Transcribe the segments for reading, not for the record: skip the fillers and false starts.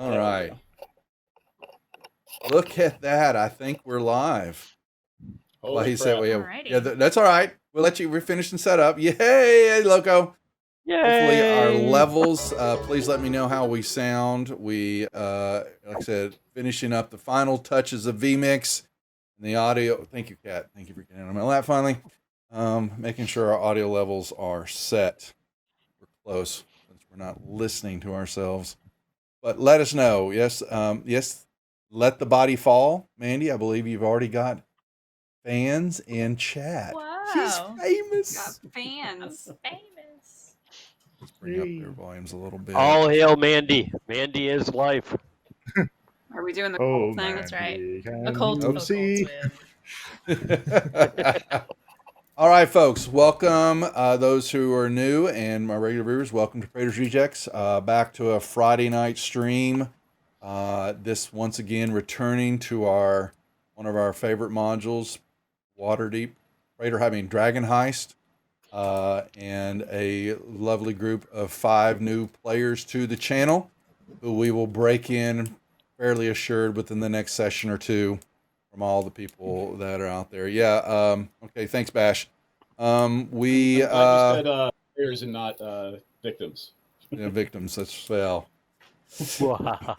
All right. Look at that. I think we're live. Well, he said, well, yeah, that's all right. We'll let you, we're finished and set up. Yay, Loco. Yay! Hopefully our levels, please let me know how we sound. We, like I said, finishing up the final touches of VMix and the audio. Thank you, Kat. Thank you for getting on my lap finally. Making sure our audio levels are set. We're close since we're not listening to ourselves. But let us know. Yes, yes. Let the body fall, Mandy. I believe you've already got fans in chat. Wow. She's famous. Got fans. I'm famous. Let's bring up their volumes a little bit. All hail Mandy. Mandy is life. Are we doing the cold thing? That's right. A cold win. All right, folks. Welcome those who are new and my regular viewers. Welcome to Praetor's Rejects. Back to a Friday night stream. This once again returning to one of our favorite modules, Waterdeep. Praetor having Dragon Heist, and a lovely group of 5 new players to the channel, who we will break in fairly assured within the next session or two from all the people that are out there. Yeah. Okay. Thanks, Bash. We you said players and not victims. Yeah, victims. That's well.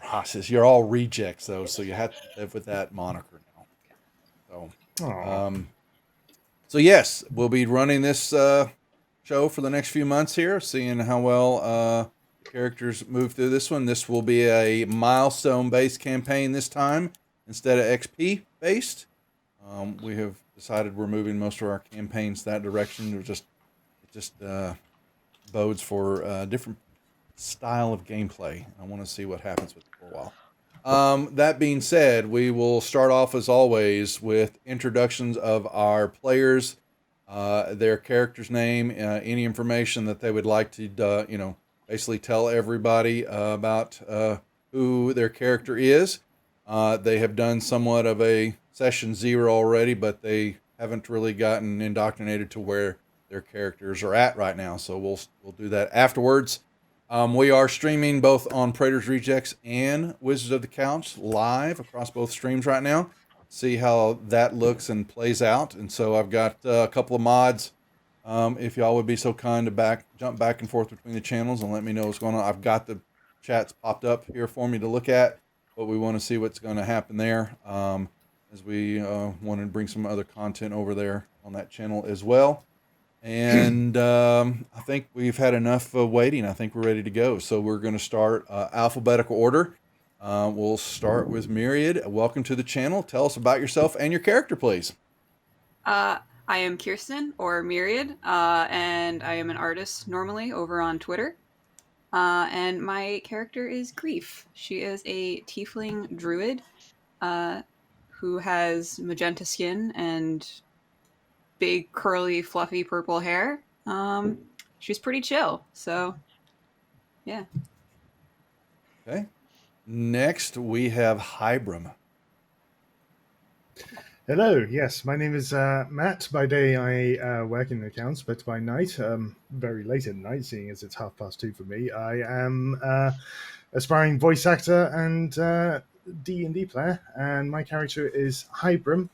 Process. You're all rejects though, so you have to live with that moniker now. So yes, we'll be running this show for the next few months here, seeing how well characters move through this one. This will be a milestone-based campaign this time instead of XP based. We have decided we're moving most of our campaigns that direction. It just bodes for a different style of gameplay. I want to see what happens with it for a while. That being said, we will start off as always with introductions of our players, their character's name, any information that they would like to, basically tell everybody about who their character is. They have done somewhat of a session 0 already, but they haven't really gotten indoctrinated to where their characters are at right now. So we'll do that afterwards. We are streaming both on Praetor's Rejects and Wizards of the Couch live across both streams right now. See how that looks and plays out. And so I've got a couple of mods. If y'all would be so kind to jump back and forth between the channels and let me know what's going on. I've got the chats popped up here for me to look at, but we want to see what's going to happen there, as we want to bring some other content over there on that channel as well. And I think we've had enough waiting. I think we're ready to go. So we're going to start alphabetical order. We'll start with Myriad. Welcome to the channel. Tell us about yourself and your character, please. I am Kirsten, or Myriad, and I am an artist normally over on Twitter. And my character is Grief. She is a tiefling druid who has magenta skin and big, curly, fluffy purple hair. She's pretty chill, so yeah. Okay. Next, we have Hybrim. Hello, yes, my name is Matt. By day, I work in accounts, but by night, very late at night, seeing as it's 2:30 for me, I am aspiring voice actor and D&D player, and my character is Hybrim,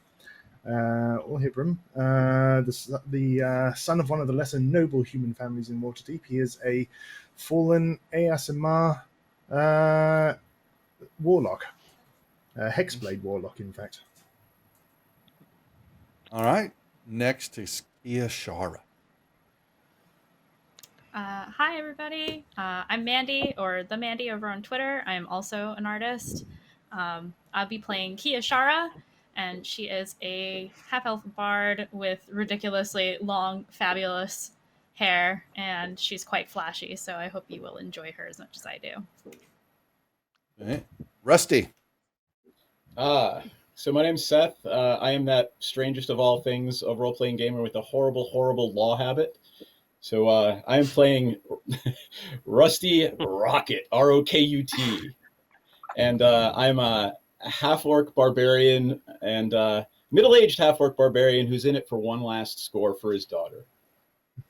or Hybrim, the son of one of the lesser noble human families in Waterdeep. He is a fallen ASMR warlock, Hexblade warlock, in fact. All right. Next is Kiashara. Hi, everybody. I'm Mandy, or the Mandy over on Twitter. I am also an artist. I'll be playing Kiashara, and she is a half-elf bard with ridiculously long, fabulous hair, and she's quite flashy, so I hope you will enjoy her as much as I do. Okay. Rusty. So my name's Seth. I am that strangest of all things of role-playing gamer with a horrible, horrible law habit. So I am playing Rusty Rocket, R-O-K-U-T. And I'm a half-orc barbarian and middle-aged half-orc barbarian who's in it for one last score for his daughter.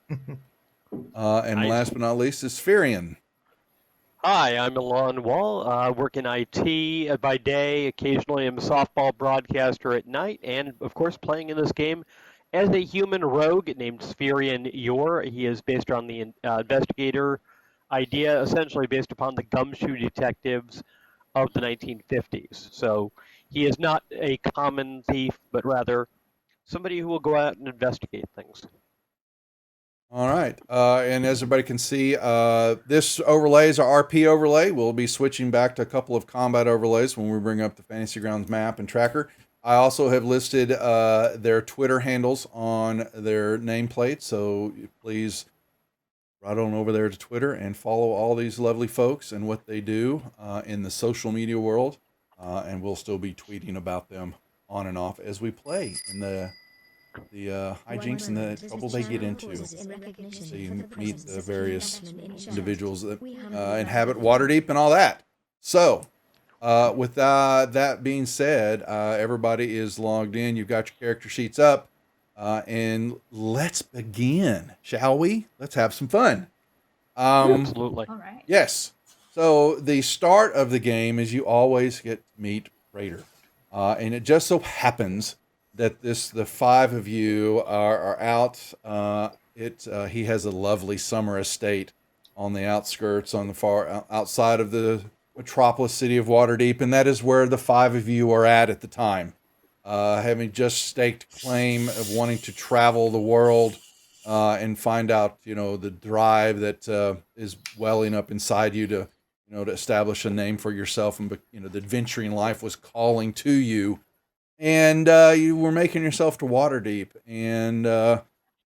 And last but not least is Firion. Hi, I'm Alon Wall. Work in IT by day. Occasionally, I'm a softball broadcaster at night, and of course, playing in this game as a human rogue named Spherian Yor. He is based on the investigator idea, essentially based upon the gumshoe detectives of the 1950s. So he is not a common thief, but rather somebody who will go out and investigate things. All right. And as everybody can see, this overlay is our RP overlay. We'll be switching back to a couple of combat overlays when we bring up the Fantasy Grounds map and tracker. I also have listed their Twitter handles on their nameplate, so please right on over there to Twitter and follow all these lovely folks and what they do in the social media world. And we'll still be tweeting about them on and off as we play in the hijinks and the trouble they get into. So you meet the various individuals that inhabit Waterdeep and all that. So, with that being said, everybody is logged in. You've got your character sheets up. And let's begin, shall we? Let's have some fun. Absolutely. All right. Yes. So the start of the game is you always get to meet Raider. And it just so happens that the five of you are out. He has a lovely summer estate on the outskirts, on the far outside of the metropolis city of Waterdeep, and that is where the five of you are at the time. Having just staked claim of wanting to travel the world and find out, the drive that is welling up inside you to, to establish a name for yourself, and the adventuring life was calling to you, and you were making yourself to Waterdeep, and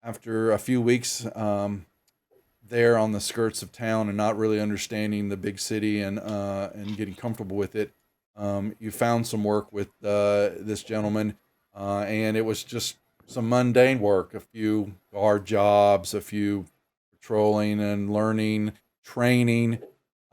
after a few weeks there on the skirts of town and not really understanding the big city and getting comfortable with it, you found some work with this gentleman, and it was just some mundane work, a few guard jobs, a few patrolling and learning, training,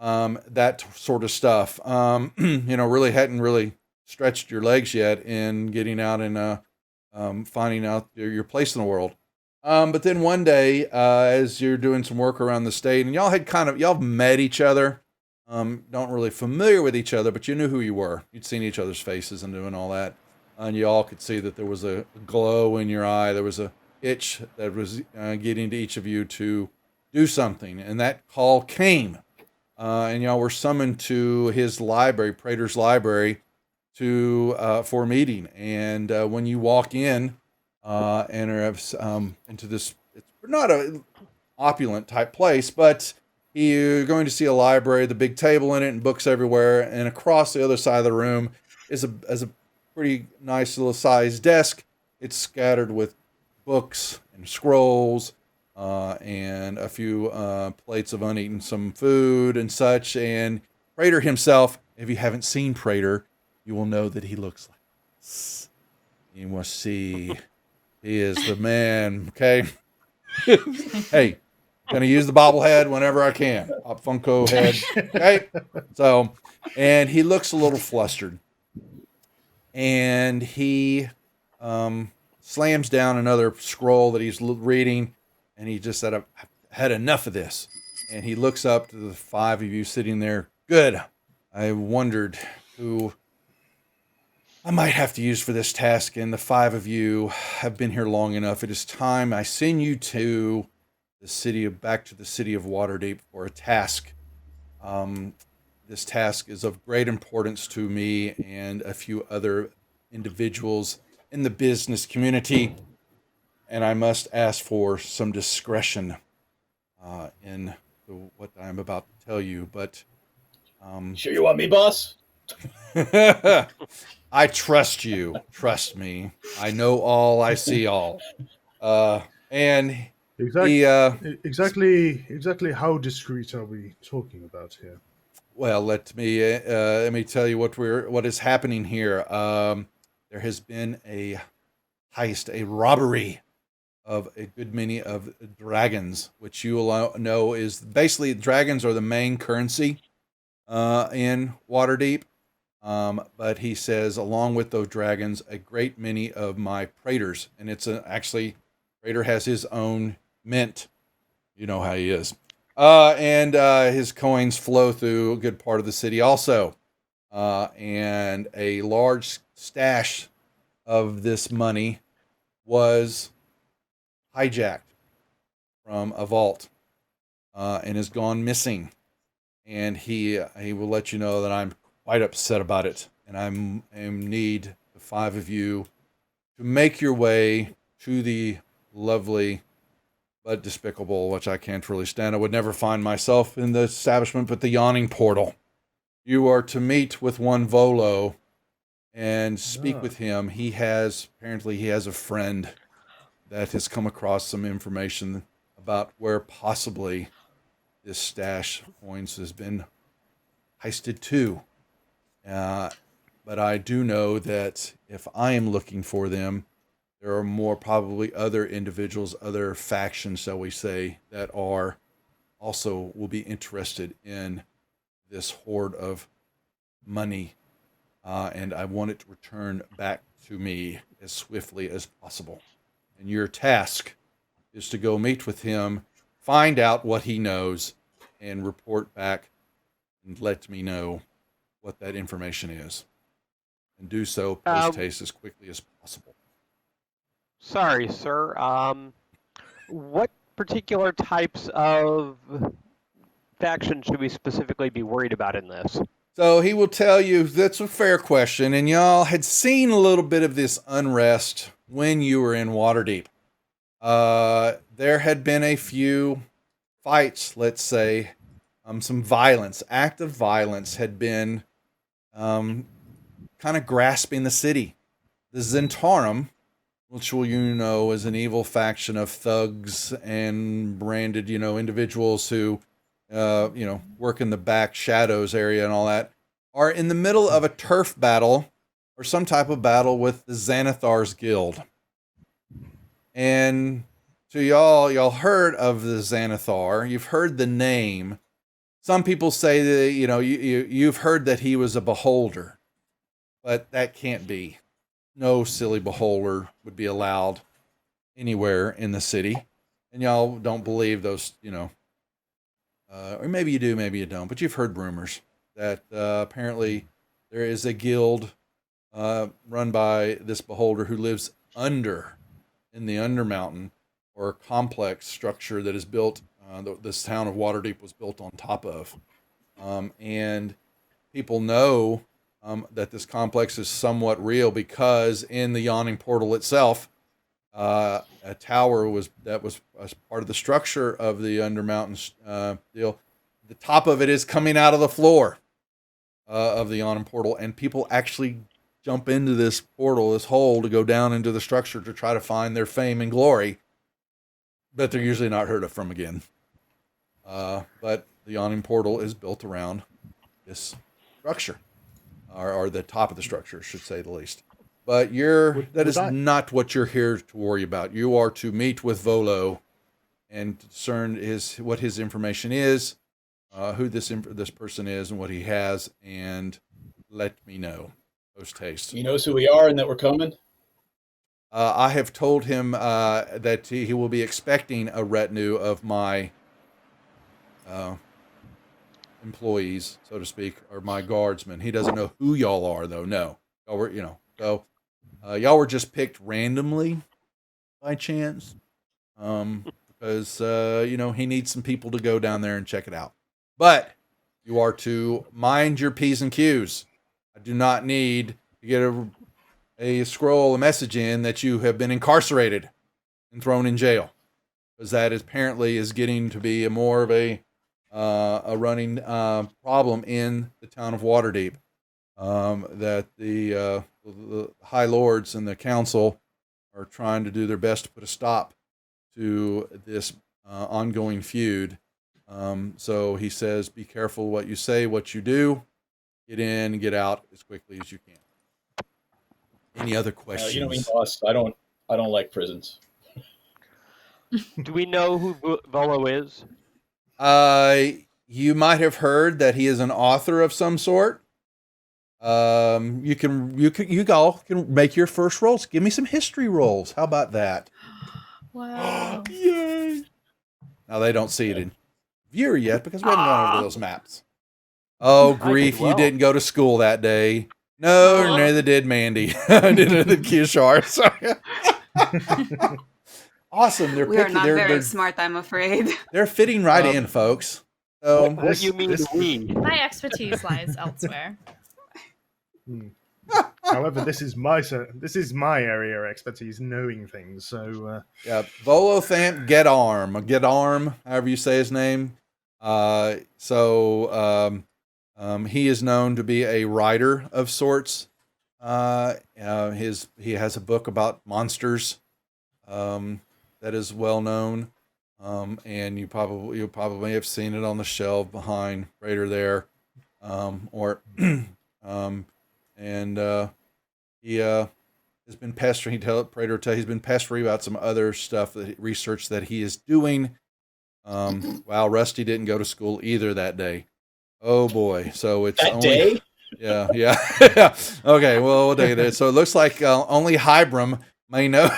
that sort of stuff. Really hadn't really stretched your legs yet in getting out and finding out your place in the world. But then one day, as you're doing some work around the state, and y'all met each other, don't really familiar with each other, but you knew who you were. You'd seen each other's faces and doing all that. And you all could see that there was a glow in your eye. There was a itch that was getting to each of you to do something. And that call came. And y'all were summoned to his library, Praetor's library, for a meeting. And when you walk in and are into this, it's not a opulent type place, but you're going to see a library, the big table in it, and books everywhere. And across the other side of the room is a pretty nice little sized desk. It's scattered with books and scrolls and a few plates of uneaten some food and such. And Praetor himself, if you haven't seen Praetor, you will know that he looks like this. You must see. He is the man, okay? Hey, gonna use the bobblehead whenever I can. Pop Funko head, okay? So, and he looks a little flustered. And he slams down another scroll that he's reading, and he just said, I've had enough of this. And he looks up to the five of you sitting there. Good. I wondered who I might have to use for this task, and the five of you have been here long enough. It is time I send you to back to the city of Waterdeep for a task. This task is of great importance to me and a few other individuals in the business community, and I must ask for some discretion in what I'm about to tell you. But Sure you want me, boss? I trust you. Trust me. I know all. I see all. And Exactly how discreet are we talking about here? well, let me tell you what is happening here. There has been a heist, a robbery of a good many of dragons, which you will know is basically dragons are the main currency in Waterdeep. But he says, along with those dragons, a great many of my praetors, and it's actually Praetor has his own mint. You know how he is. And his coins flow through a good part of the city also. And a large stash of this money was hijacked from a vault and has gone missing. And he will let you know that I'm quite upset about it. And I need the 5 of you to make your way to the lovely but despicable, which I can't really stand. I would never find myself in the establishment, but the yawning portal. You are to meet with one Volo and speak with him. Apparently he has a friend that has come across some information about where possibly this stash of coins has been heisted to. But I do know that if I am looking for them, there are more probably other individuals, other factions, shall we say, that are also will be interested in this hoard of money. And I want it to return back to me as swiftly as possible. And your task is to go meet with him, find out what he knows, and report back and let me know what that information is. And do so post-haste as quickly as possible. Sorry, sir. What particular types of factions should we specifically be worried about in this? So he will tell you, that's a fair question, and y'all had seen a little bit of this unrest when you were in Waterdeep. There had been a few fights, let's say, some violence, active violence had been kind of grasping the city. The Zentarum, which you know is an evil faction of thugs and branded, individuals who work in the back shadows area and all that, are in the middle of a turf battle or some type of battle with the Xanathar's Guild. And so y'all heard of the Xanathar. You've heard the name. Some people say that, you've heard that he was a beholder, but that can't be. No silly beholder would be allowed anywhere in the city. And y'all don't believe those, or maybe you do, maybe you don't, but you've heard rumors that apparently there is a guild run by this beholder who lives in the Undermountain, or a complex structure that is built, this town of Waterdeep was built on top of. And people know that this complex is somewhat real because in the Yawning Portal itself, a tower was as part of the structure of the Undermountain deal. The top of it is coming out of the floor of the Yawning Portal, and people actually jump into this portal, this hole, to go down into the structure to try to find their fame and glory, but they're usually not heard of from again. But the Yawning Portal is built around this structure, or the top of the structure, should say the least. But that is not what you're here to worry about. You are to meet with Volo and discern what his information is, who this person is, and what he has, and let me know. Post haste. He knows who we are and that we're coming. I have told him that he will be expecting a retinue of my employees, so to speak, or my guardsmen. He doesn't know who y'all are, though. No, y'all were, so y'all were just picked randomly by chance, because he needs some people to go down there and check it out. But you are to mind your P's and Q's. I do not need to get a message in that you have been incarcerated and thrown in jail, because that apparently is getting to be more of a running problem in the town of Waterdeep. That the High Lords and the Council are trying to do their best to put a stop to this ongoing feud. So he says, be careful what you say, what you do. Get in and get out as quickly as you can. Any other questions? You know me, boss. I don't like prisons. Do we know who Volo is? You might have heard that he is an author of some sort. You all can make your first rolls. Give me some history rolls. How about that? Wow. Yay! Now they don't see it in viewer yet because we haven't gone over those maps. Oh, I did grief, you well. didn't go to school that day. No, Aw. neither did Mandy. Neither did Kishar. Sorry. Awesome. They're We are picking. not very They're smart, I'm afraid. they're fitting right Um, in, folks. So What do you mean we? My expertise lies elsewhere. Hmm. However, this is my area of expertise, knowing things. So yeah, Volothamp Gedarm, however you say his name. He is known to be a writer of sorts. He has a book about monsters that is well known, and you'll probably have seen it on the shelf behind Raider there, he has been pestering. He's been pestering about some other stuff research that he is doing. Wow, Rusty didn't go to school either that day. Oh boy, so it's That only day? yeah. Yeah. Okay, well, we'll take it. So it looks like only Hybrim may know.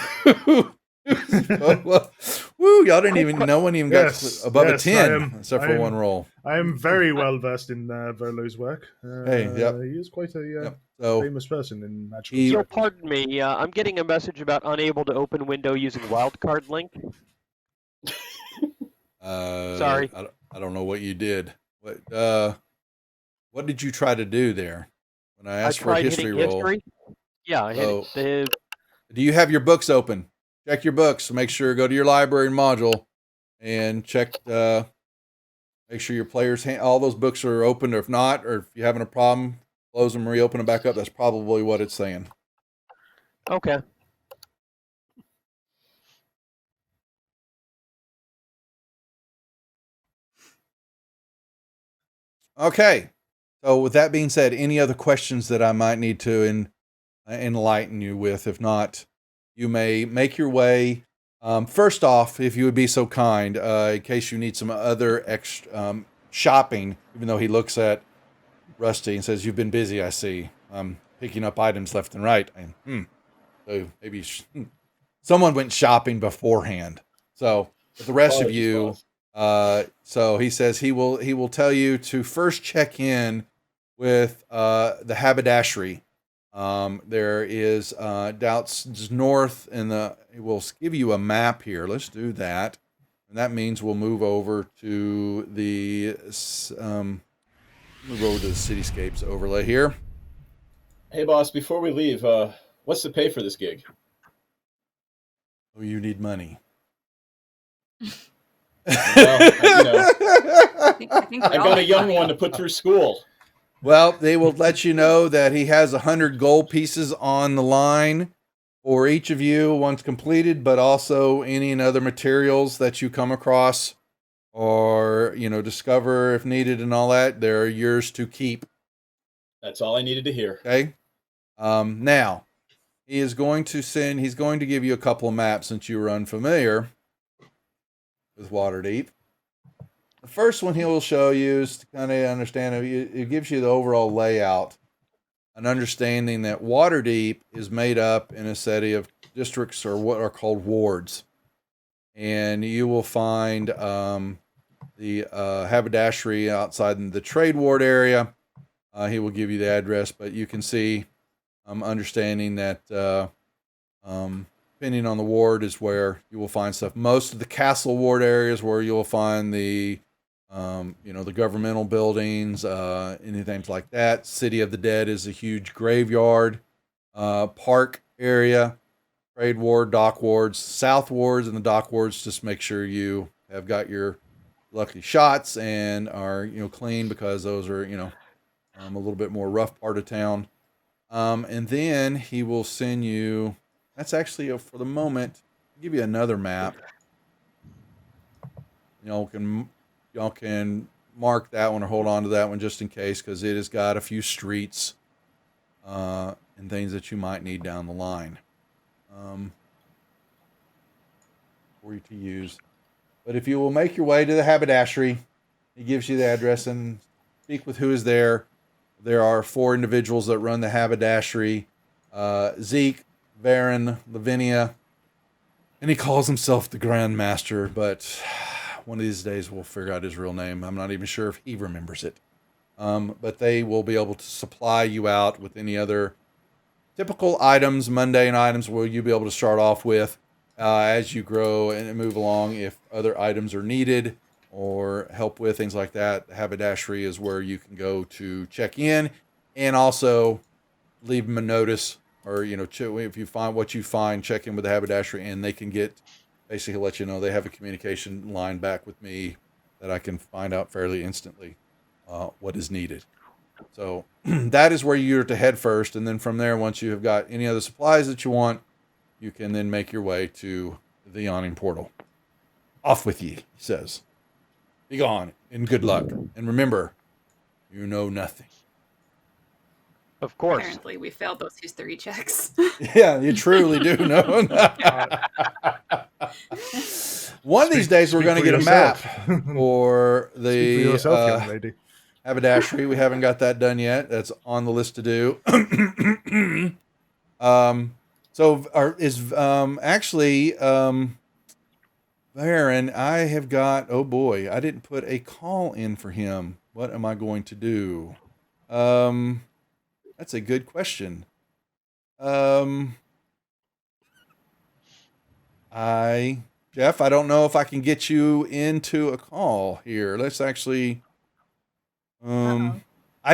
Woo! Y'all didn't even. No one even got above a 10 except for one roll. I am very well versed in Verlo's work. Hey, yep. He is quite a Yep. So famous person in magical. You'll circles. pardon me. I'm getting a message about unable to open window using wildcard link. Sorry. I don't know what you did. What did you try to do there? When I asked for a tried history hitting roll. history. Yeah, I hit Oh. it. Do you have your books open? Check your books. Make sure go to your library module and check. Make sure your players all those books are open. Or if not, or if you're having a problem, close them, reopen them back up. That's probably what it's saying. Okay. Okay. So with that being said, any other questions that I might need to enlighten you with? If not, you may make your way. First off, if you would be so kind, in case you need some other extra shopping, even though he looks at Rusty and says, "You've been busy, I see. Picking up items left and right." So maybe someone went shopping beforehand. So, but the rest of you, so he says he will tell you to first check in with the haberdashery. There is doubts just north in the. We'll give you a map here. Let's do that, and that means we'll move over to the cityscapes overlay here. Hey, boss. Before we leave, what's the pay for this gig? Oh, you need money. Well, I think we I've all got a need young money. one to put through school. Well, they will let you know that he has 100 gold pieces on the line for each of you once completed, but also any and other materials that you come across or, discover if needed and all that, they're yours to keep. That's all I needed to hear. Okay. Now, he's going to give you a couple of maps since you were unfamiliar with Waterdeep. The first one he will show you is to kind of understand, it gives you the overall layout, an understanding that Waterdeep is made up in a set of districts or what are called wards. And you will find the haberdashery outside in the trade ward area. He will give you the address, but you can see, understanding that depending on the ward is where you will find stuff. Most of the castle ward areas where you will find the the governmental buildings, anything like that. City of the Dead is a huge graveyard, park area, trade ward, dock wards, south wards, and the dock wards. Just make sure you have got your lucky shots and are clean, because those are a little bit more rough part of town. And then he will send you. That's actually for the moment. I'll give you another map. Y'all can mark that one or hold on to that one just in case, because it has got a few streets and things that you might need down the line for you to use. But if you will make your way to the haberdashery, he gives you the address and speak with who is there. There are 4 individuals that run the haberdashery: Zeke, Varen, Lavinia, and he calls himself the Grand Master, but one of these days we'll figure out his real name. I'm not even sure if he remembers it. But they will be able to supply you out with any other typical items, mundane items, will you be able to start off with as you grow and move along. If other items are needed or help with things like that, the haberdashery is where you can go to check in, and also leave them a notice, or if you find what you find, check in with the haberdashery, and they can basically let you know. They have a communication line back with me that I can find out fairly instantly what is needed. So that is where you're to head first, and then from there, once you have got any other supplies that you want, you can then make your way to the yawning portal. Off with ye, he says. Be gone, and good luck. And remember, you know nothing. Of course. Apparently, we failed those history checks. Yeah, you truly do know. One of these days, we're going to get a map for Speak for the yourself, young lady. haberdashery. We haven't got that done yet. That's on the list to do. Baron, I have got, oh boy, I didn't put a call in for him. What am I going to do? That's a good question. Jeff, I don't know if I can get you into a call here. Let's actually, I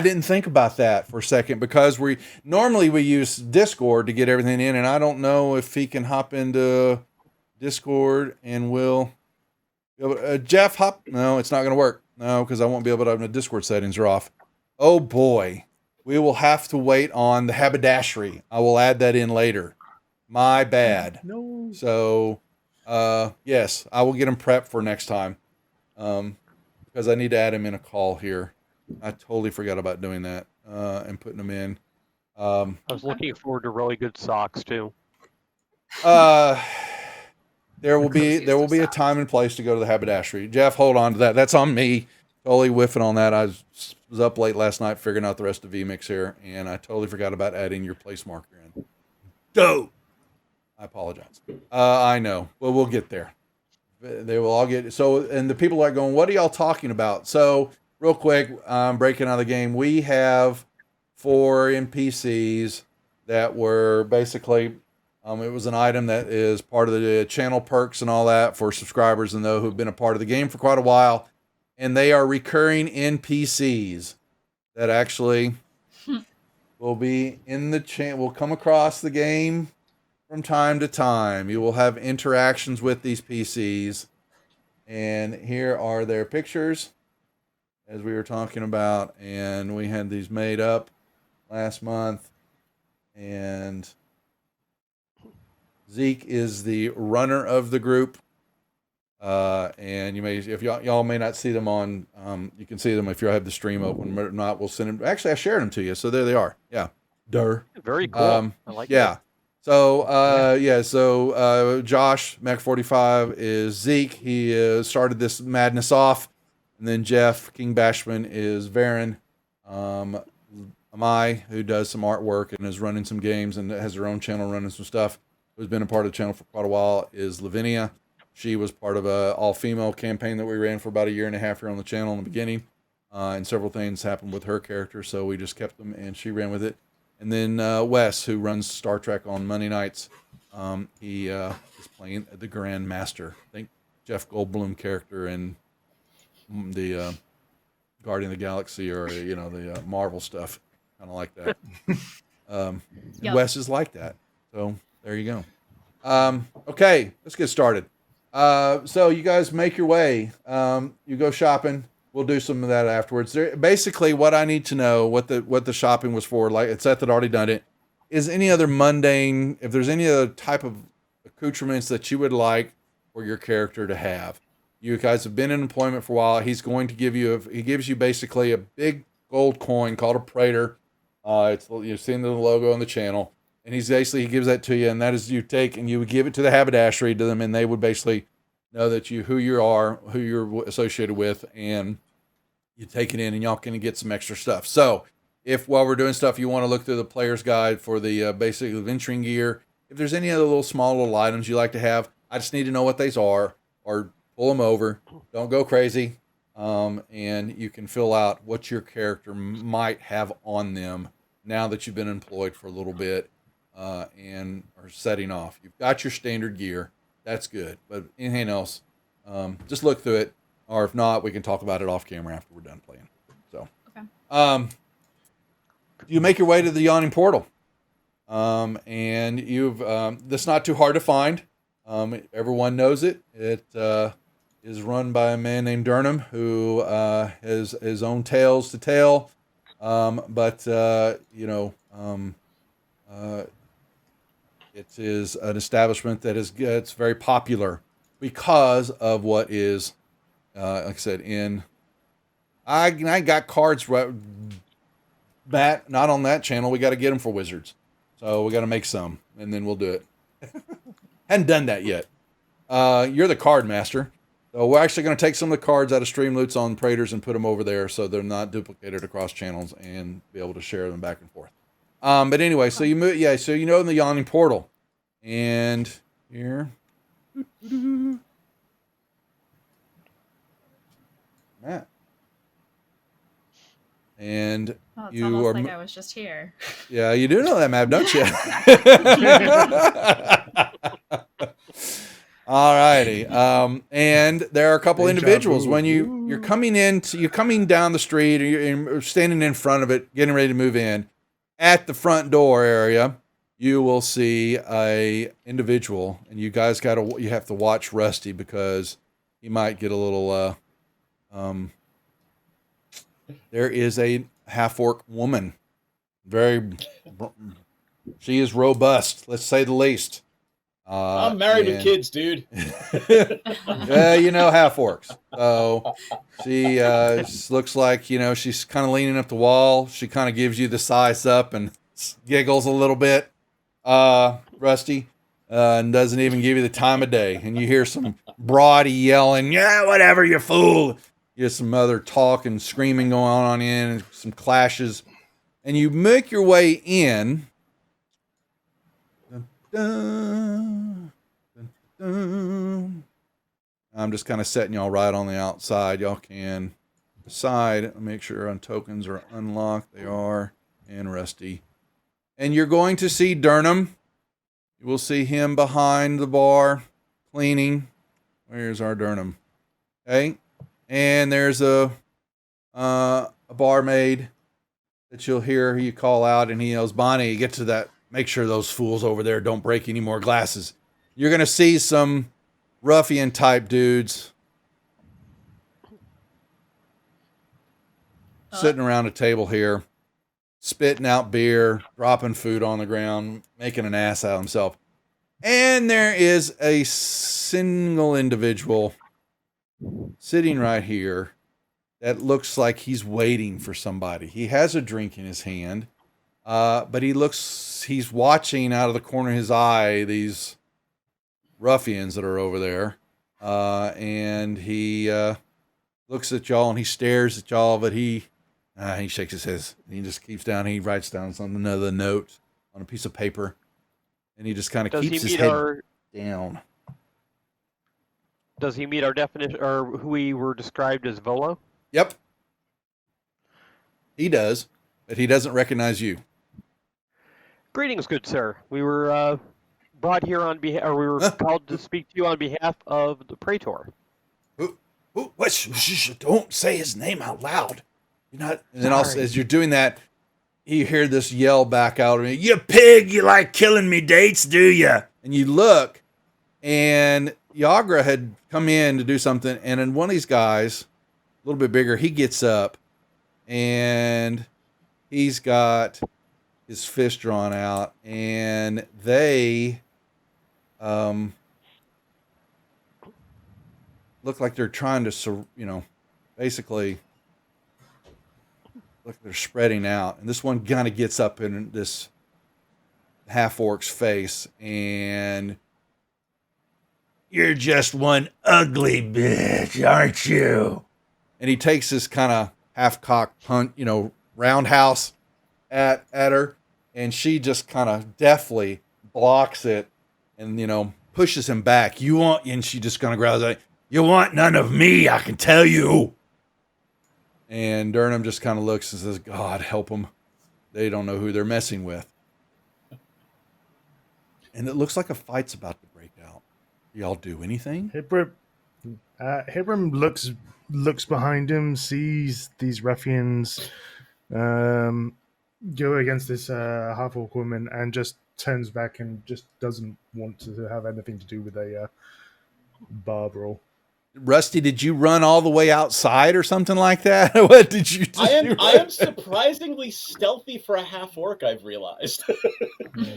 didn't think about that for a second, because normally we use Discord to get everything in, and I don't know if he can hop into Discord and Jeff, hop. No, it's not going to work. No, because I won't be able to have the Discord settings are off. Oh boy, we will have to wait on the haberdashery. I will add that in later. My bad. No. So, yes, I will get him prepped for next time, because I need to add him in a call here. I totally forgot about doing that and putting them in. I was looking forward to really good socks too. There will be a time and place to go to the haberdashery. Jeff, hold on to that. That's on me. Totally whiffing on that. I was up late last night figuring out the rest of VMix here, and I totally forgot about adding your place marker in. Go. I apologize. I know. Well, we'll get there. They will all get so, and the people are going, "What are y'all talking about?" So, real quick, breaking out of the game, we have 4 NPCs that were basically. It was an item that is part of the channel perks and all that for subscribers and those who've been a part of the game for quite a while. And they are recurring NPCs that actually will be in the will come across the game from time to time. You will have interactions with these PCs. And here are their pictures, as we were talking about. And we had these made up last month. And Zeke is the runner of the group, and if y'all may not see them on, you can see them if you have the stream open. But if not, we'll send them. Actually, I shared them to you, so there they are. Yeah, very cool. I like yeah. that. So So Josh Mac45 is Zeke. He started this madness off, and then Jeff King Bashman is Varen. Amai, who does some artwork and is running some games and has her own channel running some stuff, who's been a part of the channel for quite a while, is Lavinia. She was part of a all-female campaign that we ran for about 1.5 years here on the channel in the beginning, and several things happened with her character, so we just kept them, and she ran with it. And then Wes, who runs Star Trek on Monday nights, he is playing the Grand Master. I think Jeff Goldblum character in the Guardian of the Galaxy, or the Marvel stuff, kind of like that. Yep. Wes is like that, so. There you go. Okay, let's get started. So you guys make your way. You go shopping. We'll do some of that afterwards. Basically, what I need to know, what the shopping was for, like Seth had already done it, is any other mundane, if there's any other type of accoutrements that you would like for your character to have. You guys have been in employment for a while. He's going to give you, he gives you basically a big gold coin called a Praetor. You've seen the logo on the channel. And he gives that to you, and that is you take and you would give it to the haberdashery to them, and they would basically know that who you are, who you're associated with, and you take it in, and y'all can get some extra stuff. So, if while we're doing stuff, you want to look through the player's guide for the basic adventuring gear, if there's any other small little items you like to have, I just need to know what these are, or pull them over. Don't go crazy. And you can fill out what your character might have on them now that you've been employed for a little bit and are setting off. You've got your standard gear. That's good. But anything else, just look through it. Or if not, we can talk about it off camera after we're done playing. So, Okay. You make your way to the yawning portal. And you've, that's not too hard to find. Everyone knows it. It is run by a man named Durham who has his own tales to tell. But it is an establishment that is it's very popular because of what is, like I said, I got cards right, Matt, not on that channel. We got to get them for Wizards. So we got to make some, and then we'll do it. Hadn't done that yet. You're the card master. So we're actually going to take some of the cards out of Stream Loots on Praetors and put them over there so they're not duplicated across channels and be able to share them back and forth. But anyway, so you move, so you know in the yawning portal. And here. Matt. And Oh, it's you almost are like I was just here. Yeah, you do know that map, don't you? All righty. And there are a couple individuals when you're coming down the street, or you're standing in front of it, getting ready to move in. At the front door area, you will see a individual, and you guys you have to watch Rusty because he might get a little. There is a half-orc woman. She is robust, let's say the least. I'm married with kids, dude. You know half-orcs. So she looks like, she's kind of leaning up the wall. She kind of gives you the size up and giggles a little bit, Rusty, and doesn't even give you the time of day. And you hear some broady yelling, "Yeah, whatever, you fool." You have some other talk and screaming going on and some clashes. And you make your way in. Dun, dun, dun, dun. I'm just kind of setting y'all right on the outside. Y'all can decide. Make sure on tokens are unlocked. They are. And Rusty. And you're going to see Durham. You will see him behind the bar cleaning. Where's our Durham? Okay. And there's a barmaid that you'll hear you call out, and he yells, "Bonnie, get to that. Make sure those fools over there don't break any more glasses." You're going to see some ruffian-type dudes sitting around a table here, spitting out beer, dropping food on the ground, making an ass out of himself. And there is a single individual sitting right here that looks like he's waiting for somebody. He has a drink in his hand, but he's watching out of the corner of his eye these ruffians that are over there. And he looks at y'all and he stares at y'all, but he shakes his head. He just keeps down. He writes down another note on a piece of paper, and he just kind of keeps his head down. Does he meet our definition, or who we were described as Volo? Yep. He does, but he doesn't recognize you. Greetings, good sir. We were brought here on behalf, or we were called to speak to you on behalf of the Praetor. What? Don't say his name out loud. You're not. And then also, as you're doing that, you hear this yell back out of me. "You pig! You like killing me dates, do you?" And you look, and Yagra had come in to do something, and then one of these guys, a little bit bigger, he gets up, and he's got his fist drawn out, and they look like they're trying to, basically look, they're spreading out. And this one kind of gets up in this half-orc's face, and "You're just one ugly bitch, aren't you?" And he takes this kind of half-cocked punt, roundhouse at her, and she just kind of deftly blocks it and, pushes him back. And she just kind of growls like, You want none of me, I can tell you. And Durham just kind of looks and says, God, help them. They don't know who they're messing with. And it looks like a fight's about to break out. Y'all do anything? Hibram looks behind him, sees these ruffians go against this half-orc woman, and just turns back and just doesn't want to have anything to do with a bar brawl. Rusty, did you run all the way outside or something like that? What did you do? I am surprisingly stealthy for a half orc, I've realized.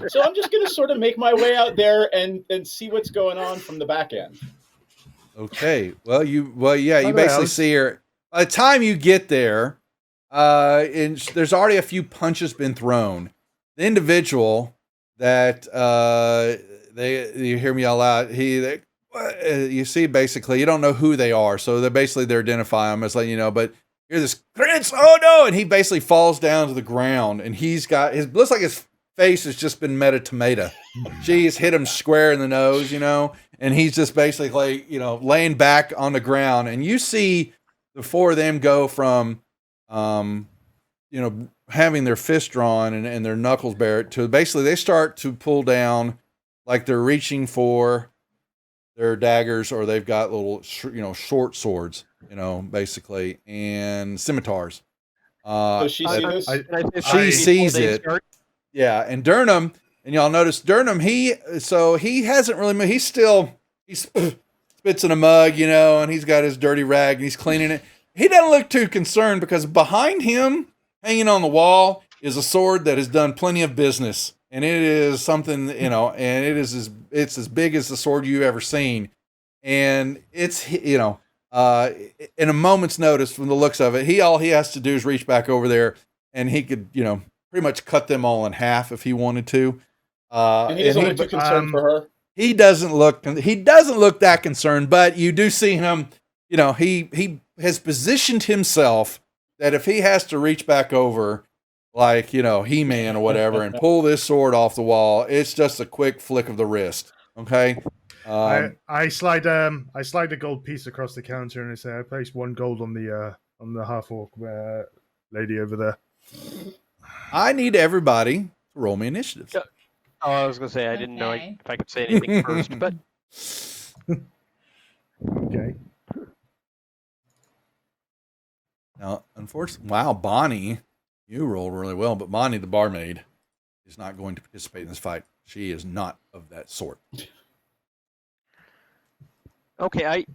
So I'm just going to sort of make my way out there and see what's going on from the back end. Okay. You basically see her. By the time you get there, there's already a few punches been thrown. The individual that you hear me yell out, you see basically you don't know who they are, so they're identify them as letting you know. But you're this Prince, oh no, and he basically falls down to the ground, and looks like his face has just been tomato. She's hit him square in the nose, and he's just basically laying back on the ground, and you see the four of them go from having their fist drawn and their knuckles bared to basically they start to pull down like they're reaching for their daggers, or they've got little, short swords, basically, and scimitars. Does she see this? She sees it. Yeah, and Durham, and y'all notice Durham, he hasn't really moved. He spits in a mug, and he's got his dirty rag and he's cleaning it. He doesn't look too concerned because behind him, hanging on the wall, is a sword that has done plenty of business. And it is something, and it's as big as the sword you've ever seen. And it's, in a moment's notice from the looks of it, all he has to do is reach back over there and he could, pretty much cut them all in half if he wanted to. And he doesn't look too concerned for her. He doesn't look that concerned, but you do see him, he has positioned himself that if he has to reach back over, like, He-Man or whatever, and pull this sword off the wall, it's just a quick flick of the wrist. Okay. I slide a gold piece across the counter and I say, I place 1 gold on the half orc lady over there. I need everybody to roll me initiative. Oh, I was going to say, I didn't know if I could say anything first, but. Okay. Now, unfortunately, wow, Bonnie, you rolled really well, but Bonnie, the barmaid, is not going to participate in this fight. She is not of that sort. Okay,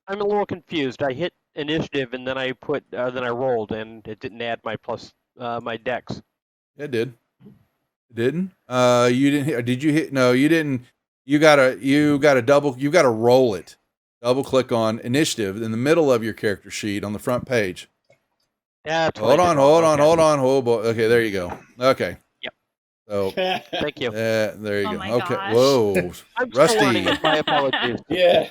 I'm a little confused. I hit initiative and then I rolled, and it didn't add my dex. It did. It didn't. You didn't hit. Did you hit? No, you didn't. You gotta roll it. Double click on initiative in the middle of your character sheet on the front page. Hold on. Oh boy. Okay, there you go. Okay. Yep. So thank you. There you Oh go. my Okay. gosh. Whoa. I'm Rusty. still learning. My apologies. Yeah.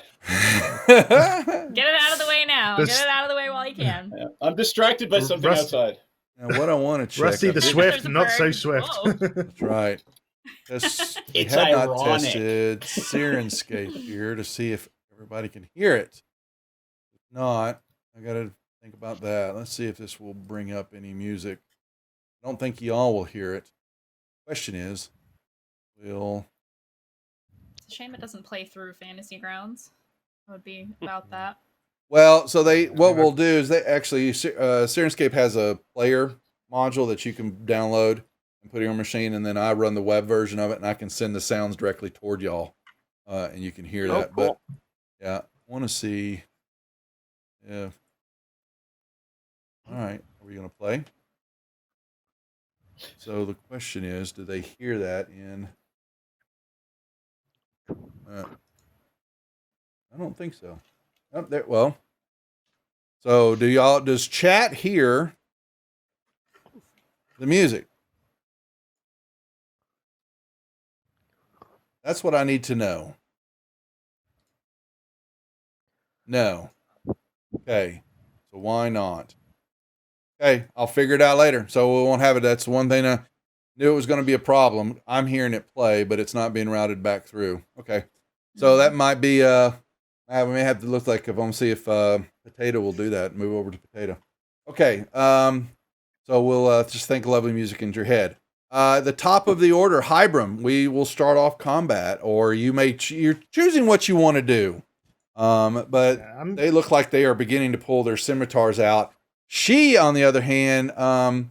Get it out of the way now. This- Get it out of the way while you can. Yeah. I'm distracted by something outside. Now, what I want to check. Rusty the Swift, There's a not so bird. swift. Whoa. That's right. We It's have not ironic. tested Sirenscape here to see if everybody can hear it. If not, I got to think about that. Let's see if this will bring up any music. I don't think y'all will hear it. Question is, will... It's a shame it doesn't play through Fantasy Grounds. It would be about that. Well, so what we'll do is they actually, Sirenscape has a player module that you can download and put in your machine, and then I run the web version of it, and I can send the sounds directly toward y'all, and you can hear that. Cool. But yeah, I want to see if. All right, are we going to play? So the question is, do they hear that in? I don't think so. Oh, there. Well, so does chat hear the music? That's what I need to know. No. Okay. So why not? Okay, I'll figure it out later. So we won't have it. That's one thing I knew it was going to be a problem. I'm hearing it play, but it's not being routed back through. Okay. So that might be We may have to look like if I'm see if Potato will do that. Move over to Potato. Okay. So we'll just think lovely music into your head. The top of the order, Hybrim. We will start off combat, or you may you're choosing what you want to do. But they look like they are beginning to pull their scimitars out. She, on the other hand, they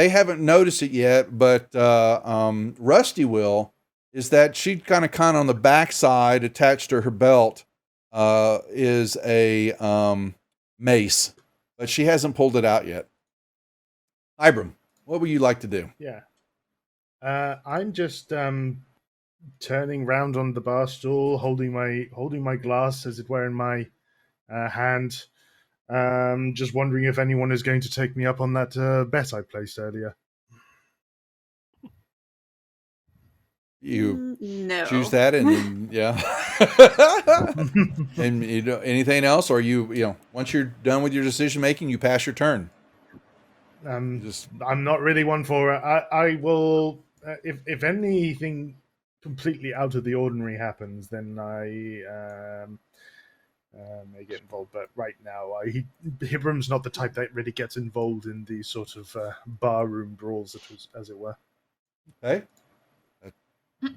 haven't noticed it yet, but Rusty will. Is that she kind of on the backside, attached to her belt, is a mace, but she hasn't pulled it out yet. Ibram, what would you like to do? Yeah. I'm just turning round on the bar stool, holding my glass, as it were, in my hand. Just wondering if anyone is going to take me up on that bet I placed earlier. You No. choose that, and then, yeah. And anything else, or once you're done with your decision making, you pass your turn. I'm not really one for it. I will if anything completely out of the ordinary happens, then I may get involved. But right now, Hibram's not the type that really gets involved in these sort of barroom brawls, as it were. Okay.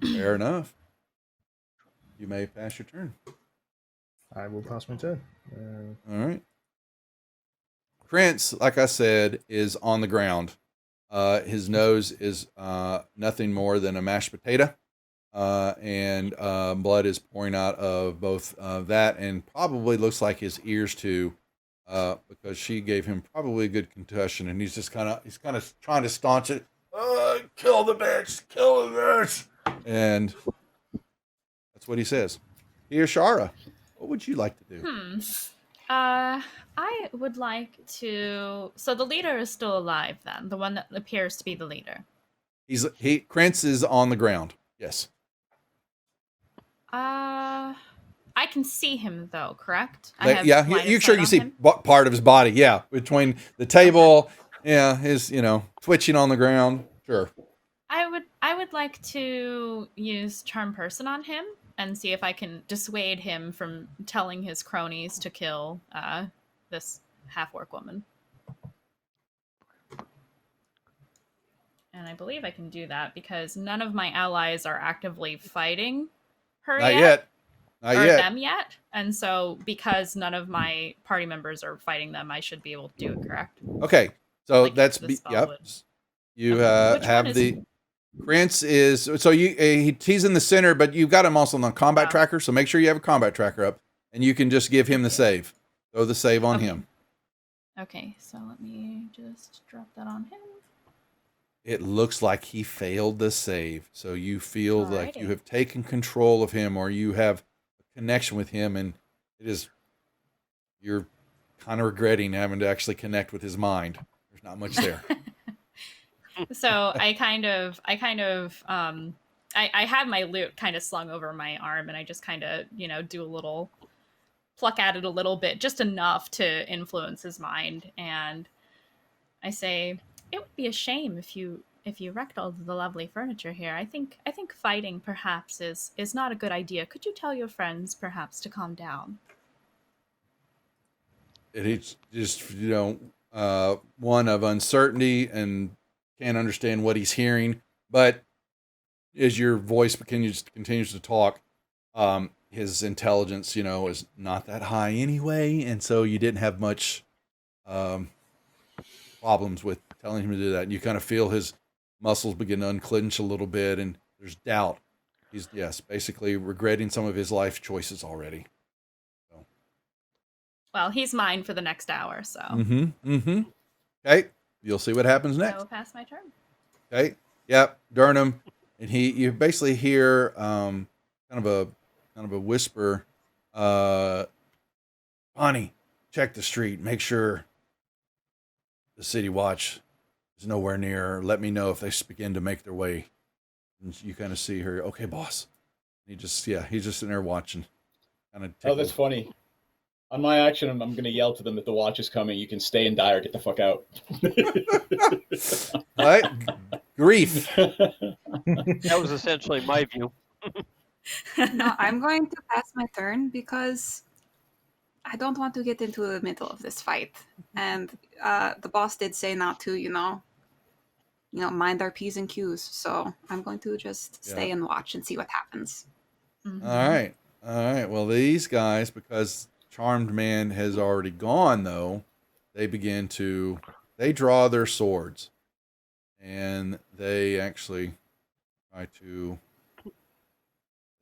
Fair enough. You may pass your turn. I will pass my turn. All right. Prince, like I said, is on the ground. His nose is nothing more than a mashed potato, and blood is pouring out of both that, and probably looks like his ears too, because she gave him probably a good concussion, and he's kind of trying to staunch it. Kill the bitch! Kill the bitch! And that's what he says. Here, Shara, what would you like to do? I would like to. So the leader is still alive, then the one that appears to be the leader. Krantz is on the ground. Yes. I can see him though, correct? You sure you see part of his body? Yeah, between the table, yeah, his twitching on the ground. Sure. I would like to use Charm Person on him and see if I can dissuade him from telling his cronies to kill this half-orc woman. And I believe I can do that because none of my allies are actively fighting her Not yet. Them yet. And so because none of my party members are fighting them, I should be able to do it, correct? Okay. So Like that's yep. You have the Krantz is so he's in the center, but you've got him also on the combat tracker. So make sure you have a combat tracker up, and you can just give him the save. Throw the save on him. Okay, so let me just drop that on him. It looks like he failed the save, so you feel like you have taken control of him, or you have a connection with him, and you're kind of regretting having to actually connect with his mind. There's not much there. So I have my lute kind of slung over my arm, and I just kind of, do a little pluck at it a little bit, just enough to influence his mind. And I say, it would be a shame if you wrecked all of the lovely furniture here. I think fighting perhaps is not a good idea. Could you tell your friends perhaps to calm down? It's just one of uncertainty and can't understand what he's hearing, but as your voice continues to talk, his intelligence, is not that high anyway, and so you didn't have much problems with telling him to do that. And you kind of feel his muscles begin to unclench a little bit, and there's doubt. He's basically regretting some of his life choices already. So. Well, he's mine for the next hour, so. Okay. You'll see what happens next. I will pass my turn. Okay. Yep. Durham, and you basically hear kind of a whisper. Bonnie, check the street. Make sure the city watch is nowhere near. Let me know if they begin to make their way. And you kind of see her. Okay, boss. He's just in there watching. Oh, that's funny. On my action, I'm going to yell to them that the watch is coming. You can stay and die or get the fuck out. All right. Grief. That was essentially my view. No, I'm going to pass my turn because I don't want to get into the middle of this fight. And the boss did say not to, mind our P's and Q's. So I'm going to just stay and watch and see what happens. Mhm. All right. All right. Well, these guys, because Charmed Man has already gone, though, they draw their swords. And they actually try to.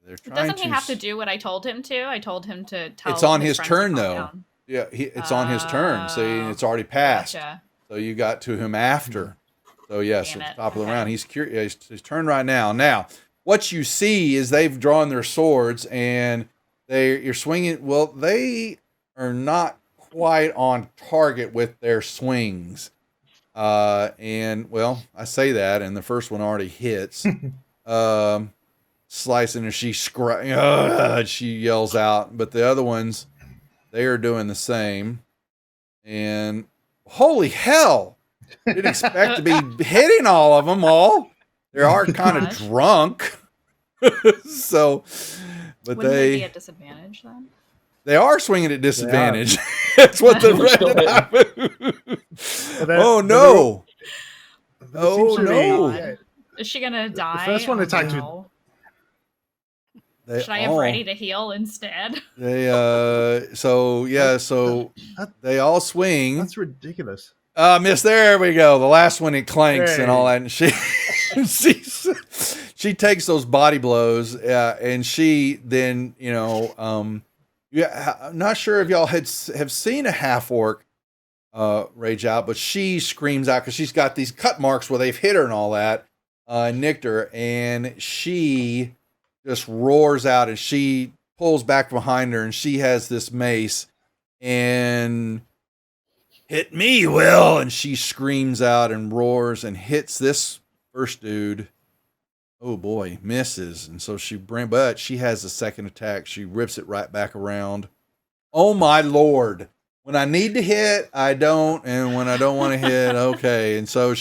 They're But trying doesn't he have to do what I told him to? I told him to tell It's on his his friends to turn, calm though. down. Yeah, it's on his turn. See, it's already passed. Gotcha. So you got to him after. So yes, Damn at it. the top of the Okay. round, he's curious. His turn right now. Now, what you see is they've drawn their swords and you're swinging. Well, they are not quite on target with their swings. And well, I say that, and the first one already hits. Slicing, and she yells out. But the other ones, they are doing the same. And holy hell! Didn't expect to be hitting all of them all. They are kind of Gosh. drunk. So, but Wouldn't they be at disadvantage then? they are swinging at disadvantage. That's what the They're still hitting. Oh no! But it seems Oh to be- no! yeah, Is she gonna die? first one Oh, attacked with- no. They Should I have all- ready to heal instead? They so they all swing. That's ridiculous. Miss, there we go. The last one, it clanks and all that, and she takes those body blows, and she then I'm not sure if y'all have seen a half orc rage out, but she screams out because she's got these cut marks where they've hit her and all that, nicked her, and she just roars out, and she pulls back behind her, and she has this mace, and hit me, Will, and she screams out and roars and hits this first dude. Oh boy, misses, and so but she has a second attack. She rips it right back around. Oh my lord! When I need to hit, I don't, and when I don't want to hit, okay. And so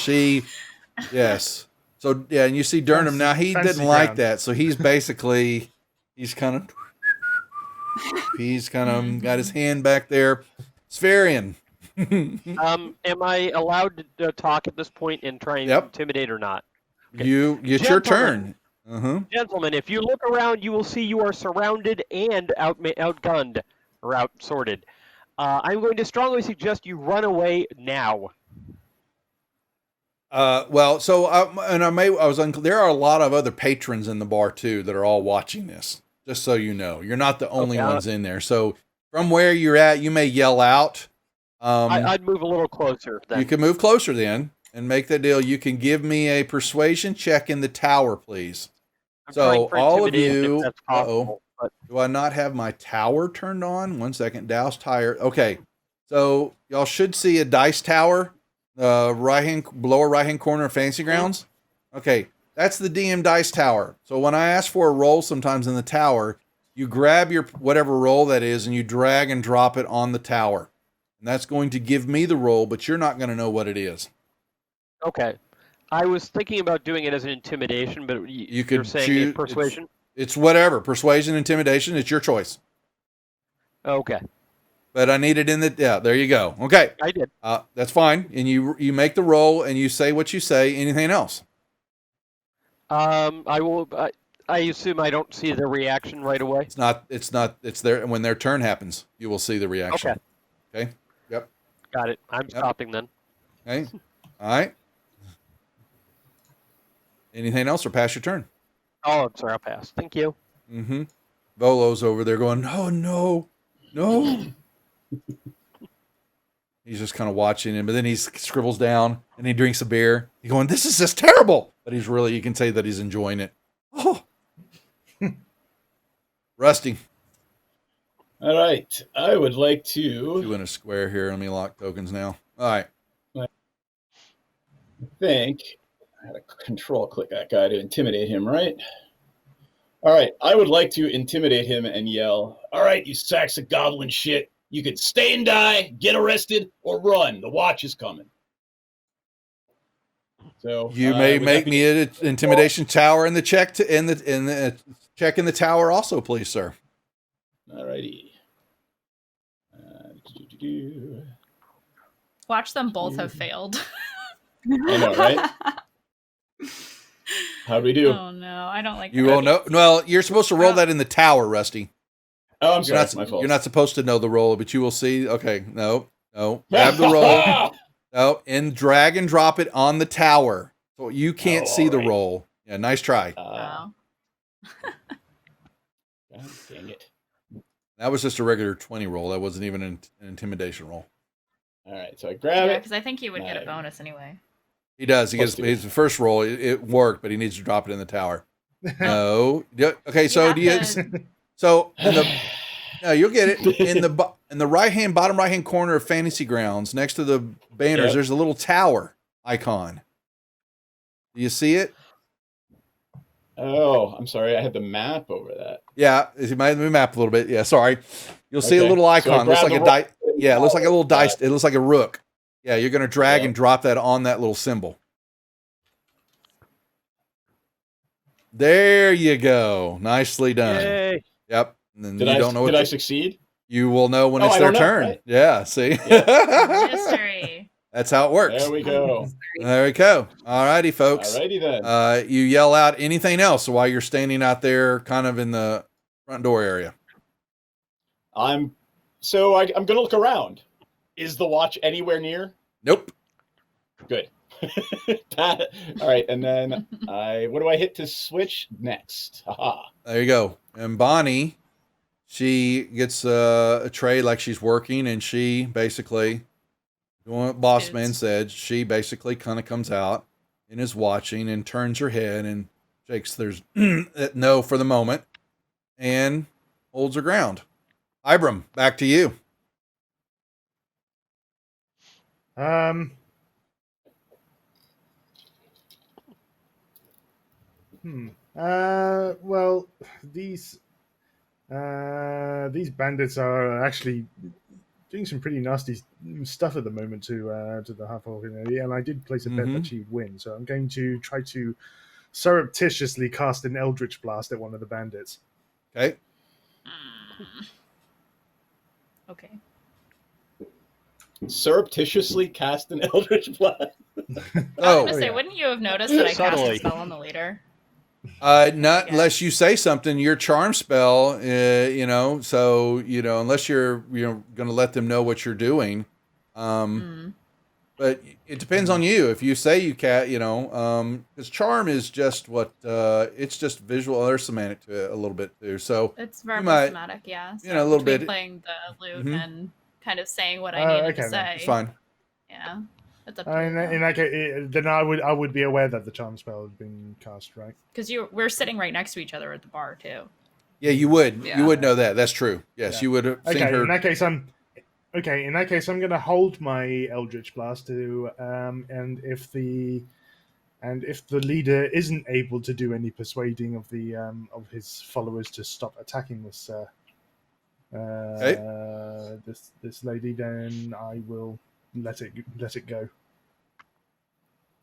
yes. So yeah, and you see Durham now. He Fancy didn't like ground. that, so he's kind of got his hand back there. Spherian. Am I allowed to talk at this point and try and Yep. intimidate or not? Okay. It's your turn. Uh-huh. Gentlemen, if you look around, you will see you are surrounded and outgunned or outsorted. I'm going to strongly suggest you run away now. Well, so there are a lot of other patrons in the bar too that are all watching this. Just so you know, you're not the only Okay. ones in there. So from where you're at, you may yell out. I'd move a little closer then. You can move closer then and make that deal. You can give me a persuasion check in the tower, please. I'm So trying for all of intimidation you, if that's possible, but do I not have my tower turned on? 1 second, douse tire. Okay, so y'all should see a dice tower, lower right hand corner of Fantasy Grounds. Okay, that's the DM dice tower. So when I ask for a roll, sometimes in the tower, you grab your whatever roll that is and you drag and drop it on the tower, and that's going to give me the roll, but you're not going to know what it is. okay. I was thinking about doing it as an intimidation, but You you're could saying choose persuasion? It's whatever, persuasion, intimidation. It's your choice. Okay, But I need it in the there you go. Okay. I did. That's fine. And you make the roll and you say what you say. Anything else? I will. I assume I don't see the reaction right away. It's not. It's there when their turn happens. You will see the reaction. Okay. Okay. Yep. Got it. I'm stopping then. Okay. All right. Anything else or pass your turn? Oh, I'm sorry. I'll pass. Thank you. Mm-hmm. Volo's over there going, no. He's just kind of watching him, but then he scribbles down and he drinks a beer. He's going, this is just terrible. But you can say that he's enjoying it. Oh. Rusty. All right. I would like You to in a square here. Let me lock tokens now. All right. think. I had to control click that guy to intimidate him, right? All right. I would like to intimidate him and yell, all right, you sacks of goblin shit. You could stay and die, get arrested, or run. The watch is coming. So You may would make that me an intimidation tower in the check check in the tower also, please, sir. Alrighty. Watch them both have failed. I know, right? How'd we do? Oh no, I don't like You that. will know. Well, you're supposed to roll that in the tower, Rusty. Oh, I'm You're sorry. not, My fault. you're not supposed to know the roll, but you will see. Okay, no. Grab the roll. No, and drag and drop it on the tower. So you can't see the alright. roll. Yeah, nice try. Wow. God dang it. That was just a regular 20 roll. That wasn't even an intimidation roll. Alright, so I grab Yeah, it. because I think he would get a Nice. bonus anyway. He does. He Plus gets two. his first roll. It worked, but he needs to drop it in the tower. No. Okay, so have do you? to- So no, you'll get it in the bottom right hand corner of Fantasy Grounds, next to the banners. Yep. There's a little tower icon. Do you see it? Oh, I'm sorry. I had the map over that. Yeah, it might map a little bit. Yeah, sorry. You'll see a Okay. little So I icon. Looks grab like the a die. Yeah, it looks like a little dice. It looks like a rook. Yeah, you're gonna drag Yep. and drop that on that little symbol. There you go. Nicely done. Yay. Yep. And then Did you I don't know what did I succeed? you will know when Oh, it's I their don't know, turn. right? Yeah. See. Mystery. That's how it works. There we go. There we go. All righty, folks. Alrighty then. You yell out anything else while you're standing out there, kind of in the front door area. I'm gonna look around. Is the watch anywhere near? Nope. Good. All right, and then what do I hit to switch next? Haha. There you go. And Bonnie, she gets a tray like she's working, and she basically, doing what Boss Man said, she basically kind of comes out and is watching and turns her head and shakes there's no for the moment and holds her ground. Ibram, back to you. Well, these bandits are actually doing some pretty nasty stuff at the moment to the half-orc community, and I did place a bet that she'd win, so I'm going to try to surreptitiously cast an Eldritch Blast at one of the bandits. Okay. Okay. Surreptitiously cast an Eldritch Blast. I was Oh, gonna say, wouldn't you have noticed that I cast a Subtly. spell on the leader? not unless you say something. Your charm spell, so unless you're going to let them know what you're doing. But it depends on you. If you say you can't, because charm is just what it's just visual. There's semantic to it a little bit too. So It's very might- somatic, yeah. So a little between bit. playing the lute Mhm. and kind of saying what I needed okay, to then. say. It's fine. Yeah, it's up to In you. that case, then I would be aware that the charm spell had been cast, right? Because we're sitting right next to each other at the bar too. Yeah, you would. Yeah. You would know that. That's true. Yes, Yeah. you would have seen Okay, her. in that case, I'm going to hold my Eldritch Blast to, and if the leader isn't able to do any persuading of the of his followers to stop attacking this this lady, then I will let it go.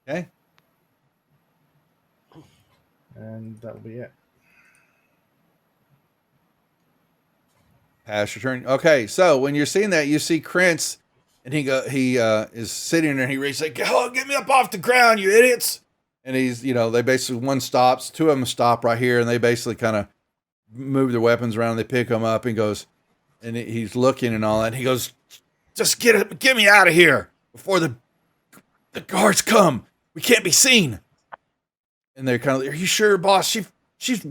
Okay. And that'll be it. Pass your turn. Okay, so when you're seeing that, you see Krantz, and he is sitting there, and he reaches like, "Oh, get me up off the ground, you idiots!" And he's, they basically one stops, two of them stop right here, and they basically kind of move their weapons around. They pick them up and goes, and he's looking and all that. And he goes, "Just get me out of here before the guards come. We can't be seen." And they're kind of, "Are you sure, boss? She's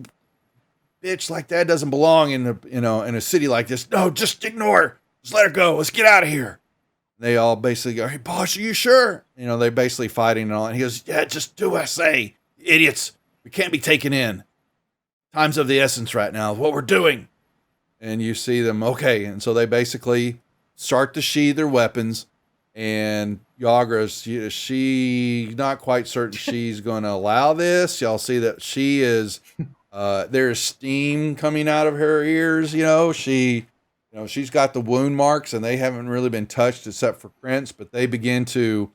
bitch like that doesn't belong in in a city like this. No, just ignore her. Just let her go. Let's get out of here." They all basically go, "Hey, boss, are you sure?" They're basically fighting and all. And he goes, "Yeah, just do what I say, idiots. We can't be taken in. Time's of the essence right now. What we're doing." And you see them, okay. And so they basically start to sheathe their weapons. And Yagra's, she not quite certain she's going to allow this. Y'all see that she is, there's steam coming out of her ears. She's got the wound marks and they haven't really been touched except for Prince, but they begin to,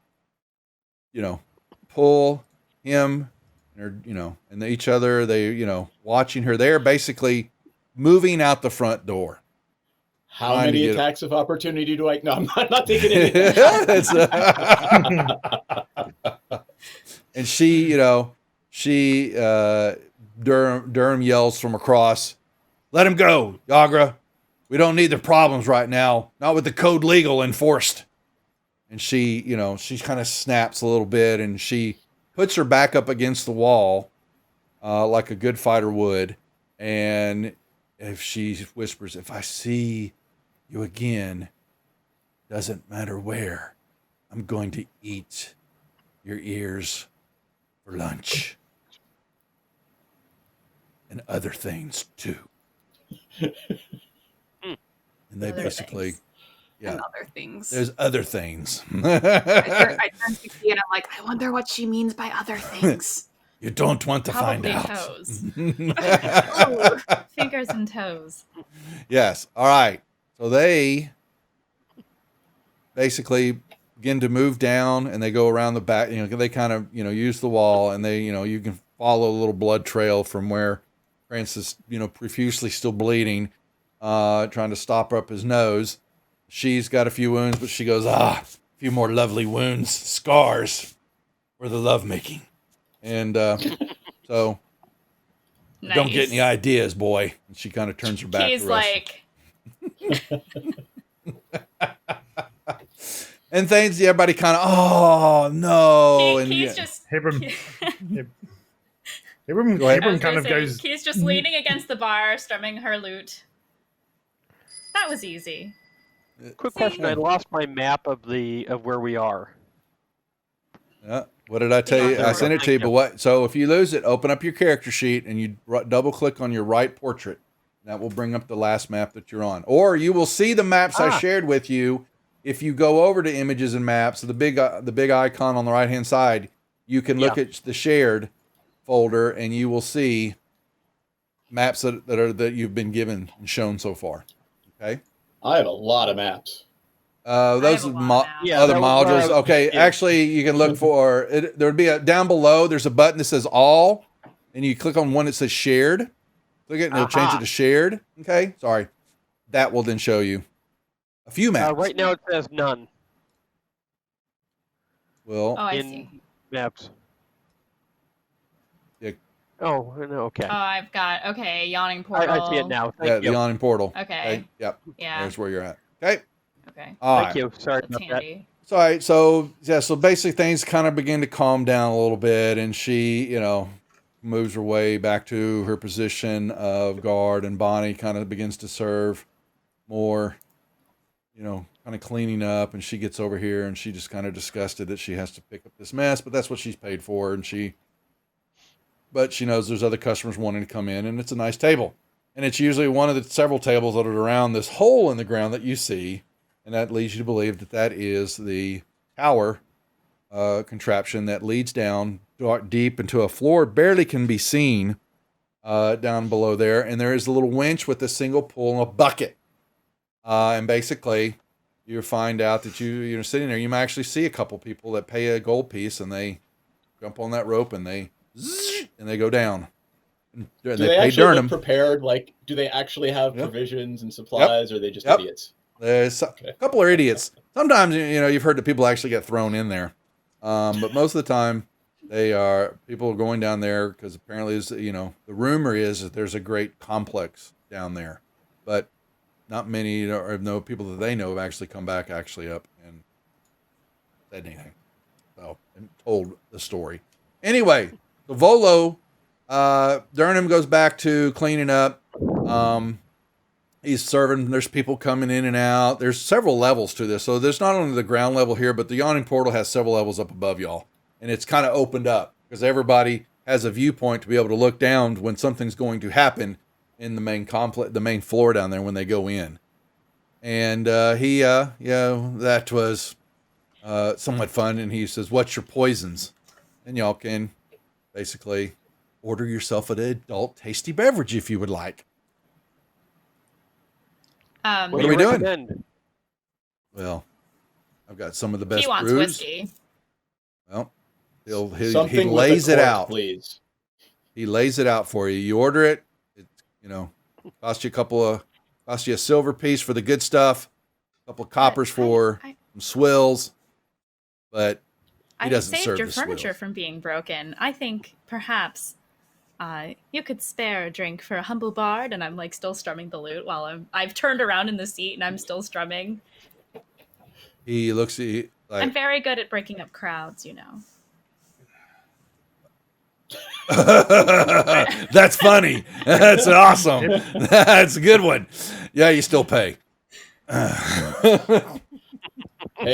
pull him And they're, and each other, they, watching her. They're basically moving out the front door. How Trying to many get- attacks of opportunity do I? No, I'm not taking any. It's, and Durham yells from across, "Let him go, Yagra. We don't need the problems right now. Not with the code legal enforced." And she kind of snaps a little bit, and she puts her back up against the wall, like a good fighter would. And if she whispers, "If I see you again, doesn't matter where, I'm going to eat your ears for lunch. And other things too." And they Other basically, things. And other things. there's other things. I turn to Kiki and I'm like, I wonder what she means by other things. You don't want to Probably find out. toes. Ooh. Fingers and toes. Yes. All right. So they basically begin to move down, and they go around the back. They kind of use the wall, and they you can follow a little blood trail from where Francis profusely still bleeding, trying to stop up his nose. She's got a few wounds, but she goes, a few more lovely wounds, scars for the lovemaking. And so Nice. don't get any ideas, boy. And she kind of turns her back. He's to Russ. like, And things, everybody kind of, oh no. he's just. Hibram Go ahead. I was kind gonna of say, goes. He's just leaning against the bar, strumming her lute. That was easy. Quick question: I lost my map of where we are. What did I tell you? Yeah, I sent it to you, but what? So if you lose it, open up your character sheet and you double click on your right portrait. That will bring up the last map that you're on. Or you will see the maps I shared with you. If you go over to images and maps, the big icon on the right hand side, you can look at the shared folder and you will see maps that you've been given and shown so far. Okay. I have a lot of maps. Those I have a are lot now. other that was where I modules. was Okay, confused. actually, you can look for it. There would be down below. There's a button that says all, and you click on one that says shared. Click it, and it'll change it to shared. Okay, sorry. That will then show you a few maps. Right now it says none Oh, Well, I in see. maps. Yeah. Oh, no, okay. Oh, I've got yawning portal. I see it now. yeah, Thank the you. yawning portal. Okay. Yep. Yeah. There's where you're at. Okay. Okay. All Thank right. you. Sorry That's about that. handy. So, all right, so basically things kind of begin to calm down a little bit, and she, moves her way back to her position of guard, and Bonnie kind of begins to serve more, kind of cleaning up, and she gets over here, and she just kind of disgusted that she has to pick up this mess, but that's what she's paid for, but she knows there's other customers wanting to come in, and it's a nice table, and it's usually one of the several tables that are around this hole in the ground that you see. And that leads you to believe that is the tower contraption that leads down deep into a floor, barely can be seen down below there. And there is a little winch with a single pull and a bucket. And basically, you find out that you're sitting there. You might actually see a couple people that pay a gold piece, and they jump on that rope, and they go down. And Do they they pay actually look Durham. prepared? Like, do they actually have Yep. provisions and supplies, or are they just Yep. idiots? There's a couple of idiots. Sometimes, you've heard that people actually get thrown in there. But most of the time, people are going down there because apparently, the rumor is that there's a great complex down there. But not many or no people that they know have actually come back up and said anything. So, and told the story. Anyway, the Volo, Durham goes back to cleaning up. He's serving. There's people coming in and out. There's several levels to this. So there's not only the ground level here, but the yawning portal has several levels up above y'all. And it's kind of opened up because everybody has a viewpoint to be able to look down when something's going to happen in the main the main floor down there when they go in. And that was somewhat fun. And he says, "What's your poisons?" And y'all can basically order yourself an adult tasty beverage if you would like. What do are you we doing? recommend? Well, I've got some of the best He wants brews. whiskey. Well, he Something with lays a it cork, out. please. he lays it out for you. You order it. It costs you a silver piece for the good stuff, a couple of coppers for some swills, but he doesn't saved serve your the furniture swills. from being broken. I think perhaps you could spare a drink for a humble bard. And I'm like still strumming the lute while I've turned around in the seat and I'm still strumming. He looks at you like, I'm very good at breaking up crowds, That's funny. That's awesome. That's a good one. Yeah, you still pay. Hey,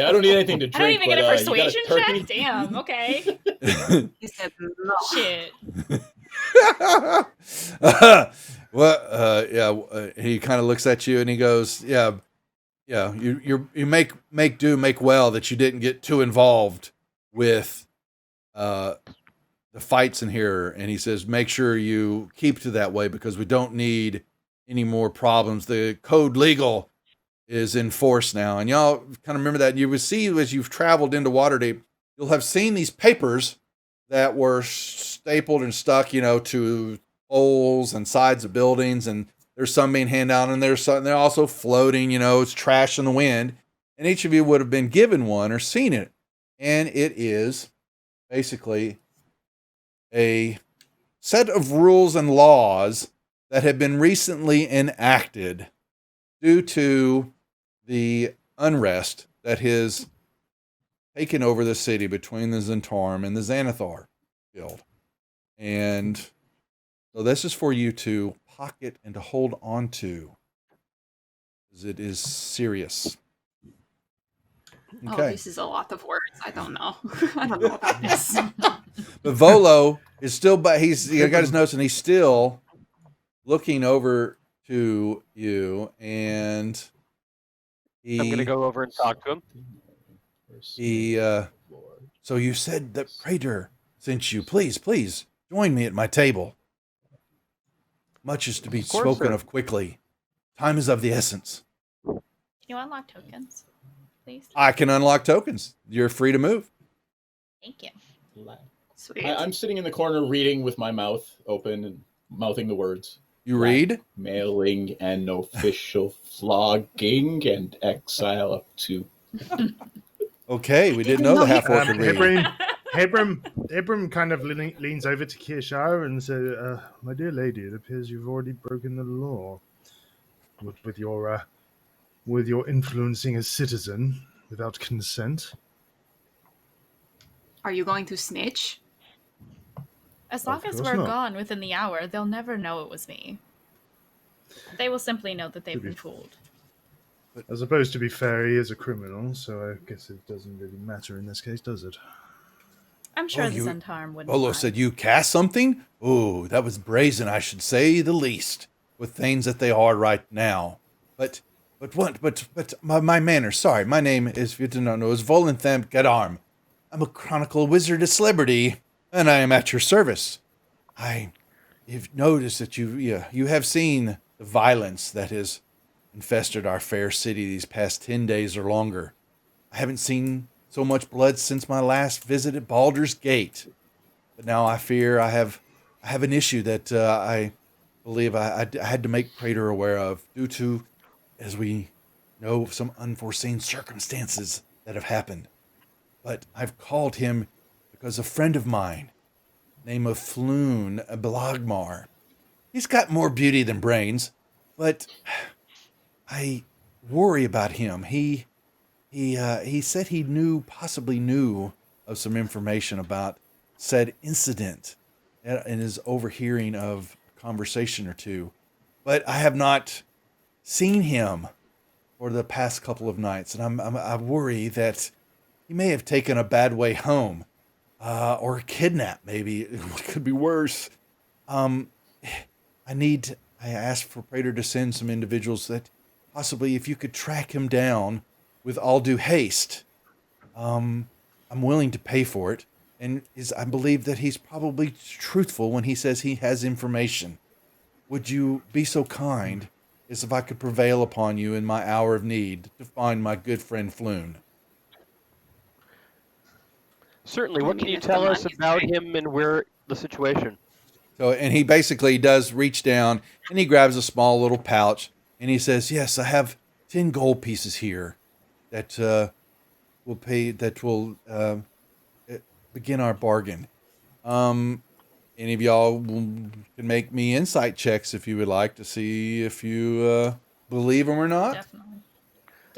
I don't need anything to drink. I don't even get a persuasion you got a turkey? check? Damn, okay. He said no. Shit. He kind of looks at you and he goes, yeah. You make do, make well that you didn't get too involved with the fights in here. And he says, make sure you keep to that way because we don't need any more problems. The code legal is in force now. And y'all kind of remember that. And you will see as you've traveled into Waterdeep, you'll have seen these papers that were stapled and stuck, to poles and sides of buildings. And there's some being handed out, and they're also floating, it's trash in the wind. And each of you would have been given one or seen it. And it is basically a set of rules and laws that have been recently enacted due to the unrest that has taken over the city between the Zentarum and the Xanathar Guild. And so this is for you to pocket and to hold on to, because it is serious. Okay. Oh, this is a lot of words. I don't know. I don't know about this. But Volo is still, but he's got his notes and he's still looking over to you, and I'm going to go over and talk to him. So you said that Praetor sent you. Please join me at my table. Much is to be spoken of quickly. Time is of the essence. Can you unlock tokens, please? I can unlock tokens. You're free to move. Thank you. Sweet. I'm sitting in the corner reading with my mouth open and mouthing the words. You read? Mailing and official flogging and exile up to. Okay, we didn't know the half-orc could read. Hebram kind of leans over to Kirshara and says, my dear lady, it appears you've already broken the law with your influencing a citizen without consent. Are you going to snitch? As long as we're gone within the hour, they'll never know it was me. They will simply know that they've been fooled. As opposed to be fair, he is a criminal, so I guess it doesn't really matter in this case, does it? I'm sure the Zentarum wouldn't. Olo said you cast something? Ooh, that was brazen, I should say the least, with things that they are right now. But my manners, sorry, my name is, if you do not know, is Volanthamp Gadarm. I'm a chronicle wizard of celebrity, and I am at your service. You've noticed that you have seen the violence that has infested our fair city these past 10 days or longer. I haven't seen so much blood since my last visit at Baldur's Gate. But now I fear I have an issue that I believe I had to make Praetor aware of due to, as we know, some unforeseen circumstances that have happened. But I've called him because a friend of mine, name of Floon Blogmar, he's got more beauty than brains, but I worry about him. He said he possibly knew of some information about said incident in his overhearing of a conversation or two, but I have not seen him for the past couple of nights, and I worry that he may have taken a bad way home, or kidnapped. Maybe it could be worse. I asked for Praetor to send some individuals that possibly, if you could track him down with all due haste. I'm willing to pay for it, and I believe that he's probably truthful when he says he has information. Would you be so kind as if I could prevail upon you in my hour of need to find my good friend Floon? Certainly. What can you tell us about him and where the situation? So, and he basically does reach down and he grabs a small little pouch and he says, "Yes, I have 10 gold pieces here that will pay. That will begin our bargain." Any of y'all can make me insight checks if you would like to see if you believe them or not. Definitely.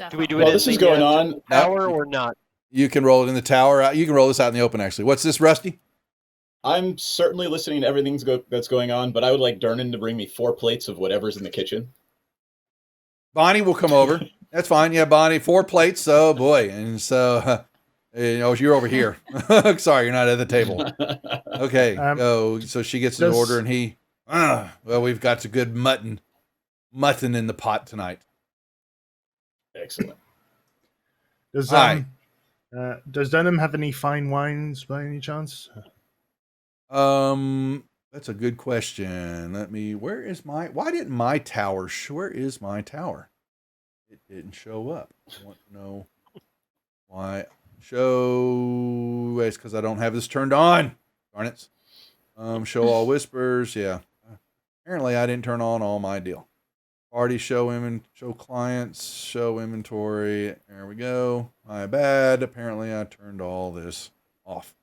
Do we do While it this in is the going on, tower or not? You can roll it in the tower. You can roll this out in the open, actually. What's this, Rusty? I'm certainly listening to everything that's going on, but I would like Dernan to bring me 4 plates of whatever's in the kitchen. Bonnie will come over. That's fine. Yeah, Bonnie, 4 plates. Oh, boy. And so, you're over here. Sorry, you're not at the table. Okay. So she gets an order and he, well, we've got some good mutton in the pot tonight. Excellent. Does Dunham have any fine wines by any chance? That's a good question. Where is my tower? Where is my tower? It didn't show up. I want to know why. It's because I don't have this turned on. Darn it. Show all whispers. Yeah. Apparently I didn't turn on all my deal. Party, show clients, show inventory. There we go. My bad. Apparently I turned all this off.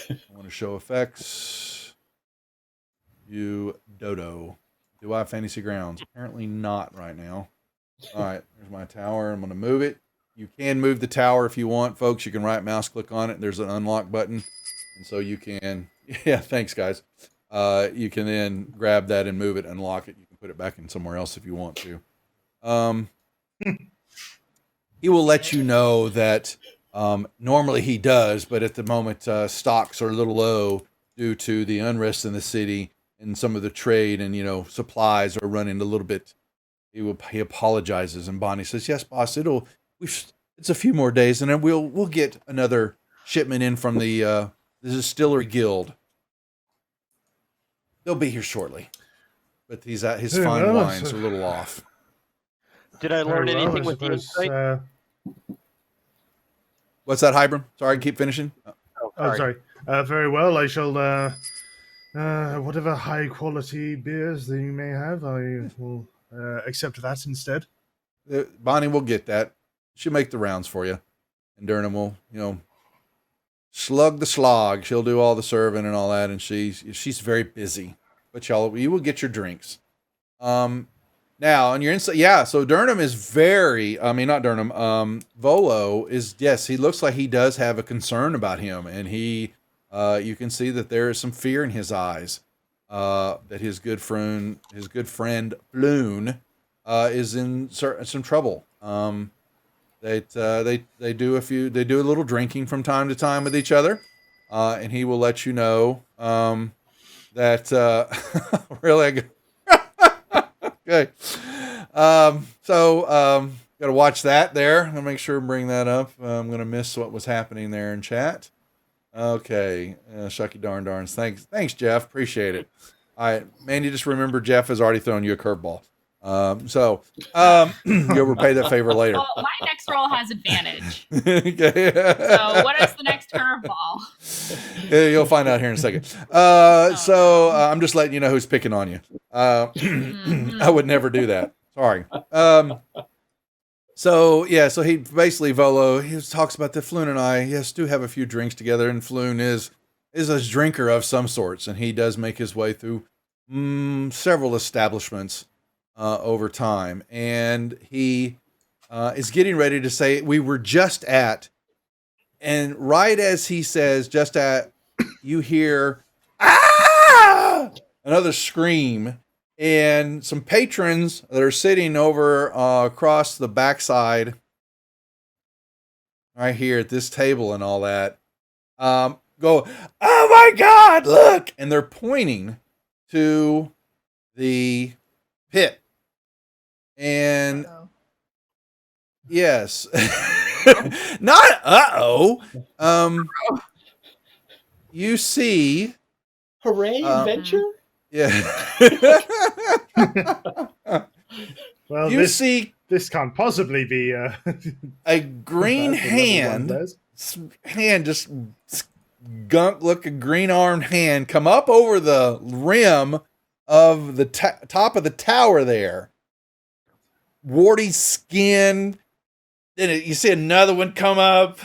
I want to show effects. You dodo. Do I have fantasy grounds? Apparently not right now. All right, there's my tower. I'm going to move it. You can move the tower if you want, folks. You can right mouse click on it. There's an unlock button. And so you can, yeah, thanks guys. You can then grab that and move it, unlock it. You can put it back in somewhere else if you want to. He will let you know that normally he does, but at the moment stocks are a little low due to the unrest in the city and some of the trade and supplies are running a little bit. He apologizes, and Bonnie says, "Yes, boss. It's a few more days, and then we'll get another shipment in from the distillery guild. They'll be here shortly, but his fine wine's a little off." Did I learn anything with the insight? What's that, Hybrim? Sorry, keep finishing. Sorry. Very well. I shall, whatever high quality beers that you may have, I will accept that instead. Bonnie will get that. She'll make the rounds for you. And Durham will, slug the slog. She'll do all the serving and all that. And she's very busy. But you will get your drinks. Now, on your inside, yeah, so Durham is Volo is, yes, he looks like he does have a concern about him, and you can see that there is some fear in his eyes, that his good friend Floon, is in some trouble. They do a little drinking from time to time with each other, and he will let you know, that, really, okay. Got to watch that there. I'll make sure and bring that up. I'm going to miss what was happening there in chat. Okay. Shucky darns. Thanks, Jeff. Appreciate it. All right. Mandy, just remember Jeff has already thrown you a curveball. You'll repay that favor later. Well, my next roll has advantage. Okay. So what is the next curveball? Yeah, you'll find out here in a second. I'm just letting you know who's picking on you. I would never do that. Sorry. So he basically, Volo, he talks about that Floon and I, yes, do have a few drinks together, and Floon is a drinker of some sorts, and he does make his way through several establishments over time. And he is getting ready to say, we were just at, and right as he says, just at, you hear, ah! Another scream, and some patrons that are sitting over across the backside, right here at this table and all that, go, "Oh my God, look!" And they're pointing to the pit. And yes, not you see, hooray, adventure. Yeah. Well, you see this can't possibly be a green hand just gunk-looking green-armed hand come up over the rim of the top of the tower there. Warty skin. Then you see another one come up,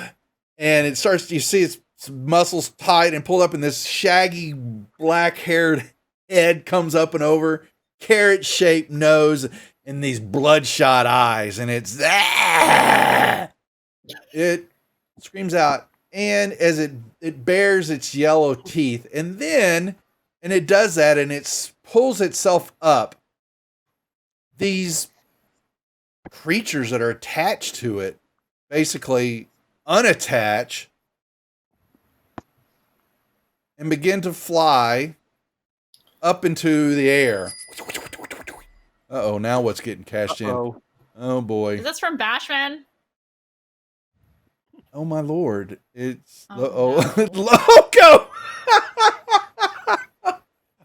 and it starts. You see its muscles tight and pull up, and this shaggy black-haired head comes up and over, carrot-shaped nose, and these bloodshot eyes, and it screams out, and as it bares its yellow teeth, and it does that, and it pulls itself up. These creatures that are attached to it basically unattach and begin to fly up into the air. Uh-oh, now what's getting cashed in? Oh, boy. Is this from Bashman? Oh, my Lord. It's... Oh, Loco!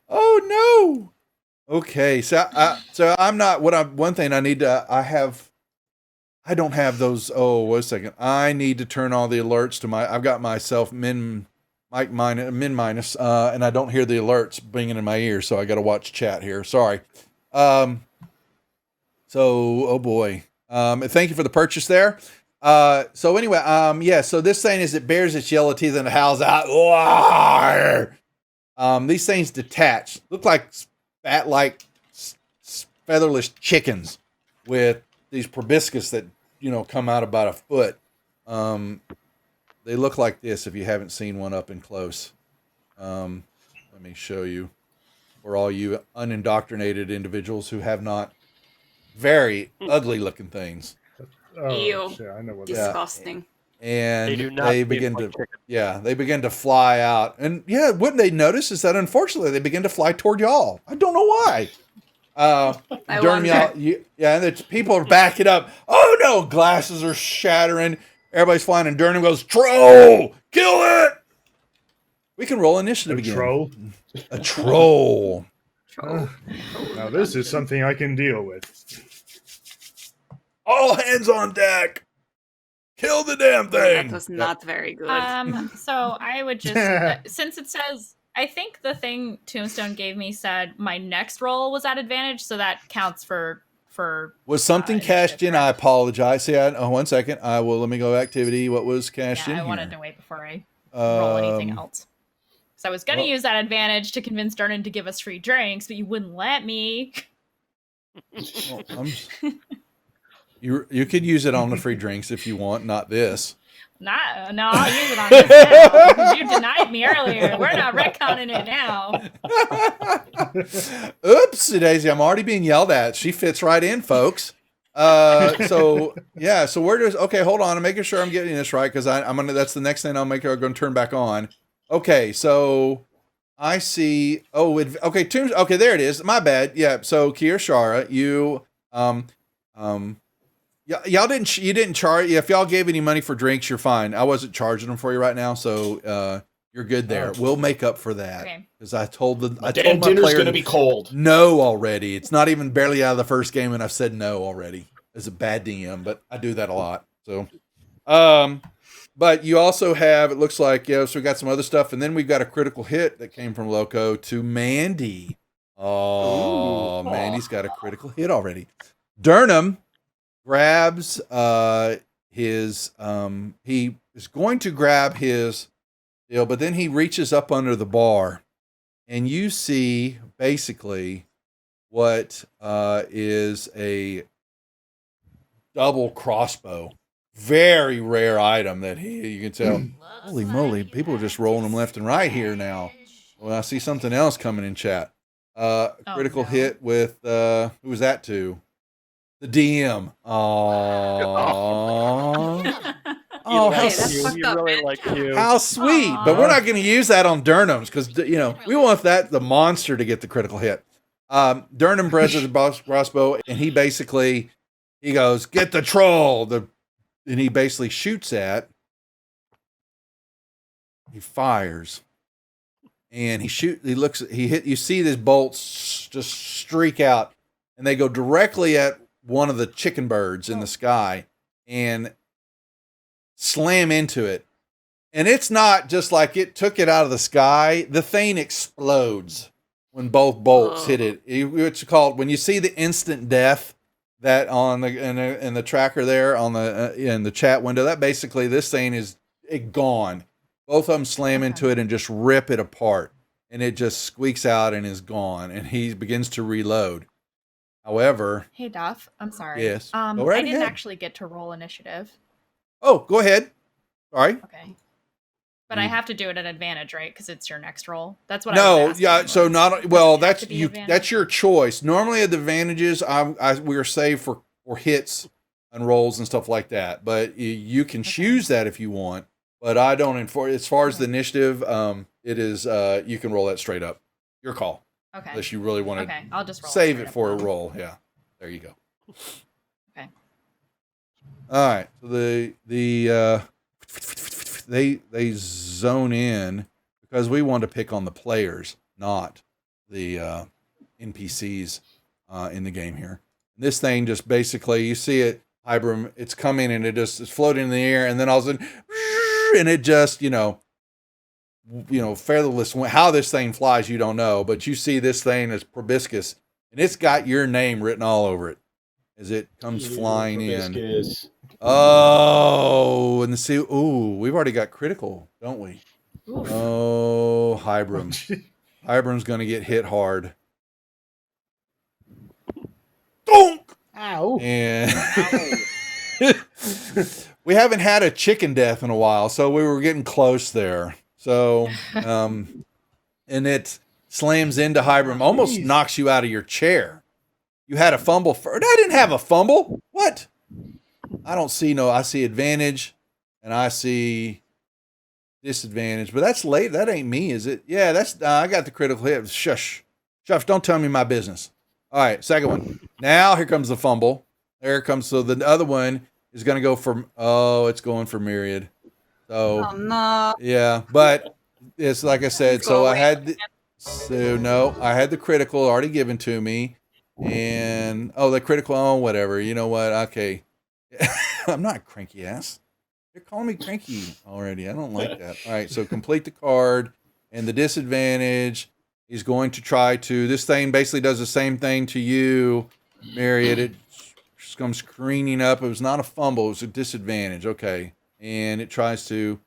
Oh, no! Okay, so I'm not... One thing I need to... I don't have those... Oh, wait a second. I need to turn all the alerts to my... I've got myself min minus, and I don't hear the alerts binging in my ear, so I got to watch chat here. Sorry. So, oh boy. Thank you for the purchase there. So anyway, yeah, so this thing is it bares its yellow teeth and it howls out. These things detach, look like bat-like featherless chickens with these proboscis that, come out about a foot. They look like this if you haven't seen one up and close. Let me show you. For all you unindoctrinated individuals who have not, very ugly looking things. Oh, Ew. shit, I know what Disgusting. And They do not they taste begin like to, chicken. they begin to fly out. And yeah, what they notice is that unfortunately they begin to fly toward y'all. I don't know why. I Durham, wonder. and the people are backing up. Oh no, glasses are shattering. Everybody's flying, and Durham goes, "Troll, kill it!" We can roll initiative A again. troll. A troll. Troll. Now this is something I can deal with. All hands on deck. Kill the damn thing. That was not very good. So I would just, since it says, I think the thing Tombstone gave me said my next roll was at advantage, so that counts for. Was something cashed in? I apologize. See, one second. Let me go activity. What was cashed in I here? wanted to wait before I roll anything else. So I was going to use that advantage to convince Dernan to give us free drinks, but you wouldn't let me. Well, you could use it on the free drinks if you want, not this. No, I'll use it on this now, because you denied me earlier. We're not retconning it now. Oops, Daisy, I'm already being yelled at. She fits right in, folks. So where does, okay, hold on. I'm making sure I'm getting this right, because I'm gonna, that's the next thing I'm going to turn back on. Okay, so I see, okay, okay, there it is. My bad. Yeah, so Kiyoshara, you, y'all didn't charge. If y'all gave any money for drinks, you're fine. I wasn't charging them for you right now, so you're good there. We'll make up for that because I told my dinner's player gonna be cold. No already. It's not even barely out of the first game, and I've said no already. It's a bad DM, but I do that a lot. So, but you also have, it looks like, so we got some other stuff, and then we've got a critical hit that came from Loco to Mandy. Oh, Mandy's got a critical hit already. Durham grabs his he is going to grab his deal, but then he reaches up under the bar, and you see basically what is a double crossbow. Very rare item that you can tell. Holy moly, people are just rolling them left and right here now. Well, I see something else coming in chat. Critical hit with who was that to? The DM. Aww. Oh, how, how sweet. Aww. But we're not going to use that on Durnham's because, we want the monster to get the critical hit. Durnham presses the crossbow, and he goes, "Get the troll." And he basically shoots he fires. And you see these bolts just streak out, and they go directly at one of the chicken birds in the sky and slam into it. And it's not just like it took it out of the sky. The thing explodes when both bolts hit it. It's called, when you see the instant death that on the in the tracker there on the in the chat window, that basically this thing is gone. Both of them slam into it and just rip it apart, and it just squeaks out and is gone. And he begins to reload. However, Hey, Duff. I'm sorry. Yes. Go right I didn't ahead. actually get to roll initiative. Oh, go ahead. Sorry. Okay. But I have to do it at advantage, right? Because it's your next roll. That's what I No, was yeah. asking, So was, not does well. it have That's to be you. advantage? That's your choice. Normally, at the advantages, we are saved for hits and rolls and stuff like that. But you can choose that if you want. But I don't enforce. As far as the initiative, it is you can roll that straight up. Your call. Okay. Unless you really want to Okay, I'll just roll save straight it up for a then. roll. Yeah. There you go. Okay. All right. So they zone in because we want to pick on the players, not the NPCs in the game here. This thing just basically, you see it, Hybrim, it's coming and it just is floating in the air, and then all of a sudden, and it just, featherless. How this thing flies, you don't know, but you see this thing as proboscis, and it's got your name written all over it as it comes flying in. Oh, and the see, ooh, we've already got critical, don't we? Oof. Oh, Hybrim. Hybrim's going to get hit hard. Donk! Ow! And we haven't had a chicken death in a while, so we were getting close there. So, and it slams into Hybrim, almost knocks you out of your chair. You had a fumble first. I didn't have a fumble. What? I don't see I see advantage, and I see disadvantage, but that's late. That ain't me, is it? Yeah, that's I got the critical hit. Shush, don't tell me my business. All right, second one. Now here comes the fumble. There it comes. So the other one is going to go for. Oh, it's going for Myriad. So no. yeah, but it's like I said. So I had I had the critical already given to me, and the critical. Oh, whatever. You know what? Okay, I'm not cranky ass. You're calling me cranky already. I don't like that. All right, so complete the card, and the disadvantage is going to try to. This thing basically does the same thing to you, Myriad. It just comes screening up. It was not a fumble. It was a disadvantage. Okay, and it tries to.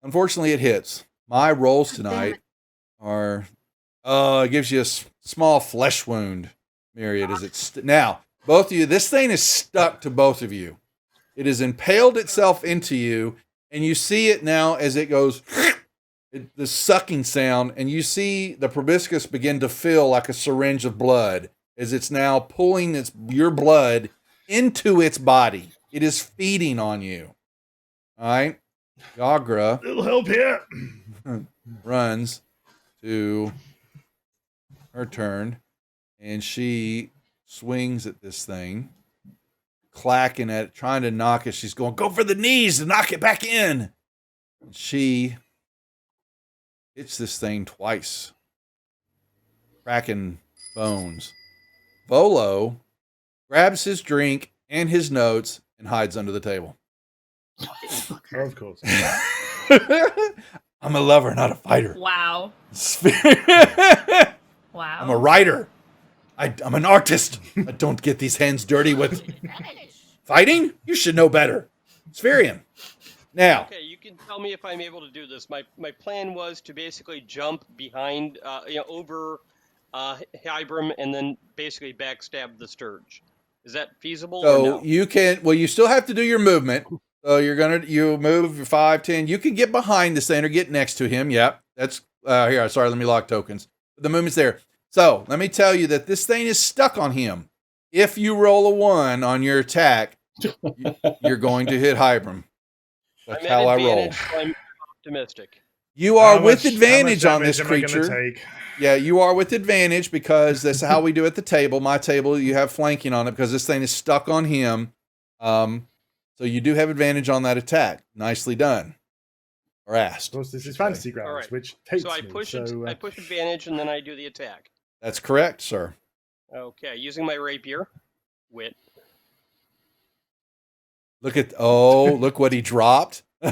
Unfortunately, it hits. My rolls tonight are. It gives you a small flesh wound, Myriad. As it's now. Both of you, this thing is stuck to both of you. It has impaled itself into you, and you see it now as it goes, the sucking sound, and you see the proboscis begin to feel like a syringe of blood as it's now pulling your blood into its body. It is feeding on you. All right? Gagra Little help here. runs to her turn, and she swings at this thing, clacking at it, trying to knock it. She's going, go for the knees to knock it back in. And she hits this thing twice, cracking bones. Volo grabs his drink and his notes and hides under the table. Of course. I'm a lover, not a fighter. Wow. Wow. I'm a writer. I'm an artist. I don't get these hands dirty with fighting. You should know better. Spherian. Now. Okay, you can tell me if I'm able to do this. My plan was to basically jump behind, over Hybrim and then basically backstab the Sturge. Is that feasible? Or no? You can. Well, you still have to do your movement. So you move your 5, 10. You can get behind this thing or get next to him. Yep. That's here. Sorry, let me lock tokens. The movement's there. So let me tell you that this thing is stuck on him. If you roll a 1 on your attack, you're going to hit Hybrim. That's how I roll. So I'm optimistic. You are with advantage on this creature. Yeah, you are with advantage because that's how we do at the table. My table, you have flanking on it because this thing is stuck on him. So you do have advantage on that attack. Nicely done. Or asked. Of course, this is fantasy grounds, right. which takes So I push advantage and then I do the attack. That's correct, sir. Okay, using my rapier, wit. Look what he dropped. I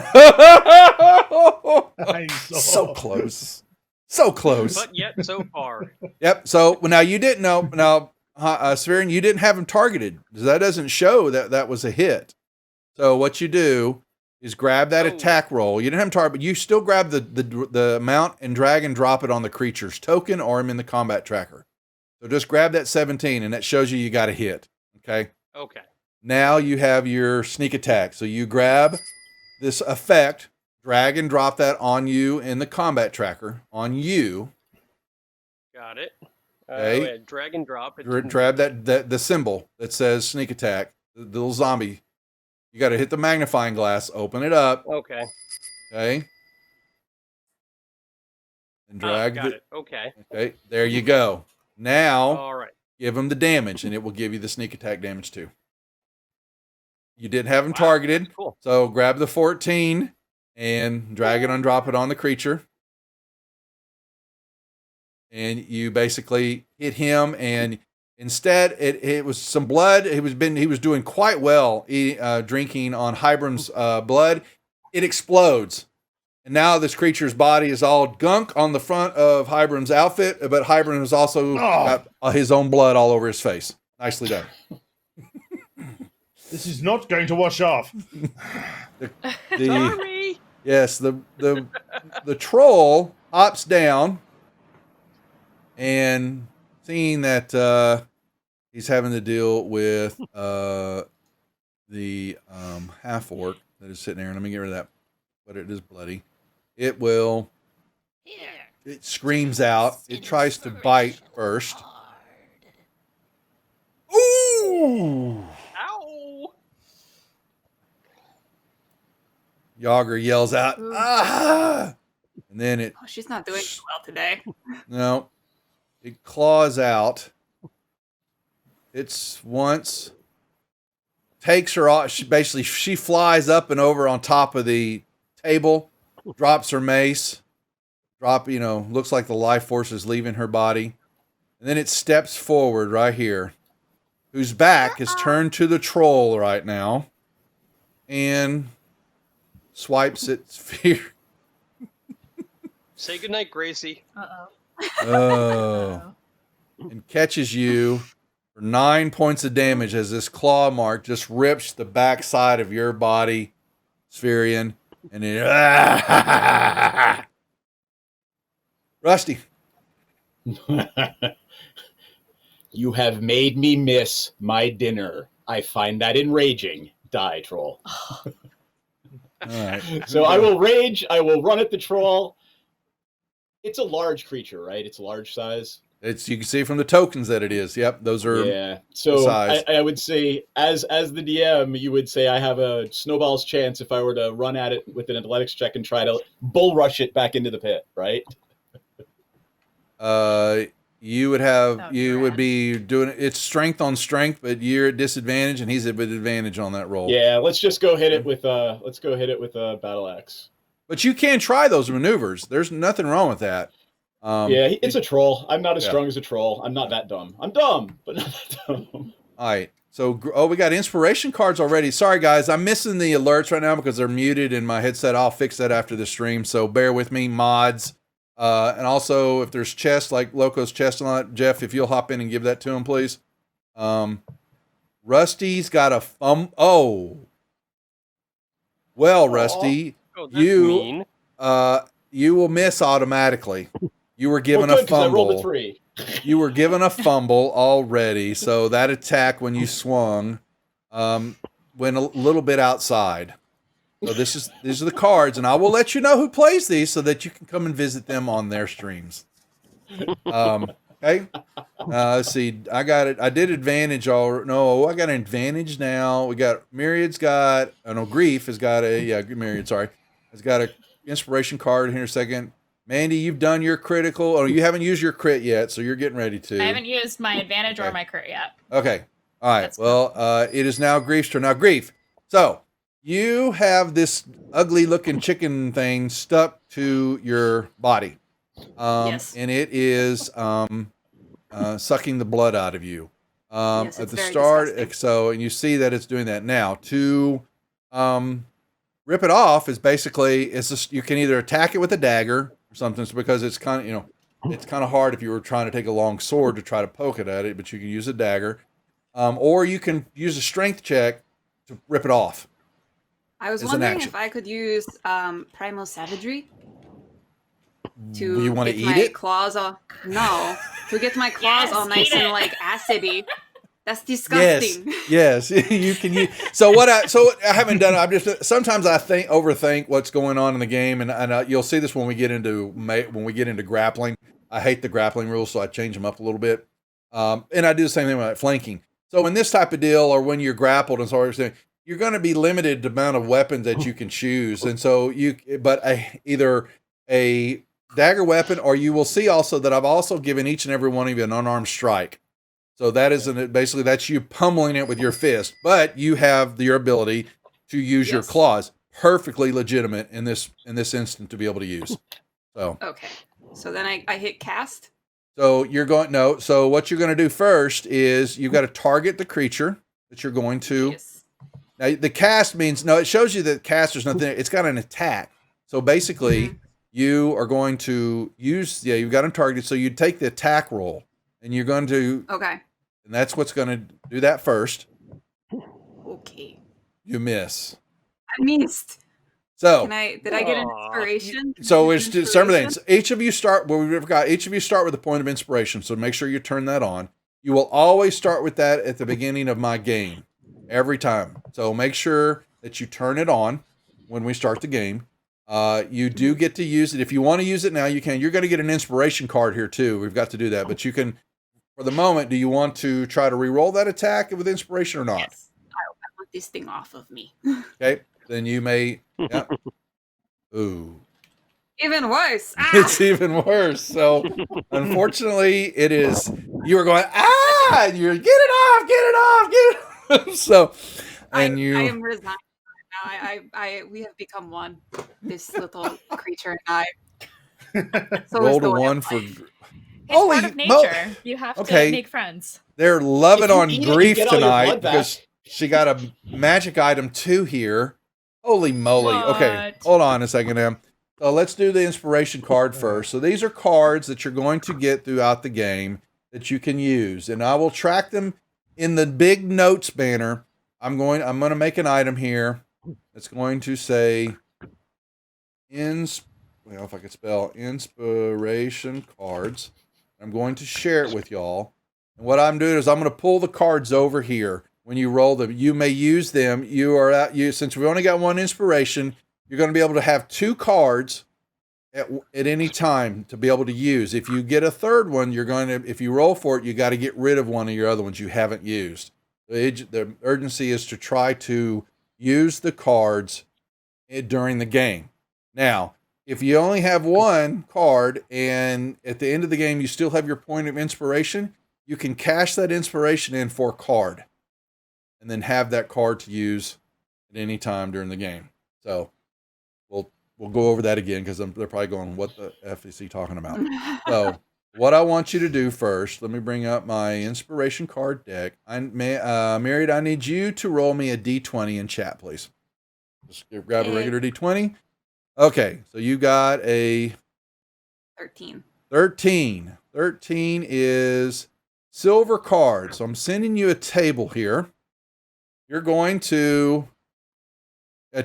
saw. So close. So close. But yet so far. Yep. So now you didn't know. Now, Spherian, you didn't have him targeted. That doesn't show that that was a hit. So what you do is grab that attack roll. You didn't have him target, but you still grab the amount and drag and drop it on the creature's token or him in the combat tracker. So just grab that 17, and that shows you got a hit. Okay. Okay. Now you have your sneak attack. So you grab this effect, drag and drop that on you in the combat tracker, on you. Got it. Okay. Drag and drop. Grab the symbol that says sneak attack, the little zombie. You got to hit the magnifying glass, open it up. Okay. Okay. And drag got it. Okay. Okay. There you go. Now, All right. give him the damage, and it will give you the sneak attack damage too. You didn't have him targeted. Cool. So grab the 14 and drag it and drop it on the creature. And you basically hit him, and instead it was some blood. He was doing quite well drinking on Hybrim's blood. It explodes. And now this creature's body is all gunk on the front of Hybrim's outfit, but Hybrim has also got his own blood all over his face. Nicely done. This is not going to wash off. Sorry. Yes, the troll hops down, and seeing that he's having to deal with the half orc that is sitting there, and let me get rid of that, but it is bloody. It screams out. It tries to bite first. Ooh! Ow! Yager yells out, ah! And then it... Oh, she's not doing well today. No. It claws out. It's once... Takes her off. She flies up and over on top of the table, drops her mace, looks like the life force is leaving her body. And then it steps forward right here, whose back is turned to the troll right now, and swipes its fear. Say goodnight, Gracie. Oh. And catches you for 9 points of damage as this claw mark just rips the backside of your body, Spherian, and it... Rusty. You have made me miss my dinner. I find that enraging. Die, troll. All right. So I will rage. I will run at the troll. It's a large creature, right? It's large size. You can see from the tokens that it is. Yep, those are... Yeah. So size. I would say, as the DM, you would say I have a snowball's chance if I were to run at it with an athletics check and try to bull rush it back into the pit, right? You would be doing it's strength on strength, but you're at disadvantage, and he's at advantage on that roll. Yeah, let's just go hit it with a battle axe. But you can try those maneuvers. There's nothing wrong with that. Yeah, it's a troll. I'm not as strong as a troll. I'm not that dumb. I'm dumb, but not that dumb. All right. So, we got inspiration cards already. Sorry, guys. I'm missing the alerts right now because they're muted in my headset. I'll fix that after the stream. So bear with me, mods. And also, if there's chests, like Loco's chest on it, Jeff, if you'll hop in and give that to him, please. Rusty's got a Well, Rusty, mean. you will miss automatically. You were given good, a fumble. I rolled a 3. You were given a fumble already, so that attack when you swung went a little bit outside. So these are the cards, and I will let you know who plays these so that you can come and visit them on their streams. Okay. Let's see. I got it. I did advantage No, I got an advantage now. We got Myriad's got. Grief has got Myriad. Sorry, has got a inspiration card here in a second. Mandy, you've done your critical. Oh, you haven't used your crit yet, so you're getting ready to. I haven't used my advantage or my crit yet. Okay. All right. Well, it is now Grief's turn. Now, Grief. So you have this ugly-looking chicken thing stuck to your body. Yes. And it is sucking the blood out of you. Yes, At it's the very start, disgusting. so and you see that it's doing that now. To Rip it off is basically it's just, you can either attack it with a dagger or something, because it's kind of it's kind of hard if you were trying to take a long sword to try to poke it at it, but you can use a dagger, or you can use a strength check to rip it off. I was As an wondering action. if I could use Primal Savagery Do you to want to get eat my it? claws all to get my claws Yes, all nice eat and it. like acidy. That's Yes, disgusting. yes, you can use. So I haven't done it. I'm just sometimes I overthink what's going on in the game, and you'll see this when we get into grappling. I hate the grappling rules, so I change them up a little bit. And I do the same thing with flanking. So in this type of deal, or when you're grappled and sort of thing, you're going to be limited to the amount of weapons that you can choose, and so either a dagger weapon, or you will see also that I've also given each and every one of you an unarmed strike. So that isn't basically that's you pummeling it with your fist, but you have your ability to use your Yes. claws. Perfectly legitimate in this instant to be able to use. So Okay. So then I hit cast. so what you're going to do first is you've got to target the creature that you're going to. Yes. Now the cast means it shows you that cast there's nothing. It's got an attack. So basically, you are going to use you've got them targeted. So you take the attack roll, and you're going to Okay. and that's what's going to do that first. Okay. You miss. I missed. So Did I get an Aw. inspiration? so An it's just several inspiration? things. Each of you start with a point of inspiration. So make sure you turn that on. You will always start with that at the beginning of my game, every time. So make sure that you turn it on when we start the game. You do get to use it. If you want to use it now, you can. You're going to get an inspiration card here too. We've got to do that, but you can. For the moment, do you want to try to re-roll that attack with inspiration or not? Yes. I want this thing off of me. Okay, then you may. Yeah. Ooh. Even worse. Ah! It's even worse. So, unfortunately, it is. You were going and you're get it off. So, and I am resigned now. We have become one. This little creature and I. So rolled is a the way one of for. life. It's Holy part of mo- nature. You have Okay. to make friends. They're loving If you on eat it, you grief get all your tonight blood back. because she got a magic item 2 here. Holy moly! Okay, What? hold on a second, Em. So let's do the inspiration card first. So these are cards that you're going to get throughout the game that you can use, and I will track them in the big notes banner. I'm going to make an item here that's going to say if I could spell inspiration cards. I'm going to share it with y'all. And what I'm doing is I'm going to pull the cards over here. When you roll them, you may use them. Since we only got one inspiration, you're going to be able to have 2 cards at any time to be able to use. If you get a third one, if you roll for it, you got to get rid of one of your other ones you haven't used. The urgency is to try to use the cards during the game. Now, if you only have one card and at the end of the game you still have your point of inspiration, you can cash that inspiration in for a card and then have that card to use at any time during the game. So we'll go over that again because they're probably going, what the F is he talking about? So what I want you to do first, let me bring up my inspiration card deck. Married, I need you to roll me a D20 in chat, please. Just grab a regular D20. Okay, so you got a 13. 13. 13 is silver card. So I'm sending you a table here. You're going to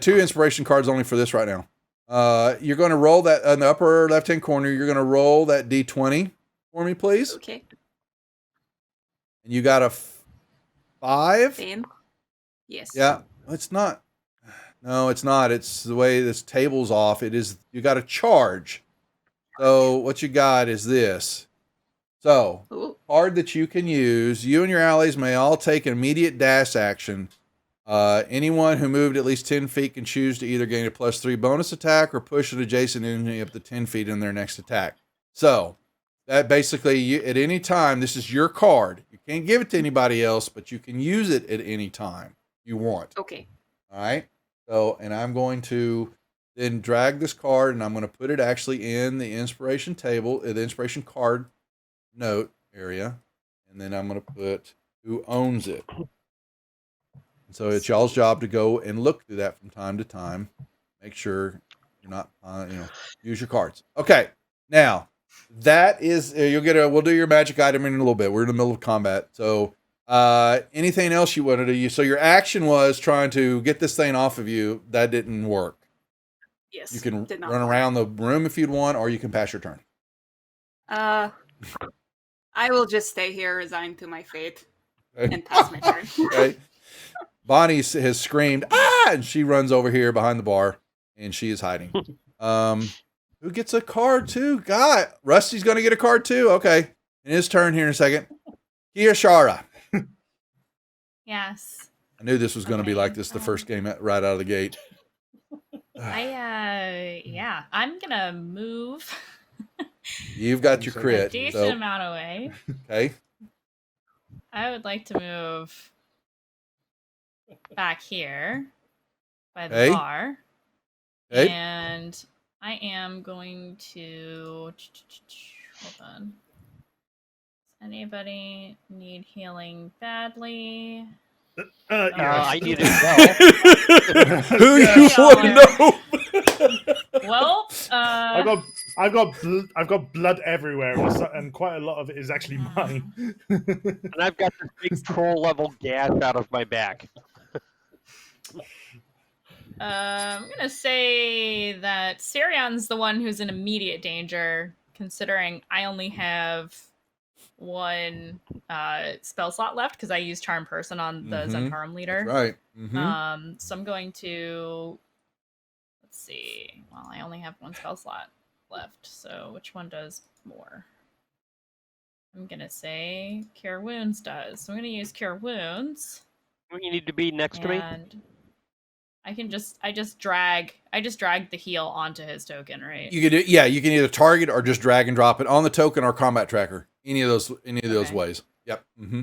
2 inspiration cards only for this right now. You're going to roll that in the upper left-hand corner. You're going to roll that D20 for me, please. Okay. And you got a 5. Same. Yes. Yeah, it's not. No, it's not. It's the way this table's off. It is. You got a charge. So what you got is this. So Ooh. card that you can use. You and your allies may all take an immediate dash action. Anyone who moved at least 10 feet can choose to either gain a +3 bonus attack or push an adjacent enemy up to 10 feet in their next attack. So that basically, at any time, this is your card. You can't give it to anybody else, but you can use it at any time you want. Okay. All right. So, and I'm going to then drag this card and I'm going to put it actually in the inspiration table, the inspiration card note area. And then I'm going to put who owns it. So it's y'all's job to go and look through that from time to time. Make sure you're not, use your cards. Okay. Now, that is, we'll do your magic item in a little bit. We're in the middle of combat. So, anything else you wanted to use? So your action was trying to get this thing off of you. That didn't work. Yes. You can did not run work. around the room if you'd want, or you can pass your turn. I will just stay here, resigned to my fate, and pass my turn. Okay. Bonnie has screamed, "Ah!" and she runs over here behind the bar, and she is hiding. Who gets a card too? God, Rusty's going to get a card too. Okay, in his turn here in a second. Kiyoshara. Yes. I knew this was going to be Okay, like this the first game right out of the gate. I'm gonna move You've got your a crit. decent So, amount away. okay. I would like to move back here by the Okay. bar. Okay. And I am going to hold on. Does anybody need healing badly? I need it well. Who Yeah. you want to know? Well, I've got blood everywhere, and quite a lot of it is actually mine. And I've got this big troll level gash out of my back. I'm gonna say that Sirion's the one who's in immediate danger, considering I only have one spell slot left because I used Charm Person on the Zentarum leader. That's right. Mm-hmm. So I'm going to let's see. Well, I only have one spell slot left, so which one does more? I'm gonna say Cure Wounds does. So I'm gonna use Cure Wounds. You need to be next to me. And I just drag the heal onto his token, right? You can either target or just drag and drop it on the token or combat tracker. Any of those Okay. ways. Yep. Mm-hmm.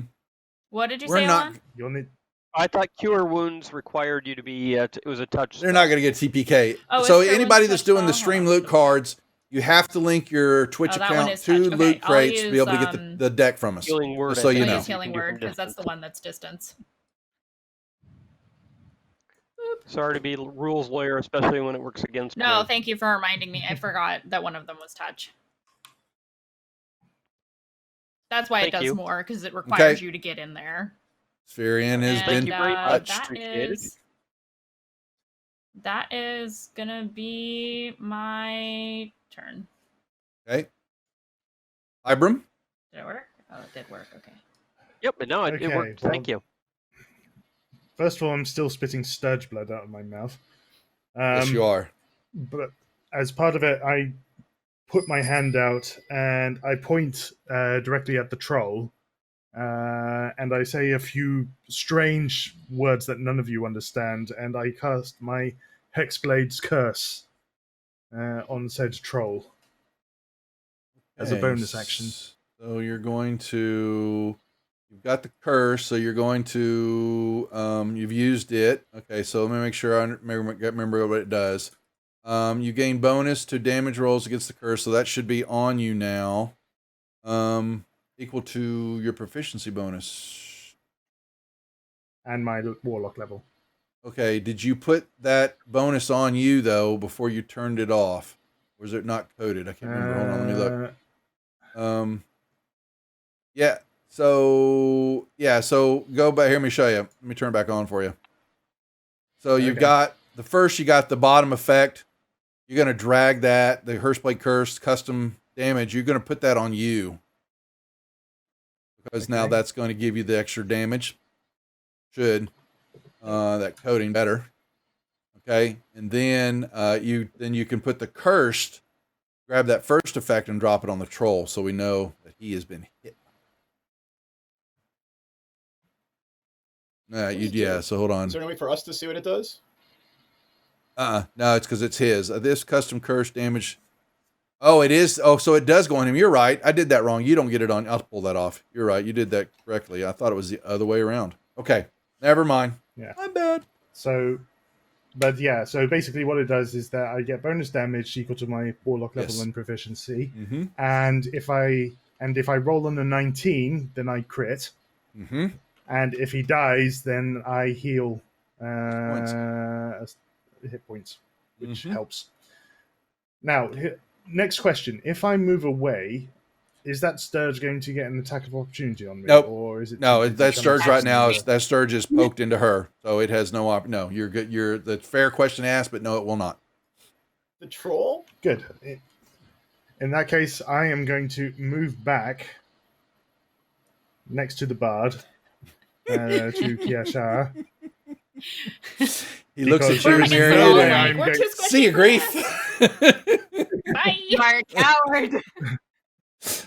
What did you We're say, not- Alan? You'll need. I thought Cure Wounds required you to be. It was a touch. They're not going to get TPK. Oh, So it's Cure anybody Wounds that's touch doing the spell? stream Hold on. loot cards, you have to link your Twitch Oh, that one account is to touch. Okay, loot I'll crates to be able to use, get the deck from us. Healing word. Just so I you think know. I'll you use Healing can do Word from because that's the distance. one that's distance. Sorry to be rules lawyer, especially when it works against me. No, thank you for reminding me. I forgot that one of them was touch. That's why it Thank does you. more, because it requires Okay. you to get in there. Spherian has And, been you very much. That Appreciated. is gonna be my turn. okay. Ibram. Did it work? Oh, it did work. Okay. Yep, but no, it Okay, worked. Thank you. First of all, I'm still spitting sturge blood out of my mouth. Yes, you are. But as part of it, I put my hand out and I point directly at the troll, and I say a few strange words that none of you understand, and I cast my Hexblade's Curse on said troll as a Okay, bonus action. So you're going to. You've got the curse, so you're going to. You've used it. Okay, so let me make sure I remember what it does. You gain bonus to damage rolls against the curse, so that should be on you now. Equal to your proficiency bonus. And my warlock level. Okay, did you put that bonus on you though before you turned it off? Or is it not coded? I can't remember. Hold on, let me look. Yeah. So go back here. Let me show you. Let me turn it back on for you. So you've Okay. got the first. You got the bottom effect. You're gonna drag that the Hearstblade Curse custom damage. You're gonna put that on you because now Okay. that's going to give you the extra damage. Should that coding better? Okay, and then you can put the cursed. Grab that first effect and drop it on the troll, so we know that he has been hit. So hold on. Is there any way for us to see what it does? No, it's because it's his. This custom curse damage. Oh, it is. Oh, so it does go on him. You're right. I did that wrong. You don't get it on. I'll pull that off. You're right. You did that correctly. I thought it was the other way around. Okay, never mind. Yeah. I'm bad. So basically what it does is that I get bonus damage equal to my warlock level Yes. and proficiency, Mm-hmm. and if I roll on a 19, then I crit. Mm-hmm. And if he dies, then I heal Points. hit points, which Mhm. helps. Now, next question. If I move away, is that Sturge going to get an attack of opportunity on me? Nope. Or is it No, too busy that trying to Sturge right now me? is that Sturge is poked into her, so it has no no. You're good. You're the fair question asked, but no, it will not. The troll? Good. In that case, I am going to move back next to the bard to Kiashara. He looks at Because you, there We're is against Myriad, the wall, no way and Mike. I'm We're going. too squishy see you, for Grief. this. Bye. You are a coward.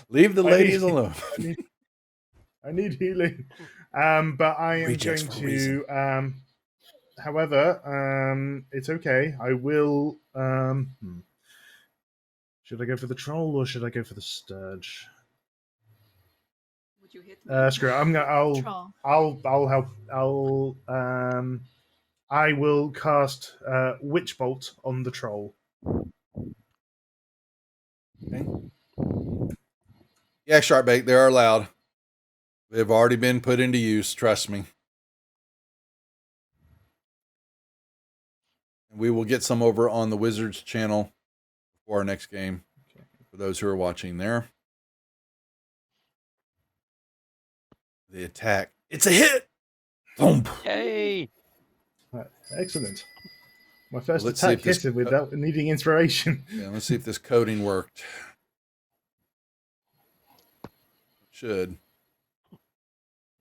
Leave the I ladies need- alone. I need healing. But I am Rejects going for a reason. to. However, it's okay. I will. Should I go for the troll or should I go for the Sturge? Would you hit me? Screw it. I'm gonna. Troll. I'll help. I will cast Witch Bolt on the troll. Okay. Yeah, Sharpbait, they are allowed. They've already been put into use, trust me. And we will get some over on the Wizards channel for our next game. Okay. For those who are watching there. The attack. It's a hit! Boom! Yay! Excellent. My first Let's see attack if this hit without needing inspiration. Yeah, let's see if this coding worked. It should.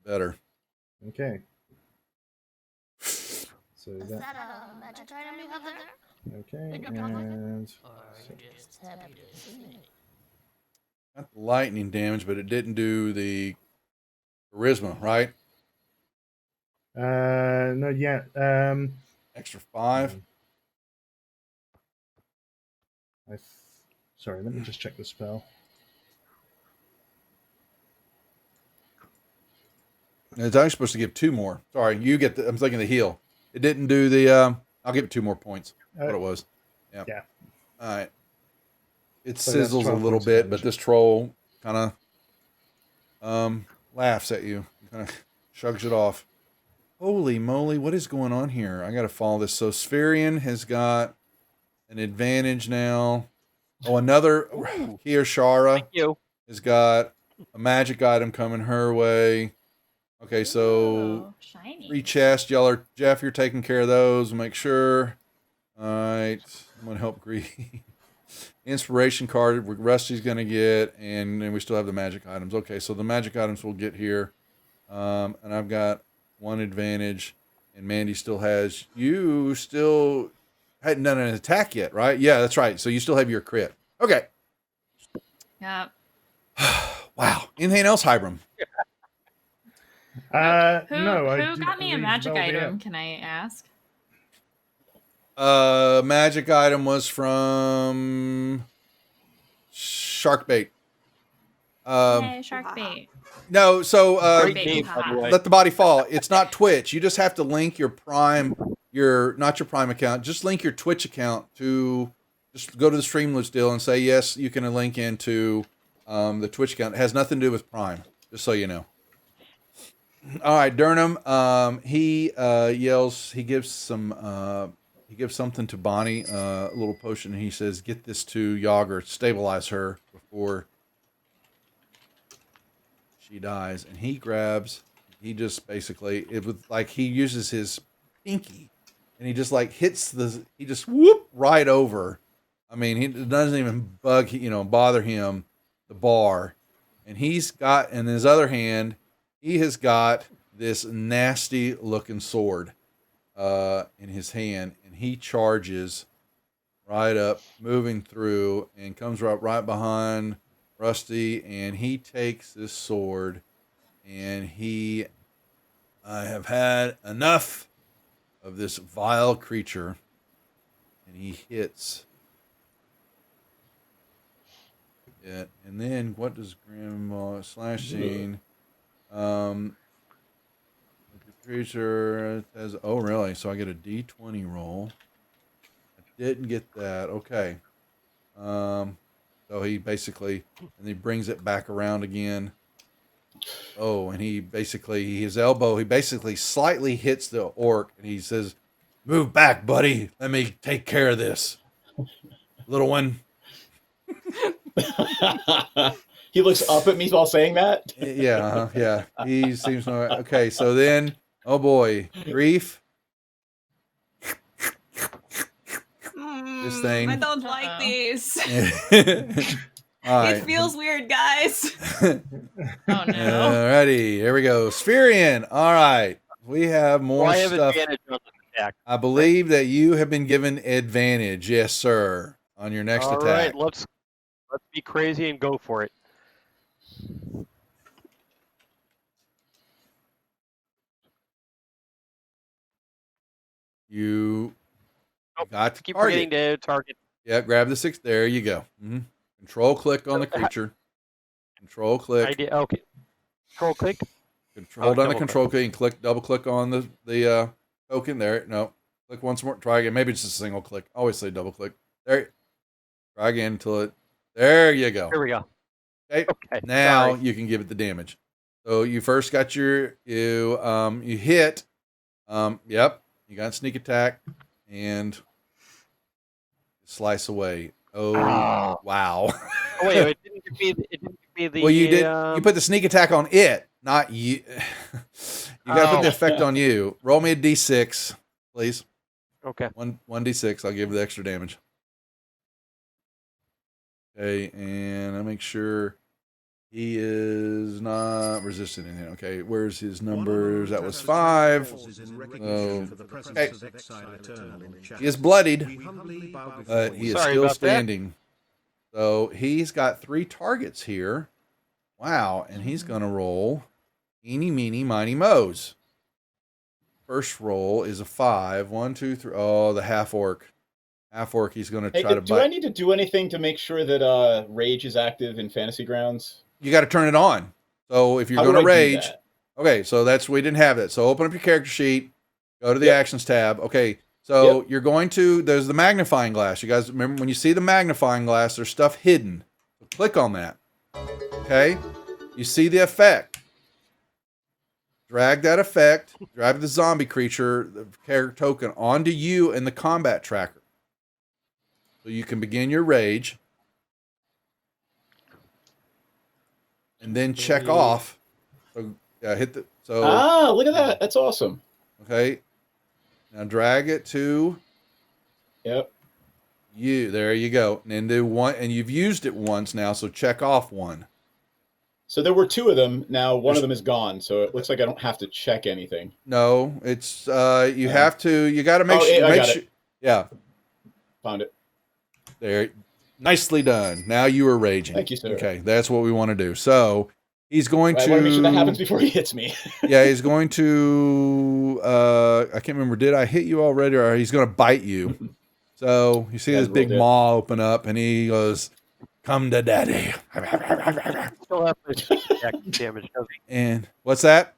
Better. Okay. So Is that. that a magic item you have there? Okay, in your pocket? and Or are you just happy to see me? Got the lightning damage, but it didn't do the charisma, right? no, yeah. Extra 5. Sorry, let me just check the spell. It's actually supposed to give 2 more. Sorry, you get the. I'm thinking the heal. It didn't do the. I'll give it 2 more points. What it was. Yep. Yeah. All right. It So that's sizzles a 12 little points of bit, damage. but this troll kind of laughs at you. Kind of shrugs it off. Holy moly, what is going on here? I got to follow this. So Spherian has got an advantage now. Oh, another Kiyoshara Thank you. has got a magic item coming her way. Okay, so Ooh, shiny. 3 chests. Y'all are, Jeff, you're taking care of those. Make sure. All right. I'm going to help Greedy. Inspiration card Rusty's going to get, and then we still have the magic items. Okay, so the magic items we'll get here. And I've got 1 advantage, and Mandy still has. You still hadn't done an attack yet, right? Yeah, that's right. So you still have your crit. Okay. Yeah. Wow. Anything else, Hybrim? Who No, I who do got me a believe magic that'll be item? it. Can I ask? Magic item was from Sharkbait. Hey, shark bait. No, so Great Bait. name, by the way. let the body fall. It's not Twitch. You just have to link your Prime, not your Prime account. Just link your Twitch account to. Just go to the Streamlabs deal and say yes. You can link into the Twitch account. It has nothing to do with Prime. Just so you know. All right, Durham. He yells. He gives some. He gives something to Bonnie, a little potion. And he says, "Get this to Yager, stabilize her before she dies." And he grabs. He just basically it was like he uses his pinky, and he just like hits the. He just whoop right over. I mean, it doesn't even bother him. The bar, and he's got in his other hand. He has got this nasty looking sword in his hand, and he charges right up, moving through, and comes right behind Rusty, and he takes this sword, and I have had enough of this vile creature, and he hits it. And then what does Grandma slashing? The creature says, "Oh, really?" So I get a D20 roll. I didn't get that. Okay. So he basically, and he brings it back around again. Oh, and his elbow, he basically slightly hits the orc, and he says, "Move back, buddy. Let me take care of this, little one." He looks up at me while saying that. Yeah, yeah. He seems okay. So then, oh boy, Grief. This thing. I don't like these. All right. It feels weird, guys. Oh no. Alrighty, here we go. Spherian. All right, we have more I have stuff. advantage on this attack. I believe that you have been given advantage. Yes, sir. On your next All attack. right, let's be crazy and go for it. You got to Keep target. forgetting to target. Yeah, grab the 6. There you go. Control click on the creature. Control click. I did, okay. Control click. Hold down the double control key and double click on the token. There. No. Click once more. Try again. Maybe it's just a single click. Always say double click. There. Try again until it. There you go. Here we go. Okay. Okay. Now sorry. you can give it the damage. So you first got you hit. Yep. You got sneak attack and slice away. Oh, wow. Oh, wait, it didn't give me the. Well, you did. You put the sneak attack on it, not you. You got to put the effect on you. Roll me a d6, please. Okay. One d6. I'll give you the extra damage. Okay, and I'll make sure he is not resistant in here. Okay, where's his numbers? That was 5. Okay. He is bloodied, but he is Sorry still about that. standing. So he's got 3 targets here. Wow, and he's going to roll eeny, meeny, miny, moes. First roll is a 5. 1, 2, 3. Oh, the half orc. Half orc, he's going to try to bite. Do I need to do anything to make sure that Rage is active in Fantasy Grounds? You got to turn it on. So if you're going to rage, okay, so we didn't have that. So open up your character sheet, go to the actions tab. Okay, so you're going to, there's the magnifying glass. You guys remember when you see the magnifying glass, there's stuff hidden. So click on that. Okay, you see the effect. Drag that effect, drag the zombie creature, the character token onto you and the combat tracker. So you can begin your rage. And then check off. So hit the look at that. That's awesome. Okay. Now drag it to you. There you go. And then do one, and you've used it once now, so check off 1. So there were 2 of them. Now one of them is gone, so it looks like I don't have to check anything. No, it's you have to. You got to make sure. I got it. Yeah. Found it. There. Nicely done. Now you are raging. Thank you, sir. Okay, that's what we want to do. So he's going to. I want to make sure that happens before he hits me. Yeah, he's going to. I can't remember. Did I hit you already, or he's going to bite you? So you see his big maw open up, and he goes, "Come to daddy." Still have my sneak attack damage, does he? And what's that?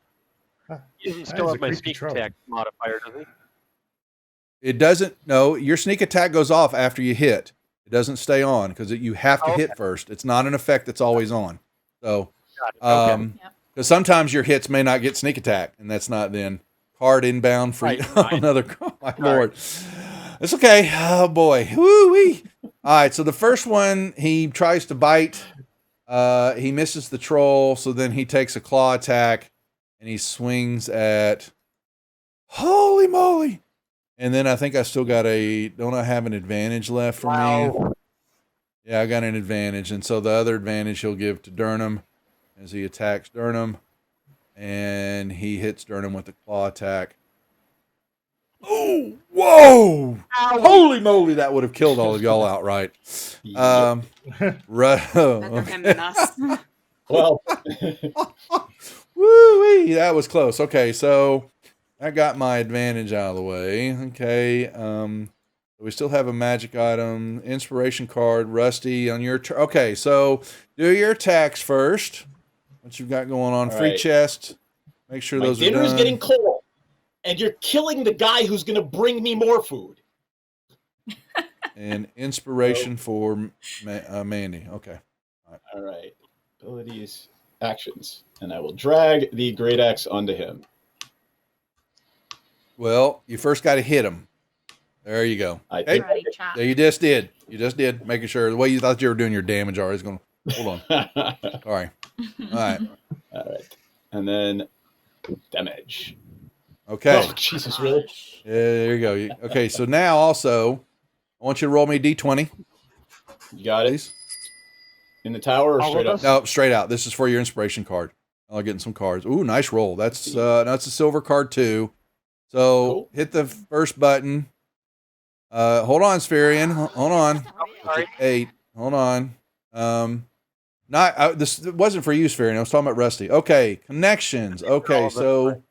He doesn't still have my sneak attack modifier, does he? It doesn't. No, your sneak attack goes off after you hit. It doesn't stay on because you have to hit first. It's not an effect that's always on. So, because sometimes your hits may not get sneak attack, and that's not then card inbound for another. Oh, my Lord, it's okay. Oh boy, woo-wee. All right, so the first one he tries to bite. He misses the troll, so then he takes a claw attack, and he swings at. Holy moly! And then I think I still got don't I have an advantage left for me? Yeah, I got an advantage. And so the other advantage he'll give to Durnham as he attacks Durnham. And he hits Durnham with the claw attack. Oh, whoa! Ow. Holy moly, that would have killed all of y'all outright. Better him than us. Well. Woo-wee, that was close. Okay, so I got my advantage out of the way. Okay, we still have a magic item, inspiration card, Rusty on your turn. Okay, so do your attacks first. What you've got going on, free chest. Make sure those are done. My dinner's getting cold, and you're killing the guy who's going to bring me more food. And inspiration for Mandy. Okay. All right. Abilities. actions, and I will drag the great axe onto him. Well, you first got to hit him. There you go. I Okay. think Karate chop. There you just did. You just did. Making sure the way you thought you were doing your damage already is going. Hold on. Sorry. All right. All right, and then damage. Okay. Oh, Jesus, really? Yeah, there you go. Okay. So now also, I want you to roll me a d20, You got it. please. In the tower or All straight of up? us? No, straight out. This is for your inspiration card. I'll get some cards. Ooh, nice roll. That's a silver card too. So Cool. hit the first button. Hold on, Spherian. Hold on. Sorry. 8. Hold on. This wasn't for you, Spherian. I was talking about Rusty. Okay, connections. Okay, so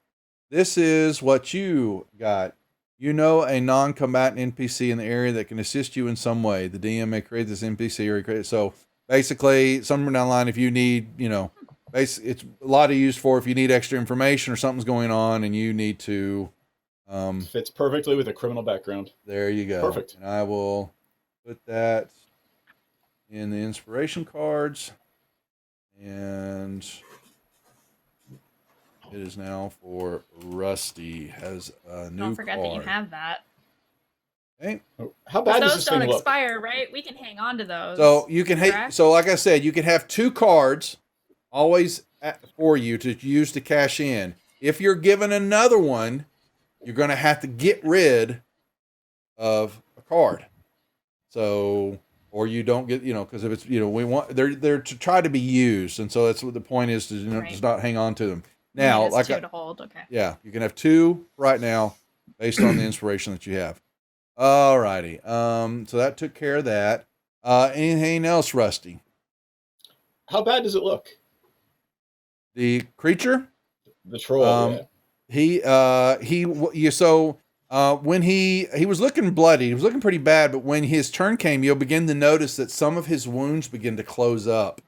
this is what you got. You know a non-combatant NPC in the area that can assist you in some way. The DM may create this NPC or create. So basically, somewhere down the line, if you need, it's a lot of use for if you need extra information or something's going on and you need to. Fits perfectly with a criminal background. There you go. Perfect. And I will put that in the inspiration cards. And it is now for Rusty. Has a new Don't forget card. that you have that. Okay. How bad does Those this don't thing look? expire, right? We can hang on to those. So you can correct? So like I said, you can have 2 cards always for you to use to cash in. If you're given another one, you're going to have to get rid of a card. So, or you don't get, because if it's, we want, they're to try to be used. And so that's what the point is, to Right. just not hang on to them. I mean, Now, it's like, 2 to hold. Okay. yeah, you can have 2 right now based on the inspiration that you have. All righty. So that took care of that. Anything else, Rusty? How bad does it look? The creature? The troll. Yeah. When he was looking bloody, he was looking pretty bad, but when his turn came, you'll begin to notice that some of his wounds begin to close up.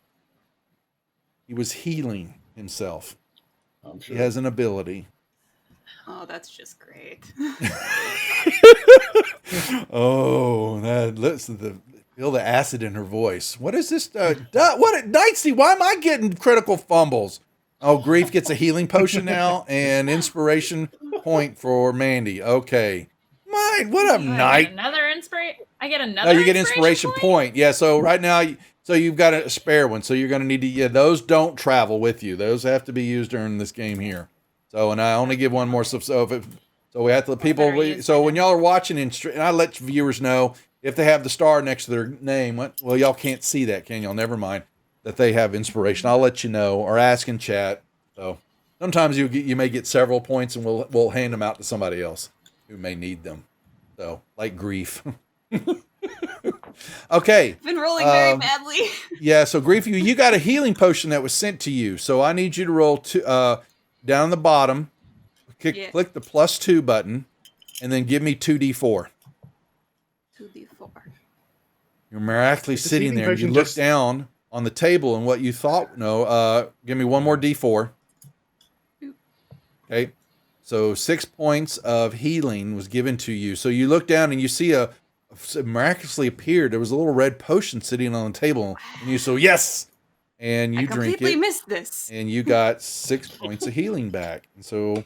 He was healing himself. I'm sure. He has an ability. Oh, that's just great. Oh, feel the acid in her voice. What is this? Nightsy, why am I getting critical fumbles? Oh, Grief gets a healing potion now and inspiration point for Mandy. Okay. Mine, what up, Oh, I Night? get another inspiration. I get another. No, you get inspiration point. Yeah, so right now, so you've got a spare one. So you're going to need to, those don't travel with you. Those have to be used during this game here. So, and I only give one more. So we have to people. So when y'all are watching, and I let viewers know if they have the star next to their name. Well, y'all can't see that, can y'all? Never mind that they have inspiration. I'll let you know or ask in chat. So sometimes you may get several points, and we'll hand them out to somebody else who may need them. So like Grief. Okay. Been rolling very badly. Yeah, so Grief, you got a healing potion that was sent to you. So I need you to roll down the bottom, click the +2 button, and then give me 2d4. 2d4. You're miraculously Is the sitting healing there. You potion look just- down on the table, and what you thought, give me one more d4. Okay. So 6 points of healing was given to you. So you look down and you see it miraculously appeared. There was a little red potion sitting on the table, and you yes, and you I drink completely it, missed this. and you got 6 points of healing back. And so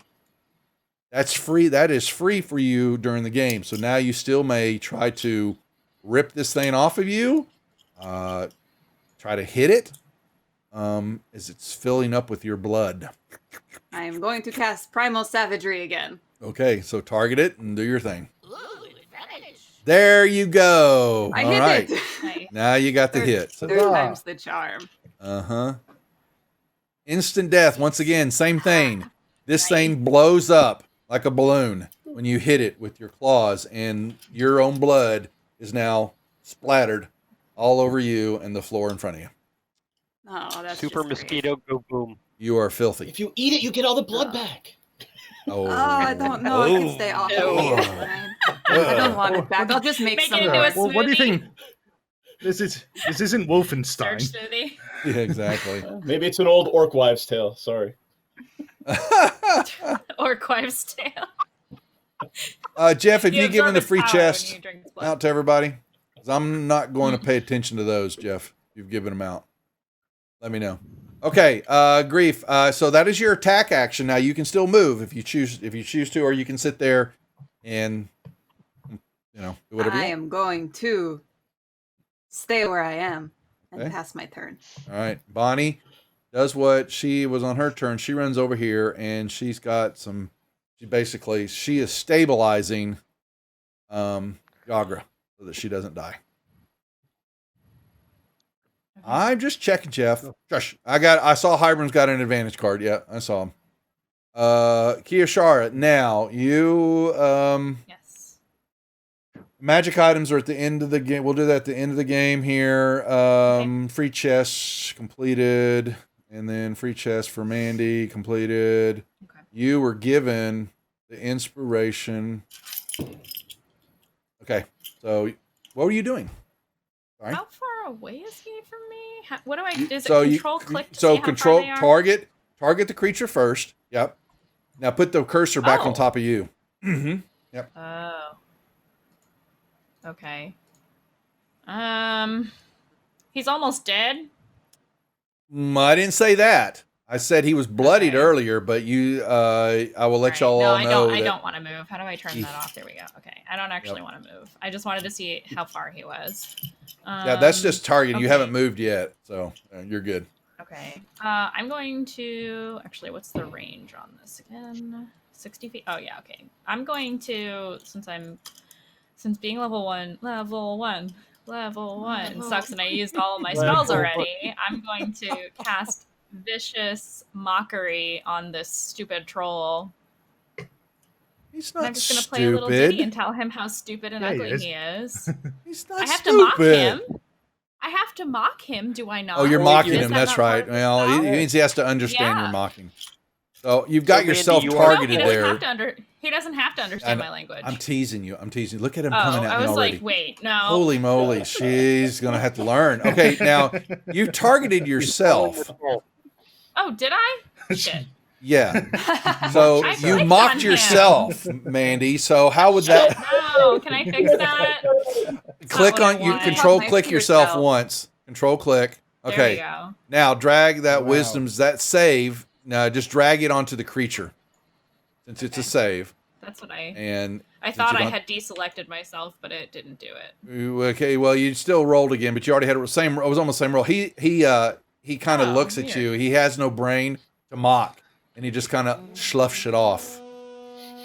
that's free. That is free for you during the game. So now you still may try to rip this thing off of you, try to hit it, as it's filling up with your blood. I am going to cast Primal Savagery again. Okay, so target it and do your thing. Ooh, advantage. There you go. I All hit right. it. Nice. Now you got the hit. Third time's the charm. Uh-huh. Instant death. Once again, same thing. This thing blows up like a balloon when you hit it with your claws, and your own blood is now splattered all over you and the floor in front of you. Oh, that's Super just mosquito, go boom. You are filthy. If you eat it, you get all the blood back. Oh, Great. Oh, I don't know. I can stay off of Oh. it. It's fine. I don't want it back. I'll just make Make some. it into a Well, what do you smoothie. think? This isn't Search Wolfenstein. smoothie. Yeah, exactly. Maybe it's an old orc wives' tale. Sorry. Or Quive's tail. Jeff, have you absorb given the its free power when chest you drink its blood. out to everybody? 'Cause I'm not going to pay attention to those, Jeff. You've given them out. Let me know. Okay, Grief. So that is your attack action. Now you can still move if you choose to, or you can sit there and do whatever I you want. am going to stay where I am and Okay. pass my turn. All right, Bonnie does what she was on her turn. She runs over here and she's got some. She is stabilizing Yagra so that she doesn't die. I'm just checking, Jeff. Shush. I saw Hybrim's got an advantage card. Yeah, I saw him. Kiyashara, now you Yes. magic items are at the end of the game. We'll do that at the end of the game here. Free chest completed, and then free chest for Mandy completed. Okay. You were given the inspiration. Okay, so what were you doing? Sorry. How far away is he from me? What do I? Is So it control click to so see how control far they are? target the creature first. Yep. Now put the cursor back on Oh. top of you. Mm-hmm. Yep. Oh. Okay. He's almost dead. I didn't say that. I said he was bloodied Okay. earlier, but I will let y'all no, all I know don't. that I don't want to move. How do I turn that off? There we go. Okay. I don't actually want to move. I just wanted to see how far he was. yeah, that's just target. You okay. haven't moved yet, so you're good. Okay. I'm going to actually. What's the range on this again? 60 feet. Oh yeah. Okay. I'm going to since being level one sucks, and I used all of my spells already. I'm going to cast Vicious Mockery on this stupid troll. He's And not I'm just gonna play a little ditty and stupid. tell him how stupid and Yeah, he ugly is. he is. He's not I have stupid. to mock him. I have to mock him, do I not? Oh, you're Oh, mocking Is him. that That's not part right. of the Well, spell? he means he has to understand Yeah. you're mocking. So you've got So, Mandy, yourself you are- targeted No, he there. doesn't have to understand my language. I'm teasing you. Look at him Oh, coming at I me was already. like, wait, no. Holy moly, she's gonna have to learn. Okay, now you targeted yourself. Oh, did I? Shit. Yeah. So I you clicked mocked on him. yourself, Mandy. So how would that No, can I fix that? click what I on you want. control My click finger yourself spell. once. Control click. There Okay. we go. Now drag that Wow. wisdom's that save. Now just drag it onto the creature. Since it's a Okay. save. That's what And I since thought you I don't- had deselected myself, but it didn't do it. Okay, well you still rolled again, but you already had it was almost the same roll. He kind of Oh, looks at weird. you. He has no brain to mock, and he just kind of sloughs it off.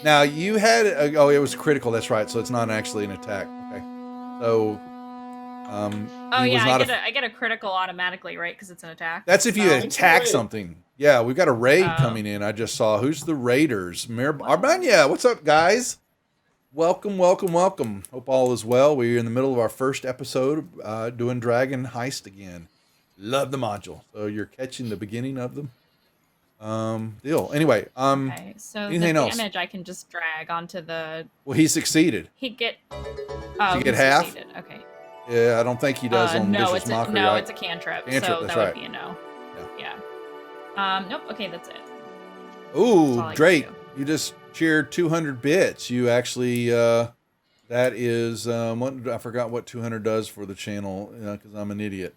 Now you had it was critical. That's right. So it's not actually an attack. Okay. So Oh he was yeah, not I get a critical automatically, right? Because it's an attack. That's if you So- attack something. Yeah, we've got a raid Oh. coming in. I just saw. Who's the raiders? Arbanya, what's up, guys? Welcome. Hope all is well. We're in the middle of our first episode doing Dragon Heist again. Love the module. So you're catching the beginning of them. Deal. Anyway, Okay, so anything the else? damage I can just drag onto the. Well, he succeeded. He get. Did Oh, you get he half? succeeded. Okay. Yeah, I don't think he does on no, Vicious it's Mockery. no, right? it's a cantrip. Cantrip, So that's that right. would be a no. Yeah. Nope. Okay, that's it. That's Ooh, all I can Drake, do. you just cheered 200 bits. You actually, that is, I forgot what 200 does for the channel because I'm an idiot.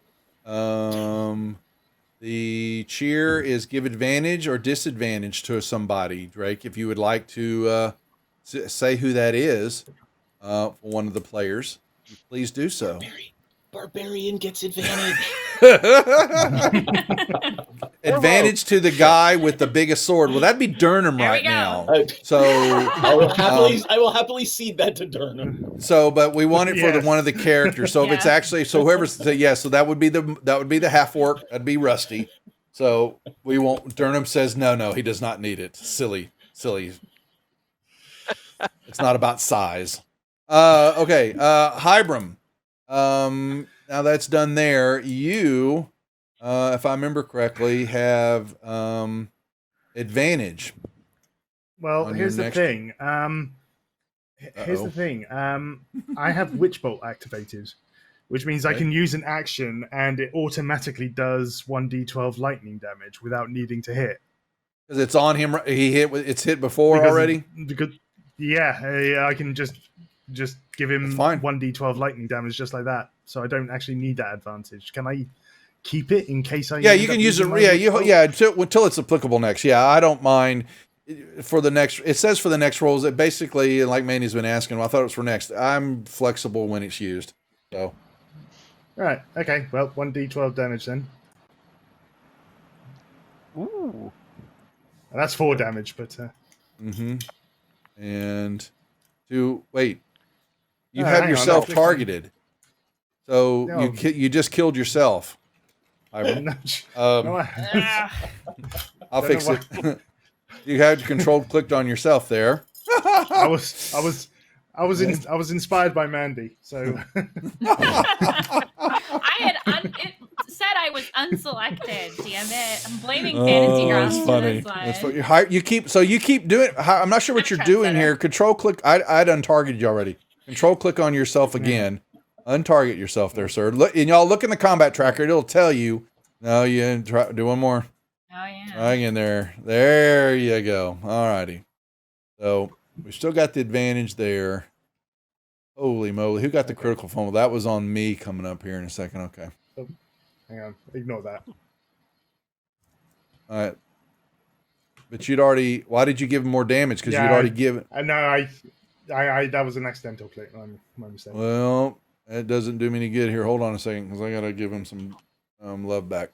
The cheer is give advantage or disadvantage to somebody, Drake. If you would like to say who that is for one of the players, please do so. Barbarian gets advantage. Advantage to the guy with the biggest sword. Well, that'd be Durham There we right go. now. I So will happily cede that to Durham. but we want it for Yes. one of the characters. So if it's Yeah. actually whoever's so that would be the half orc. That'd be Rusty. So we won't. Durham says no, he does not need it. Silly. It's not about size. Okay. Hybrim. Now that's done there. You, if I remember correctly, have advantage. Well, On here's your the next- thing. Here's Uh-oh. the thing. I have Witch Bolt activated, which means I Okay. can use an action and it automatically does 1d12 lightning damage without needing to hit. Because it's on him. It's hit before Because- already. Because, yeah, I can just give him That's fine. 1d12 lightning damage just like that. So I don't actually need that advantage. Can I keep it in case I. Yeah, end you up can use it. using my Yeah, witch until it's applicable next. Yeah, I don't mind for the next. It says for the next rolls. It basically, like Mandy's been asking. Well, I thought it was for next. I'm flexible when it's used. So. Right. Okay. Well, 1d12 damage then. Ooh. That's 4 damage, but. And wait, you No, have hang on, yourself that's targeted. So No. you just killed yourself. Ivan. No, I'll don't fix know it. You had control clicked on yourself there. I was inspired by Mandy, so. It said I was unselected. Damn it! I'm blaming fantasy grounds that's for funny. this one. That's funny. You keep doing. I'm not sure what I'm you're doing trendsetter. here. Control click. I'd untargeted you already. Control click on yourself again. Untarget yourself there, sir. Look, and y'all look in the combat tracker. It'll tell you. No, you try, do one more. Oh yeah. Hang in there. There you go. All righty. So we still got the advantage there. Holy moly! Who got the critical fumble? That was on me coming up here in a second. Okay. Hang on, ignore that. All right. But you'd already. Why did you give him more damage? Because Yeah, you'd already given. No, I that was an accidental click. My mistake. Well, that doesn't do me any good here. Hold on a second, because I gotta give him some love back.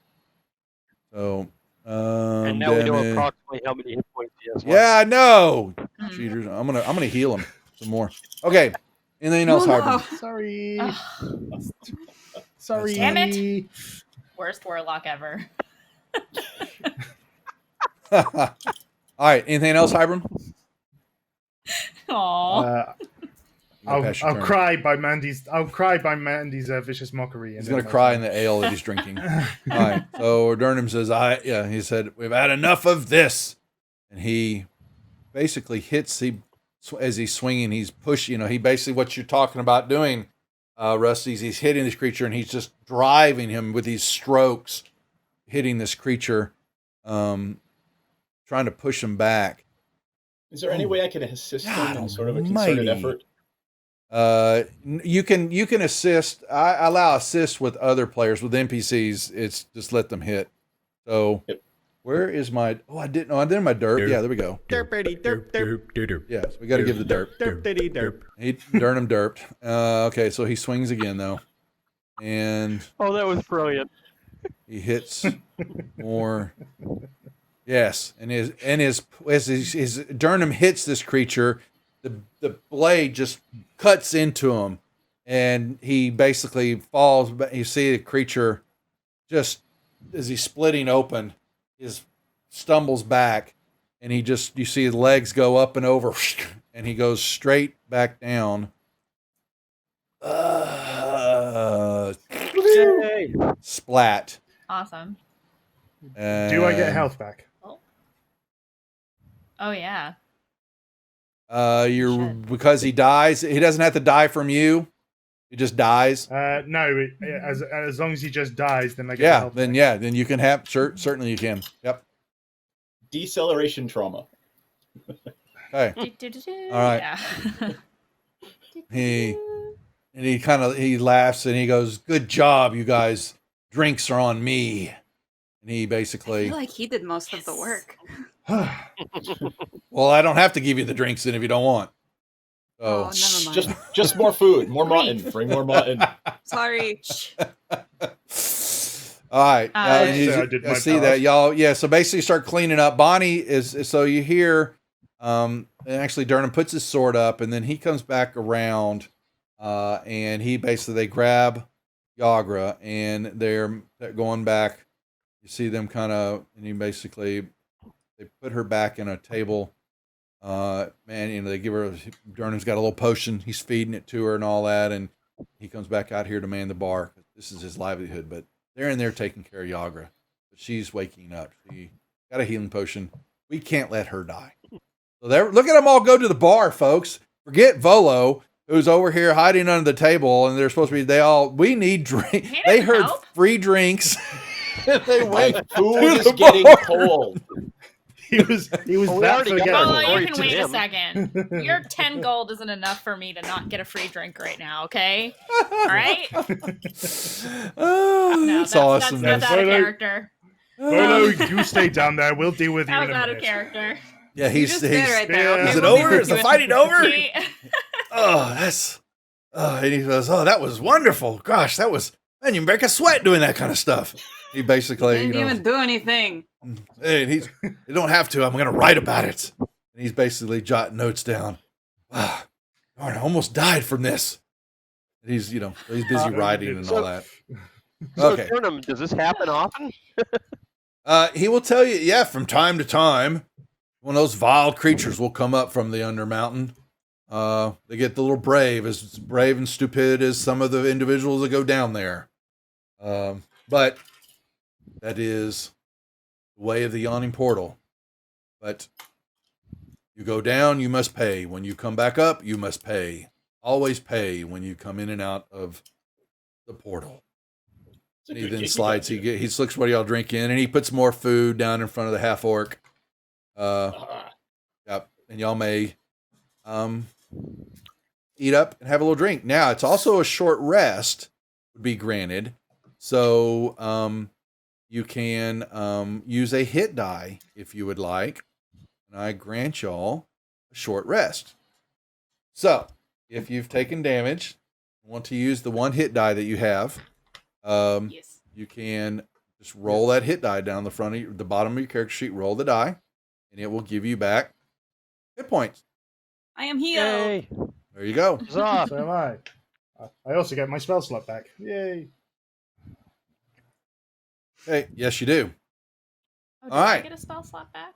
So. And now we know approximately how many hit points he has. Yeah, I know. Mm. Cheaters. I'm gonna heal him some more. Okay. Anything else, Harbor? Sorry. Ugh, Sorry. Damn it. worst warlock ever. All right. Anything else, Hybrid? Aww. I'll cry by Mandy's. I'll cry by Mandy's vicious mockery. He's gonna cry in the ale that he's drinking. All right. So Durnham says, he said, we've had enough of this, and he basically hits. As he's swinging, he's pushing. He basically what you're talking about doing, Rusty. He's hitting this creature, and he's just driving him with these strokes, hitting this creature, trying to push him back. Is there any way I can assist God him in sort of a concerted almighty. effort? You can assist. I allow assist with other players, with NPCs. It's just let them hit. So, Yep. Where is my? Oh, I did my derp. Yeah, there we go. Derpity derp derp derp. Yes, we got to give the derp. Derpity derp. Durnham derped. Okay, so he swings again though, and Oh, that was brilliant. he hits more. Yes, and as Durnham hits this creature, the blade just cuts into him, and he basically falls. You see the creature just as he's splitting open, stumbles back, and you see his legs go up and over, and he goes straight back down. Yay. Splat. Awesome. Do I get health back? Oh yeah. Because he dies. He doesn't have to die from you. He just dies. No. As long as he just dies, then I get health back. Then you can have. Certainly you can. Yep. Deceleration trauma. Okay. All right. Yeah. He laughs and he goes, "Good job, you guys. Drinks are on me." And he I basically. feel like he did most of the work. Well, I don't have to give you the drinks then if you don't want. Oh, So never mind. Just more food, more mutton. Bring more mutton. Sorry. all right. I did my see part. that, y'all. Yeah. So basically, start cleaning up. Bonnie is. So you hear, and actually, Durnham puts his sword up, and then he comes back around, and they grab Yagra, and they're going back. You see them kind of, and they put her back in a table. They give her. Durnham's got a little potion. He's feeding it to her and all that, and he comes back out here to man the bar. This is his livelihood, but they're in there taking care of Yagra. But she's waking up. She got a healing potion. We can't let her die. So look at them all go to the bar, folks. Forget Volo, who's over here hiding under the table, and they're supposed to be. We need drink. He They doesn't heard help. free drinks. They My went food to is the getting bar. cold. He was Well, we that already got forgetful. our Oh, story you can to wait a him. second. Your 10 gold isn't enough for me to not get a free drink right now, okay? All right? Oh, No, that's awesome. That's out of Volo- character. Volo, you stay down there. We'll deal with you That in was a out of minute. character. Yeah, You just did right there. Yeah. Okay, Is it we'll be over? with Is you the in- fighting over? He- Oh, that's. Oh, and he goes, "Oh, that was wonderful. Gosh, that was. Man, you make a sweat doing that kind of stuff." He basically, Didn't even do anything. hey, and he's. You don't have to. I'm going to write about it. And he's basically jotting notes down. Wow, darn, I almost died from this. And he's, he's busy writing and all that. So, Okay. Turnham, does this happen often? He will tell you, yeah, from time to time, one of those vile creatures will come up from the Undermountain. They get the little as brave and stupid as some of the individuals that go down there. But that is the way of the yawning portal. But you go down, you must pay. When you come back up, you must pay. Always pay when you come in and out of the portal. It's a And he good then gig slides. we got He looks what y'all drink in, and he puts more food down in front of the half orc. Ah, Yep, and y'all may eat up and have a little drink. Now it's also a short rest would be granted, so you can use a hit die if you would like, and I grant y'all a short rest. So if you've taken damage, want to use the one hit die that you have. yes. You can just roll that hit die down the bottom of your character sheet, roll the die, and it will give you back hit points. I am healed. Yay! There you go. Huzzah. So am I. I also get my spell slot back. Yay. Hey, yes, you do. Oh, did All I right. get a spell slot back?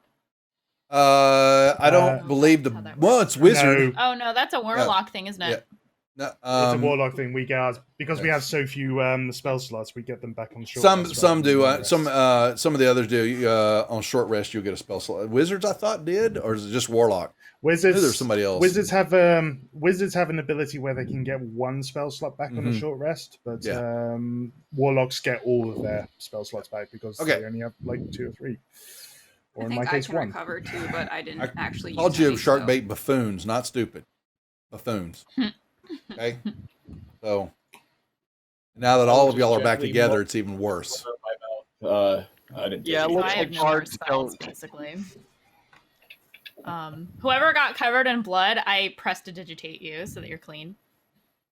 I don't Uh, believe how that well, works. it's wizard. No, Oh, no, that's a warlock thing, isn't it? Yeah. No, it's a warlock thing. We get ours because we have so few spell slots. We get them back on short. rest some rather do. than long rest. Some of the others do. On short rest, you'll get a spell slot. Wizards, I thought, did, or is it just warlock? Wizards. There's somebody else. Wizards have an ability where they can get one spell slot back on a Mhm. short rest, but Yeah. warlocks get all of their spell slots back because Okay. they only have like 2 or 3, or I in think my I case can 1. recover too, but I didn't I actually Called use you any, shark so- bait buffoons, not stupid. Buffoons. Okay. So now that all of y'all are back Gently together, walk- it's even worse. my mouth. I didn't. Yeah, take it So it. looks I have like no more bards spells, don't. basically. Whoever got covered in blood, I prestidigitate you so that you're clean.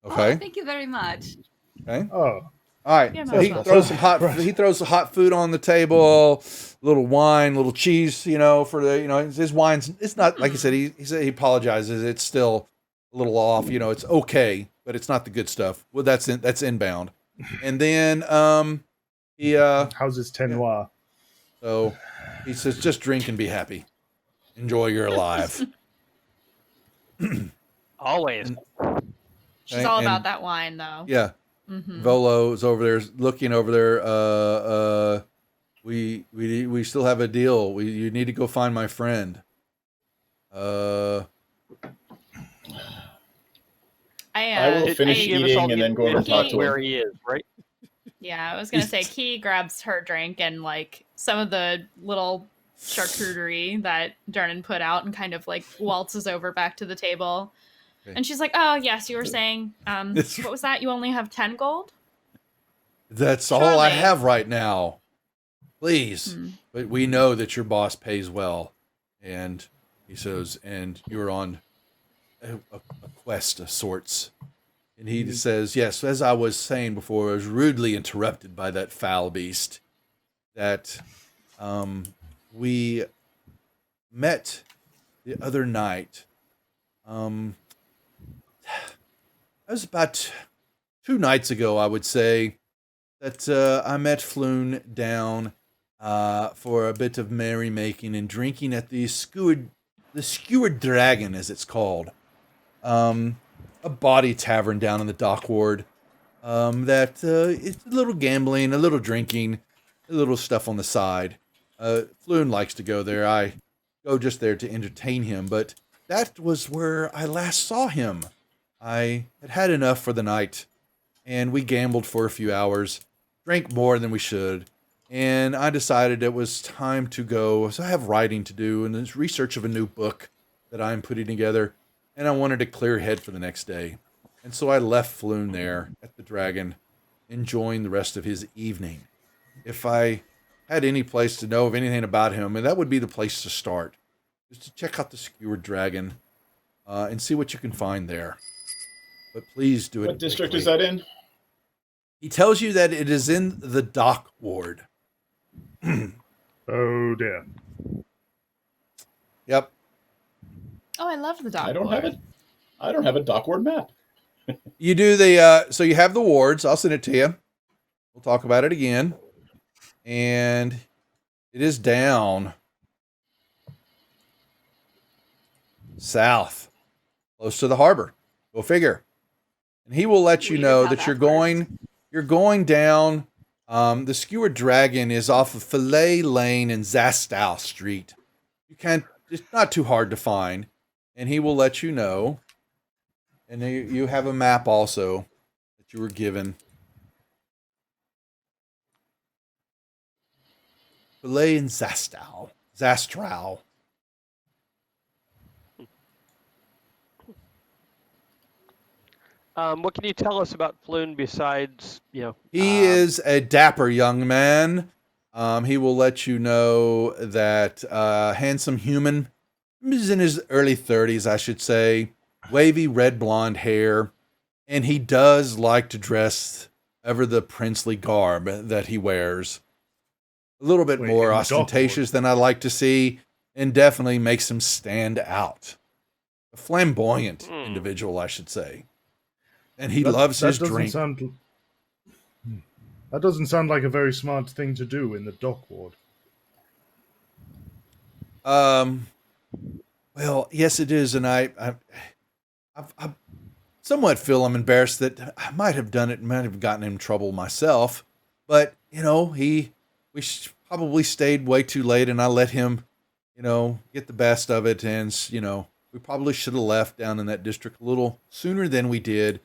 Oh, Okay. thank you very much. Okay. Oh, All right. Yeah, So he most throws some welcome. hot. He throws the hot food on the table, little wine, little cheese. For the his wine's. It's not like he said. He said he apologizes. It's still a little off. It's okay, but it's not the good stuff. Well, that's inbound. And then he how's this ten noir? so he says, just drink and be happy. Enjoy your alive. Always. She's Okay, all and- about that wine, though. Yeah. Mm-hmm. Volo is over there looking over there. We still have a deal. You need to go find my friend. I will finish Give us all eating the and then go over and information talk to where him. he is, right? Yeah, I was gonna say Key grabs her drink and like some of the little charcuterie that Darnan put out and kind of like waltzes over back to the table. Okay. And she's like, "Oh yes, you were saying, what was that? You only have 10 gold?" That's all I Surely. have right now. Please. Hmm. But we know that your boss pays well. And he says, and you're on a quest of sorts. And he says, yes, as I was saying before, I was rudely interrupted by that foul beast. That we met the other night. That was about 2 nights ago, I would say, that I met Floon down for a bit of merrymaking and drinking at the Skewered Dragon, as it's called. A body tavern down in the dock ward. It's a little gambling, a little drinking, a little stuff on the side. Floon likes to go there. I go just there to entertain him, but that was where I last saw him. I had enough for the night, and we gambled for a few hours, drank more than we should, and I decided it was time to go. So I have writing to do and there's research of a new book that I'm putting together, and I wanted a clear head for the next day. And so I left Floon there at the Dragon, enjoying the rest of his evening. If I had any place to know of anything about him, and that would be the place to start, just to check out the Skewered Dragon and see what you can find there. But please do it. What district quickly. is that in? He tells you that it is in the dock ward. Oh dear. Yep. Oh, I love the dock. I don't have a Dockward map. You do the, so you have the wards. I'll send it to you. We'll talk about it again. And it is down south, close to the harbor. Go figure. And he will let you Weird know how that that you're going down. The Skewered Dragon is off of Fillet Lane and Zastow Street. It's not too hard to find. And he will let you know. And you have a map also that you were given. Fillet and Zastow. What can you tell us about Floon besides, He is a dapper young man. He will let you know that handsome human. He's in his early 30s, I should say. Wavy red blonde hair. And he does like to dress ever the princely garb that he wears. A little bit more ostentatious than I like to see. And definitely makes him stand out. A flamboyant individual, I should say. And he loves his drink. That doesn't sound like a very smart thing to do in the dock ward. Well, yes, it is, and I somewhat feel I'm embarrassed that I might have done it, might have gotten him in trouble myself. But we probably stayed way too late, and I let him, get the best of it, and we probably should have left down in that district a little sooner than we did.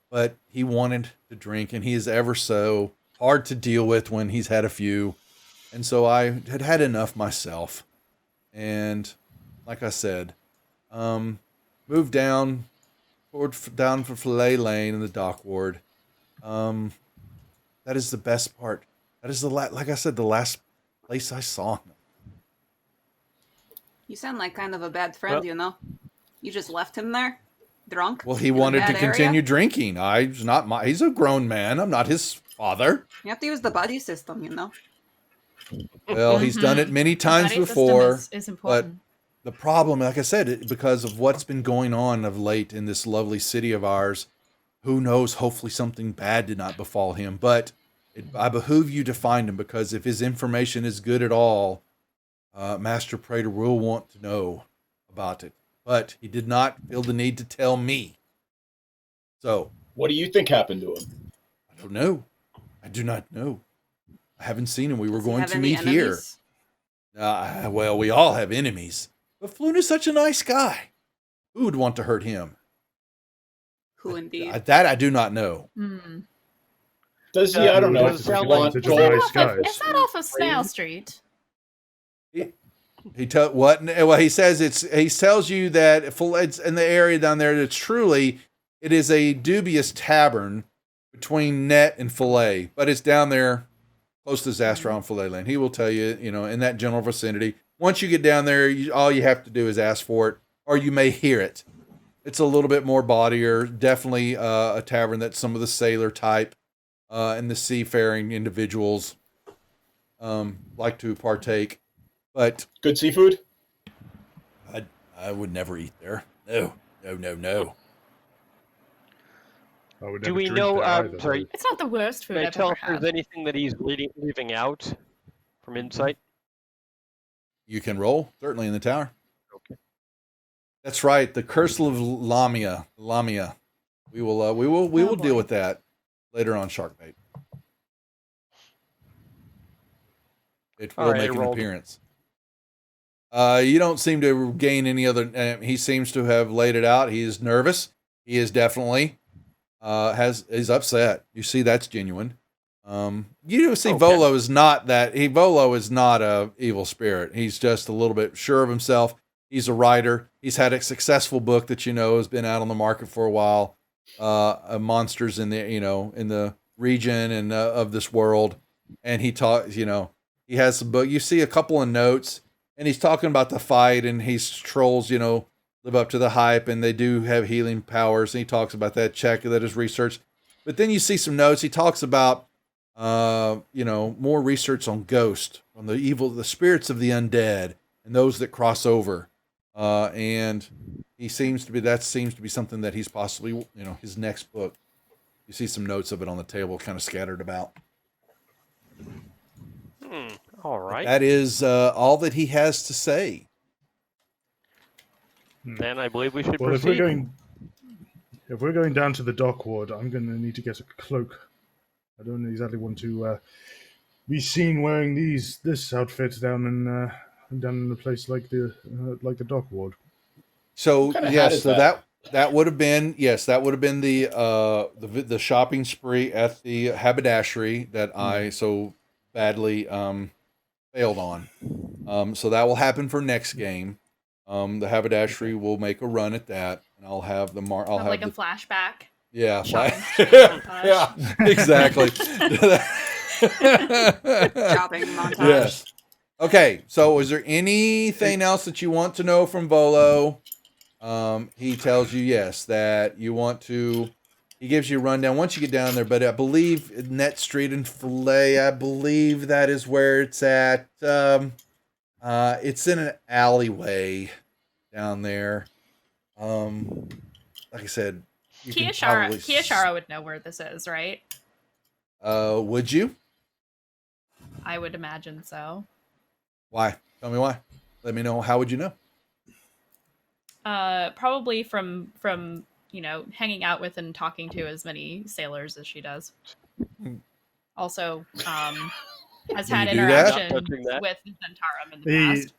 But he wanted to drink, and he is ever so hard to deal with when he's had a few. And so I had had enough myself. And like I said, moved down for Fillet Lane in the dock ward. That is the best part. That is like I said, the last place I saw him. You sound like kind of a bad friend, You just left him there, drunk. Well, he in a wanted to bad continue area? drinking. He's a grown man. I'm not his father. You have to use the buddy system, Well, he's done it many times Buddy system before. is But important. the problem, like I said, because of what's been going on of late in this lovely city of ours, who knows, hopefully something bad did not befall him. But I behoove you to find him, because if his information is good at all, Master Praetor will want to know about it. But he did not feel the need to tell me. So, What do you think happened to him? I don't know. I do not know. I haven't seen him. We were Does he going have to any meet here. enemies? Well, we all have enemies. But Floon is such a nice guy. Who would want to hurt him? Who indeed? That I do not know. Does he? I don't know. Does it sound like- Blonde, Is tall, that off of- Is that off of Snail Street? He says he tells you that it's in the area down there. It is a dubious tavern between Net and Fillet, but it's down there close to Zastrow and Fillet Lane. He will tell you, in that general vicinity. Once you get down there, all you have to do is ask for it, or you may hear it. It's a little bit more bawdier. Definitely a tavern that some of the sailor type and the seafaring individuals like to partake. But good seafood? I would never eat there. No. I would Do never we drink know? there either, Sorry, though. It's not the worst food can I I've tell ever if there's had. anything that he's leaving out from insight? you can roll, certainly in the tower. Okay. That's right. The Curse of Lamia. We will deal boy. with that later on Sharkbait. It will All right, make I an rolled. appearance. You don't seem to gain any other. He seems to have laid it out. He is nervous. He is definitely is upset. You see, that's genuine. You see, Okay. Volo is not that. Volo is not a evil spirit. He's just a little bit sure of himself. He's a writer. He's had a successful book that has been out on the market for a while. Monsters in the region and of this world, and he talks. He has some book. You see a couple of notes, and he's talking about the fight, and he's trolls. Live up to the hype, and they do have healing powers. And he talks about that check that is researched. But then you see some notes. He talks about more research on ghost, on the spirits of the undead, and those that cross over. And that seems to be something that he's possibly, his next book. You see some notes of it on the table, kind of scattered about. All right. That is all that he has to say. Then I believe we should Well, proceed. if we're going down to the dock ward, I'm going to need to get a cloak. I don't exactly want to be seen wearing this outfit down in a place like the dock ward. So What kind of hat yes, is so that? that would have been the shopping spree at the haberdashery that I so badly failed on. So that will happen for next game. The haberdashery will make a run at that, and I'll have the I'll have Like the a flashback. yeah, shopping yeah, exactly. Shopping montage. Yes. Okay, so is there anything else that you want to know from Volo? He tells you yes, that you want to. He gives you a rundown once you get down there, but I believe Net Street and Filet, I believe that is where it's at. It's in an alleyway down there. Like I said, you can probably Kiyashara would know where this is, right? Would you? I would imagine so. Why? Tell me why. Let me know. How would you know? Probably from hanging out with and talking to as many sailors as she does. Also, has had you do that? interaction Touching that. with Zentarum in the past.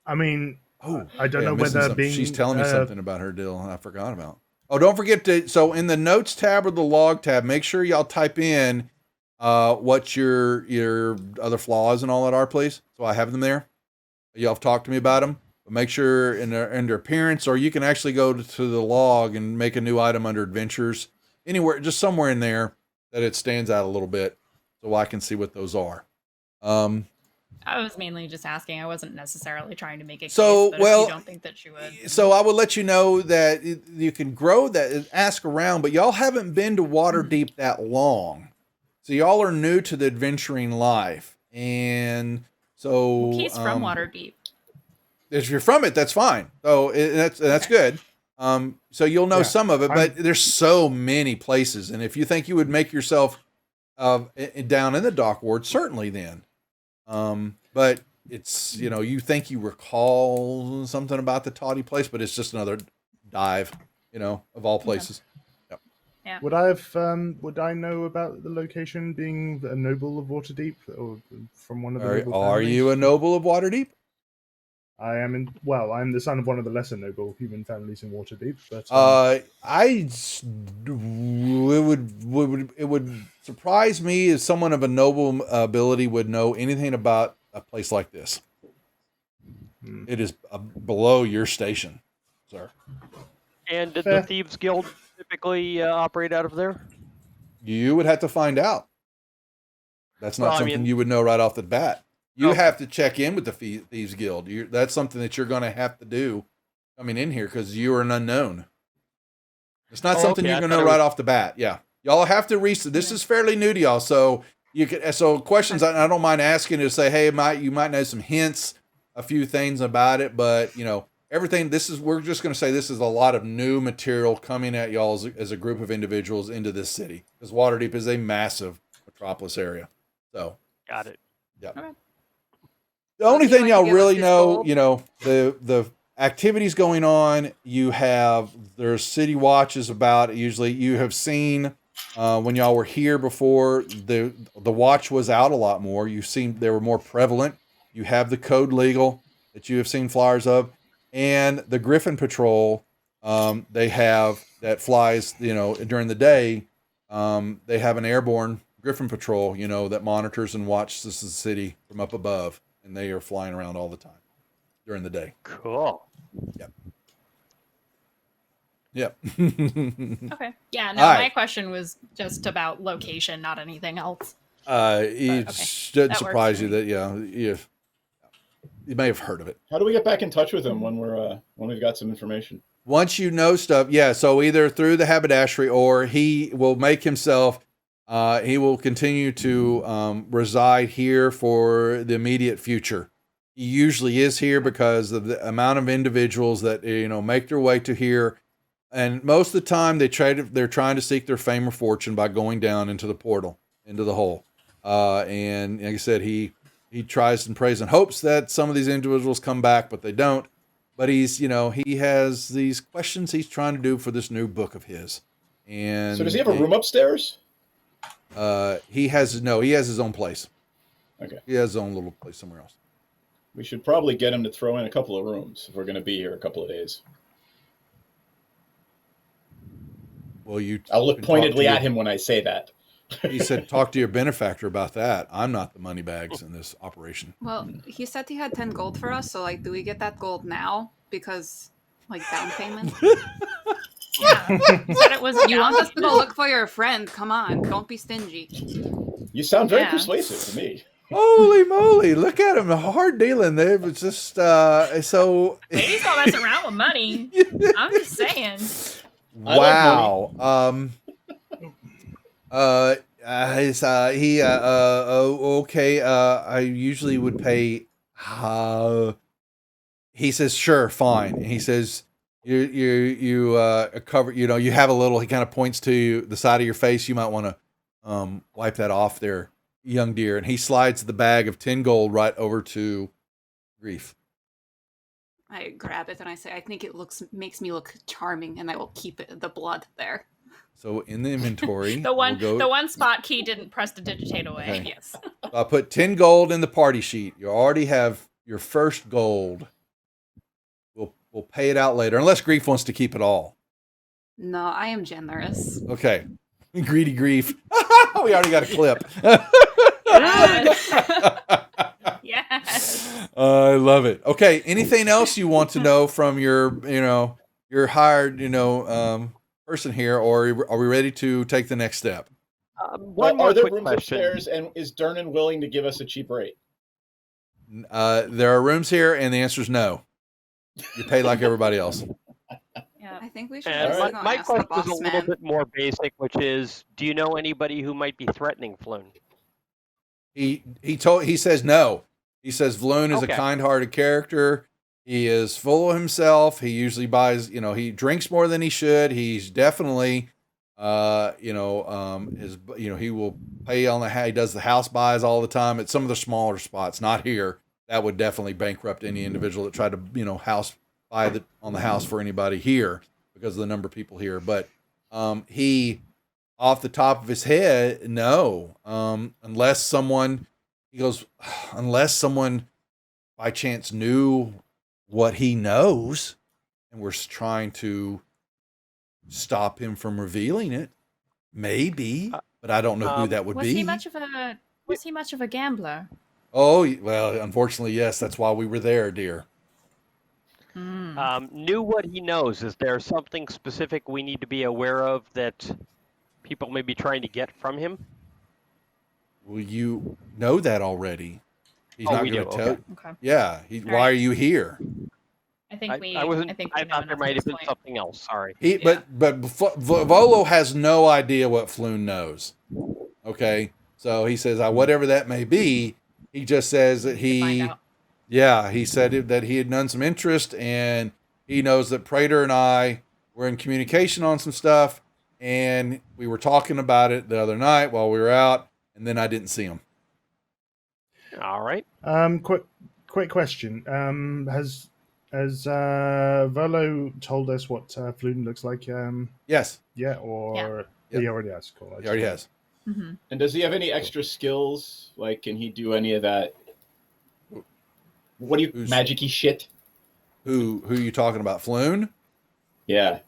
I mean, Oh, I don't know I'm missing whether something. being She's telling me something about her deal I forgot about. Oh, don't forget to. So in the notes tab or the log tab, make sure y'all type in what your other flaws and all that are, please. So I have them there. Y'all have talked to me about them. But make sure in their appearance, or you can actually go to the log and make a new item under adventures. Anywhere, just somewhere in there that it stands out a little bit, so I can see what those are. I was mainly just asking. I wasn't necessarily trying to make a So, case, but well, if you don't think that she would. So I will let you know that you can grow that, ask around, but y'all haven't been to Waterdeep that long. So y'all are new to the adventuring life. And so He's from Waterdeep. if you're from it, that's fine. So that's good. So you'll know some of it, but there's so many places. And if you think you would make yourself down in the dock ward, certainly then. But it's, you think you recall something about the Toddy place, but it's just another dive, of all places. Yep. Yeah. Would I know about the location being a noble of Waterdeep or from one of the noble Are families? you a noble of Waterdeep? I'm the son of one of the lesser noble human families in Waterdeep, but it would surprise me if someone of a noble ability would know anything about a place like this. It is below your station, sir. And did the Thieves Guild typically operate out of there? You would have to find out. That's not something you would know right off the bat. You have to check in with the Thieves Guild. That's something that you're going to have to do coming in here because you are an unknown. It's not something you're going to know right off the bat. Yeah. Y'all have to research. This is fairly new to y'all. So questions I don't mind asking is say, hey, you might know some hints, a few things about it, but everything, we're just going to say this is a lot of new material coming at y'all as a group of individuals into this city because Waterdeep is a massive metropolis area. So. Got it. Yeah. Okay. The only thing y'all really know, the activities going on, there's city watches about it. Usually you have seen when y'all were here before, the watch was out a lot more. You've seen they were more prevalent. You have the Code Legal that you have seen flyers of, and the Griffin Patrol they have that flies, during the day. They have an airborne Griffin Patrol, that monitors and watches the city from up above, and they are flying around all the time during the day. Cool. Yep. Okay. Yeah, no, All my right. question was just about location, not anything else. It okay. shouldn't That works surprise for you me. that you may have heard of it. How do we get back in touch with him when we've got some information? Once you know stuff, so either through the haberdashery or he will make himself, he will continue to reside here for the immediate future. He usually is here because of the amount of individuals that make their way to here, and most of the time they're trying to seek their fame or fortune by going down into the portal, into the hole. And like I said, he tries and prays and hopes that some of these individuals come back, but they don't. But he's, he has these questions he's trying to do for this new book of his. And so does he have a room upstairs? He has his own place. Okay. He has his own little place somewhere else. We should probably get him to throw in a couple of rooms if we're going to be here a couple of days. Well, I'll look pointedly at him when I say that. He said, talk to your benefactor about that. I'm not the money bags in this operation. Well, he said he had 10 gold for us, so, do we get that gold now? Because, down payment? Yeah. Said it was You want us to go look for your friend. Come on, don't be stingy. You sound very Yeah. persuasive to me. Holy moly, look at him. Hard dealing there. But just, so. Ladies don't mess around with money. I'm just saying. Wow. Okay. I usually would pay. He says, sure, fine. And he says, you cover. You have a little. He kind of points to the side of your face. You might want to wipe that off there, young dear. And he slides the bag of 10 gold right over to Grief. I grab it and I say, I think it makes me look charming, and I will keep the blood there. So in the inventory, The one we'll go, the one spot key didn't press to digitate away. Okay. Yes. I'll put 10 gold in the party sheet. You already have your first gold. We'll pay it out later, unless Grief wants to keep it all. No, I am generous. Okay. Greedy Grief. We already got a clip. Yes. I love it. Okay. Anything else you want to know from your hired, person here, or are we ready to take the next step? One more Are there quick rooms question. upstairs, and is Dernan willing to give us a cheap rate? There are rooms here, and the answer is no. You pay like everybody else. Yeah. I think we should And just my ask the question is a boss little man. bit more basic, which is, do you know anybody who might be threatening Floon? He says no. He says Vloon is a Okay. kind-hearted character. He is full of himself. He usually buys, he drinks more than he should. He's definitely, he will pay on he does the house buys all the time at some of the smaller spots, not here. That would definitely bankrupt any individual that tried to, house buy on the house for anybody here because of the number of people here. But he, off the top of his head, no. Unless someone by chance knew what he knows and we're trying to stop him from revealing it, maybe, but I don't know who that would Was be. he much of a gambler? Oh, well, unfortunately, yes. That's why we were there, dear. Knew what he knows. Is there something specific we need to be aware of that people may be trying to get from him? Well, you know that already. He's not we going do. to tell. Okay. Okay. Yeah. Why are you here? I think we. I wasn't. I think I we know thought there enough might at have this been point. something else. Sorry. But Volo has no idea what Floon knows. Okay, so he says, whatever that may be, he just says that Find out. he said that he had done some interest, and he knows that Prater and I were in communication on some stuff, and we were talking about it the other night while we were out, and then I didn't see him. All right. Quick question. Has Volo told us what Floon looks like? Yes, Yeah, or Yeah. he already has. Cool. he already has. Mm-hmm. And does he have any extra skills? Like, can he do any of that? What do you magic-y shit? Who are you talking about? Floon? Yeah,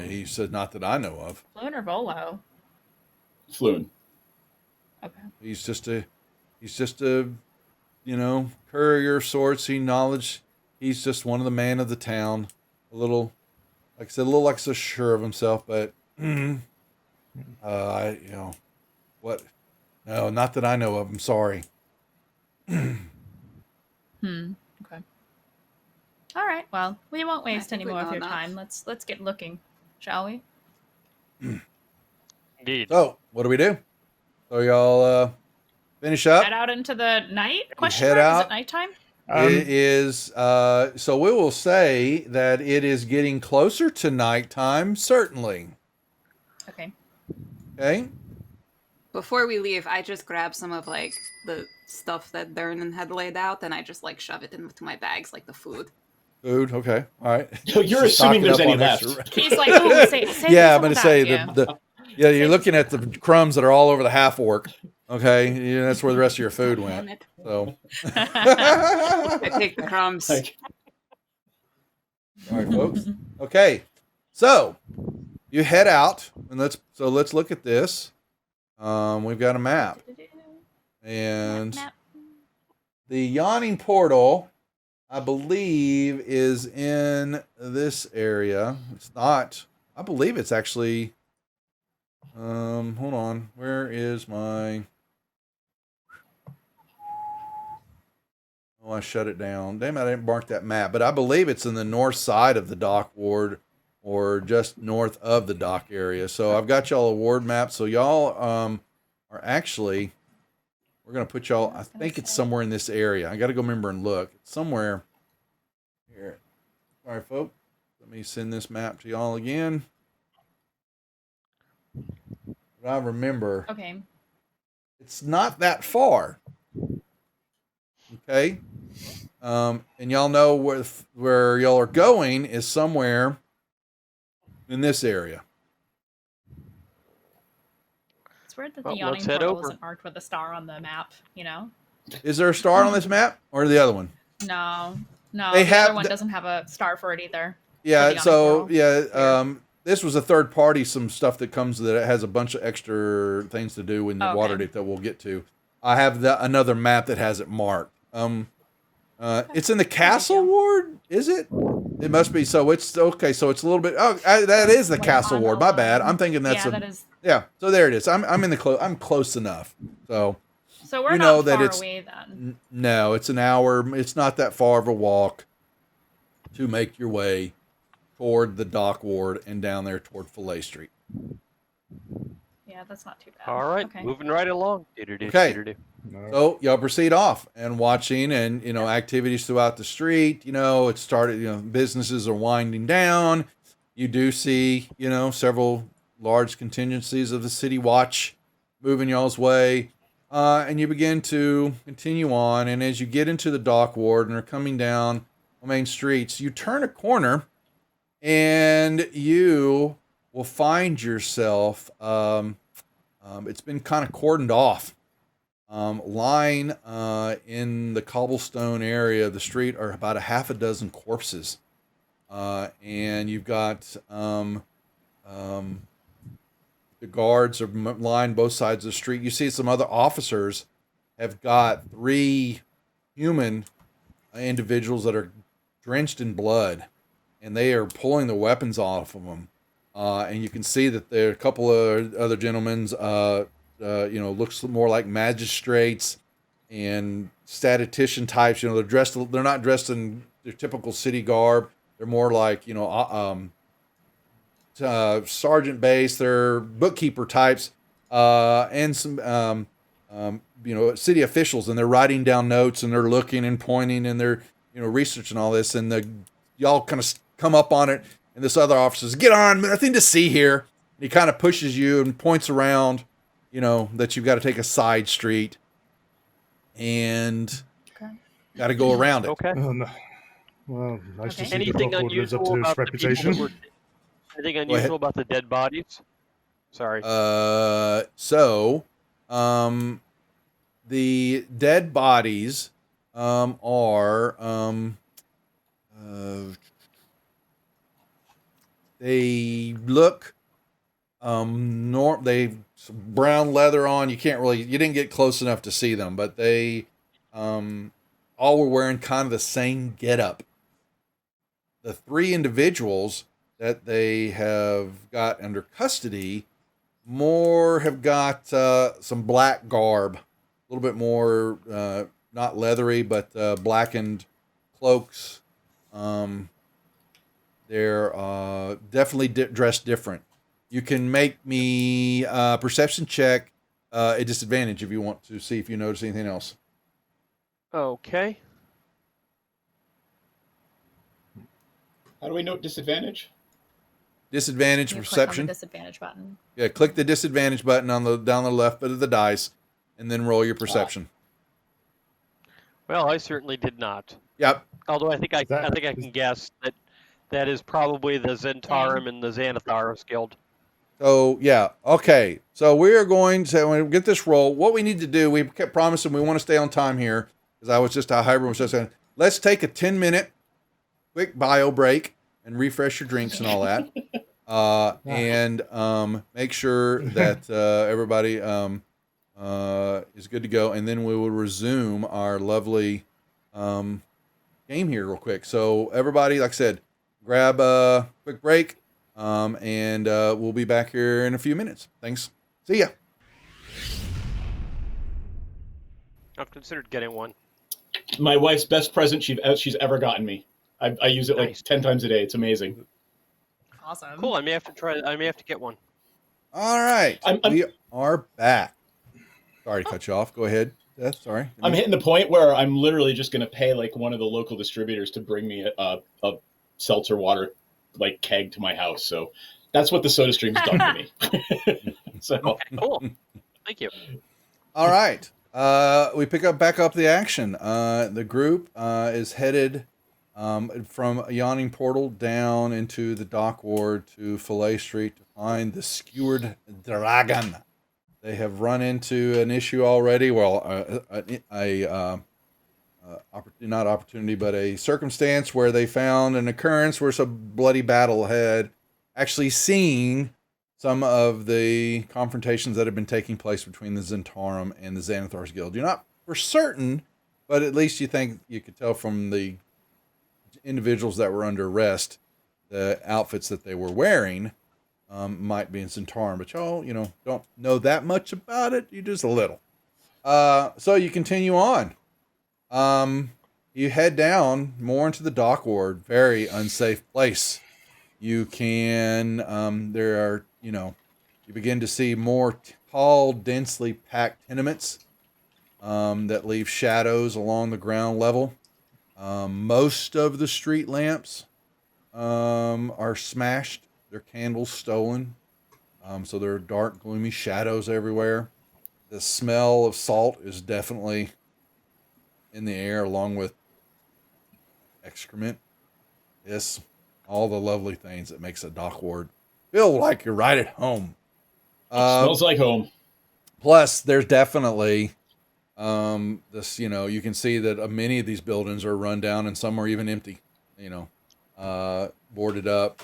He said not that I know of. Floon or Volo? Floon. Okay. He's just a courier of sorts. He's just one of the man of the town. A little, like I said, a little like so sure of himself, but what? No, not that I know of. I'm sorry. Okay. All right. Well, we won't waste any think we more of know your enough. time. Let's get looking, shall we? Indeed. So, what do we do? So y'all finish up. Head out into the night? You Question head mark? Is out. it nighttime? It is. So we will say that it is getting closer to nighttime. Certainly. Okay. Okay. Before we leave, I just grab some of like the stuff that Durnan had laid out, and I just like shove it into my bags, like the food. Food. Okay. All right. You're Just assuming stocking there's up any on left. extra- He's like, ooh, save Yeah, I'm some going of to say that. you're Save looking some at the crumbs that are all over the half orc. Okay, that's where the rest of your food Damn went. it. So, I take the crumbs. Like, all right, folks. Okay, so you head out, and let's look at this. We've got a map, and Map. the yawning portal, I believe, is in this area. It's not. I believe it's actually. Hold on. Where is my? Oh, I shut it down. Damn it, I didn't mark that map. But I believe it's in the north side of the dock ward, or just north of the dock area. So I've got y'all a ward map. So y'all are actually. We're gonna put y'all. I think it's somewhere in this area. I got to go remember and look. It's somewhere here. All right, folks. Let me send this map to y'all again. But I remember. Okay. It's not that far. Okay. And y'all know where y'all are going is somewhere in this area. It's weird that Well, the yawning let's head portal over. isn't marked with a star on the map, you know? Is there a star on this map or the other one? No. No, They the have other one the- doesn't have a star for it either. Yeah. yawning So portal. yeah. This was a third party. Some stuff that comes that it has a bunch of extra things to do in the Okay. Waterdeep that we'll get to. I have another map that has it marked. It's in the castle ward. Is it? It must be. So it's okay. So it's a little bit. Oh, that is the Like castle on ward. the My bad. line. I'm thinking that's Yeah, a. that is. Yeah. So there it is. I'm in the close. I'm close enough. So So we're you know not that far it's away then. no. It's an hour. It's not that far of a walk to make your way toward the dock ward and down there toward Fillet Street. Yeah, that's not too bad. All right, Okay. moving right along. Okay. So y'all proceed off and watching and, activities throughout the street. It started, businesses are winding down. You do see, several large contingencies of the city watch moving y'all's way. And you begin to continue on. And as you get into the dock ward and are coming down the main streets, you turn a corner and you will find yourself, it's been kind of cordoned off. Lying in the cobblestone area of the street are about a half a dozen corpses. And you've got the guards are lying both sides of the street. You see some other officers have got 3 human individuals that are drenched in blood, and they are pulling the weapons off of them. And you can see that there are a couple of other gentlemen's looks more like magistrates and statistician types. They're not dressed in their typical city garb. They're more like, sergeant base. They're bookkeeper types, and some, city officials, and they're writing down notes and they're looking and pointing and they're, researching all this. And y'all kind of come up on it. And this other officer says, "Get on, nothing to see here." And he kind of pushes you and points around, that you've got to take a side street and got to go around it. Okay. Oh, no. Well, nice to Okay. see Anything the Dockwood lives up unusual to its about the people that reputation. were? Anything ahead. unusual about the dead bodies? Sorry. The dead bodies are they look They brown leather on. You didn't get close enough to see them, but they all were wearing kind of the same getup. The 3 individuals that they have got under custody have got some black garb, a little bit more not leathery, but blackened cloaks. They're definitely dressed different. You can make me a perception check at disadvantage if you want to see if you notice anything else. Okay. How do we note disadvantage? Disadvantage You click on perception. the disadvantage button. Yeah, click the disadvantage button on the down the left of the dice, and then roll your perception. Well, I certainly did not. Yep. Although I think I That- can guess that is probably the Zentarum and the Xanatharos Guild. So yeah, okay. So we are going to when we get this roll. What we need to do, we kept promising we want to stay on time here, because I was just hybrid was just saying, let's take a 10-minute quick bio break and refresh your drinks and all that, and make sure that everybody is good to go, and then we will resume our lovely game here real quick. So everybody, like I said, grab a quick break. And we'll be back here in a few minutes. Thanks. See ya. I've considered getting one. My wife's best present she's ever gotten me. I use it like Nice. 10 times a day. It's amazing. Awesome. Cool. I may have to try. I may have to get one. All right. I'm- We are back. Sorry to cut you off. Go ahead. Seth, sorry. I'm hitting the point where I'm literally just going to pay like one of the local distributors to bring me a seltzer water like keg to my house. So that's what the Soda Stream's done to me. So Okay, cool. Thank you. All right. We back up the action. The group is headed from a yawning portal down into the dock ward to Fillet Street to find the skewered dragon. They have run into an issue already. Well, not opportunity, but a circumstance where they found an occurrence where some bloody battle had actually seen some of the confrontations that have been taking place between the Zentarum and the Xanathar's Guild. You're not for certain, but at least you think you could tell from the individuals that were under arrest, the outfits that they were wearing might be in Zentarum, but y'all, don't know that much about it. You just a little. So you continue on. You head down more into the dock ward, very unsafe place. You can, you begin to see more tall, densely packed tenements that leave shadows along the ground level. Most of the street lamps are smashed, their candles stolen. So there are dark, gloomy shadows everywhere. The smell of salt is definitely in the air, along with excrement. Yes, all the lovely things that makes a dock ward feel like you're right at home. smells like home. Plus, there's definitely this. You can see that many of these buildings are run down, and some are even empty. Boarded up,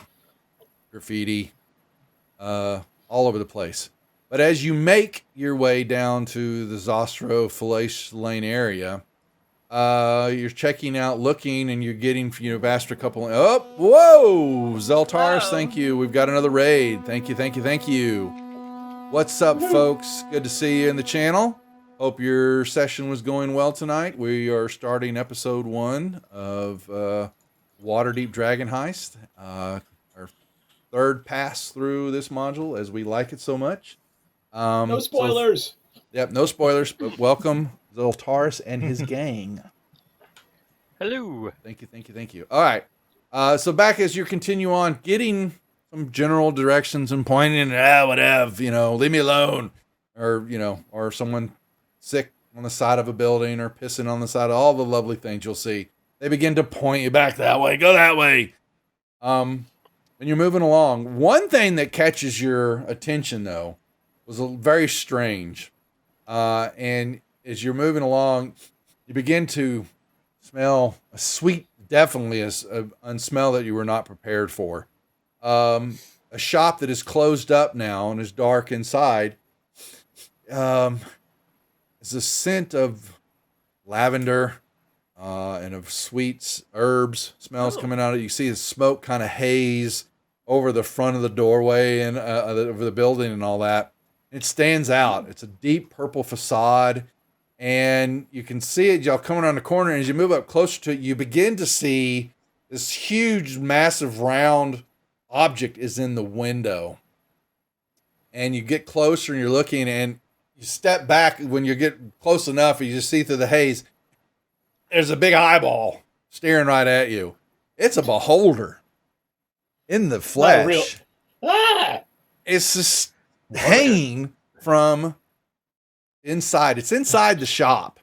graffiti, all over the place. But as you make your way down to the Zostro Fillet Lane area, you're checking out, looking, and you're getting, past a couple. Oh, whoa, Zeltaris, Whoa. thank you. We've got another raid. Thank you. What's up, folks? Good to see you in the channel. Hope your session was going well tonight. We are starting episode 1 of Waterdeep Dragon Heist. Our third pass through this module, as we like it so much. No spoilers. Yep, no spoilers, but welcome Zeltaris and his gang. Hello. Thank you. All right. So back as you continue on, getting some general directions and pointing, whatever, leave me alone. Or someone sick on the side of a building or pissing on the side of all the lovely things you'll see. They begin to point you back that way, go that way. When you're moving along, one thing that catches your attention, though, was very strange. And as you're moving along, you begin to smell a sweet, definitely a smell that you were not prepared for. a shop that is closed up now and is dark inside. It's a scent of lavender and of sweet herbs smells coming out of it. You see the smoke kind of haze over the front of the doorway and over the building and all that. It stands out. It's a deep purple facade, and you can see it. Y'all coming around the corner, and as you move up closer to it, you begin to see this huge, massive, round object is in the window. And you get closer, and you're looking, and you step back when you get close enough, and you just see through the haze. There's a big eyeball staring right at you. It's a beholder in the flesh. It's just hanging from inside. It's inside the shop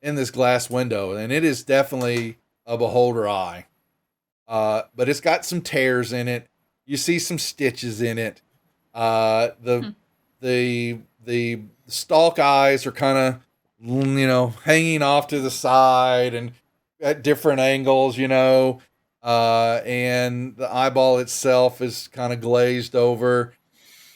in this glass window, and it is definitely a beholder eye. But it's got some tears in it. You see some stitches in it. The stalk eyes are kind of, hanging off to the side and at different angles, and the eyeball itself is kind of glazed over.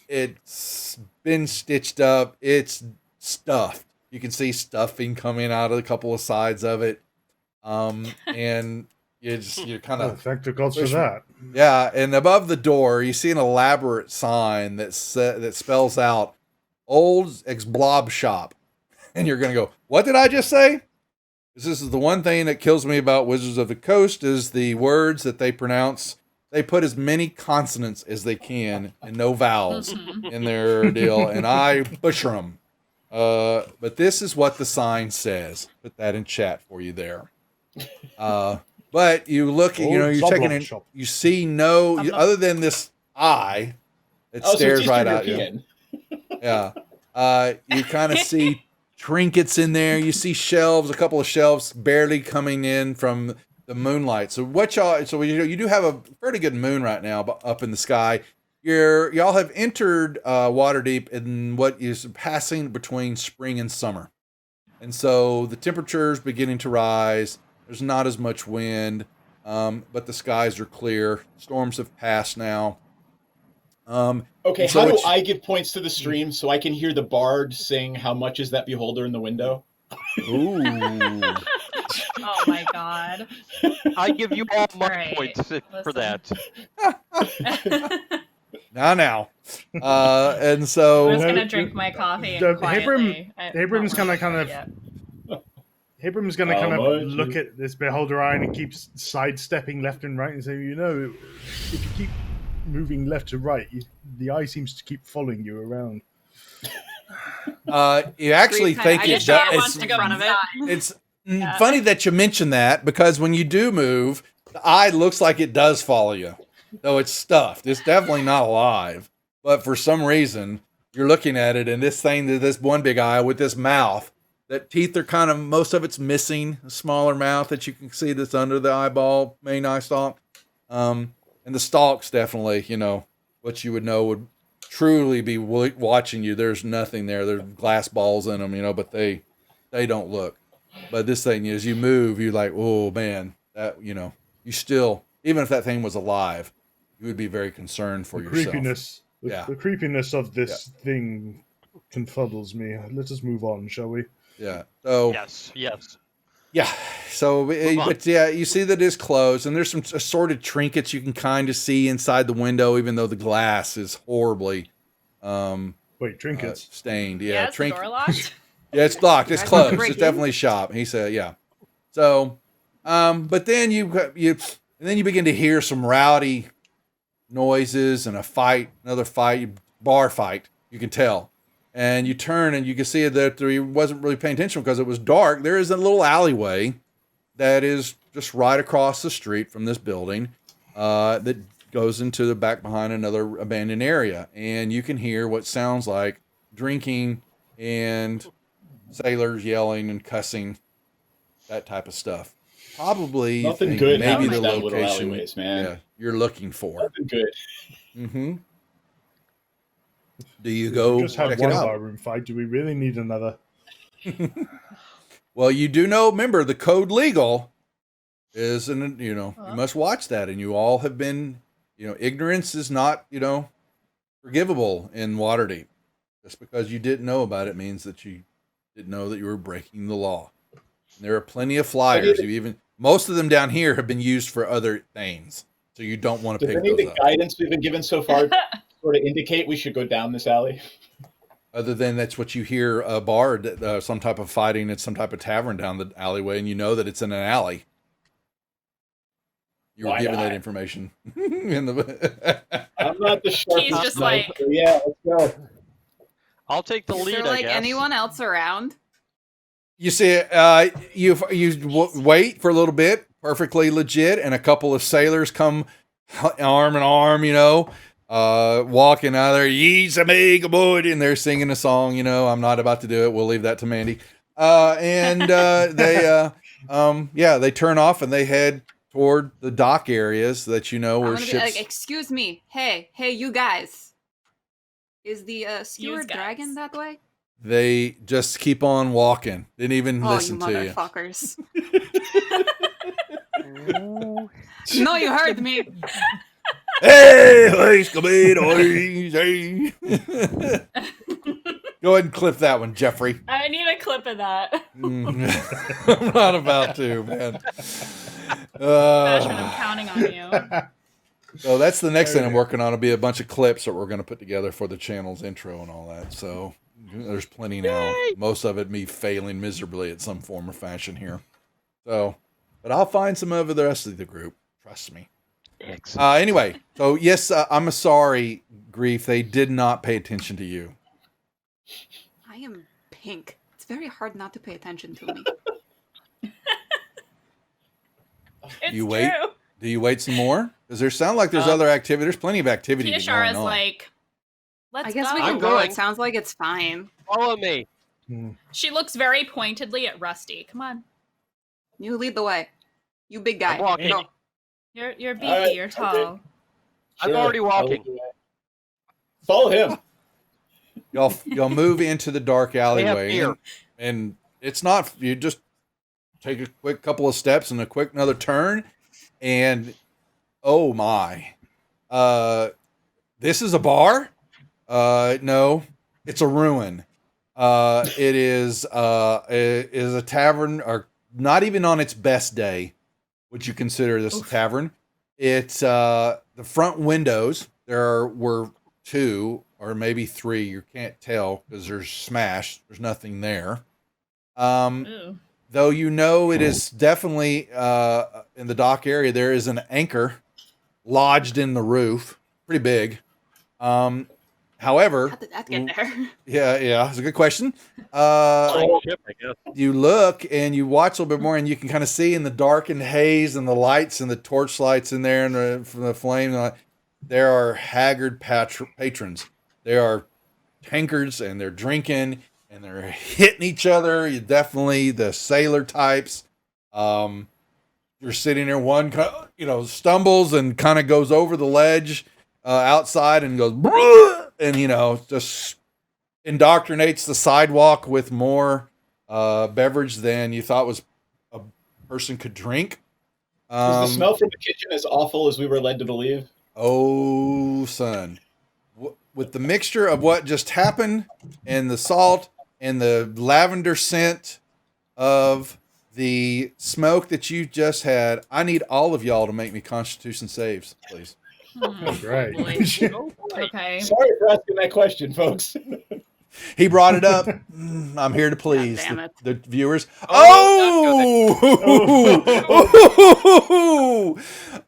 It's been stitched up. It's stuffed. You can see stuffing coming out of a couple of sides of it. And you're kind of thank the gods for that. Yeah, and above the door, you see an elaborate sign that spells out "Old Ex Blob Shop," and you're gonna go, "What did I just say?" This is the one thing that kills me about Wizards of the Coast is the words that they pronounce. They put as many consonants as they can and no vowels in their deal, and I butcher them. But this is what the sign says. Put that in chat for you there. But you look, you're checking in. You see other than this eye that stares right at you. Yeah. You kind of see trinkets in there. You see a couple of shelves barely coming in from the moonlight. So you do have a pretty good moon right now up in the sky. Y'all have entered Waterdeep in what is passing between spring and summer. And so the temperature's beginning to rise. There's not as much wind, but the skies are clear. Storms have passed now. Okay, how do I give points to the stream so I can hear the bard sing "How much is that beholder in the window"? Ooh. Oh my god. I give you all my Right, points for that. Now. And so I'm just gonna drink my coffee and quietly. Abram's gonna kind of look at this beholder eye and keeps sidestepping left and right and say, if you keep moving left to right, the eye seems to keep following you around. You actually think it wants to go in front of it. It's funny that you mentioned that, because when you do move, the eye looks like it does follow you, though it's stuffed. It's definitely not alive. But for some reason, you're looking at it, and this one big eye with this mouth, that teeth are most of it's missing, a smaller mouth that you can see that's under the eyeball, main eye stalk. And the stalks definitely, what you would know would truly be watching you. There's nothing there. There's glass balls in them, but they don't look. But this thing, as you move, you're like, oh man, that, you still, even if that thing was alive, you would be very concerned for yourself. The creepiness of this thing confuddles me. Let us move on, shall we? Yeah. So Yes. yeah. So, but yeah, you see that it is closed, and there's some assorted trinkets you can kind of see inside the window, even though the glass is horribly trinkets stained. Yeah, is the door locked? Yeah, it's locked. It's closed. It's definitely a shop. He said, yeah. So, but then you begin to hear some rowdy noises and another bar fight. You can tell. And you turn and you can see that he wasn't really paying attention because it was dark. There is a little alleyway that is just right across the street from this building that goes into the back behind another abandoned area. And you can hear what sounds like drinking and sailors yelling and cussing, that type of stuff. Probably nothing good. Maybe the down location alleyways, man. You're looking for. Nothing good. Mm-hmm. Do you go just had check one it out? barroom fight. Do we really need another? Well, you do know, remember, the code legal is, you must watch that, and you all have been ignorance is not, forgivable in Waterdeep. Just because you didn't know about it means that you didn't know that you were breaking the law. And there are plenty of flyers. Most of them down here have been used for other things, so you don't want to Does pick any of those the up. guidance we've been given so far sort of indicate we should go down this alley? Other than that's what you hear a bard, some type of fighting at some type of tavern down the alleyway, and you know that it's in an alley. You were given that information. I'm not the sharpest. He's just knife, like- so yeah, let's go. I'll take the Is lead, there I like guess. anyone else around? You see, wait for a little bit, perfectly legit, and a couple of sailors come arm in arm, walking out there, ye's a big boy, and they're singing a song, I'm not about to do it. We'll leave that to Mandy. They turn off and they head toward the dock areas that I'm where gonna be ships. like, excuse me, hey, you guys. Is the skewered guys. dragon that way? They just keep on walking. Didn't even Oh, listen you to you. motherfuckers. No, you heard me. Hey, easy. Go ahead and clip that one, Jeffrey. I need a clip of that. I'm not about to, man. Bashman, I'm counting on you. So that's the next thing I'm working on. It'll be a bunch of clips that we're going to put together for the channel's intro and all that. So there's plenty now. Yay! Most of it me failing miserably at some form or fashion here. So, but I'll find some of the rest of the group. Trust me. Excellent. Anyway, so yes, I'm sorry, Grief. They did not pay attention to you. I am pink. It's very hard not to pay attention to me. It's You wait? true. Do you wait some more? Because there sound like there's other activity. There's plenty of activity going Kiyoshara's on. like, let's I guess go. we I'm can go. going. It sounds like it's fine. Follow me. She looks very pointedly at Rusty. Come on. You lead the way. You big guy. I'm walking. Go. You're beefy, Alright, you're tall. I'm already walking. Follow him. Y'all move into the dark alleyway, fear. and it's not. You just take a quick couple of steps and a quick another turn, and oh my, this is a bar. No, it's a ruin. It is a tavern, or not even on its best day would you consider this a tavern. It's the front windows. Were two or maybe three. You can't tell because there's smashed. There's nothing there. Ooh. Though it is definitely in the dock area. There is an anchor lodged in the roof, pretty big. However, How did that get there? yeah, it's a good question. Ship, I guess. You look and you watch a little bit more, and you can kind of see in the darkened haze and the lights and the torch lights in there, and from the flame. There are haggard patrons. There are tankards, and they're drinking, and they're hitting each other. You definitely the sailor types. You're sitting there. One, stumbles and kind of goes over the ledge outside and goes, "Bruh," and just indoctrinates the sidewalk with more beverage than you thought was a person could drink. Is the smell from the kitchen as awful as we were led to believe? Oh, son. With the mixture of what just happened and the salt and the lavender scent of the smoke that you just had, I need all of y'all to make me Constitution saves, please. Great. Okay. Sorry for asking that question, folks. He brought it up. I'm here to please God damn it. the viewers.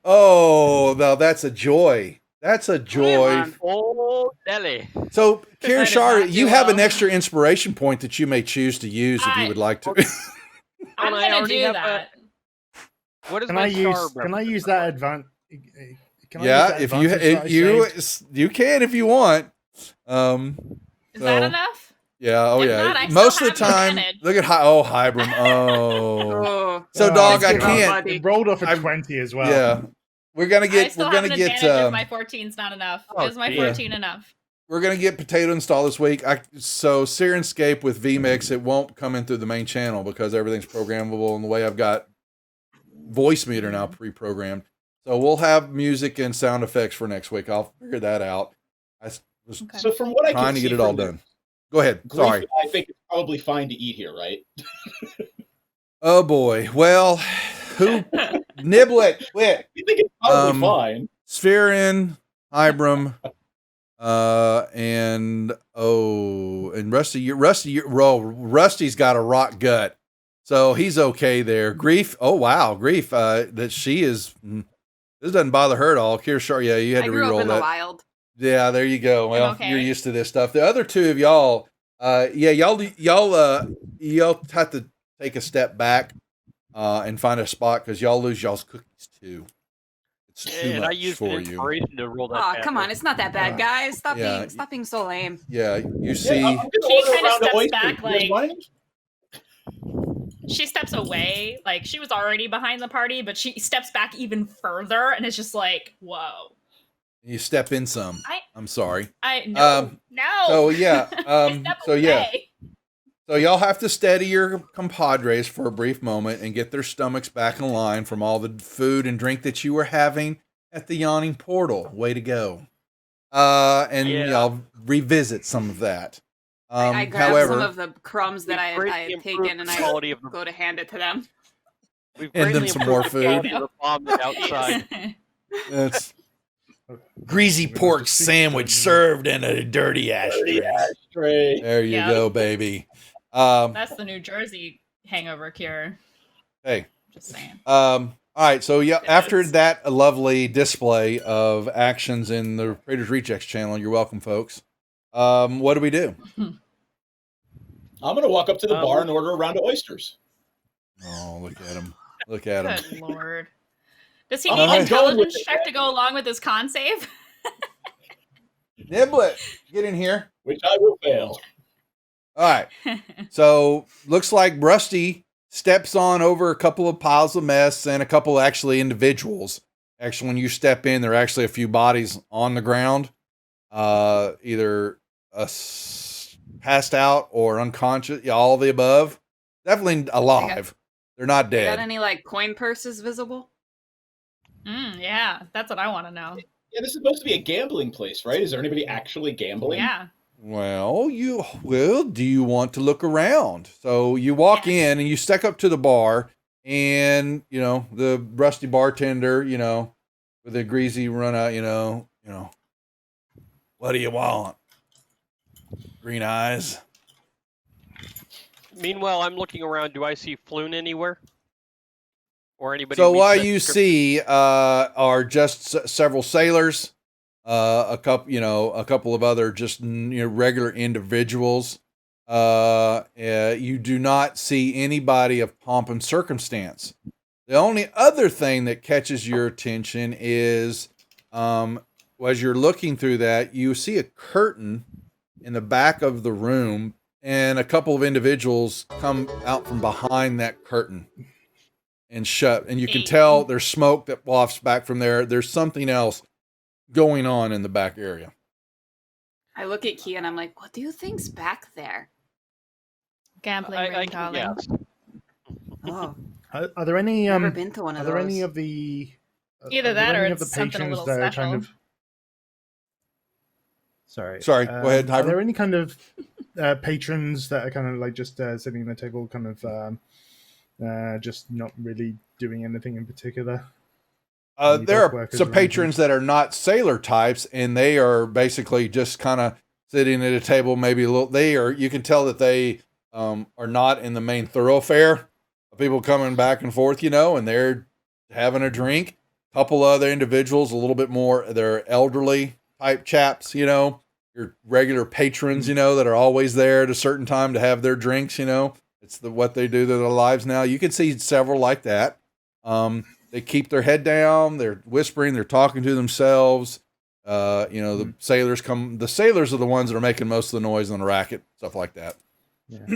Oh, now that's a joy. That's a joy. Oh, Nelly. So, I did Kirishara, not do you have well. an extra inspiration point that you may choose to use if you would like to. I'm I gonna already do have that. What is Can my I use? star Can I represent? use that advantage? Yeah, if you can if you want. Is that enough? Yeah. Oh If yeah. not, I Most still of the have time, advantage. look at Hybrim. Oh. Oh. So, dog, I give up, can't. buddy. It rolled off a I've- 20 as well. Yeah. We're gonna I get. still We're have gonna an get. advantage if my 14's not enough. Oh, Is my yeah. 14 enough? We're gonna get potato install this week. So Sirenscape with vMix, it won't come in through the main channel because everything's programmable, and the way I've got voice meter now pre-programmed. So we'll have music and sound effects for next week. I'll figure that out. I was Okay. So from what I trying can to see get it all from the done. Go ahead. Grief, Sorry. I think it's probably fine to eat here, right? Oh boy. Well, who nibble it? Quit. You think it's probably fine? Spherin, Hybrim, and Rusty's got a rock gut, so he's okay there. Grief, oh wow, Grief, that she is. This doesn't bother her at all. Kirshar, yeah, you had I to grew up re-roll in the that. wild. Yeah, there you go. Well, okay. you're used to this stuff. The other two of y'all, y'all have to take a step back and find a spot because y'all lose y'all's cookies too. It's too And I much used for an you. inspiration to roll that. Oh, bad come one. on. It's not that bad, guys. Stop yeah. being so lame. Yeah, you Yeah, see. I'm gonna Key order a kinda round of steps oysters. back, You guys like- mind? She steps away, like she was already behind the party, but she steps back even further, and it's just like, whoa. You step in some. I'm sorry. No. So yeah. Step So yeah. away. So y'all have to steady your compadres for a brief moment and get their stomachs back in line from all the food and drink that you were having at the yawning portal. Way to go. And y'all revisit some of that. I grab however, some of the crumbs that I greatly had improved taken and the I quality of the- go to hand it to them. We've And then greatly some improved more the food. quality of the bomb that's outside. it's greasy We're gonna pork just speak sandwich to them. served in a dirty ashtray. Ashtray. There you Yeah. go, baby. That's the New Jersey hangover cure. Hey. Just saying. All right, so yeah, It after is. that lovely display of actions in the Raiders Rejects channel, you're welcome, folks. What do we do? I'm gonna walk up to the bar and order a round of oysters. Oh, look at him! Look at him! Good lord. Does he I'm need an going intelligence with it, check to go along with his con save? Niblet, get in here! Which I will fail. All right, so looks like Rusty steps on over a couple of piles of mess and a couple of actually individuals. Actually, when you step in, there are actually a few bodies on the ground, either passed out or unconscious. Yeah, all of the above. Definitely alive. They're not Got dead. any like coin purses visible? Yeah, that's what I want to know. Yeah, this is supposed to be a gambling place, right? Is there anybody actually gambling? Yeah. Well, do you want to look around? So you walk in and you step up to the bar, and the rusty bartender, with a greasy run out, what do you want? Green eyes. Meanwhile, I'm looking around. Do I see Floon anywhere? Or anybody? So meet what that you description? see are just several sailors, a couple of other just regular individuals. You do not see anybody of pomp and circumstance. The only other thing that catches your attention is, as you're looking through that, you see a curtain in the back of the room, and a couple of individuals come out from behind that curtain and shut. And you can tell there's smoke that wafts back from there. There's something else going on in the back area. I look at Key and I'm like, what do you think's back there? Gambling I ring, can darling. guess. Oh, Are there any never been to one are of there those. any of the Either are there that or any of the it's something a patrons little that are special. kind of Sorry, go ahead, Are Hybrid. there any kind of patrons that are kind of like just sitting at the table, kind of just not really doing anything in particular? Any There dock are workers some or anything? patrons that are not sailor types, and they are basically just kind of sitting at a table, maybe a little. You can tell that they are not in the main thoroughfare. People coming back and forth, and they're having a drink. A couple other individuals, a little bit more, they're elderly type chaps, your regular patrons, that are always there at a certain time to have their drinks, It's what they do to their lives now. You can see several like that. They keep their head down. They're whispering. They're talking to themselves. The sailors come. The sailors are the ones that are making most of the noise and the racket, stuff like that. Yeah.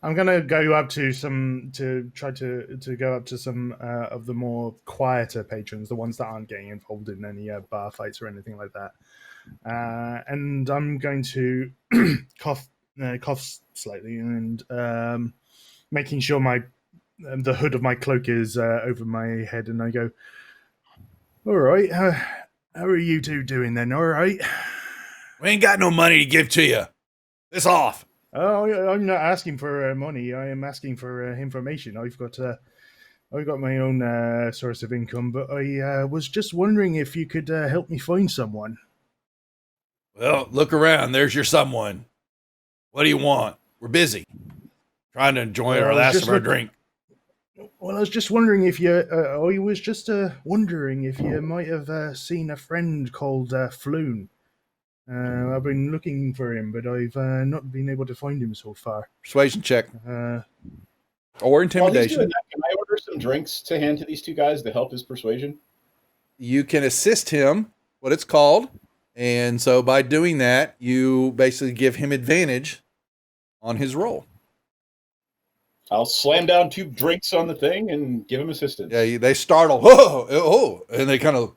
I'm gonna go up to some to try to go up to some of the more quieter patrons, the ones that aren't getting involved in any bar fights or anything like that. And I'm going to cough slightly and making sure the hood of my cloak is over my head, and I go, All right. How are you two doing then? All right. We ain't got no money to give to you. It's off. Oh, I'm not asking for money. I am asking for information. I've got my own source of income, but I was just wondering if you could help me find someone. Well, look around. There's your someone. What do you want? We're busy. Trying to enjoy our last of our drink. Well, I was just wondering if you. I was just wondering if you might have seen a friend called Floon. I've been looking for him, but I've not been able to find him so far. Persuasion check. Or While he's intimidation. doing that, can I order some drinks to hand to these two guys to help his persuasion? You can assist him, what it's called. And so by doing that, you basically give him advantage on his roll. I'll slam down 2 drinks on the thing and give him assistance. Yeah, they startle. Oh, and they kind of.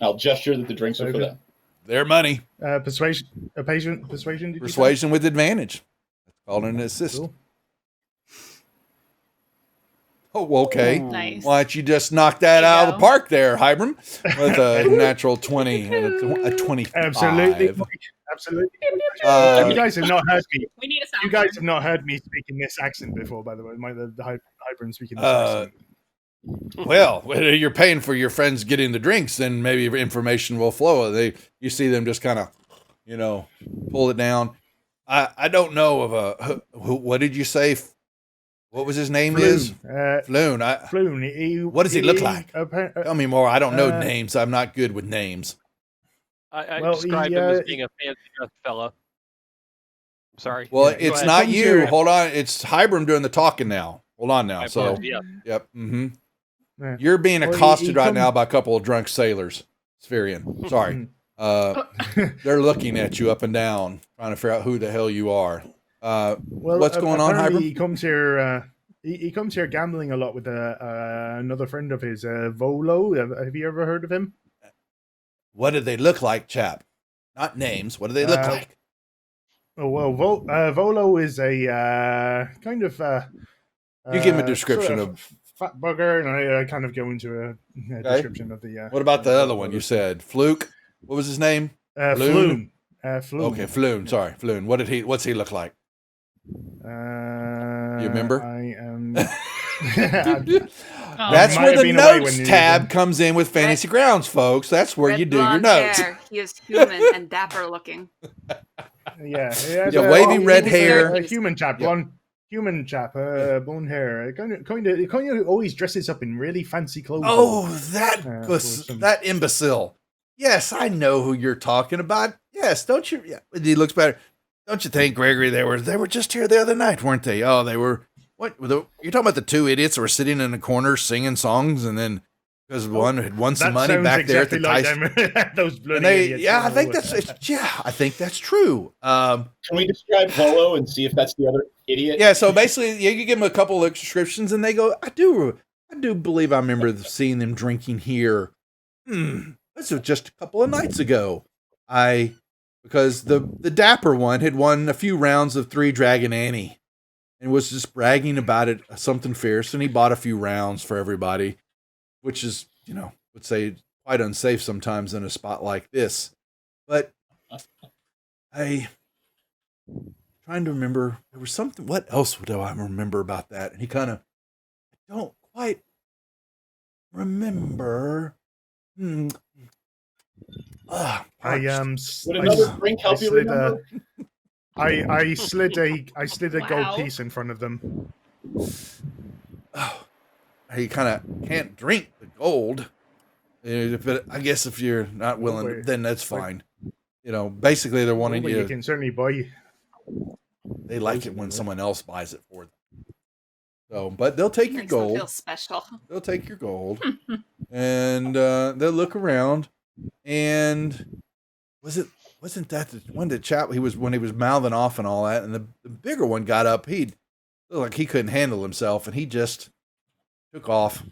I'll gesture that the drinks are for them. Their money. Persuasion. Persuasion. Did Persuasion with advantage. That's called an assist. Cool. Oh, okay. Nice. Why don't you just knock that There you out of the go. park there, Hybrim? With a natural 20 and a 25. Absolutely. Uh, You guys have not heard me. We need a sound. You guys have not heard me speaking this accent before, by the way. The Hybrim speaking this Uh, accent. Well, when you're paying for your friends getting the drinks, then maybe information will flow. You see them just kind of, pull it down. I don't know of what did you say? What was his name? Floon. Floon. What does he look like? Tell me more. I don't know Uh, names. I'm not good with names. I Well, described he, him as being a fancy dressed fella. Sorry. Well, Yeah, it's ahead. not Comes you. here- Hold on. It's Hybrim doing the talking now. Hold on now. My So, apologies, yeah. yep. Mm-hmm. Yeah. You're being Well, accosted he right come- now by a couple of drunk sailors. Spherian. Sorry. They're looking at you up and down, trying to figure out who the hell you are. Well, What's going on, apparently Hybrim? He comes here. He comes here gambling a lot with another friend of his, Volo. Have you ever heard of him? What do they look like, chap? Not names. What do they look like? Oh well, Volo is a kind of. You give him a description sort of fat bugger, and I kind of go into a description of the. What about the other one? You said Fluke. What was his name? Floon. Floon. Okay, Floon. Sorry, Floon. What's he look like? You remember? I am. That's might where have the been away when notes you- tab comes in with Fantasy Grounds, folks. That's where Red you do your blonde notes. hair. He is human and dapper looking. Yeah, Yeah, wavy red hair. A human chap, Yeah. blonde. Human chap, blonde hair. Kind of always dresses up in really fancy clothes. Oh, that Yeah, was awesome. that imbecile. Yes, I know who you're talking about. Yes, don't you? Yeah, he looks better. Don't you think, Gregory? They were just here the other night, weren't they? Oh, they were. What? You're talking about the 2 idiots that were sitting in the corner singing songs, and then because one had won some money sounds back there at the exactly like Tyson. them. Those bloody And they, idiots. yeah, I Oh. think I think that's true. Can we describe Volo and see if that's the other idiot? Yeah, so basically, you can give them a couple of descriptions, and they go, I do believe I remember seeing them drinking here. This was just a couple of nights ago. Because the dapper one had won a few rounds of 3 Dragon Annie, and was just bragging about it, something fierce, and he bought a few rounds for everybody, which is, would say quite unsafe sometimes in a spot like this. But trying to remember, there was something, what else do I remember about that? And he kind of, I don't quite remember. I Would another drink help you remember? I slid a Wow. gold piece in front of them. Oh, he kind of can't drink the gold. But I guess if you're not willing, then that's fine. Basically they're wanting Well, you. you can certainly buy. They like it when someone else buys it for them. So, but they'll take your Makes them gold. feel special. They'll take your gold, and they'll look around. And wasn't that the one that chap? When he was mouthing off and all that, and the bigger one got up. He looked like he couldn't handle himself, and he just took off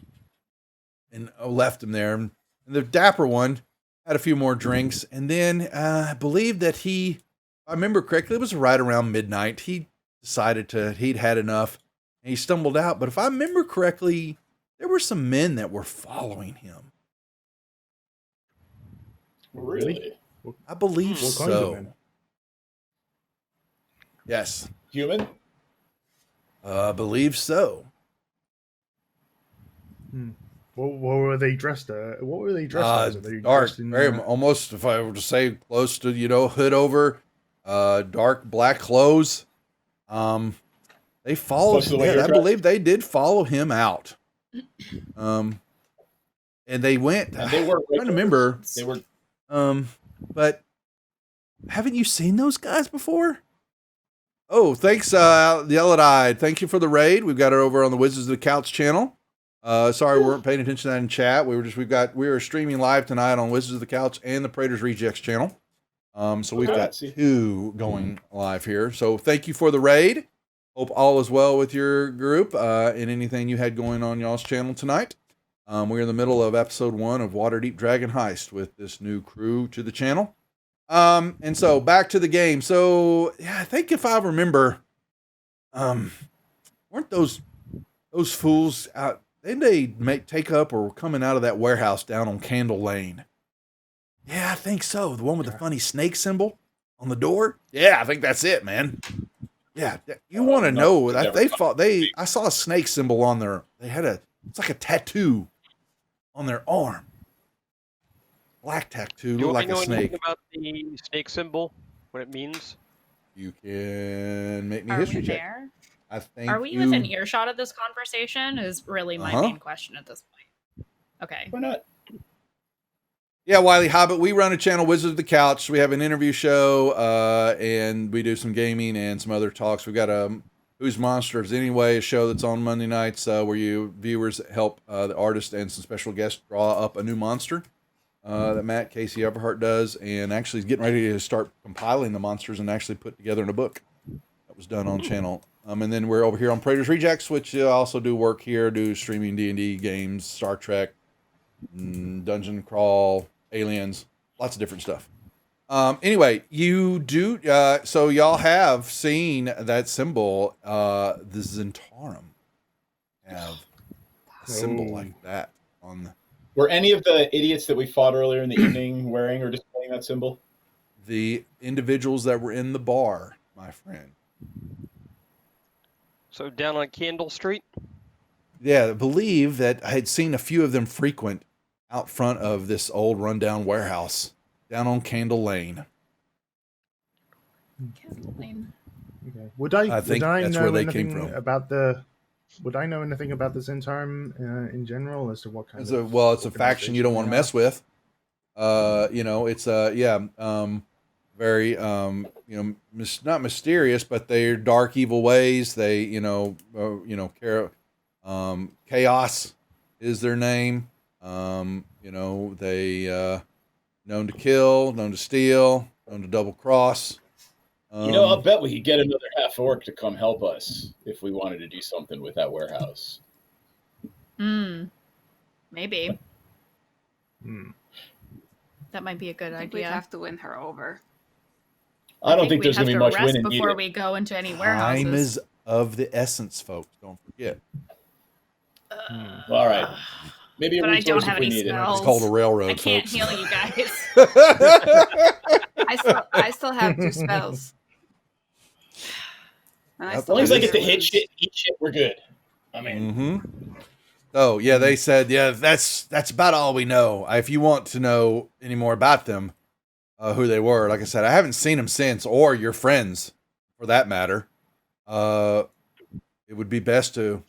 and left him there. And the dapper one had a few more drinks, and then I believe that if I remember correctly, it was right around midnight. He decided he'd had enough, and he stumbled out. But if I remember correctly, there were some men that were following him. Really? I believe What kind of so. men? Yes, Human? I believe so. What were they dressed? What were they dressed as? Are they Dark, dressed in? very almost. If I were to say close to, hood over, dark black clothes. They followed. Close to the way Yeah, you're I dressed? believe they did follow him out. And they went. And they were I'm trying to remember. They were. But haven't you seen those guys before? Oh, thanks, Yellow-Eyed. Thank you for the raid. We've got it over on the Wizards of the Couch channel. Sorry, we weren't paying attention to that in chat. We were streaming live tonight on Wizards of the Couch and the Praetors Rejects channel. So we've got two going live here. So thank you for the raid. Hope all is well with your group and anything you had going on y'all's channel tonight. We're in the middle of episode 1 of Waterdeep Dragon Heist with this new crew to the channel. And so back to the game. So yeah, I think if I remember, weren't those fools out? Didn't they take up or were coming out of that warehouse down on Candle Lane? Yeah, I think so. The one with the funny snake symbol on the door. Yeah, I think that's it, man. Yeah, you want to know that I saw a snake symbol on their. It's like a tattoo on their arm. Black tattoo, Do like I know a snake. anything about the snake symbol? What it means? You can make me Are history we check. there? I think. Are we within earshot of this conversation? Is really my main question at this point. Okay. Why not? Yeah, Wiley Hobbit. We run a channel, Wizards of the Couch. We have an interview show, and we do some gaming and some other talks. We've got a Who's Monsters Anyway, a show that's on Monday nights where you viewers help the artist and some special guests draw up a new monster that Matt Casey Everhart does, and actually is getting ready to start compiling the monsters and actually put together in a book that was done on channel. And then we're over here on Praetors Rejects, which also do work here, do streaming D&D games, Star Trek, dungeon crawl, aliens, lots of different stuff. Anyway, you do, so y'all have seen that symbol, the Zentarum have a symbol like that on Were any of the idiots that we fought earlier in the evening wearing or displaying that symbol? the individuals that were in the bar, my friend. So down on Candle Street? Yeah, I believe that I had seen a few of them frequent out front of this old rundown warehouse down on Candle Lane. Candle Lane. Okay. Would I think would I that's know where they anything came from. about the? Would I know anything about the Zentarum in general as to what kind of? It's a faction you don't want to mess with. It's very not mysterious, but they're dark, evil ways. They, Chaos is their name. They known to kill, known to steal, known to double cross. I'll bet we could get another half orc to come help us if we wanted to do something with that warehouse. Maybe. That might be a good I think idea. we'd have to win her over. I don't think there's we'd going to have be to much rest winning before either. we go into any warehouses. Time is of the essence, folks. Don't forget. All right. Maybe a But I don't resource have if we any need spells. It's called a railroad, I can't folks. heal you guys. I still have 2 spells. And I Yep. As still long as I have get to heroes. eat shit, we're good. I mean, Oh, yeah, they said, that's about all we know. If you want to know any more about them, who they were, like I said, I haven't seen them since, or your friends, for that matter. It would be best to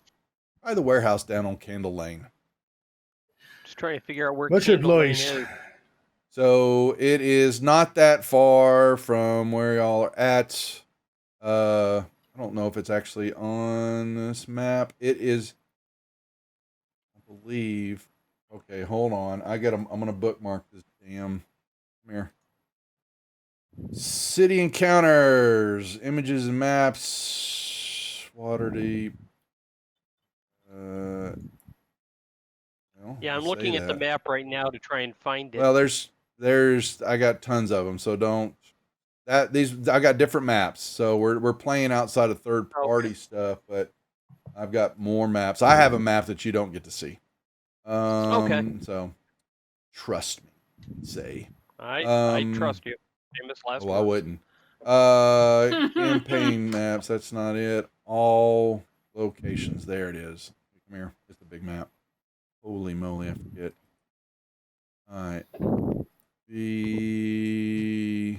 try the warehouse down on Candle Lane. Just trying to figure out where Much Candle Lane obliged. is. So it is not that far from where y'all are at. I don't know if it's actually on this map. It is, I believe. Okay, hold on. I'm gonna bookmark this damn. Come here. City encounters, images and maps, Waterdeep. Yeah, I'm looking at the map right now to try and find it. Well, I got tons of them, so don't. I got different maps, so we're playing outside of third party stuff, but I've got more maps. I have a map that you don't get to see. So trust me, say. I trust you. Famous last Oh, I words. wouldn't. Campaign maps. That's not it. All locations. There it is. Come here. It's a big map. Holy moly! I forget. All right. The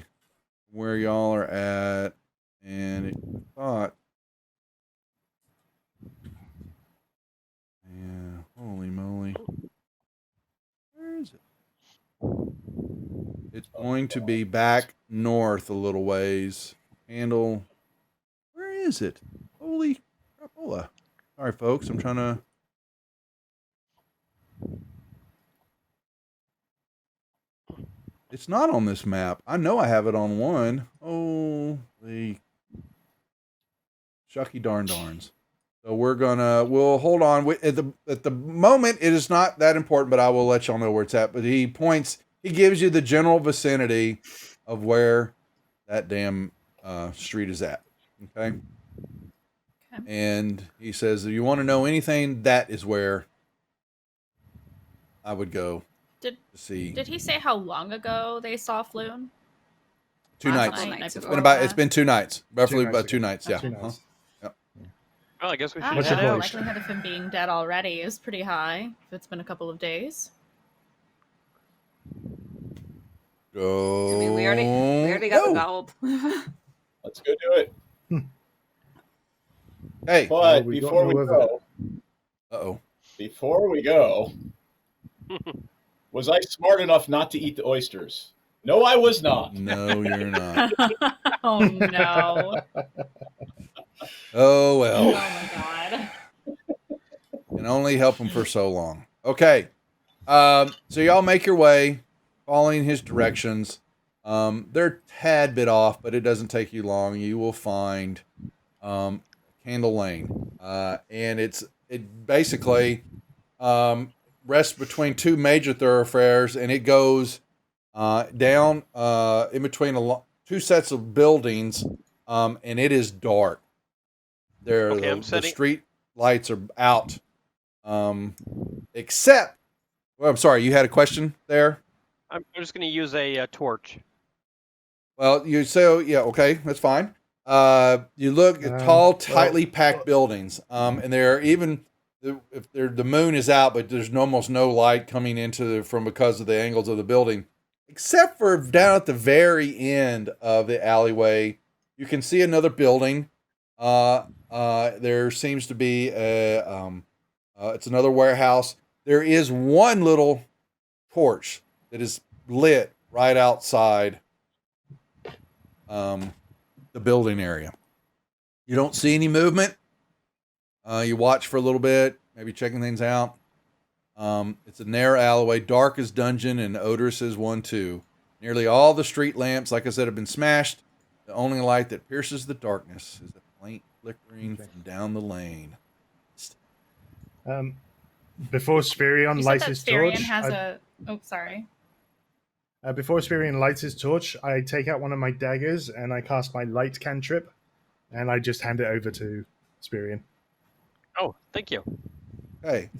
where y'all are at, and it thought. Yeah. Holy moly. Where is it? It's going to be back north a little ways. Handle. Where is it? Holy crapola. Sorry, folks. I'm trying to. It's not on this map. I know I have it on one. Holy shucky darns. So we'll hold on. At the moment, it is not that important, but I will let y'all know where it's at. But he gives you the general vicinity of where that damn street is at. Okay. And he says, if you want to know anything, that is where I would go to see. Did he say how long ago they saw Floon? 2 nights. It's been 2 nights. Roughly about 2 nights. Yeah. 2 nights. Yep. Well, I guess we should Much head The out. obliged. likelihood of him being dead already is pretty high if it's been a couple of days. Go. I mean, we already got the gold. Let's go do it. Hey. But we got before we no go, Uh-oh. before we go, was I smart enough not to eat the oysters? No, I was not. No, you're not. Oh no. Oh, Oh well. my god. Can only help him for so long. Okay. So y'all make your way, following his directions. They're a tad bit off, but it doesn't take you long. You will find Candle Lane. And it basically rests between 2 major thoroughfares, and it goes down in between 2 sets of buildings, and it is dark. Okay, The street lights are out, except. Well, I'm sorry, you had a question there. I'm just going to use a torch. Well, okay, that's fine. You look at tall, tightly packed buildings, and there are even if the moon is out, but there's almost no light coming from because of the angles of the building, except for down at the very end of the alleyway. You can see another building. There seems to be it's another warehouse. There is one little torch that is lit right outside the building area. You don't see any movement. You watch for a little bit, maybe checking things out. It's a narrow alleyway, dark as dungeon and odorous as one too. Nearly all the street lamps, like I said, have been smashed. The only light that pierces the darkness is the faint flickering from down the lane. Before Spirion You said lights that his Spirion torch, has a. Oh, sorry. before Spirion lights his torch, I take out one of my daggers and I cast my light cantrip, and I just hand it over to Spirion. Oh, thank you. Okay.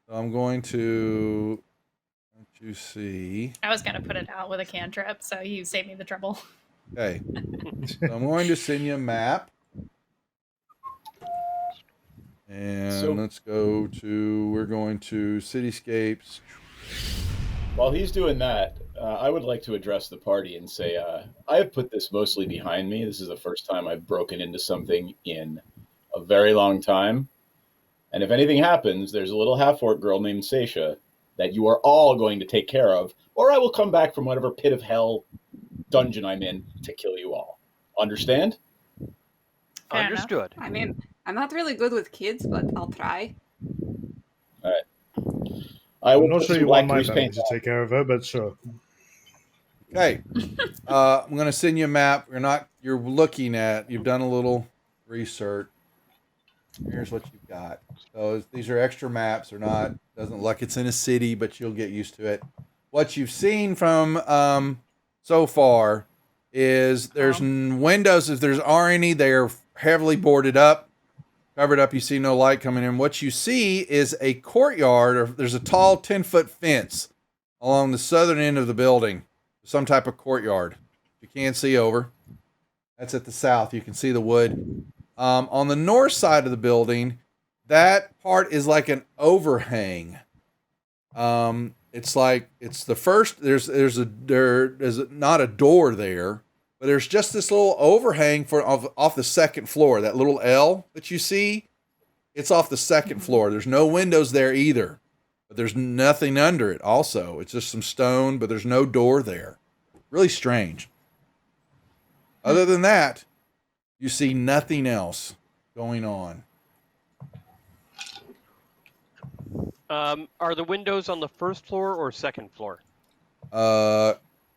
So I'm going to let you see. I was gonna put it out with a cantrip, so you saved me the trouble. Okay. So I'm going to send you a map. And let's go we're going to Cityscapes. While he's doing that, I would like to address the party and say, I have put this mostly behind me. This is the first time I've broken into something in a very long time. And if anything happens, there's a little half-orc girl named Seisha that you are all going to take care of, or I will come back from whatever pit of hell dungeon I'm in to kill you all. Understand? Fair Understood. I mean, I'm not really good with kids, but I'll try. All right. I will I'm not put sure some you black want my grease family paint to on. take care of her, but sure. Okay. I'm going to send you a map. You're looking at, you've done a little research. Here's what you've got. So these are extra maps. Doesn't look like it's in a city, but you'll get used to it. What you've seen from so far is there's windows. If there are any, they're heavily boarded up. covered up. You see no light coming in. What you see is a courtyard, or there's a tall 10-foot fence along the southern end of the building, some type of courtyard. You can't see over. That's at the south. You can see the wood. On the north side of the building, that part is like an overhang. It's like it's the first. There's not a door there, but there's just this little overhang off the second floor. That little L that you see, it's off the second floor. There's no windows there either, but there's nothing under it. Also, it's just some stone, but there's no door there. Really strange. Other than that, you see nothing else going on. Are the windows on the first floor or second floor?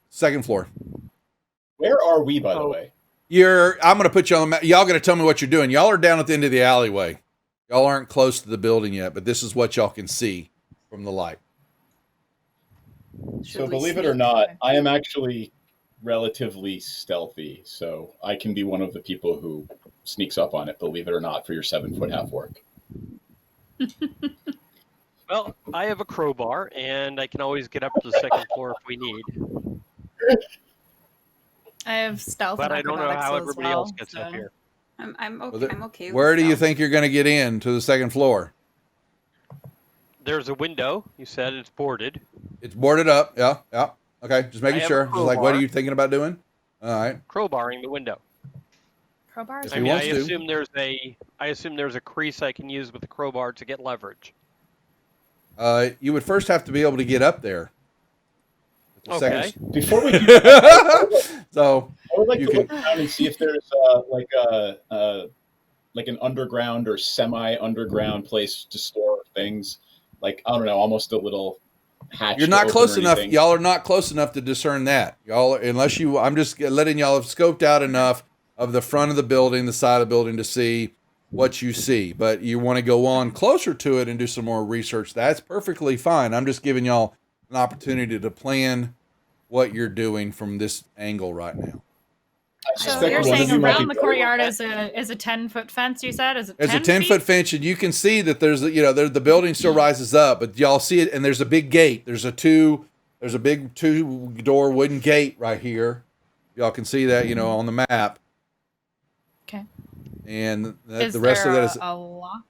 Second floor. Where are we, by the way? I'm going to put you on the map. Y'all got to tell me what you're doing. Y'all are down at the end of the alleyway. Y'all aren't close to the building yet, but this is what y'all can see from the light. So believe it or not, I am actually relatively stealthy, so I can be one of the people who sneaks up on it, believe it or not, for your 7-foot half orc. Well, I have a crowbar, and I can always get up to the second floor if we need. I have stealth, But and I don't know acrobatics how as everybody well, else gets up here. I'm okay. I'm okay. With Where do you stealth. think you're going to get in to the second floor? There's a window. You said it's boarded. It's boarded up. Yeah. Okay, just making I have sure. a Just like, what are crowbar. you thinking about doing? All right. Crowbarring the window. Crowbars. If I he mean, I wants to. assume there's a crease I can use with the crowbar to get leverage. You would first have to be able to get up there. The Okay. second- Before we do that, So I would like You to can- look around and see if there's like an underground or semi-underground place to store things. Like, I don't know, almost a little hatch. you're to not open close or enough. anything. Y'all are not close enough to discern that. Y'all, unless you, I'm just letting y'all have scoped out enough of the front of the building, the side of the building to see what you see. But you want to go on closer to it and do some more research. That's perfectly fine. I'm just giving y'all an opportunity to plan what you're doing from this angle right now. I So suspect you're one of saying you might around be the better courtyard at is a 10-foot fence? You said is it? There's 10 a 10-foot feet? fence, and you can see that there's the building still rises up, but y'all see it, and there's a big gate. There's a big 2-door wooden gate right here. Y'all can see that on the map. Okay. And Is the rest there of that is a lock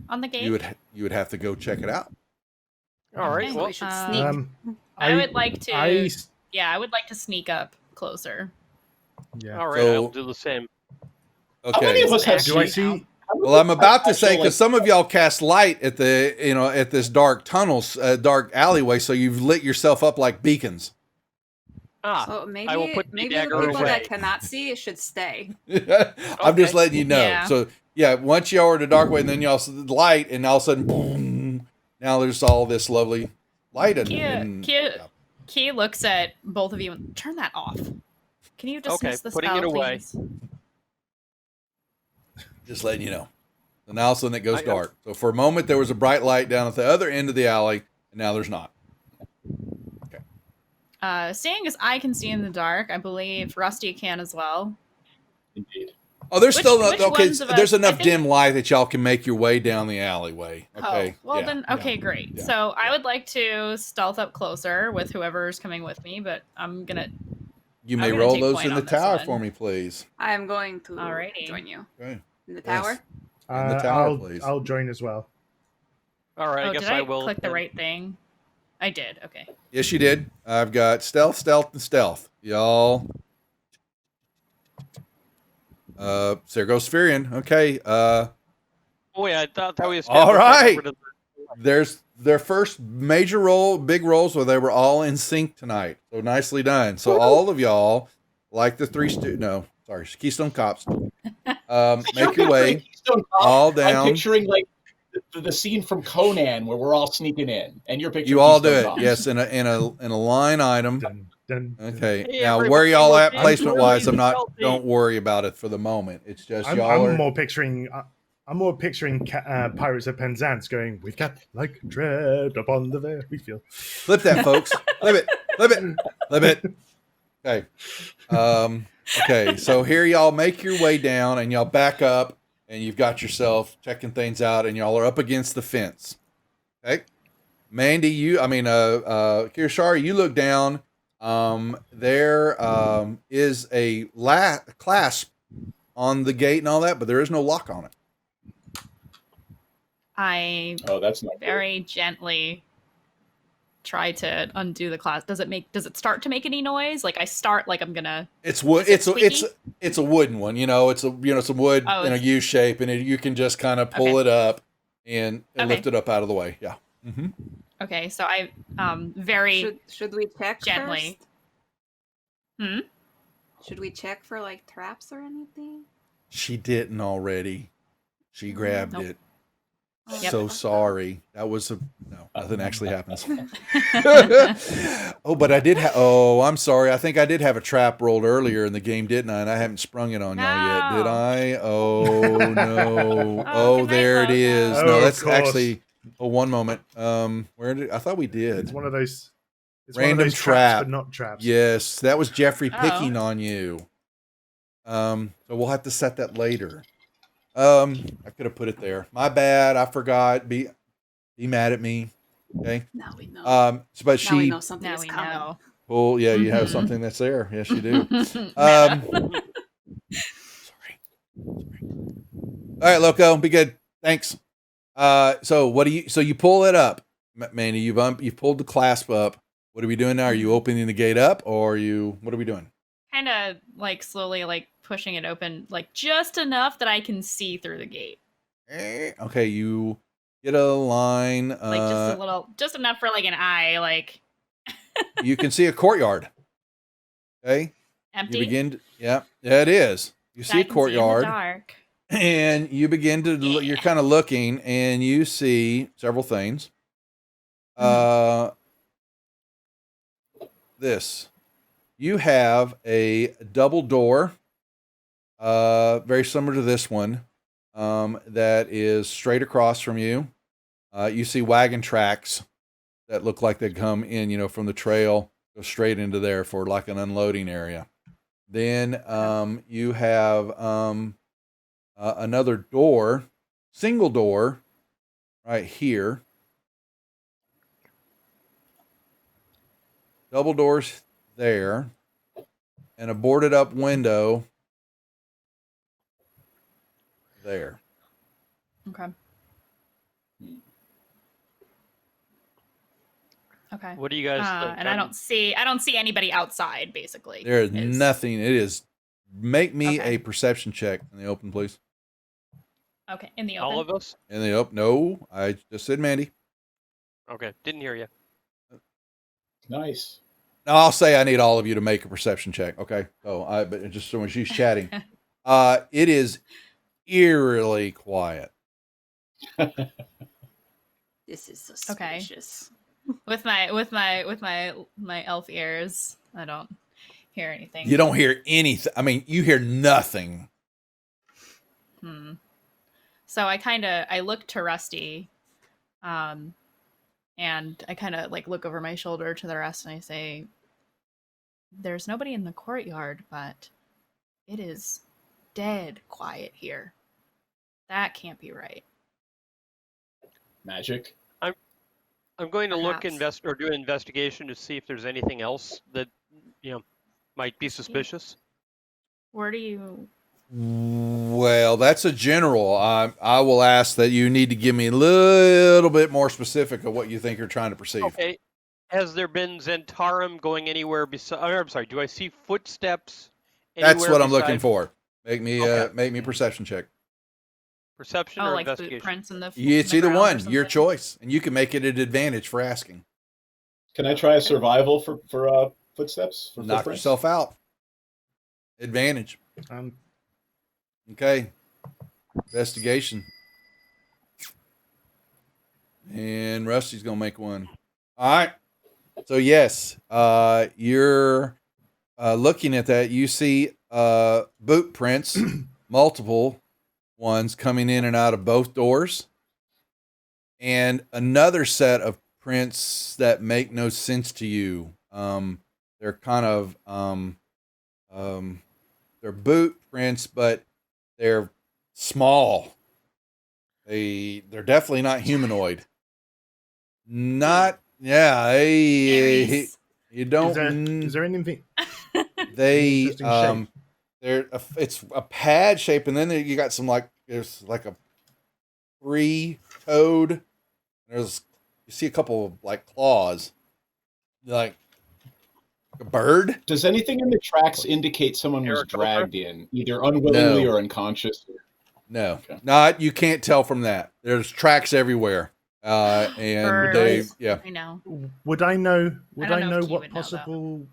on the gate? you would have to go check it out. All right. Okay. Well, we should sneak. I would like to. I I would like to sneak up closer. yeah. all right. So- I'll do the same. How many Okay. of us have Do I sneak? see? Well, I'm about to say Actual, because some of y'all cast light at at this dark tunnels, dark alleyway, so you've lit yourself up like beacons. So maybe I will put the maybe the dagger people away. that cannot see should stay. I'm just letting you know. Yeah. So yeah, once y'all are the dark way, and then y'all see the light, and all of a sudden, boom! Now there's all this lovely light. Kia looks at both of you and turn that off. Can you dismiss the putting spell, it away. please? Just letting you know. And now all of a sudden it goes I- dark. So for a moment there was a bright light down at the other end of the alley, and now there's not. Seeing as I can see in the dark, I believe Rusty can as well. Indeed. Oh, there's Which- still which okay. ones of There's us- I enough think- dim light that y'all can make your way down the alleyway. Okay. Oh, well Yeah. then, okay, great. Yeah. So I would like to stealth up closer with whoever's coming with me, but I'm gonna. You I'm may gonna roll take those point in the on this tower one. for me, please. I am going to Alrighty. join you Okay. in the Yes. tower. In the tower, I'll, please. I'll join as well. All right. Oh, I guess did I I will. click the then. right thing? I did. Okay. Yes, you did. I've got stealth, and stealth. Y'all. There goes Furion. Okay. Oh yeah, I thought we established. All I got right. rid of There's their first major big rolls where they were all in sync tonight. So nicely done. So all of y'all, like the Keystone Cops, make your way Keystone Cop, all I'm down. picturing like the scene from Conan where we're all sneaking in, and you're picturing You all do Keystone it, Cops. yes, in a line item. Dun, dun, dun. Okay. Hey, Now, everybody, where y'all we're at being placement wise? really I'm not. stealthy. Don't worry about it for the moment. It's just I'm, y'all I'm are. more picturing. I'm more picturing Pirates of Penzance going. We've got like tread upon the very field. Flip that, folks. Flip it. Okay. Okay. So here y'all make your way down, and y'all back up, and you've got yourself checking things out, and y'all are up against the fence. Okay, Mandy, Kirishari, you look down. There is a clasp on the gate and all that, but there is no lock on it. I that's not very gently try to undo the clasp. Does it start to make any noise? Like I start like I'm gonna. It's wood. Is it It's a wooden one. It's some wood in a it's- U shape, and you can just kind of pull it up and lift it up out of the way. Yeah. Mm-hmm. Okay, so I very should we check gently. first? Should we check for like traps or anything? She didn't already. She grabbed Nope. it. Yep. So sorry. That was nothing actually happens. Oh, but I did have. Oh, I'm sorry. I think I did have a trap rolled earlier in the game, didn't I? And I haven't sprung it on y'all yet, did I? Oh no. Oh, good there night, it is. Logo. No, Oh, that's of course. actually. Oh, one moment. Where did I thought we did? It's one of those. It's Random one of those trap. traps, but not traps. Yes, that was Jeffrey Oh. picking on you. So we'll have to set that later. I could have put it there. My bad. I forgot. Be mad at me. Okay. Now we know. But now we she. know something Now is we coming. know. Well, yeah, you have Mhm. something that's there. Yes, you do. Meta. Sorry. All right, Loco, be good. Thanks. So what do you? So you pull it up, Mandy. You've pulled the clasp up. What are we doing now? Are you opening the gate up, or are you? What are we doing? Kind of like slowly like pushing it open, like just enough that I can see through the gate. Okay, you get a line. Like just a little, just enough for like an eye, like You can see a courtyard. Okay. empty. You begin. Yeah, it is. You that see I a can courtyard. in the dark. And you begin to look, you're kind of looking, and you see several things. This, you have a double door, very similar to this one, that is straight across from you. You see wagon tracks that look like they come in, from the trail, go straight into there for like an unloading area. Then you have another door, single door, right here. Double doors there, and a boarded up window there. Okay. Okay. What do you guys think? And I don't see anybody outside. Basically, There is nothing. It is. Make me Okay. a perception check in the open, please. Okay, in the open. All of us? In the open. No, I just said Mandy. Okay, didn't hear you. Nice. No, I'll say I need all of you to make a perception check. Okay. But just so when she's chatting, it is eerily quiet. This is suspicious. Okay. With my elf ears, I don't hear anything. You don't hear anything. I mean, you hear nothing. So I look to Rusty, and I kind of like look over my shoulder to the rest, and I say, "There's nobody in the courtyard, but it is dead quiet here. That can't be right." Magic. I'm going to look Perhaps. or do an investigation to see if there's anything else that might be suspicious. Where do you? Well, that's a general. I will ask that you need to give me a little bit more specific of what you think you're trying to perceive. Okay. Has there been Zentarum going anywhere besides? I'm sorry. Do I see footsteps? That's what I'm looking beside- for. Make me Okay. make me a perception check. Perception Oh, or like investigation? footprints in the. It's in the either ground or one. Your something? choice, and you can make it an advantage for asking. Can I try a survival for footsteps? For Knock footprints? yourself out. Advantage. Okay. Investigation. And Rusty's gonna make one. All right. So yes, you're looking at that. You see boot prints, multiple ones coming in and out of both doors, and another set of prints that make no sense to you. They're kind of they're boot prints, but they're small. They're definitely not humanoid. Not yeah. Aries. You don't. Is there anything? They Interesting shape. it's a pad shape, and then you got some there's like a 3-toed. There's you see a couple of like claws, like a bird. Does anything in the tracks indicate someone was Aarakocra? dragged in, either unwillingly No. or unconscious? No, Okay. not you can't tell from that. There's tracks everywhere, and they Birds. yeah. I know. Would I know? Would don't I know know if Key what would know, though.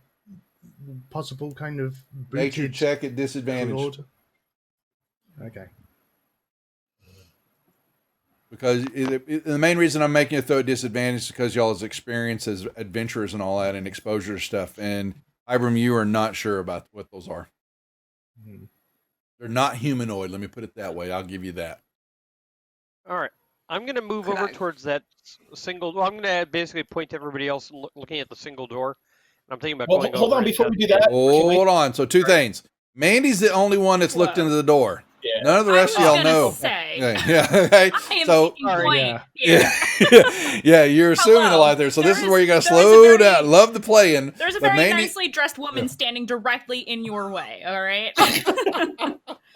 possible kind of Nature booted check at disadvantage. clawed? Okay. Because the main reason I'm making it throw at disadvantage is because y'all's experience as adventurers and all that and exposure to stuff. And Ibram, you are not sure about what those are. Hmm. They're not humanoid. Let me put it that way. I'll give you that. All right. I'm going to move Could over I- towards that single. Well, I'm going to basically point to everybody else looking at the single door. I'm thinking about Well, going hold over on, and before we do that, Hold on. So two things. Mandy's the only one that's looked Whoa. into the door. Yeah. None of the I rest was of y'all gonna know. say, Okay, yeah. Okay. I am So making point Yeah. here. yeah, you're assuming a Hello. lot there. So this is There where you is- got to there is a slow very- down. Love the playing. There's a but very Mandy, nicely dressed woman Yeah. standing directly in your way. All right.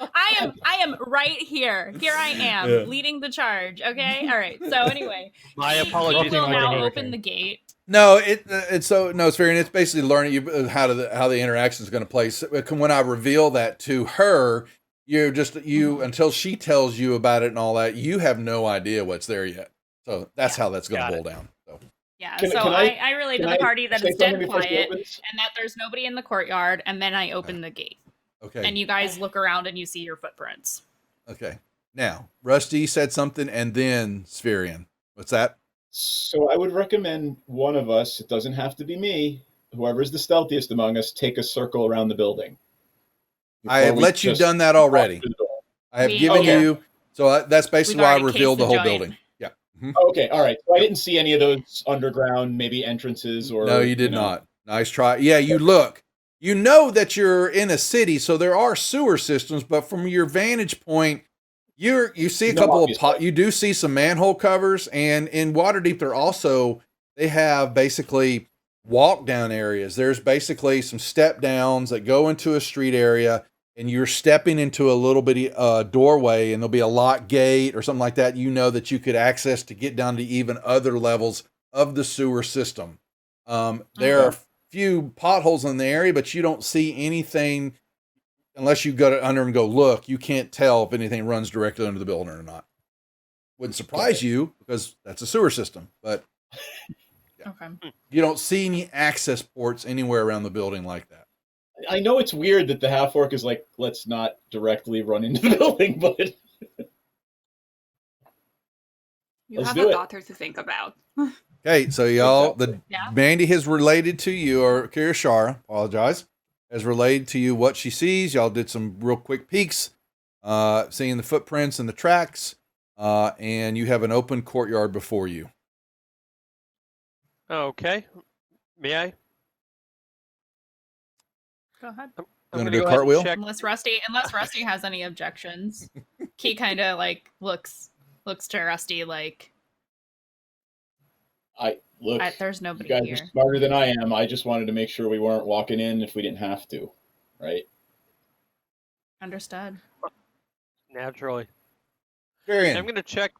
I am right here. Here I am, Yeah. leading the charge. Okay. All right. So anyway, My he apologies. will Like a now hurricane. open the gate. No, it's fair, and it's basically learning you how the interaction is going to play. So when I reveal that to her, until she tells you about it and all that, you have no idea what's there yet. So that's how that's going to Got boil down. So Yeah. Can so I- I relay to Can the I party that say it's something dead before she quiet opens? and that there's nobody in the courtyard, and then I open the gate, okay, and you guys look around and you see your footprints. okay. Now Rusty said something, and then Spherian. What's that? So I would recommend one of us, it doesn't have to be me, whoever's the stealthiest among us, take a circle around the building. I have Before we let you just done that walk already. through the door. I have We- given Okay. you. So that's basically We've why I already revealed the cased the whole joint. building. Yeah. Mhm. Okay, all right. So I didn't see any of those underground, maybe entrances or. No, you did know. not. Nice try. Yeah, you look. You know that you're in a city, so there are sewer systems, but from your vantage point, you see a No, couple obviously. of you do see some manhole covers, and in Waterdeep they have basically walk down areas. There's basically some step downs that go into a street area, and you're stepping into a little bitty doorway, and there'll be a lock gate or something like that. You know that you could access to get down to even other levels of the sewer system. There are a few potholes in the area, but you don't see anything unless you go under and go look. You can't tell if anything runs directly under the building or not. Wouldn't surprise you because that's a sewer system, but Okay. you don't see any access ports anywhere around the building like that. I know it's weird that the half orc is like, let's not directly run into the building, but You Let's have do a it. daughter to think about. Okay, so y'all, the Yeah. Mandy has related to you, or Kirishara, apologize, has relayed to you what she sees. Y'all did some real quick peeks, seeing the footprints and the tracks, and you have an open courtyard before you. Okay. May I? Go ahead. I'm wanna gonna do a go ahead and cartwheel? check. Unless Rusty has any objections. Key kind of like looks to Rusty like look, there's you nobody guys here. are smarter than I am. I just wanted to make sure we weren't walking in if we didn't have to, right? Understood. Naturally. Varian, I'm gonna check.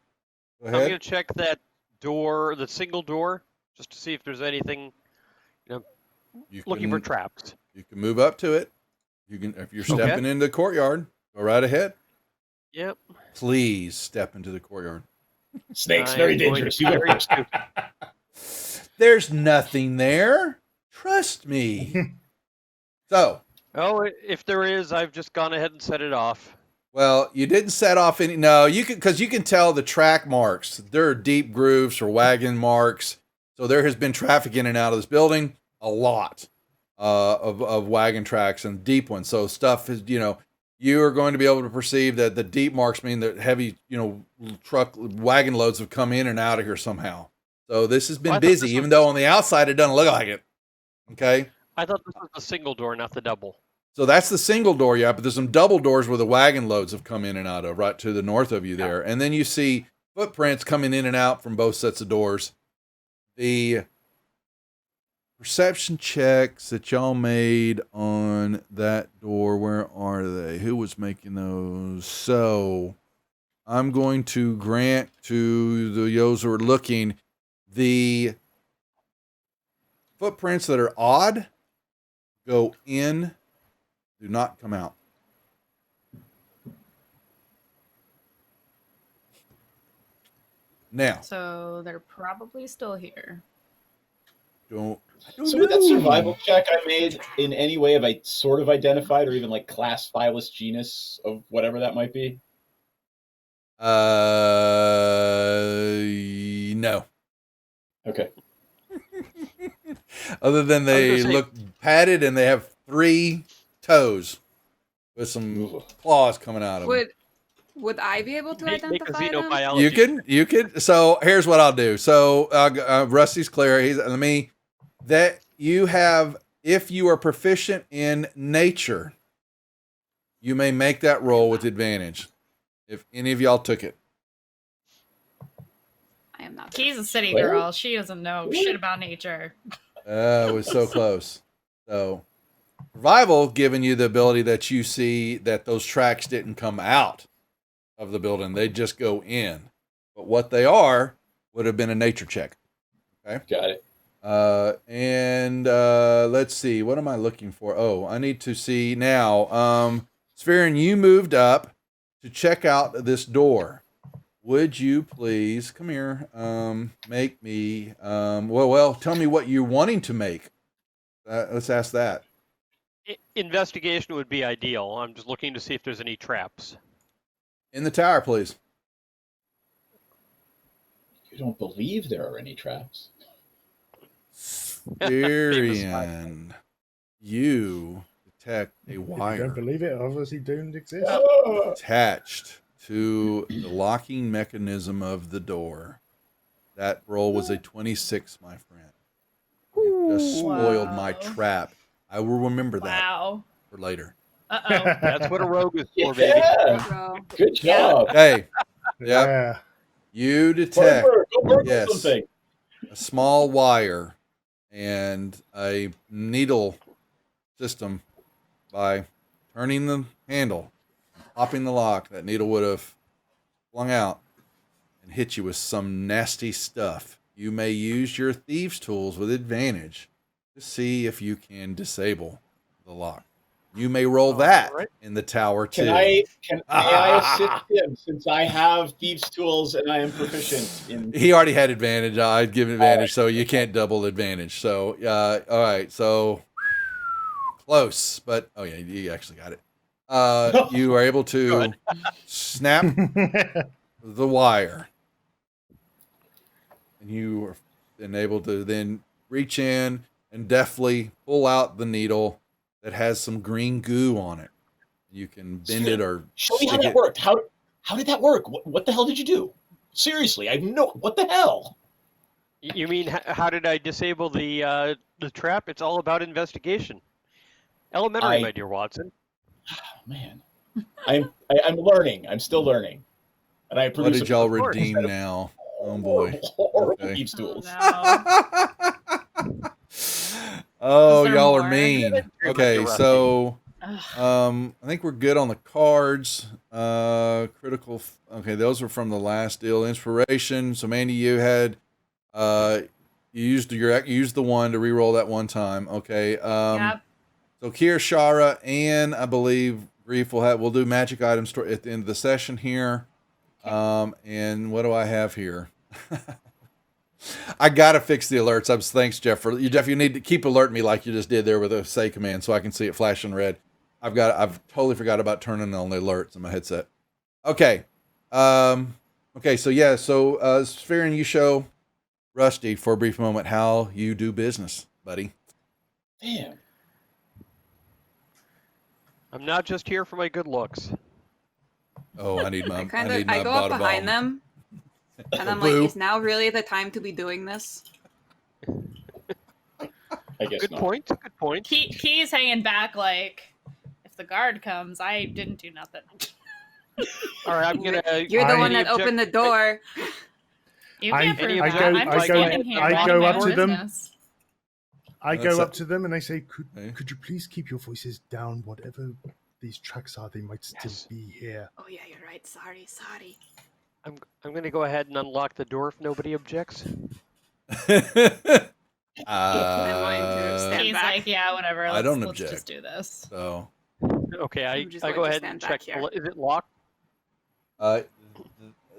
go I'm ahead. gonna check that door, the single door, just to see if there's anything. You Looking for can- traps. You can move up to it. You can, if you're Okay. stepping into the courtyard, go right ahead. Yep. Please step into the courtyard. Snakes, I very am going dangerous. to You go very first. There's nothing there. Trust me. So, Oh, if there is, I've just gone ahead and set it off. well, you didn't set off any. No, you can, because you can tell the track marks. There are deep grooves or wagon marks. So there has been traffic in and out of this building. A lot of wagon tracks and deep ones. So stuff is, you are going to be able to perceive that the deep marks mean that heavy, truck wagon loads have come in and out of here somehow. So this has been I thought busy, this even was- though on the outside it doesn't look like it. Okay. I thought this was the single door, not the double. So that's the single door you have, but there's some double doors where the wagon loads have come in and out of, right to the north of you there. And then you see footprints coming in and out from both sets of doors. The perception checks that y'all made on that door, where are they? Who was making those? So I'm going to grant to those who are looking, the footprints that are odd go in, do not come out. Now, So they're probably still here. don't So with that survival check I made, in any way have I sort of identified or even like class, phylus, genus of whatever that might be? No. Okay. Other than they look padded and they have 3 toes with some claws coming out of them. Would I be able to Make identify them? xenobiology. You can. So here's what I'll do. So Rusty's clear. You have, if you are proficient in nature, you may make that roll with advantage. If any of y'all took it. I am not. Keys a city girl. She doesn't know shit about nature. It was so close. So survival giving you the ability that you see that those tracks didn't come out of the building. They just go in. But what they are would have been a nature check. Okay. Got it. Let's see. What am I looking for? Oh, I need to see now. Spherian, you moved up to check out this door. Would you please come here? Make me. Well. Tell me what you're wanting to make. Let's ask that. Investigation would be ideal. I'm just looking to see if there's any traps. In the tower, please. You don't believe there are any traps? Spherian, you detect a wire. You don't believe it? Obviously, don't exist. Attached to the locking mechanism of the door. That roll was a 26, my friend. You just spoiled my trap. I will remember that for later. Uh-oh. That's what a rogue is for, baby. Good job. Hey. Yeah. You detect something. a small wire and a needle system. By turning the handle, popping the lock, that needle would have flung out and hit you with some nasty stuff. You may use your thieves' tools with advantage to see if you can disable the lock. You may roll that in the tower too. May I assist him since I have thieves' tools and I am proficient in? He already had advantage. I'd give advantage, so you can't double advantage. So, all right. So close, but oh yeah, you actually got it. You are able to snap the wire, and you are then able to then reach in and deftly pull out the needle that has some green goo on it. You can bend it or show me how that worked. How did that work? What the hell did you do? Seriously, I know what the hell. You mean how did I disable the trap? It's all about investigation. Elementary, my dear Watson. Oh, man, I'm learning. I'm still learning, and I produce. What did y'all redeem now? Oh boy! Horrible thieves' tools. Oh, y'all are mean. Okay, so I think we're good on the cards. Critical. Okay, those were from the last deal. Inspiration. So Mandy, you had you used the one to re-roll that one time. Okay. Yep. So Kier, Shara, and I believe Grief we'll do magic items at the end of the session here. And what do I have here? I gotta fix the alerts. Thanks, Jeff. You need to keep alerting me like you just did there with a say command, so I can see it flashing red. I've totally forgot about turning on the alerts on my headset. Okay. Okay. So yeah. So Spherian, you show Rusty for a brief moment how you do business, buddy. Damn. I'm not just here for my good looks. Oh, I need my. I go up behind them. And I'm like, is now really the time to be doing this? I guess Good not. point. Good point. Key's hanging back like, the guard comes, I didn't do nothing. All right, I'm gonna. You're the one any that opened the door. You I- can't prove Any that. object- I'm I just go- standing here I minding go my up own to them. business. I That's go a- up to them and I say, Okay. could you please keep your voices down? Whatever these tracks are, they might still Yes. be here. Oh yeah, you're right. Sorry. I'm gonna go ahead and unlock the door if nobody objects. Stand He's back. like, yeah, whatever. I Let's, don't let's object. just do this. So, Okay, I I'm just go going to ahead stand and back check. here. Is it locked?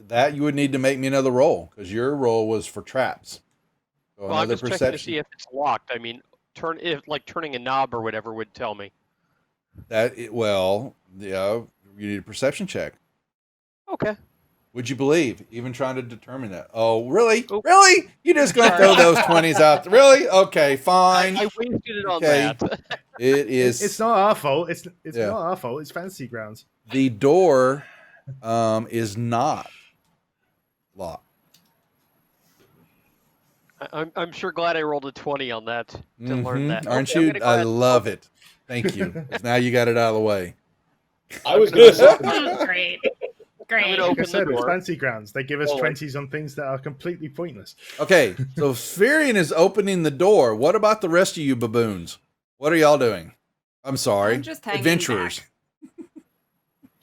that you would need to make me another roll because your roll was for traps. So Well, I'm another just checking to perception. see if it's locked. I mean, turning a knob or whatever would tell me. Well, yeah, you need a perception check. Okay. Would you believe? Even trying to determine that. Oh, really? Oop. Really? You just gonna throw those 20s out? Really? Okay, fine. I wasted it on Okay. that. It is. It's not our fault. It's Yeah. not our fault. It's Fantasy Grounds. The door is not locked. I'm sure glad I rolled a 20 on that to learn that. Aren't Okay, I'm you? gonna go I ahead- love it. Thank you. 'Cause now you got it out of the way. I was going to say, Great. I'm Great. gonna Like I open the said, it's door. Fantasy Grounds. They give us Oh, wait. 20s on things that are completely pointless. Okay, so Spherian is opening the door. What about the rest of you baboons? What are y'all doing? I'm sorry. I'm just hanging Adventurers. back.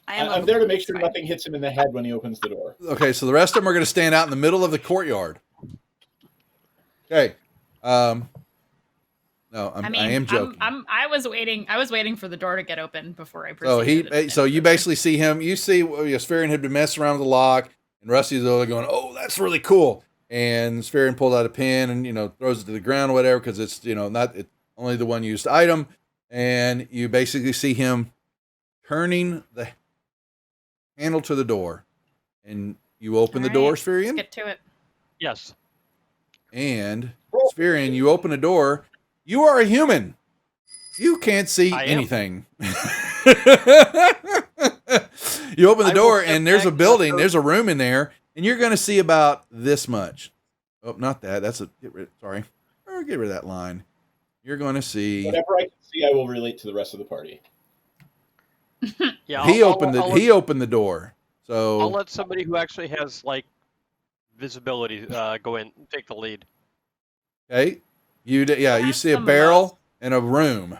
I'm I'm there to make sure nothing hits him in the head when he opens the door. Okay, so the rest of them are going to stand out in the middle of the courtyard. Okay. No, I am joking. I was waiting for the door to get open before I So proceeded. so you basically see him. You see, Spherian had been messing around with the lock, and Rusty's over there going, "Oh, that's really cool." And Spherian pulled out a pin and throws it to the ground or whatever because it's not it's only the one used item, and you basically see him turning the handle to the door, and you open the door, Spherian. Let's get to it. Yes. And Spherian, you open the door. You are a human. You can't see I am. anything. You open the I will door, step and there's a back, building. look There's a room in there, and you're going to see about this much. Oh, not that. That's a sorry. Get rid of that line. You're going to see. Whatever I can see, I will relate to the rest of the party. Yeah. He I'll opened the door. So I'll let somebody who actually has visibility go in and take the lead. okay. You see a Some of barrel and a room.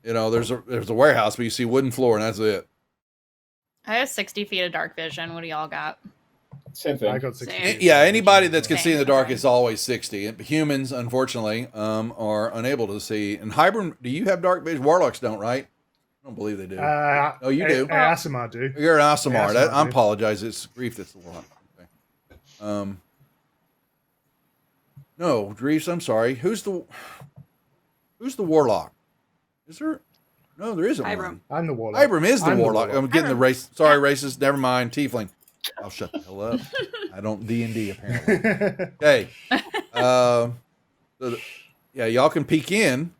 There's a warehouse, but you see wooden floor, and that's it. I have 60 feet of dark vision. What do y'all got? Same thing. I got 60. Same. Yeah, anybody that can see in the dark Okay. is always 60. Humans, unfortunately, are unable to see. And Hybrid, do you have dark vision? Warlocks don't, right? I don't believe they do. Oh, you do. Asimar do. You're an Asimar. Yeah, I Asimar, apologize. It's Grief that's the warlock. Okay. No, Griefs. I'm sorry. Who's the warlock? Is there? No, there isn't Ibram. one. I'm the warlock. Ibram is the I'm warlock. I'm getting the Ibram. race. Sorry, racist. Never mind. Tiefling. I'll shut the hell up. I don't D&D apparently. Okay. Y'all can peek in.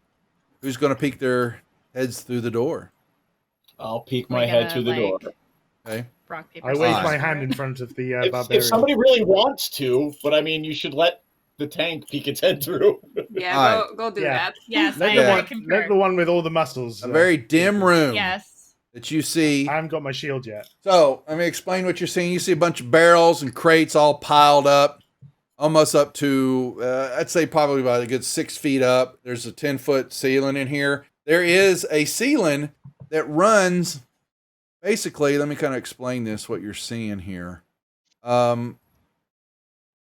Who's going to peek their heads through the door? I'll peek We my head gotta, through the door. Okay. Rock, paper, I wave Fine. my hand in front of the If barbarian. somebody really wants to, but I mean, you should let the tank peek its head through. Yeah, Alright. go do Yeah. that. Yes, let, I, the Yeah. I one, concur. let the one with all the muscles. A very dim room Yes. that you see. I haven't got my shield yet. So, let me explain what you're seeing. You see a bunch of barrels and crates all piled up, almost up to, I'd say probably about a good 6 feet up. There's a 10-foot ceiling in here. There is a ceiling that runs, basically, let me kind of explain this, what you're seeing here.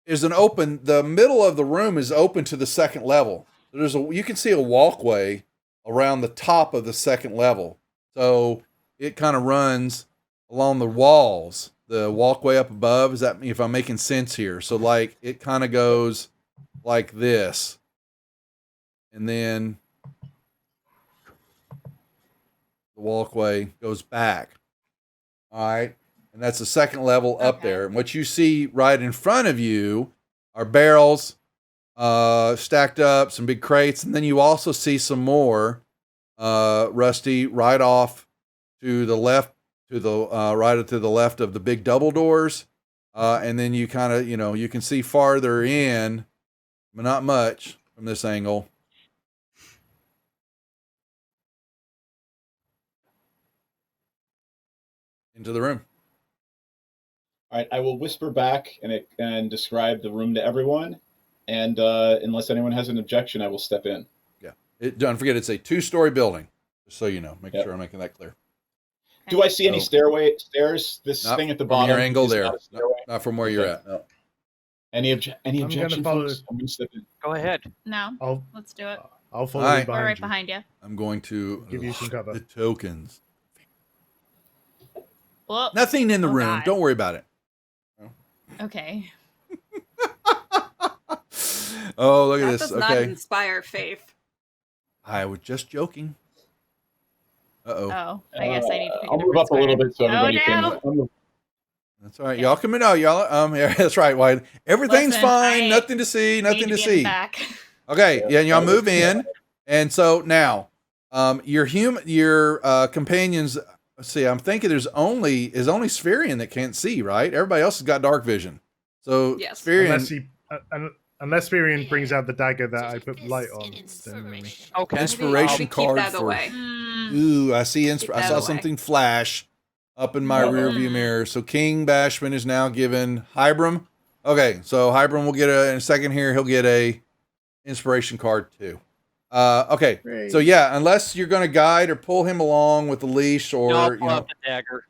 Is the middle of the room is open to the second level. You can see a walkway around the top of the second level. So it kind of runs along the walls, the walkway up above. Is that if I'm making sense here? So it kind of goes like this, and then the walkway goes back. All right, and that's the second level up Okay. there. And what you see right in front of you are barrels stacked up, some big crates, and then you also see some more. Rusty, right off to the left, right to the left of the big double doors, and then you kind of, you can see farther in, but not much from this angle. into the room. All right, I will whisper back and describe the room to everyone, and unless anyone has an objection, I will step in. Yeah. Don't forget, it's a 2-story building, just so you know. Make sure I'm making that clear. Do I see any stairs? This Not thing at the from bottom your angle is there. not a stairway? Not from where you're at. No. Any I'm objection, gonna follow. folks? I'm going to step in. Go ahead. No, let's do it. I'll follow All you right. We're behind right you. behind you. I'm going to Give you some cover. the tokens. Whoa. Nothing in the Oh, room. God. Don't worry about it. Okay. Oh, look at That this. does not Okay. inspire faith. I was just joking. Uh-oh. Oh, I guess I need to pick I'll a move different up a little square. bit so everybody no. can. That's all right. Okay. Y'all come in. No, y'all. Yeah, that's right. Why? Everything's Listen, fine. I Nothing to see. Need Nothing to be in the see. back. Okay. Yeah. And y'all move in. And so now, your companions. Let's see. I'm thinking is only Spherian that can't see. Right. Everybody else has got dark vision. So Yes. Spherian. Unless Virion brings out the dagger that I put light on. Then Okay. Inspiration Maybe card keep that for. away. Ooh, I see. I that saw away. something flash up in my rearview mirror. So King Bashman is now given Hybrim. Okay, so Hybrim will get in a second here. He'll get a inspiration card too. Okay, Great. so yeah, unless you're going to guide or pull him along with the leash or No, I'll you pull know. out the dagger.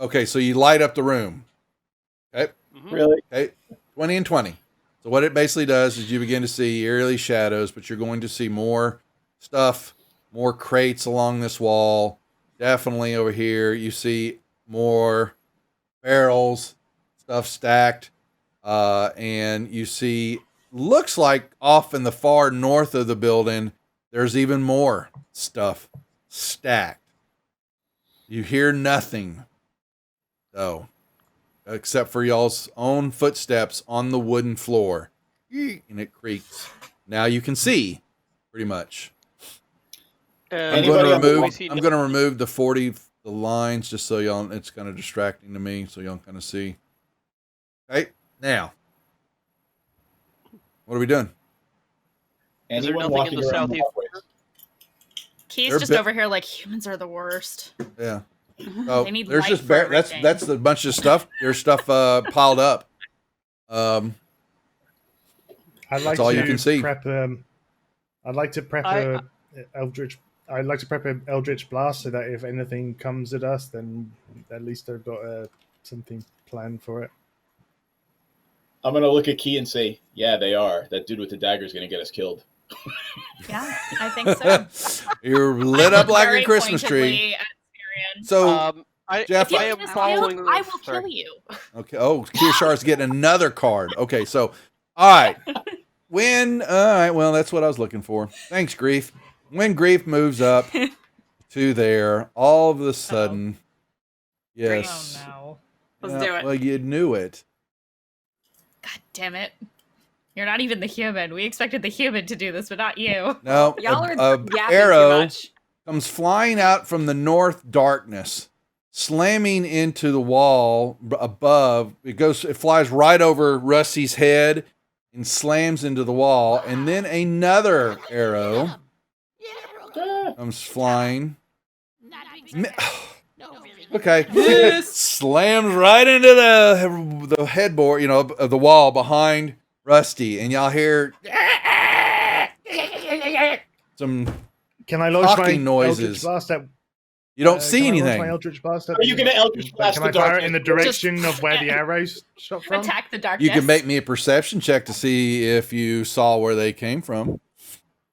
Okay, so you light up the room. Okay. Really? Okay, 20 and 20. So what it basically does is you begin to see eerily shadows, but you're going to see more stuff, more crates along this wall. Definitely over here, you see more barrels, stuff stacked, and you see, looks like off in the far north of the building, there's even more stuff stacked. You hear nothing, though, except for y'all's own footsteps on the wooden floor. And it creaks. Now you can see, pretty much. I'm Anybody on the going wall? to remove the lines just so y'all, it's kind of distracting to me, so y'all kind of see. Okay, now. What are we doing? Is there Anyone nothing walking in the around the southeast hallways? Key's They're just bi- over here like humans are the worst. Yeah. So They need there's light just for that's everything. a bunch of stuff. There's stuff piled up. I'd like That's all to you can see. prep. I'd like to prep a eldritch. I'd like to prep an eldritch blast so that if anything comes at us, then at least I've got something planned for it. I'm going to look at Key and say, yeah, they are. That dude with the dagger is going to get us killed. Yeah, I think so. You're lit I up look like very a Christmas tree. pointedly at Tyrion. So Jeff, If you I get am us following. killed, I will Sorry. kill you. okay. Oh, Kirshar's getting another card. Okay, so all right. All right, well, that's what I was looking for. Thanks, Grief. When Grief moves up to there, all of a sudden, yes. Oh no. Let's do it. Well, you knew it. God damn it. You're not even the human. We expected the human to do this, but not you. No, Y'all are a yapping too arrow much. comes flying out from the north darkness, slamming into the wall above. It flies right over Rusty's head and slams into the wall, and then another arrow comes flying. Okay, slams right into the headboard, of the wall behind Rusty, and y'all hear some. Can I launch my Talking noises. eldritch blast at? You don't see can I launch anything. my eldritch blast at Are you going to eldritch blast Can the I fire it in the darkness? direction of where the arrows shot from? Attack the darkness. You can make me a perception check to see if you saw where they came from.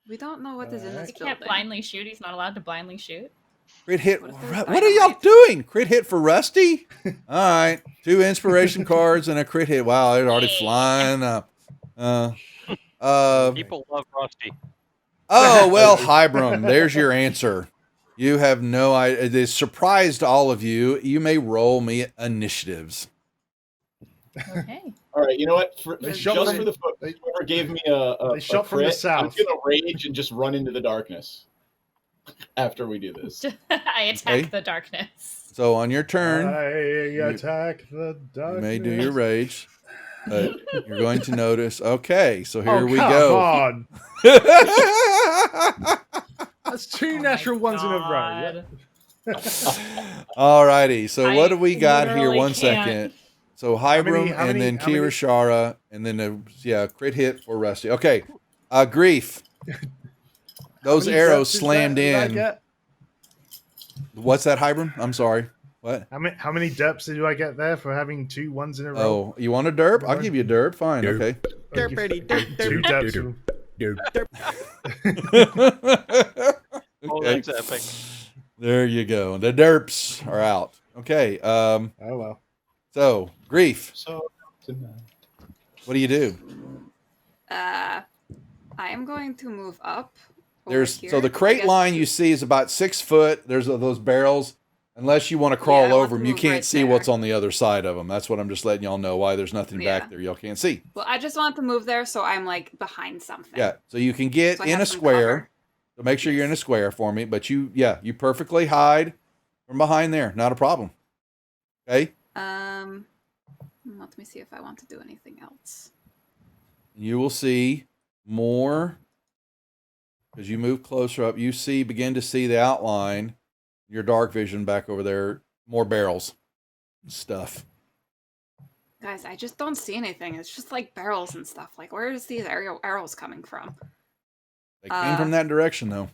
We don't know what is in this He can't building. blindly shoot. He's not allowed to blindly shoot. Crit hit. What if there's What are y'all dynamite? doing? Crit hit for Rusty? All right. 2 inspiration cards and a crit hit. Wow, they're already flying up. People love Rusty. Oh, well, Hybrim, there's your answer. You have no idea. It is surprise to all of you. You may roll me initiatives. Okay. All right, you know what? They Just shot for from- the whoever gave me a They shot from the crit, south. I'm gonna rage and just run into the darkness after we do this. I attack Okay. the darkness. So on your turn, I attack the you darkness. may do your rage. But you're going to notice. Okay, so here Oh, we come go. on. That's 2 natural ones in a row. God. Alrighty. So what do we I got here? literally One can't. second. So Hybrim how and many- then how many- Kirishara and then a crit hit for Rusty. Okay. Grief. Those How many arrows depths is slammed that? Did I in. get? What's that, Hybrim? I'm sorry. What? How many derps do I get there for having 2 1s in a row? Oh, you want a derp? I'll give you a derp. Fine. Derp. Okay. Derpity, derp, Two derp, derps. derp. Oh, Okay. that's epic. There you go. The derps are out. Okay. Oh well. So Grief. So tonight. What do you do? I am going to move up. over There's here. so the I crate guess line you see is about 6 foot. There's those barrels. Unless you want to crawl I want over to them, you move can't right see there. what's on the other side of them. That's what I'm just letting y'all know why there's nothing Yeah. back there. Y'all can't see. Well, I just want to move there so I'm like behind something. Yeah, so you can get So I in have a some square. cover. So make sure you're in a square for me. But you perfectly hide from behind there. Not a problem. Okay. Let me see if I want to do anything else. You will see more as you move closer up. You begin to see the outline. Your dark vision back over there. More barrels, and stuff. Guys, I just don't see anything. It's just like barrels and stuff. Like, where is these arrows coming from? They came from that direction, though.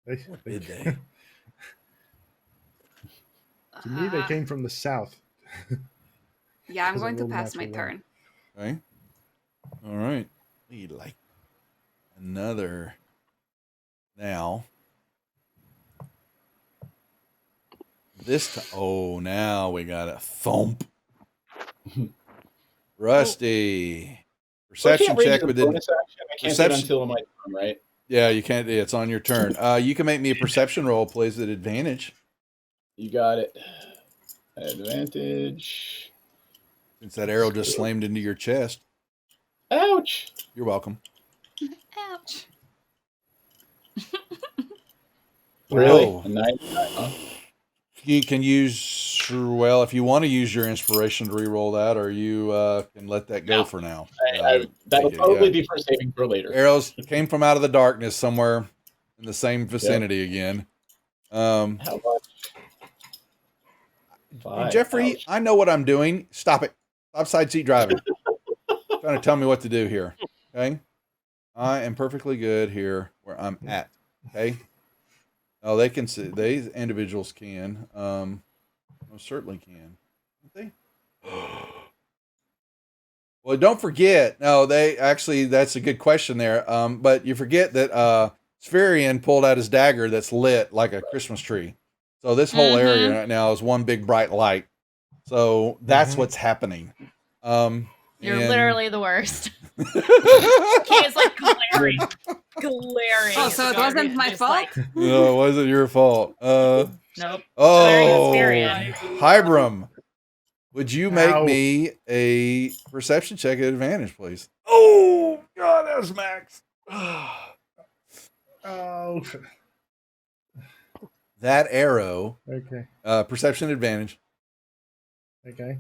They- Did they? To me, they came from the south. Yeah, I'm Because going I to rolled a pass my natural one. turn. Okay. All right. Need like another now. Oh, now we got a thump. Rusty. So I Perception can't raise check a within. bonus action. I can't do it until my turn, right? Yeah, you can't. It's on your turn. You can make me a perception roll, please, at advantage. You got it. Advantage. Since that arrow just slammed into your chest. Ouch. You're welcome. Ouch. Really? Oh. A 9? Huh? You can use, if you want to use your inspiration to re-roll that, or you can let that go No. for now. That'll Yeah. probably be for saving throw later. Arrows came from out of the darkness somewhere in the same vicinity again. How much? 5. Jeffrey, Ouch. I know what I'm doing. Stop it. Stop side seat driving. Trying to tell me what to do here. Okay. I am perfectly good here where I'm at. Okay. Oh, they can see. These individuals can. Most certainly can. Can't they? Well, don't forget. No, that's a good question there. But you forget that Spherian pulled out his dagger that's lit like a Christmas tree. So this whole area right now is one big bright light. So that's what's happening. You're and- literally the worst. He is like glaring. Oh, so it wasn't my Just fault? like, No, it wasn't your fault. nope. Oh, Spherian. Hybrim, would you make Ow. me a perception check at advantage, please? Oh, God, that was max. Oh, That arrow, okay, perception advantage. okay.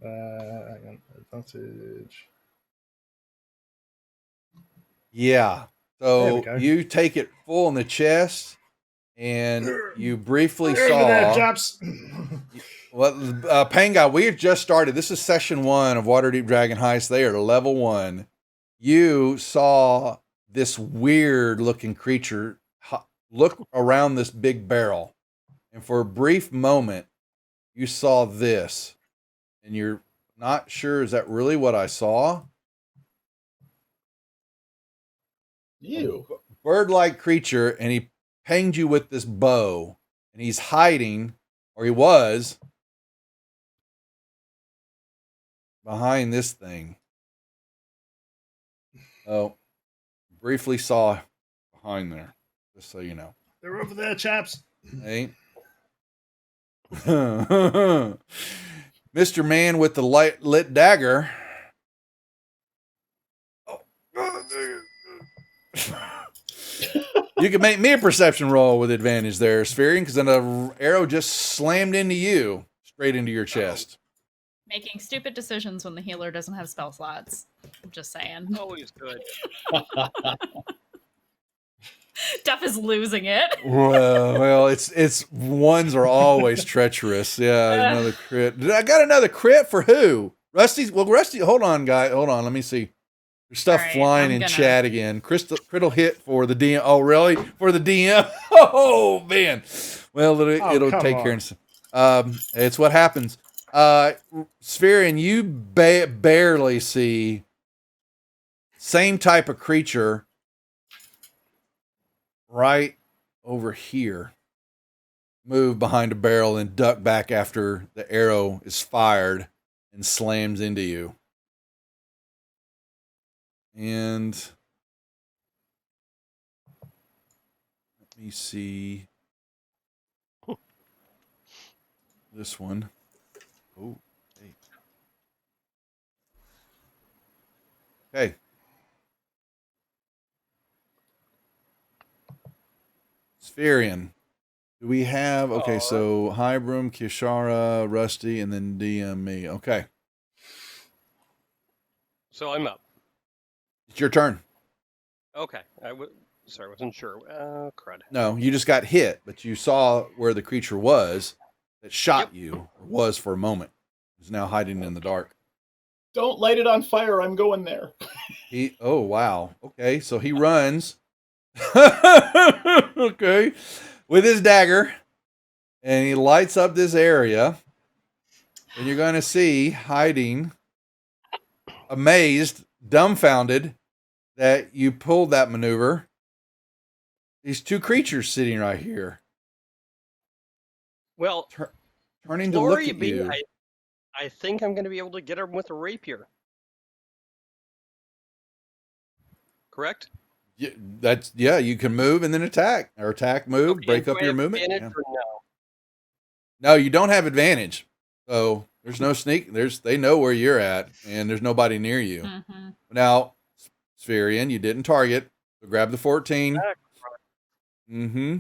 Hang on, advantage. Yeah. There we So go. you take it full in the chest, and you briefly Over there, saw. chaps. Well, Panga, we have just started. This is session 1 of Waterdeep Dragon Heist. They are level 1. You saw this weird looking creature look around this big barrel. And for a brief moment, you saw this. And you're not sure, is that really what I saw? You. Bird-like creature, and he pinged you with this bow. And he's hiding, or he was, behind this thing. Oh, briefly saw behind there, just so you know. They're over there, chaps. Hey. Mr. Man with the lit dagger. Oh. You can make me a perception roll with advantage there, Spherian, because then an arrow just slammed into you, straight into your chest. Making stupid decisions when the healer doesn't have spell slots. I'm just saying. Always good. Duff is losing it. Well, it's ones are always treacherous. Yeah, another crit. I got another crit for who? Rusty's. Well, Rusty. Hold on, guy. Hold on. Let me see. There's stuff All right, flying I'm in gonna- chat again. Critical hit for the DM. Oh, really? For the DM? Oh man. Well, it'll come take on. care of. It's what happens. Sphere, and you barely see same type of creature right over here. Move behind a barrel and duck back after the arrow is fired and slams into you. And let me see this one. Oh, hey. Okay. Spherian. Do we have, okay, so Hybrim, Kishara, Rusty, and then DM me. Okay. So I'm up. It's your turn. Okay. Sorry, I wasn't sure. Crud. No, you just got hit, but you saw where the creature was that shot you, or was for a moment. It's now hiding in the dark. Don't light it on fire. I'm going there. Oh, wow. Okay, so he runs. Okay. With his dagger. And he lights up this area. And you're going to see hiding, amazed, dumbfounded that you pulled that maneuver. These two creatures sitting right here. Well, Turning to look glory at be, you. I think I'm going to be able to get him with a rapier. Correct? Yeah, you can move and then attack. Or attack, move, Okay, break do up I your have movement. advantage Yeah. or no? No, you don't have advantage. So there's no sneak. They know where you're at, and there's nobody near you. Mm-hmm. Now, Spherian, you didn't target. So grab the 14. Ah, Mm-hmm.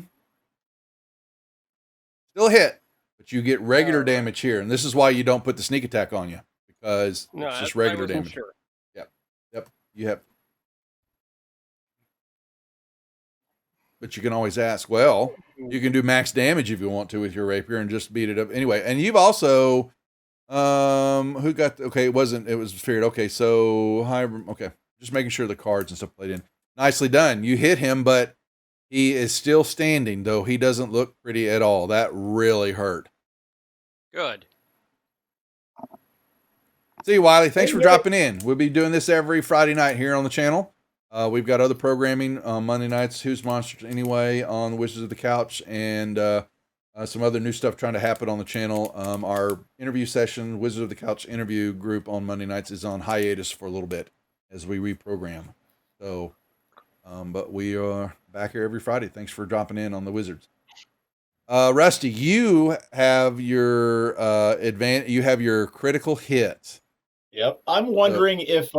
Still hit, but you get regular All right. damage here, and this is why you don't put the sneak attack on you, because No, it's just I regular wasn't damage. sure. Yep. You have. But you can always ask, well, you can do max damage if you want to with your rapier and just beat it up anyway. And you've also who got it was Feared. Okay, so okay. Just making sure the cards and stuff played in. Nicely done. You hit him, but he is still standing, though he doesn't look pretty at all. That really hurt. Good. See you, Wiley. Thanks for dropping in. We'll be doing this every Friday night here on the channel. We've got other programming on Monday nights, Who's Monsters Anyway, on Wizards of the Couch, and some other new stuff trying to happen on the channel. Our interview session, Wizards of the Couch interview group on Monday nights is on hiatus for a little bit as we reprogram. So, but we are back here every Friday. Thanks for dropping in on the Wizards. Rusty, you have your you have your critical hit. Yep. I'm wondering if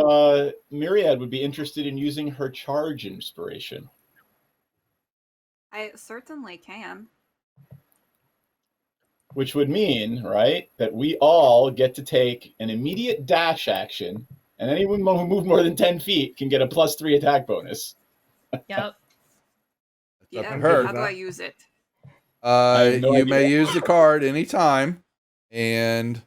Myriad would be interested in using her charge inspiration. I certainly can. Which would mean, right, that we all get to take an immediate dash action, and anyone who moves more than 10 feet can get a +3 attack bonus. Yep. Yeah. her. How do I use it? have no You idea. may use the card anytime, and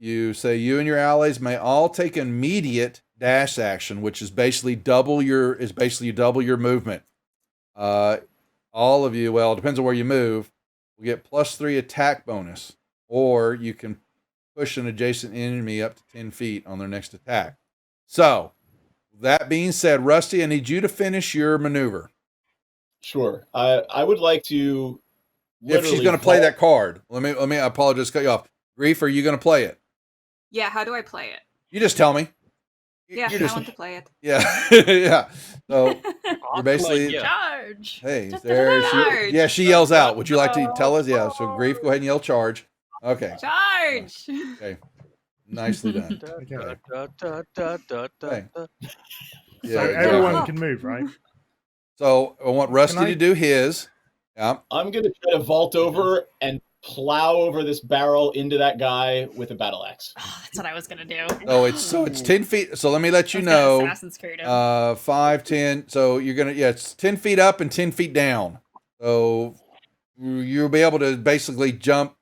you say you and your allies may all take an immediate dash action, which is basically double your movement. All of you, well, it depends on where you move, will get +3 attack bonus, or you can push an adjacent enemy up to 10 feet on their next attack. So, that being said, Rusty, I need you to finish your maneuver. Sure. I would like to. If she's going to play that card, let me. I apologize, cut you off. Grief, are you going to play it? Yeah, how do I play it? You just tell me. Yeah, You just, I want to play it. yeah, yeah. So you're basically. idea. Charge. Hey, there she. Charge. Yeah, she yells out. Would you like to tell us? Yeah. So Grief, go ahead and yell charge. Okay. Charge! Okay. Nicely done. Okay. Okay. So Yeah. everyone exactly. can move, right? So I want Rusty Can I- to do his. Yeah. I'm going to try to vault over and plow over this barrel into that guy with a battle axe. Oh, that's what I was gonna do. So it's 10 feet. So let me let you I was gonna know. Assassin's Creed him. 5, 10. So you're gonna it's 10 feet up and 10 feet down. So you'll be able to basically jump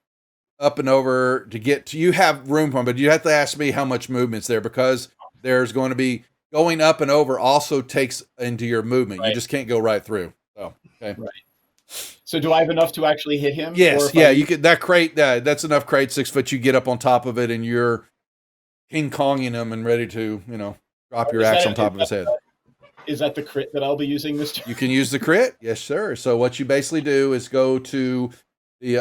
up and over to get to. You have room for him, but you have to ask me how much movement's there because there's going to be going up and over. Also takes into your movement. Right. You just can't go right through. So okay. Right. So do I have enough to actually hit him? Yes, yeah, you could that crate. That's enough crate 6 foot. You get up on top of it, and you're King Konging him and ready to drop your axe on top of his head. Is that the crit that I'll be using this turn? You can use the crit, yes, sir. So what you basically do is go to the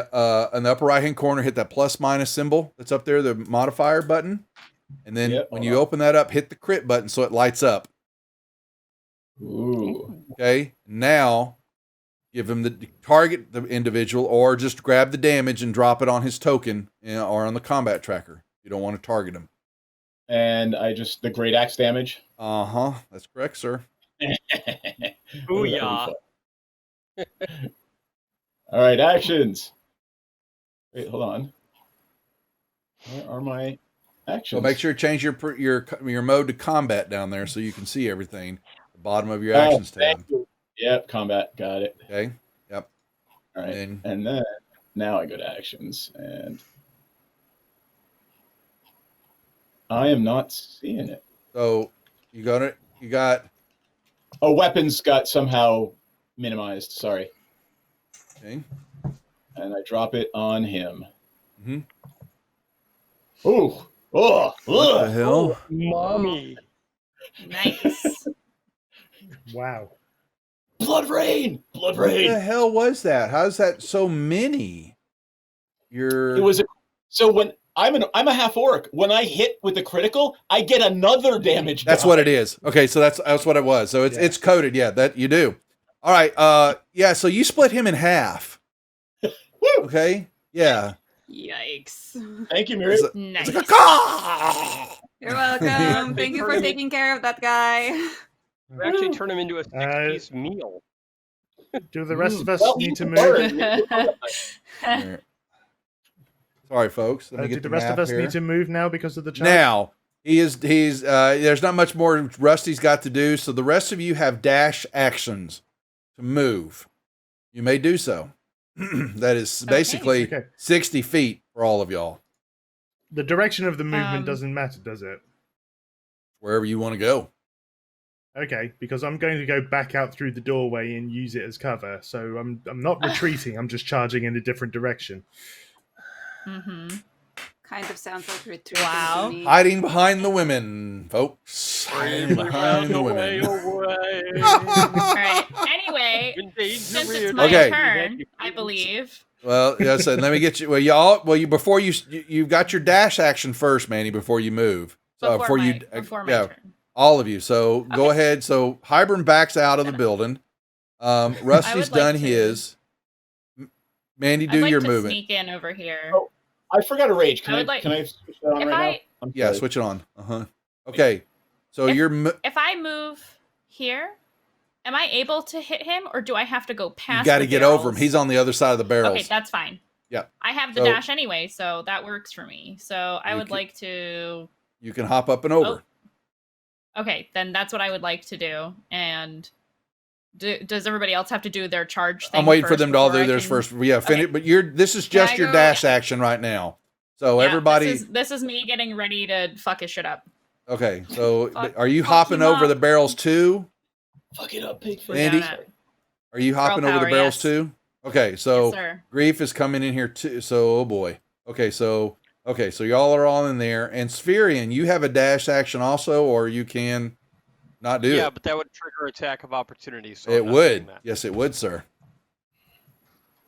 in the upper right hand corner, hit that plus minus symbol that's up there, the modifier button, and then when you open that up, hit the crit button so it lights up. Ooh. Okay, now. Give him the target the individual, or just grab the damage and drop it on his token or on the combat tracker. You don't want to target him. And I just the great axe damage. That's correct, sir. Booyah. All right, actions. Wait, hold on. Where are my actions? So make sure you change your mode to combat down there so you can see everything. The bottom of your actions tab. Yep, combat, got it. Okay. Yep. All right. And then now I go to actions and I am not seeing it. So you got Oh, weapons got somehow minimized, sorry. Okay. And I drop it on him. Mm-hmm. Ooh. Oh, what the hell? Mommy. Nice. Wow. Blood rain! Blood rain! What the hell was that? How's that so many? It was so when I'm a half orc. When I hit with the critical, I get another damage. That's what it is. Okay, so that's what it was. So it's coded. Yeah, that you do. All right. Yeah. So you split him in half. Okay. Yeah. Yikes. Thank you, Mary. Nice. It's like a You're welcome. Thank you for taking care of that guy. We actually turn him into a 6-piece meal. Do the rest of us need to move? Sorry, folks. Let me get do the rest of us need to move now because of the charge? Now he's there's not much more Rusty's got to do. So the rest of you have dash actions to move. You may do so. That is basically 60 feet for all of y'all. The direction of the movement doesn't matter, does it? Wherever you want to go. Okay, because I'm going to go back out through the doorway and use it as cover. So I'm not retreating. I'm just charging in a different direction. Mm-hmm. Kind of sounds like retreat. Wow. Hiding behind the women, folks. Hiding behind the women. All right. Anyway, since it's my turn, I believe. Well, yes. Let me get you. Well, y'all. Well, before you got your dash action first, Manny. Before you move. So before my turn. All of you. So go ahead. So Hybern backs out of the building. Rusty's done his. Mandy, do your movement. Sneak in over here. Oh, I forgot a rage. Can I switch that on right now? Yeah, switch it on. Okay. So if I move here, am I able to hit him, or do I have to go past? You got to get over him. He's on the other side of the barrels. Okay, that's fine. Yeah. I have the dash anyway, so that works for me. So I would like to. You can hop up and over. Okay, then that's what I would like to do. And does everybody else have to do their charge thing? I'm waiting for them to all do theirs first. Yeah, finish. But this is just your dash action right now. So everybody, this is me getting ready to fuck his shit up. Okay, so are you hopping over the barrels too? Fuck it up, pig. Andy, are you hopping over the barrels too? Okay, so yes, Grief is coming in here too. So oh boy. Okay, so y'all are all in there, and Spherian, you have a dash action also, or you can not do it. Yeah, but that would trigger attack of opportunity. So it would. Yes, it would, sir.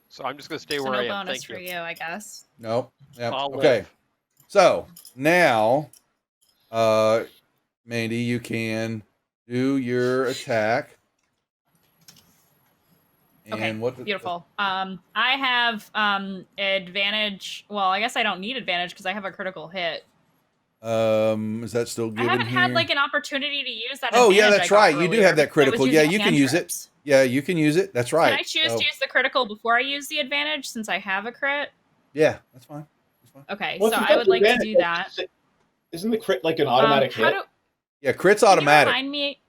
So I'm just going to stay where no I am. bonus Thank for you, I guess. Nope. Yep. Okay. Live. So now, Mandy, you can do your attack. And okay, beautiful. I have advantage. Well, I guess I don't need advantage because I have a critical hit. Is that still given? I haven't here? had like an opportunity to use that. Oh yeah, that's right. You do have that critical. Yeah, you can use it. Yeah, you can use it. That's right. Can I choose to use the critical before I use the advantage since I have a crit? Yeah, that's fine. That's fine. Okay, Well, so if you've I got would like to advantage, do that. Isn't the crit like an automatic How hit? do? Yeah, crit's Can you automatic. remind me?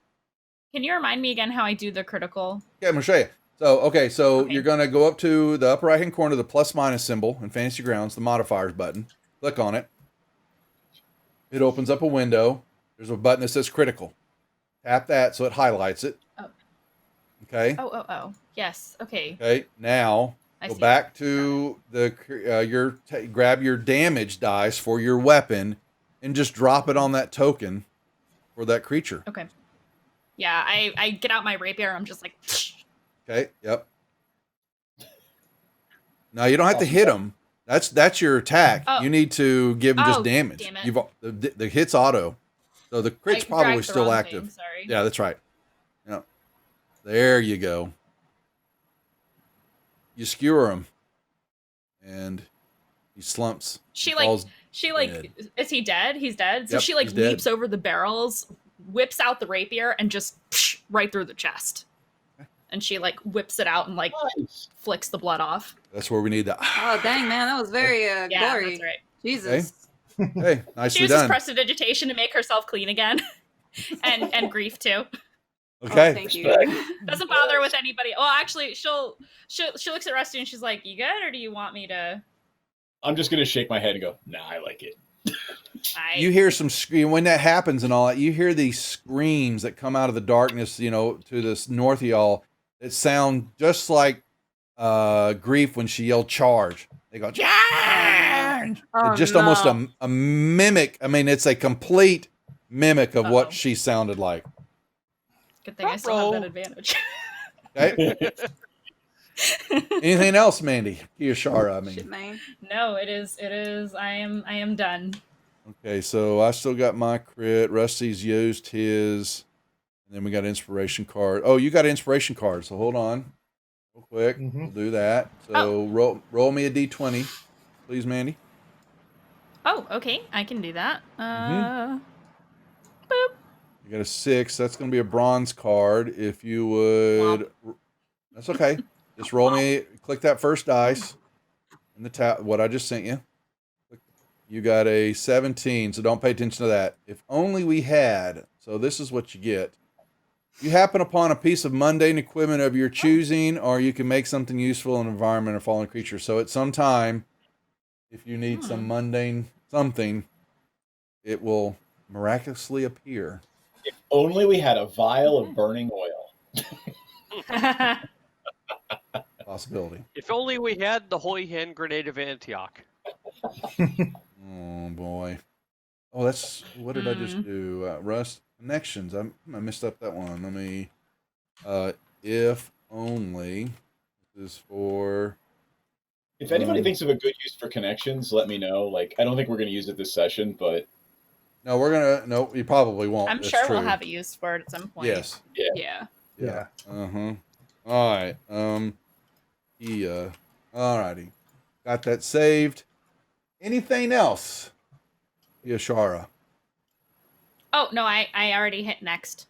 Can you remind me again how I do the critical? Yeah, I'm gonna show you. So, okay, so Okay. you're gonna go up to the upper right hand corner, the plus minus symbol in Fantasy Grounds, the modifiers button. Click on it. It opens up a window. There's a button that says critical. Tap that so it highlights it. Oh. Okay. Oh. Yes. Okay. Okay. Now I go see. back to grab your damage dice for your weapon, and just drop it on that token for that creature. Okay. Yeah, I get out my rapier. I'm just like. Okay. Yep. Now you don't have to hit them. That's your attack. Oh. You need to give them just Oh, damage. damn it. The hit's auto, so the crit's I probably dragged the still wrong active. thing, sorry. Yeah, that's right. Yeah. There you go. You skewer him, and he slumps. She He like falls dead. Is he dead? He's dead. So Yep, she like he's dead. leaps over the barrels, whips out the rapier, and just right through the chest. And she like whips it out and like Nice. flicks the blood off. That's where we need that. Oh dang, man, that was very Yeah, glory. that's right. Jesus. Hey, She nicely uses done. prestidigitation to make herself clean again, and grief too. Okay. Oh, thank you. Doesn't bother with anybody. Well, actually, she looks at Rusty and she's like, "You good, or do you want me to?" I'm just gonna shake my head and go, nah, I like it. You hear some scream when that happens and all that. You hear these screams that come out of the darkness, to this north of y'all. That sound just like Grief when she yelled "charge." They go "charge." Oh, It's just no. almost a mimic. I mean, it's a complete mimic of Uh-oh. what she sounded like. Good thing I still have that advantage. Okay. Anything else, Mandy? Kiyashara, I mean. Shit, man. No, it is. I am done. Okay, so I still got my crit. Rusty's used his. And then we got an inspiration card. Oh, you got an inspiration card, so hold on. Real quick. Mhm. We'll do that. So roll me a D20, please, Mandy. Oh, okay. I can do that. Mhm. Boop. You got a 6. That's going to be a bronze card. If you would. That's okay. Just roll me. Click that first dice in the tab. What I just sent you. You got a 17, so don't pay attention to that. If only we had. So this is what you get. You happen upon a piece of mundane equipment of your choosing, or you can make something useful in an environment or fallen creature. So at some time, if you need some mundane something, it will miraculously appear. If only we had a vial of burning oil. Possibility. If only we had the Holy Hand Grenade of Antioch. Oh boy. Oh, that's what did I just do? Rust connections. I messed up that one. Let me. If only. This is for. If anybody thinks of a good use for connections, let me know. Like, I don't think we're going to use it this session, but No, we're gonna. No, you probably won't. I'm That's sure we'll true. have a use for it at some point. Yes. Yeah. Yeah. Uh-huh. All right. Yeah. All righty. Got that saved. Anything else? Yashara. Oh no, I already hit next.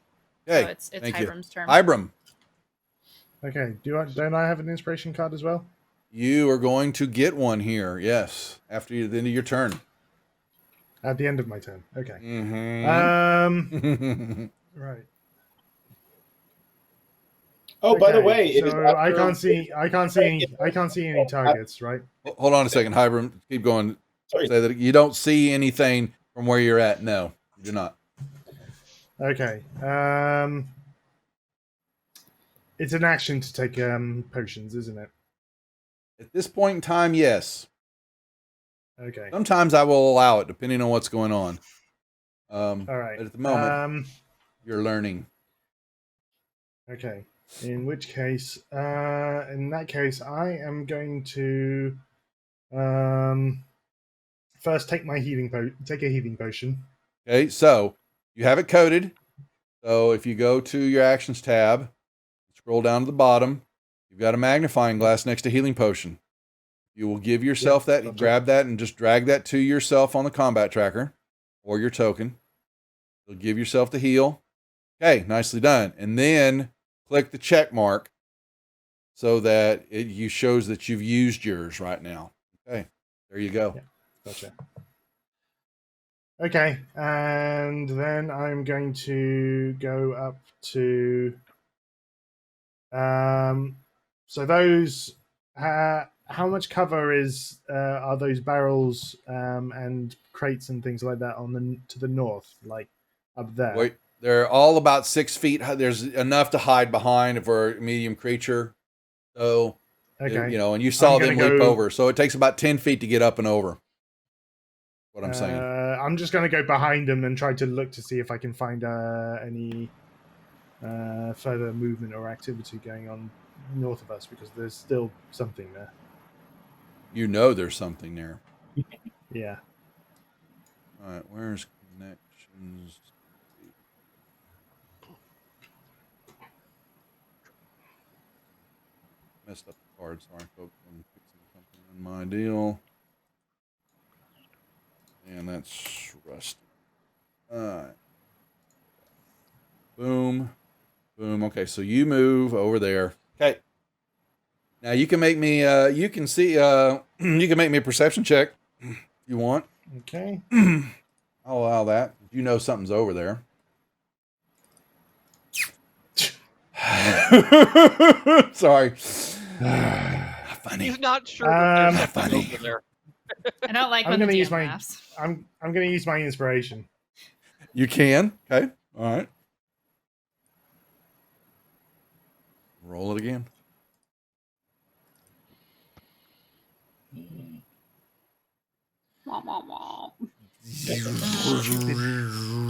Okay. So it's thank you. Hybrim's turn. Hybrim, Okay. Don't I have an inspiration card as well? you are going to get one here. Yes. After the end of your turn. At the end of my turn. Okay. Mm-hmm. Right. oh, by the Okay, way, it is so I after- can't see any targets, right? Hold on a second, Hybrim. Keep going. Sorry. Say that you don't see anything from where you're at. No, you do not. Okay. It's an action to take potions, isn't it? At this point in time, yes. Okay. Sometimes I will allow it, depending on what's going on. All right. But at the moment, you're learning. Okay. In that case, I am going to first take my take a healing potion. Okay, so you have it coded. So if you go to your actions tab, scroll down to the bottom, you've got a magnifying glass next to healing potion. You will give yourself that, gotcha. grab that, and just drag that to yourself on the combat tracker or your token. You'll give yourself the heal. Okay, nicely done. And then click the check mark so that it shows that you've used yours right now. Okay. There you go. Yeah. Gotcha. Okay, and then I'm going to go up to. So those. How much cover are those barrels and crates and things like that to the north, like up there? Wait, they're all about 6 feet. There's enough to hide behind for a medium creature. So, Okay. and you saw them leap go, over. So it takes about 10 feet to get up and over. What I'm saying. I'm just going to go behind them and try to look to see if I can find any further movement or activity going on north of us, because there's still something there. There's something there. Yeah. All right, where's connections? Messed up the card. Sorry, folks. I'm fixing something on my deal. And that's rusty. All right. Boom. Boom. Okay, so you move over there. Okay. Now you can make me you can see you can make me a perception check if you want. Okay. I'll allow that. You know something's over there. Sorry. Funny. He's not sure that there's something funny. over there. I don't like I'm when the gonna use DM my laughs. I'm gonna use my inspiration. You can. Okay. All right. Roll it again. Wah, wah, wah.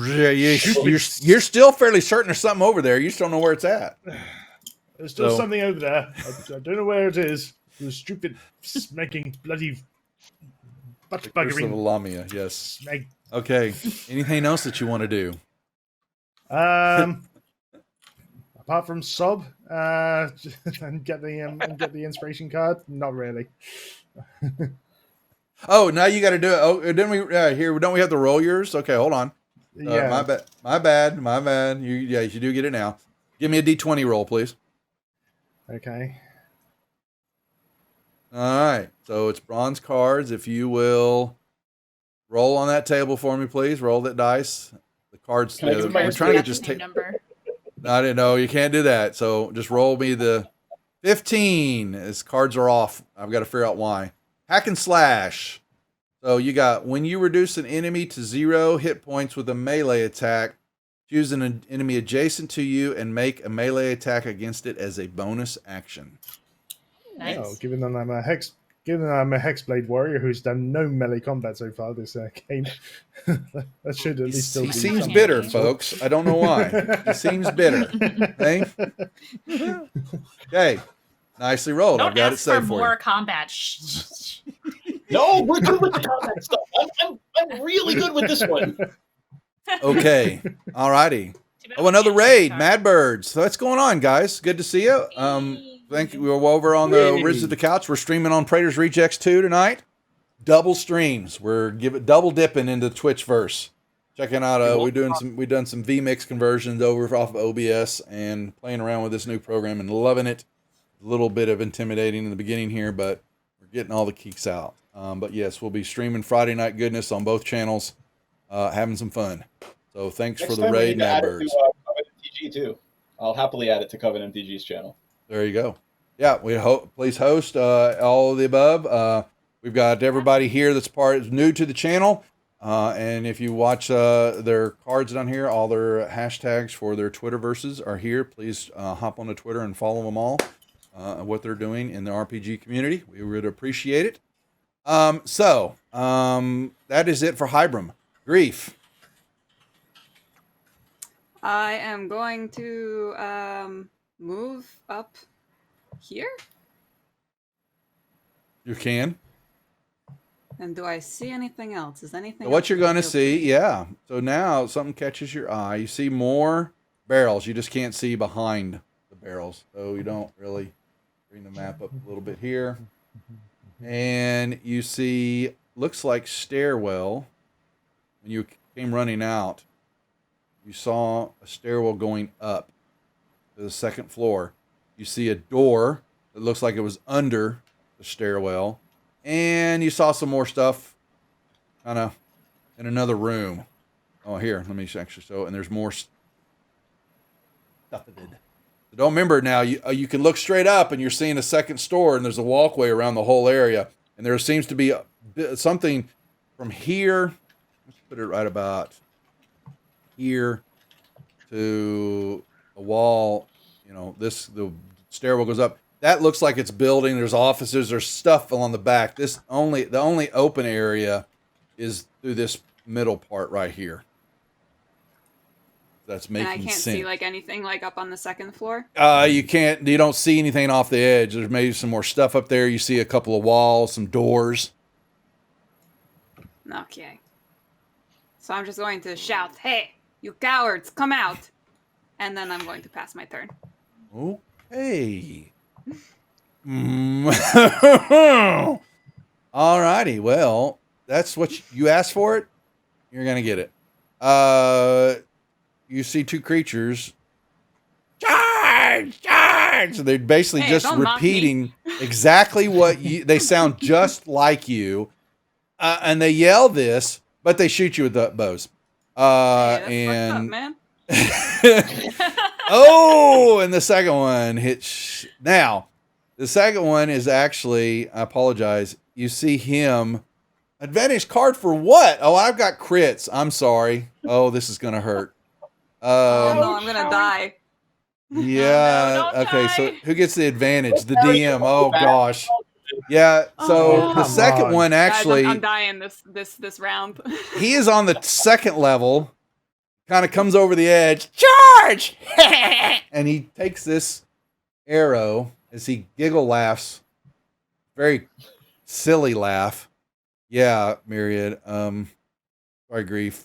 Yeah, you're still fairly certain there's something over there. You just don't know where it's at. There's still something over there. I don't know where it is. The stupid smacking bloody butt The curse of buggering Lamia, yes. snake. Okay. Anything else that you want to do? Apart from sob and get the inspiration card, not really. Oh, now you got to do it. Oh, didn't we? Here, don't we have to roll yours? Okay, hold on. Yeah. My bad. You do get it now. Give me a D20 roll, please. Okay. All right. So it's bronze cards. If you will roll on that table for me, please. Roll that dice. The cards. Can I give my I'm trying to get That's this the same number. No, I didn't know. You can't do that. So just roll me the 15. As cards are off. I've got to figure out why. Hack and slash. So you got, when you reduce an enemy to 0 hit points with a melee attack, choose an enemy adjacent to you and make a melee attack against it as a bonus action. Nice. Oh, given that I'm a hexblade warrior who's done no melee combat so far this game, that should at least still He be seems something. bitter, folks. I don't know why. He seems bitter. Okay. Okay. Nicely rolled. Don't I've got it ask for saved for more you. combat. Shh. No, we're good with the combat stuff. I'm really good with this one. Okay. All righty. Too bad Oh, we another can't raid, talk. Mad Birds. So what's going on, guys? Good to see you. Thank you. We're over on the Riz of the Couch. We're streaming on Praetor's Rejects 2 tonight. Double streams. We're double dipping into Twitchverse. Checking out. We've done some VMix conversions over off of OBS and playing around with this new program and loving it. A little bit of intimidating in the beginning here, but we're getting all the kinks out. But yes, we'll be streaming Friday Night Goodness on both channels, having some fun. So thanks Next for the time we raid, need to Mad add it Birds. to Covenant MTG too. I'll happily add it to Covenant MTG's channel. There you go. Yeah, please host all of the above. We've got everybody here that's new to the channel. And if you watch their cards down here, all their hashtags for their Twitterverses are here. Please hop onto Twitter and follow them all, what they're doing in the RPG community. We would appreciate it. So that is it for Hybrim. Grief. I am going to move up here. You can. And do I see anything else? Is anything So what else you're going to revealed see, me? yeah. So now something catches your eye. You see more barrels. You just can't see behind the barrels. So you don't really bring the map up a little bit here. And you see, looks like stairwell. When you came running out, you saw a stairwell going up to the second floor. You see a door that looks like it was under the stairwell. And you saw some more stuff kind of in another room. Oh, here, let me actually show it. And there's more stuff. So don't remember now, you can look straight up and you're seeing a second store, and there's a walkway around the whole area. And there seems to be something from here. Let's put it right about here to a wall. You know, the stairwell goes up. That looks like it's building. There's offices. There's stuff along the back. The only open area is through this middle part right here. That's making sense. And I can't see like anything like up on the second floor. You don't see anything off the edge. There's maybe some more stuff up there. You see a couple of walls, some doors. Okay. So I'm just going to shout, "Hey, you cowards, come out!" And then I'm going to pass my turn. Okay. Alrighty. Well, that's what you asked for it. You're gonna get it. You see two creatures. Charge! Charge! So they're basically just repeating exactly what they sound just like you. And they yell this, but they shoot you with the bows. That's fucked up, man. Oh, and the second one hits. Now, the second one is actually, I apologize. You see him. Advantage card for what? Oh, I've got crits. I'm sorry. Oh, this is going to hurt. Oh no, I'm going to die. Yeah. Oh, no, okay, die. so who gets the advantage? The DM. Oh, gosh. Yeah, so the second one actually. Guys, I'm dying this round. He is on the second level. Kind of comes over the edge. Charge! And he takes this arrow as he giggle laughs. Very silly laugh. Yeah, Myriad. Sorry, Grief.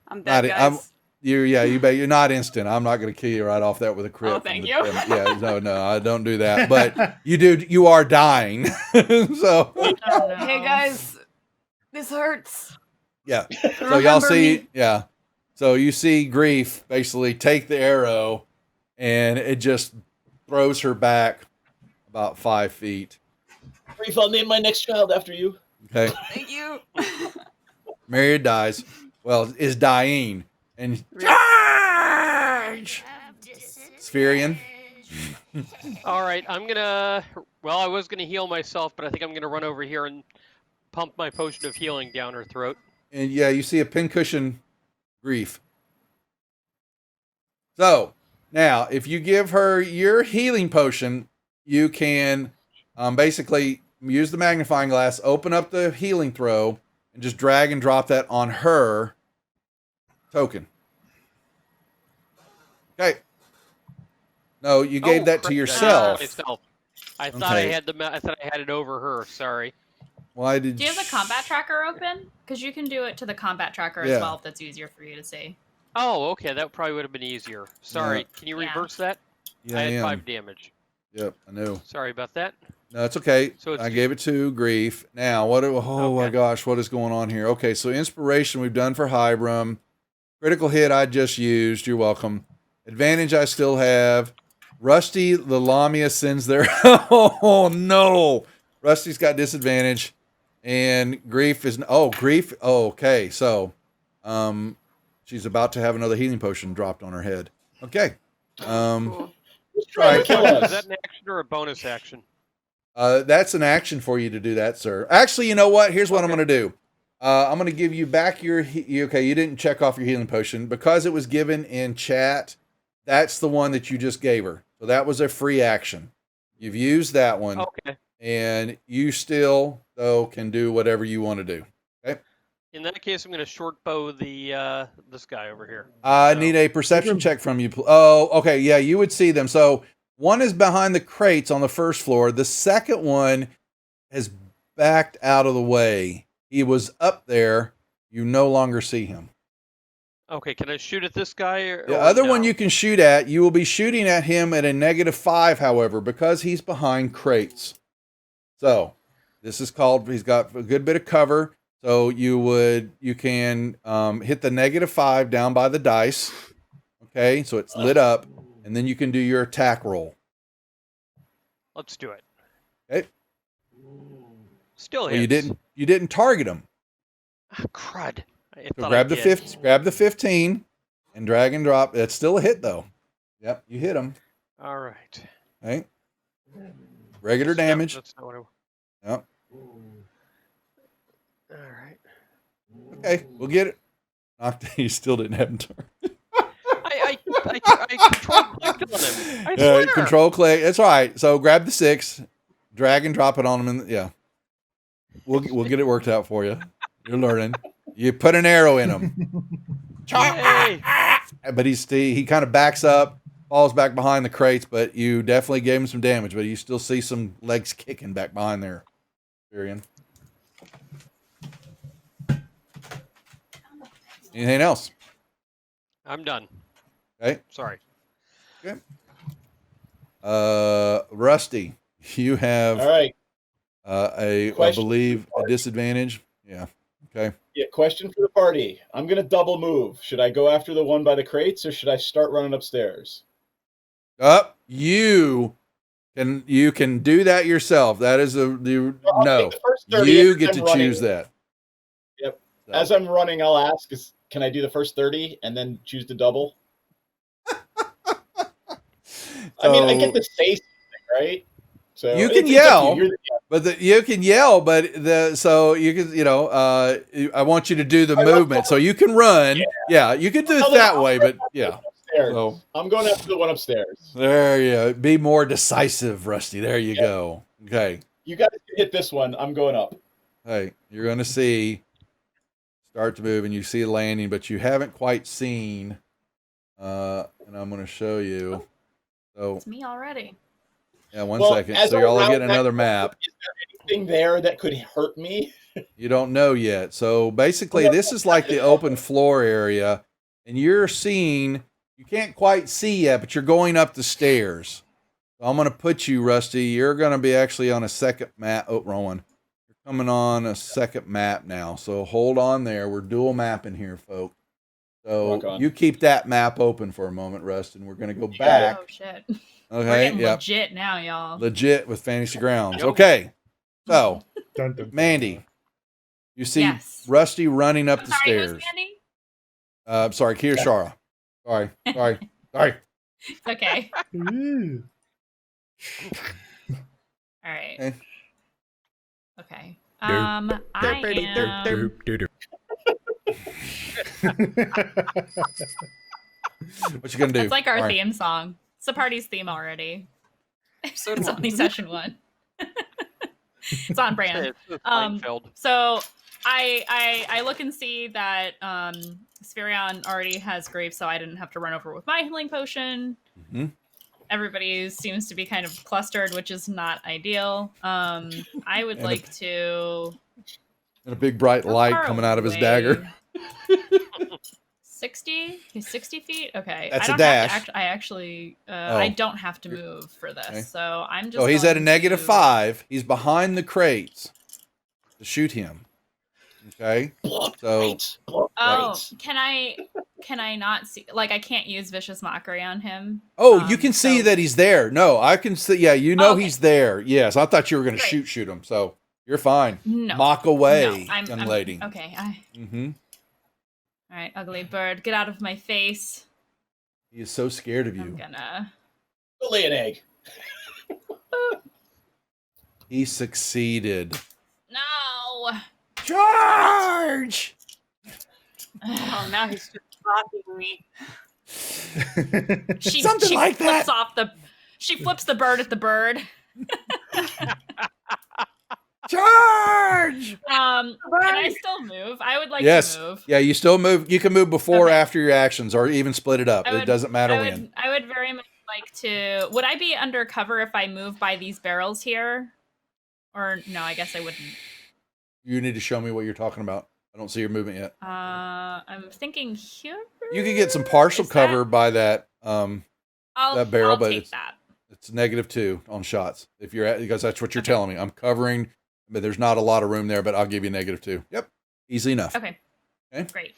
I'm dead, guys. You're not instant. I'm not going to kill you right off that with a crit. Oh, thank you. Yeah, no, I don't do that. But you are dying. So. Oh, no. Hey guys, this hurts. Yeah. So y'all see, yeah. So you see Grief basically take the arrow, and it just throws her back about 5 feet. Grief, I'll name my next child after you. Okay. Thank you. Myriad dies. Well, is dying. And charge! Spherian. All right, I'm gonna. Well, I was gonna heal myself, but I think I'm gonna run over here and pump my potion of healing down her throat. And yeah, you see a pincushion Grief. So now, if you give her your healing potion, you can basically use the magnifying glass, open up the healing throw, and just drag and drop that on her token. Okay. No, you gave that to yourself. I thought I had I thought I had it over her. Sorry. Why did? Do you have the combat tracker open? Because you can do it to the combat tracker as well if that's easier for you to see. Oh, okay. That probably would have been easier. Sorry. Yeah. Can you reverse that? Yeah, I had 5 damage. Yep, I know. Sorry about that. No, it's okay. So I gave it to Grief. Now, my gosh, what is going on here? Okay, so inspiration we've done for Hybrum. Critical hit I just used. You're welcome. Advantage I still have. Rusty, the Lamia sends their... Oh, no. Rusty's got disadvantage. And Grief is... Oh, Grief... Oh, okay, so... she's about to have another healing potion dropped on her head. Okay. Cool. Try. Is that an action or a bonus action? That's an action for you to do that, sir. Actually, you know what? Here's what I'm going to do. I'm going to give you back your... Okay, you didn't check off your healing potion. Because it was given in chat, that's the one that you just gave her. So that was a free action. You've used that one. Okay. And you still, though, can do whatever you want to do. Okay? In that case, I'm going to short bow this guy over here. I need a perception check from you. Oh, okay. Yeah, you would see them. So one is behind the crates on the first floor. The second one has backed out of the way. He was up there. You no longer see him. Okay, can I shoot at this guy? The other one you can shoot at, you will be shooting at him at a -5, however, because he's behind crates. So this is called, he's got a good bit of cover. So you can hit the -5 down by the dice. Okay, so it's lit up, and then you can do your attack roll. Let's do it. Okay. Still Well, hits. you didn't target him. Ah, crud. I So thought grab I did. grab the 15 and drag and drop. That's still a hit though. Yep, you hit him. All right. Right? Regular Nope, damage. that's not what I... Yep. All right. Okay, we'll get it. You still didn't have him turn. I control clicked on him. I swear. Control click. That's all right. So grab the 6, drag and drop it on him, and yeah, we'll get it worked out for you. You're learning. You put an arrow in him, Yay. but he kind of backs up, falls back behind the crates. But you definitely gave him some damage. But you still see some legs kicking back behind there, Tyrion. Anything else? I'm done. Okay. Sorry. Okay. Rusty, you have All right. I Question believe a disadvantage. Yeah. Okay. Yeah, question for the party. I'm going to double move. Should I go after the one by the crates or should I start running upstairs? You can do that yourself. That is I'll no. take the first 30 You as get I'm to running. choose that. Yep. So. As I'm running, I'll ask, can I do the first 30 and then choose to double? I mean, I get to say something, right? So you can it's yell, up to you. you can yell, but you can I want you to do the movement, so you can run. Yeah, you can do it that way, but yeah. So I'm going after the one upstairs. there you go. Be more decisive, Rusty. There you go. Okay. You guys can hit this one. I'm going up. Hey, you're going to see start to move, and you see a landing, but you haven't quite seen. And I'm going to show you. So It's me already. yeah, one second. So y'all will get another map. Is there anything there that could hurt me? You don't know yet. So basically, this is like the open floor area, and you're seeing. You can't quite see yet, but you're going up the stairs. So I'm going to put you, Rusty. You're going to be actually on a second map. Oh, wrong one. You're coming on a second map now. So hold on there. We're dual mapping here, folks. So you keep that map open for a moment, Rust, and we're going to go back. Oh, shit. Okay. We're getting legit now, y'all. Legit with Fantasy Grounds. Okay. So, Dun, dun, dun. Mandy, you see Yes. Rusty running up I'm the sorry, stairs. who's Mandy? Sorry, Kirshara. Sorry. It's okay. Ooh. All right. Okay. Okay. Derp, I am. What you gonna do? It's like our All right. theme song. It's the party's theme already. So It's do only I. session 1. It's on brand. It's Seinfeld. So I look and see that Spherion already has Grave, so I didn't have to run over with my healing potion. Mm-hmm. Everybody seems to be kind of clustered, which is not ideal. I would like to... And a big bright How light far coming out of his away? dagger. 60? He's 60 feet? Okay. That's I a don't have dash. to I actually... I don't have to move for this, Okay. so I'm just So he's at a going negative to- 5. He's behind the crates to shoot him. Okay. So Oh, can I not see? Like, I can't use vicious mockery on him. you can see so- that he's there. No, I can see. Yeah, you know Okay. he's there. Yes, I thought you were going to Great. shoot him. So you're fine. No. Mock away, No, young lady. Okay. Mm-hmm. All right, ugly bird, get out of my face. He is so scared of I'm you. gonna. Go lay an egg. He succeeded. No. Charge! Oh, now he's just mocking me. She like flips that. off the. She flips the bird at the bird. Charge! Can I still move? I would like Yes. to move. Yeah, you still move. You can move before or Okay. after your actions, or even split it up. I It would- doesn't matter when. I would very much like to. Would I be undercover if I move by these barrels here? Or no, I guess I wouldn't. You need to show me what you're talking about. I don't see your movement yet. I'm thinking here. You could get some partial Is that- cover by that I'll, that barrel, I'll but take it's that. it's -2 on shots. If you're at, because that's what you're telling me. I'm covering, but there's not a lot of room there. But I'll give you -2. Yep, easy enough. Okay. Okay. Great.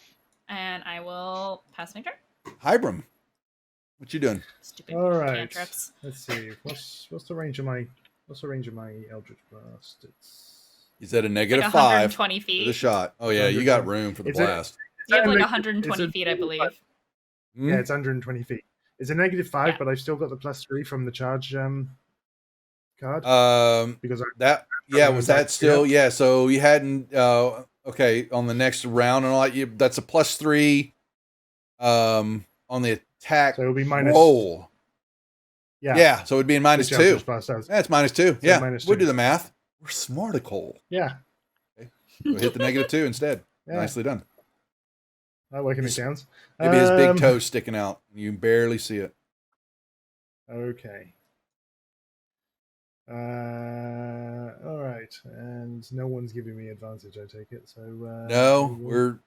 And I will pass my turn. Hybrim, what you doing? Stupid All right. cantrips. Let's see. What's the range of my What's the range of my Eldritch Blast? He's at a Like negative 5 120 for the feet. shot. Oh yeah, you got room for the It's a- blast. You have like It's 120 a- feet, I believe. Hmm? Yeah, it's 120 feet. It's a -5, Yeah. but I've still got the +3 from the charge card. Because Was that still? Yeah, so you hadn't. Okay, on the next round and all that, that's a +3. On the attack So it'll be minus. roll. Yeah. Yeah, so it'd be in -2. Eldritch Blast out. That's -2. So Yeah, -2. we'll do the math. We're smarticle. Yeah. So hit the -2 instead. Yeah. Nicely done. Not working His- it counts. Maybe his big toe sticking out. You can barely see it. Okay. All right, and no one's giving me advantage. I take it. So No, we're.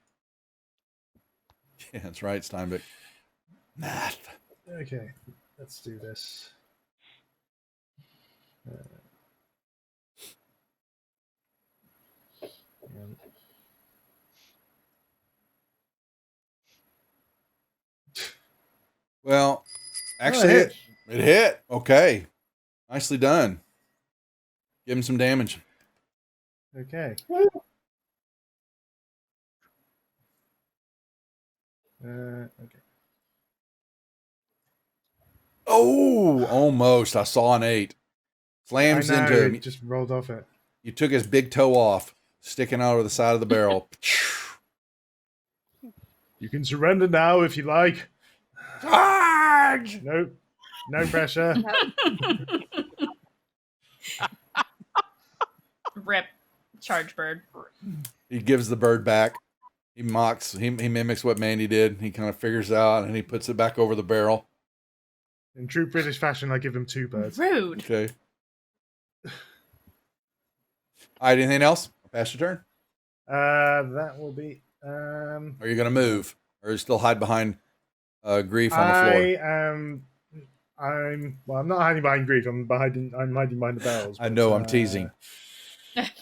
Yeah, that's right. It's time to math. okay. Let's do this. Well, actually, hit. it hit. Okay, nicely done. Give him some damage. Okay. Okay. Oh, almost. I saw an 8. Slams I know, into him. it just rolled off it. You took his big toe off, sticking out of the side of the barrel. You can surrender now if you like. Charge! Nope. No pressure. Rip. Charge bird. He gives the bird back. He mocks. He mimics what Mandy did. He kind of figures out, and he puts it back over the barrel. In true British fashion, I give him 2 birds. Rude. Okay. All right. Anything else? Pass your turn. That will be. Are you going to move, or you still hide behind grief on the floor? I'm not hiding behind grief. I'm hiding behind the barrels. I know. I'm teasing.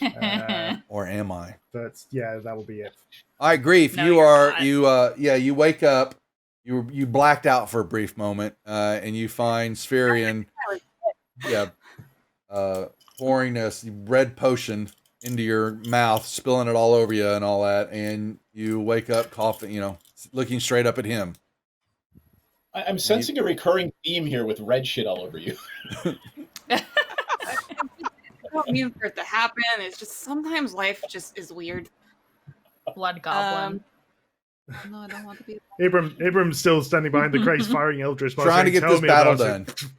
Uh, Or am I? but yeah, that will be it. All right, grief. No, you you're are not. you wake up. You blacked out for a brief moment, and you find Spherian, pouring this red potion into your mouth, spilling it all over you and all that, and you wake up coughing, looking straight up at him. I'm sensing a recurring theme here with red shit all over you. I don't mean for it to happen. It's just sometimes life just is weird. Blood goblin. No, I don't want to be. Abram's still standing behind the crates, firing Eldritch. while Trying to saying, get "Tell this me battle about it." done.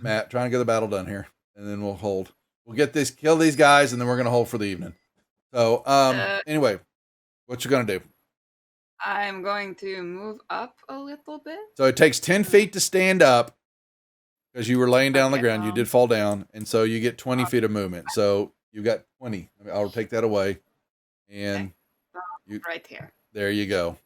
Matt, trying to get the battle done here, and then we'll hold. We'll get this, kill these guys, and then we're gonna hold for the evening. So, anyway, what you gonna do? I'm going to move up a little bit. So it takes 10 feet to stand up because you were laying down on the Okay, ground. You did fall down, and so you get 20 feet of movement. So you got 20. I'll take that away, and Right here. there you go.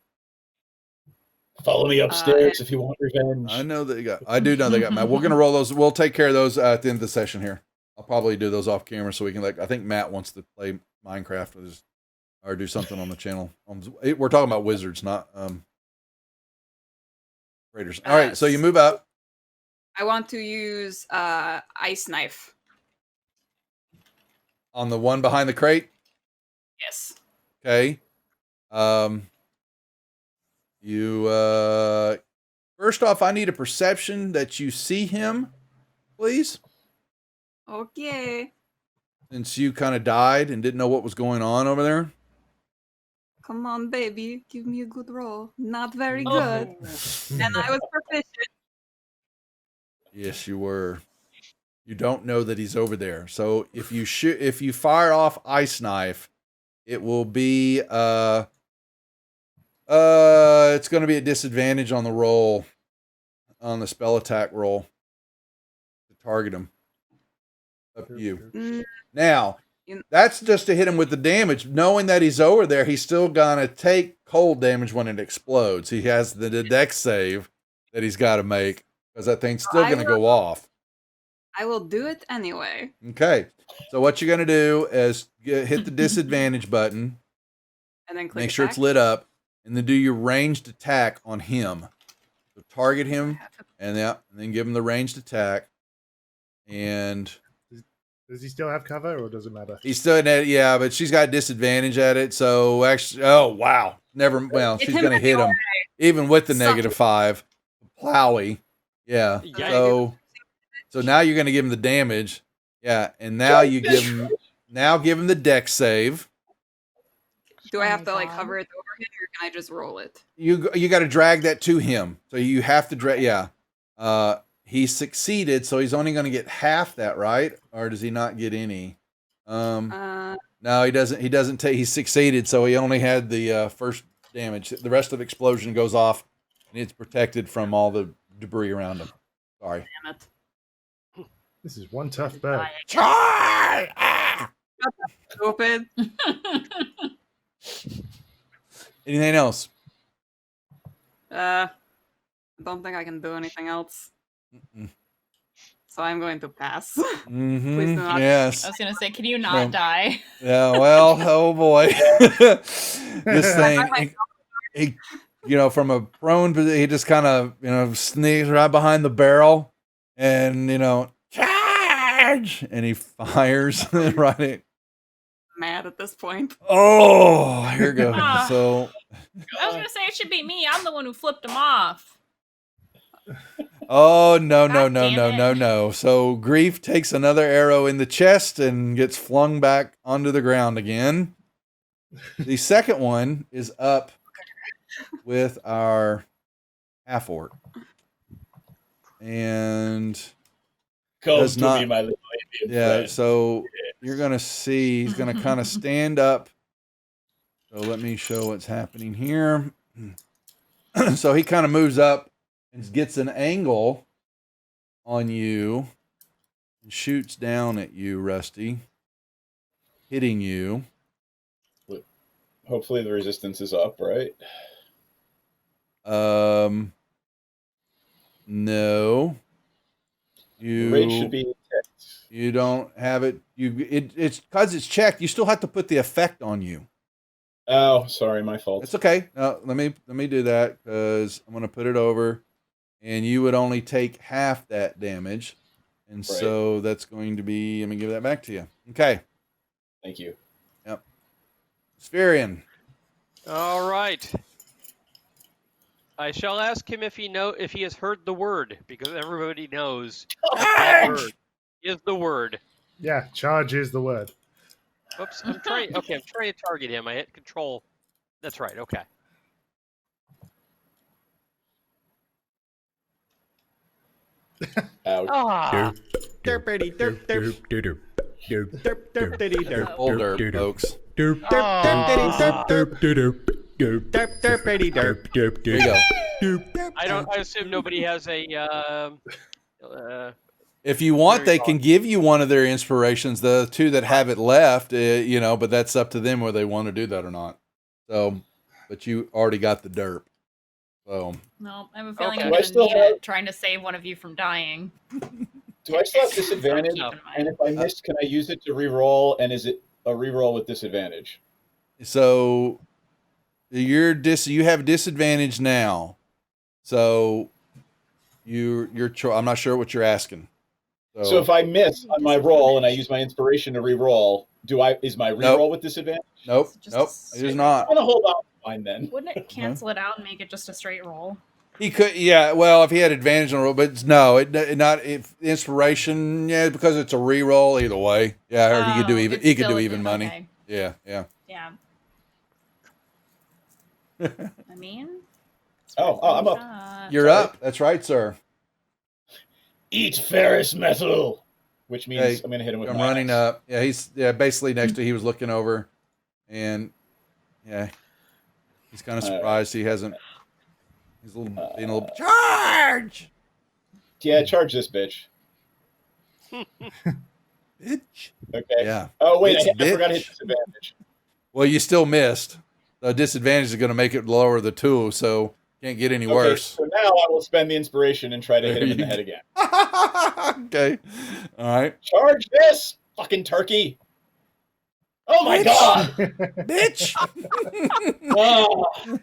Follow me upstairs if you want revenge. I know that you got. I do know they got Matt. We're gonna roll those. We'll take care of those at the end of the session here. I'll probably do those off camera so we can I think Matt wants to play Minecraft or do something on the channel. We're talking about wizards, not raiders. All right, so you move up. I want to use ice knife. On the one behind the crate. Yes. Okay. You first off, I need a perception that you see him, please. Okay. Since you kind of died and didn't know what was going on over there. Come on, baby. Give me a good roll. Not very Oh. good. And I was proficient. Yes, you were. You don't know that he's over there. So if you fire off ice knife, it will be it's going to be a disadvantage on the roll, on the spell attack roll to target him. Up to you. Now, that's just to hit him with the damage. Knowing that he's over there, he's still going to take cold damage when it explodes. He has the dex save that he's got to make because that thing's still going to go off. I will do it anyway. Okay. So what you're going to do is hit the disadvantage button. And then click Make sure attack. it's lit up. And then do your ranged attack on him. So target him and then give him the ranged attack. And Does he still have cover, or does it matter? He's still in it, yeah, but she's got disadvantage at it. So actually, oh wow, never. Well, It's she's him gonna hit him anyway. even with the Suck it. -5. Plowy, yeah. Yeah. So now you're gonna give him the damage, yeah, and now you give him the dex save. Do I Oh have my to like God. hover it over him, or can I just roll it? You got to drag that to him. So you have to drag. Yeah. He succeeded, so he's only going to get half that, right? Or does he not get any? No, he doesn't. He doesn't take. He succeeded, so he only had the first damage. The rest of the explosion goes off, and it's protected from all the debris around him. Sorry. Damn it. This is one tough bird. Charge! Ah! Stupid. Anything else? I don't think I can do anything else. Mm-mm. So I'm going to pass. Mm-hmm. Please do not. Yes. I was gonna say, can you not No. die? Yeah, well, oh boy. This thing, he, from a prone position, he just kind of, sneaks right behind the barrel and, charge! And he fires right at, Mad at this point. oh, here we go. Ah. So, I was gonna say it should be me. I'm the one who flipped him off. oh, no. God damn it. So Grief takes another arrow in the chest and gets flung back onto the ground again. The second one is up with our half-orc. And Come does to not- me, my little Indian yeah, friend. so you're going to see he's going to kind of stand up. So let me show what's happening here. So he kind of moves up and gets an angle on you and shoots down at you, Rusty, hitting you. Hopefully the resistance is up, right? No. The rate should be checked. You don't have it. It's because it's checked. You still have to put the effect on you. Oh, sorry, my fault. It's okay. No, let me do that because I'm going to put it over, and you would only take half that damage, and Right. so that's going to be. Let me give that back to you. Okay, Thank you. Spherian. All right. I shall ask him if he has heard the word, because everybody knows that word is the word. Yeah, charge is the word. Oops, I'm trying to target him. I hit control. That's right, okay. Ouch. Ah, Derpity derp derp derp derp derp derp diddy derp Old dirt, folks. derp derp derp diddy derp derp derp derp derp derpity derp derp There you go. derp. I assume nobody has a If you want, Very they can give you one of their inspirations. The two that have it left, but that's up to them whether they want to do that or not. So, but you already got the derp. So, No, I have a feeling Okay. I'm Do I gonna still need have- it trying to save one of you from dying. Do I still have disadvantage? Keep in mind. And if I missed, can I use it to reroll? And is it a reroll with disadvantage? so you have disadvantage now. So I'm not sure what you're asking. So if I miss on my roll and I use my inspiration to reroll, is my reroll Nope. with disadvantage? Nope, It's just nope, a it is straight- not. I'm gonna hold on. Fine then. Wouldn't it cancel it out and make it just a straight roll? He could, yeah. Well, if he had advantage on a roll, but no, if inspiration, yeah, because it's a re-roll either way. Yeah, or he could do Oh, even. it's He could still do a- even money. okay. Yeah, yeah. Yeah. I mean, Oh, I'm up. shot. You're Sorry. up. That's right, sir. Eat ferrous metal, which means Hey, I'm gonna hit him with I'm my running axe. up. Yeah, he's basically next to. He was looking over, and yeah, he's kind of surprised he hasn't. He's being a little charge, Yeah, charge this bitch. bitch. Okay. Yeah. Oh wait, It's I forgot to bitch. hit disadvantage. Well, you still missed. The disadvantage is going to make it lower the tool, so can't get any Okay, worse. so now I will spend the inspiration and try to hit him in the There head you again. Okay. All right. Charge this fucking turkey! Oh my Bitch. god! Bitch. Oh,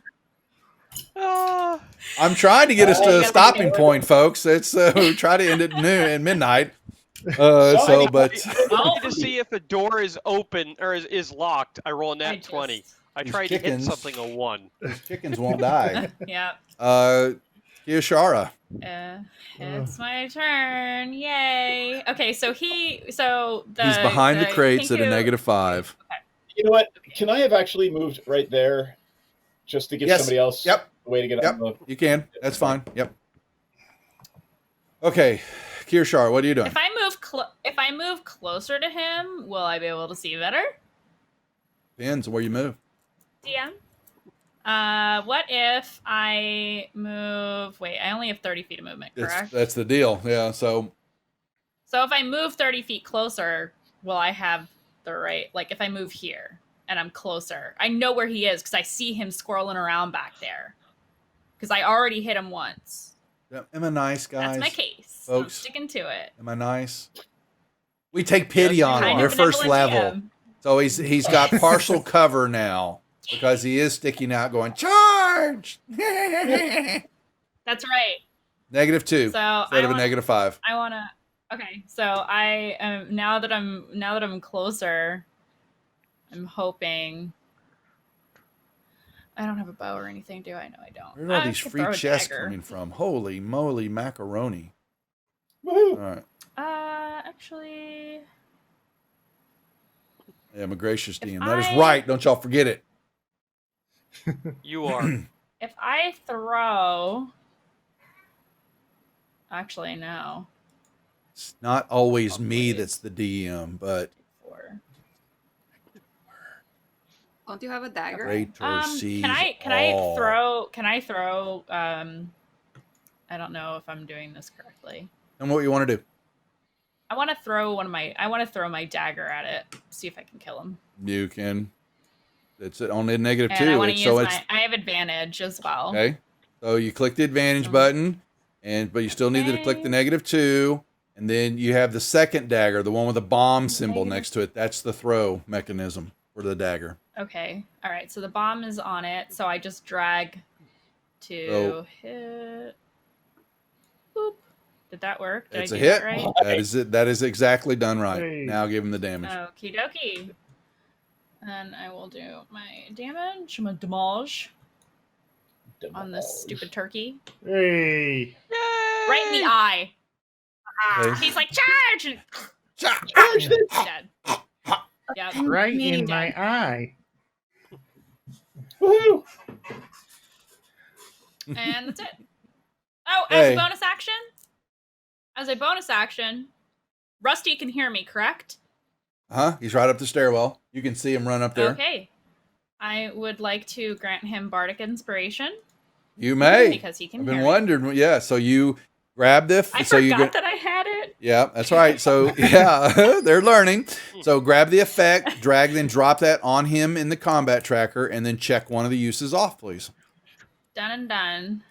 ah. I'm trying to get us Oh, to you a gotta stopping be point, folks. It's we try to end at noon at midnight. So, but I need to see if a door is open or is locked. I roll a nat I 20. just- I These tried to hit chickens. something a 1. these chickens won't die. Yeah. Kiyashara. It's my turn. Yay. Okay, so He's behind the crates at a -5. You know what? Can I have actually moved right there just to give Yes. somebody else Yep. a way to get Yep. on the... You can. That's fine. Yep. Okay, Kirshar, what are you doing? If I move closer to him, will I be able to see better? Depends where you move. DM. What if I move? Wait, I only have 30 feet of movement, correct? That's the deal. Yeah. So if I move 30 feet closer, will I have the right? Like, if I move here and I'm closer, I know where he is because I see him squirreling around back there. Because I already hit him once. am I nice, guys? That's my case. Folks. I'm sticking to it. Am I nice? We take pity Yes, on you him. are. They're Kind of first benevolent level. DM. So he's got partial cover now because he is sticking out going, charge! That's right. -2 So instead of a -5. I wanna. Okay, so I am now that I'm closer. I'm hoping. I don't have a bow or anything, do I? No, I don't. Where are all I these could free throw a chests dagger. coming from? Holy moly macaroni. Woohoo! All right. Actually, Yeah, I'm a gracious If DM. That is I- right. Don't y'all forget it. You are. if I throw. Actually, no. It's not always me that's the DM, but 4. Don't you have a dagger? Traitor sees Can all. I throw? I don't know if I'm doing this correctly. Tell me what you want to do. I want to throw my dagger at it. See if I can kill him. You can. It's on the -2. And I want to It's, use so it's I have advantage as well. okay. So you click the advantage Oh. button, but you still need to click the -2, and then you have the second dagger, the one with the bomb symbol Negative. next to it. That's the throw mechanism for the dagger. Okay. All right. So the bomb is on it. So I just drag to hit. Boop. Did that work? Did It's I a do hit. that right? That is it. That is exactly done right. Hey. Now give him the damage. Okie dokie. And I will do my damage. I'm gonna damage on this stupid turkey. Hey. Right in the eye. Okay. He's like, charge! And Charge this! dead. Yep. Right Meaning in my dead. eye. Woohoo! And that's it. Oh, Hey. as a bonus action, Rusty can hear me, correct? He's right up the stairwell. You can see him run up there. Okay. I would like to grant him bardic inspiration You may. because he can I've hear been me. wondering. Yeah. So you grab the. I so you forgot that I had it. Yeah, that's right. So yeah, they're learning. So grab the effect, drag, then drop that on him in the combat tracker, and then check one of the uses off, please. Done and done.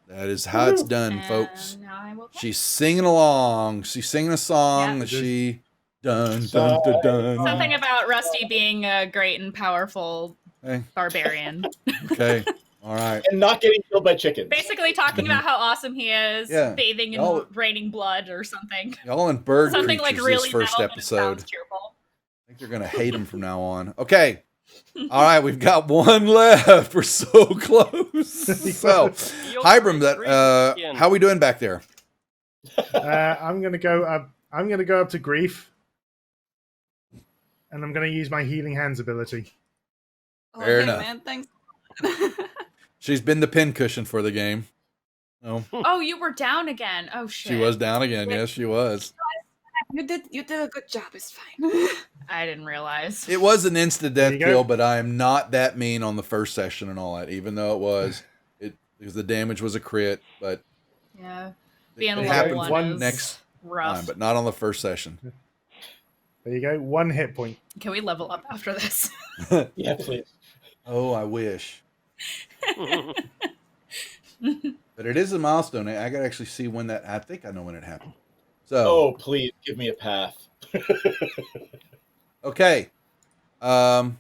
That is how it's done, And folks. now I will. She's singing along. She's singing a song Yeah. that she dun dun dun dun. Something about Rusty being a great and powerful Hey, barbarian. okay, all right. And not getting killed by chickens. Basically talking about how awesome he is, Yeah. bathing in Y'all- raining blood or something. Y'all in bird Something creatures like really this first metal, but it episode. sounds cheerful. I think they're gonna hate him from now on. Okay. All right, we've got one left. We're so close. So, Hybrim, how we doing back there? I'm gonna go up. I'm gonna go up to Grief, and I'm gonna use my Healing Hands ability. Fair Okay, enough. man, thanks. She's been the pincushion for the game. Oh, Oh, you were down again. Oh shit. she was down again. Yes, she was. You did a good job. It's fine. I didn't realize. It was an instant death There you go. kill, but I am not that mean on the first session and all that. Even though it was, because the damage was a crit, but Yeah. it Being could a happen level one one is next rough. time, but not on the first session. There you go. 1 hit point. Can we level up after this? Yeah, please. Oh, I wish. But it is a milestone. I gotta actually see when that. I think I know when it happened. So Oh, please give me a path. okay. No,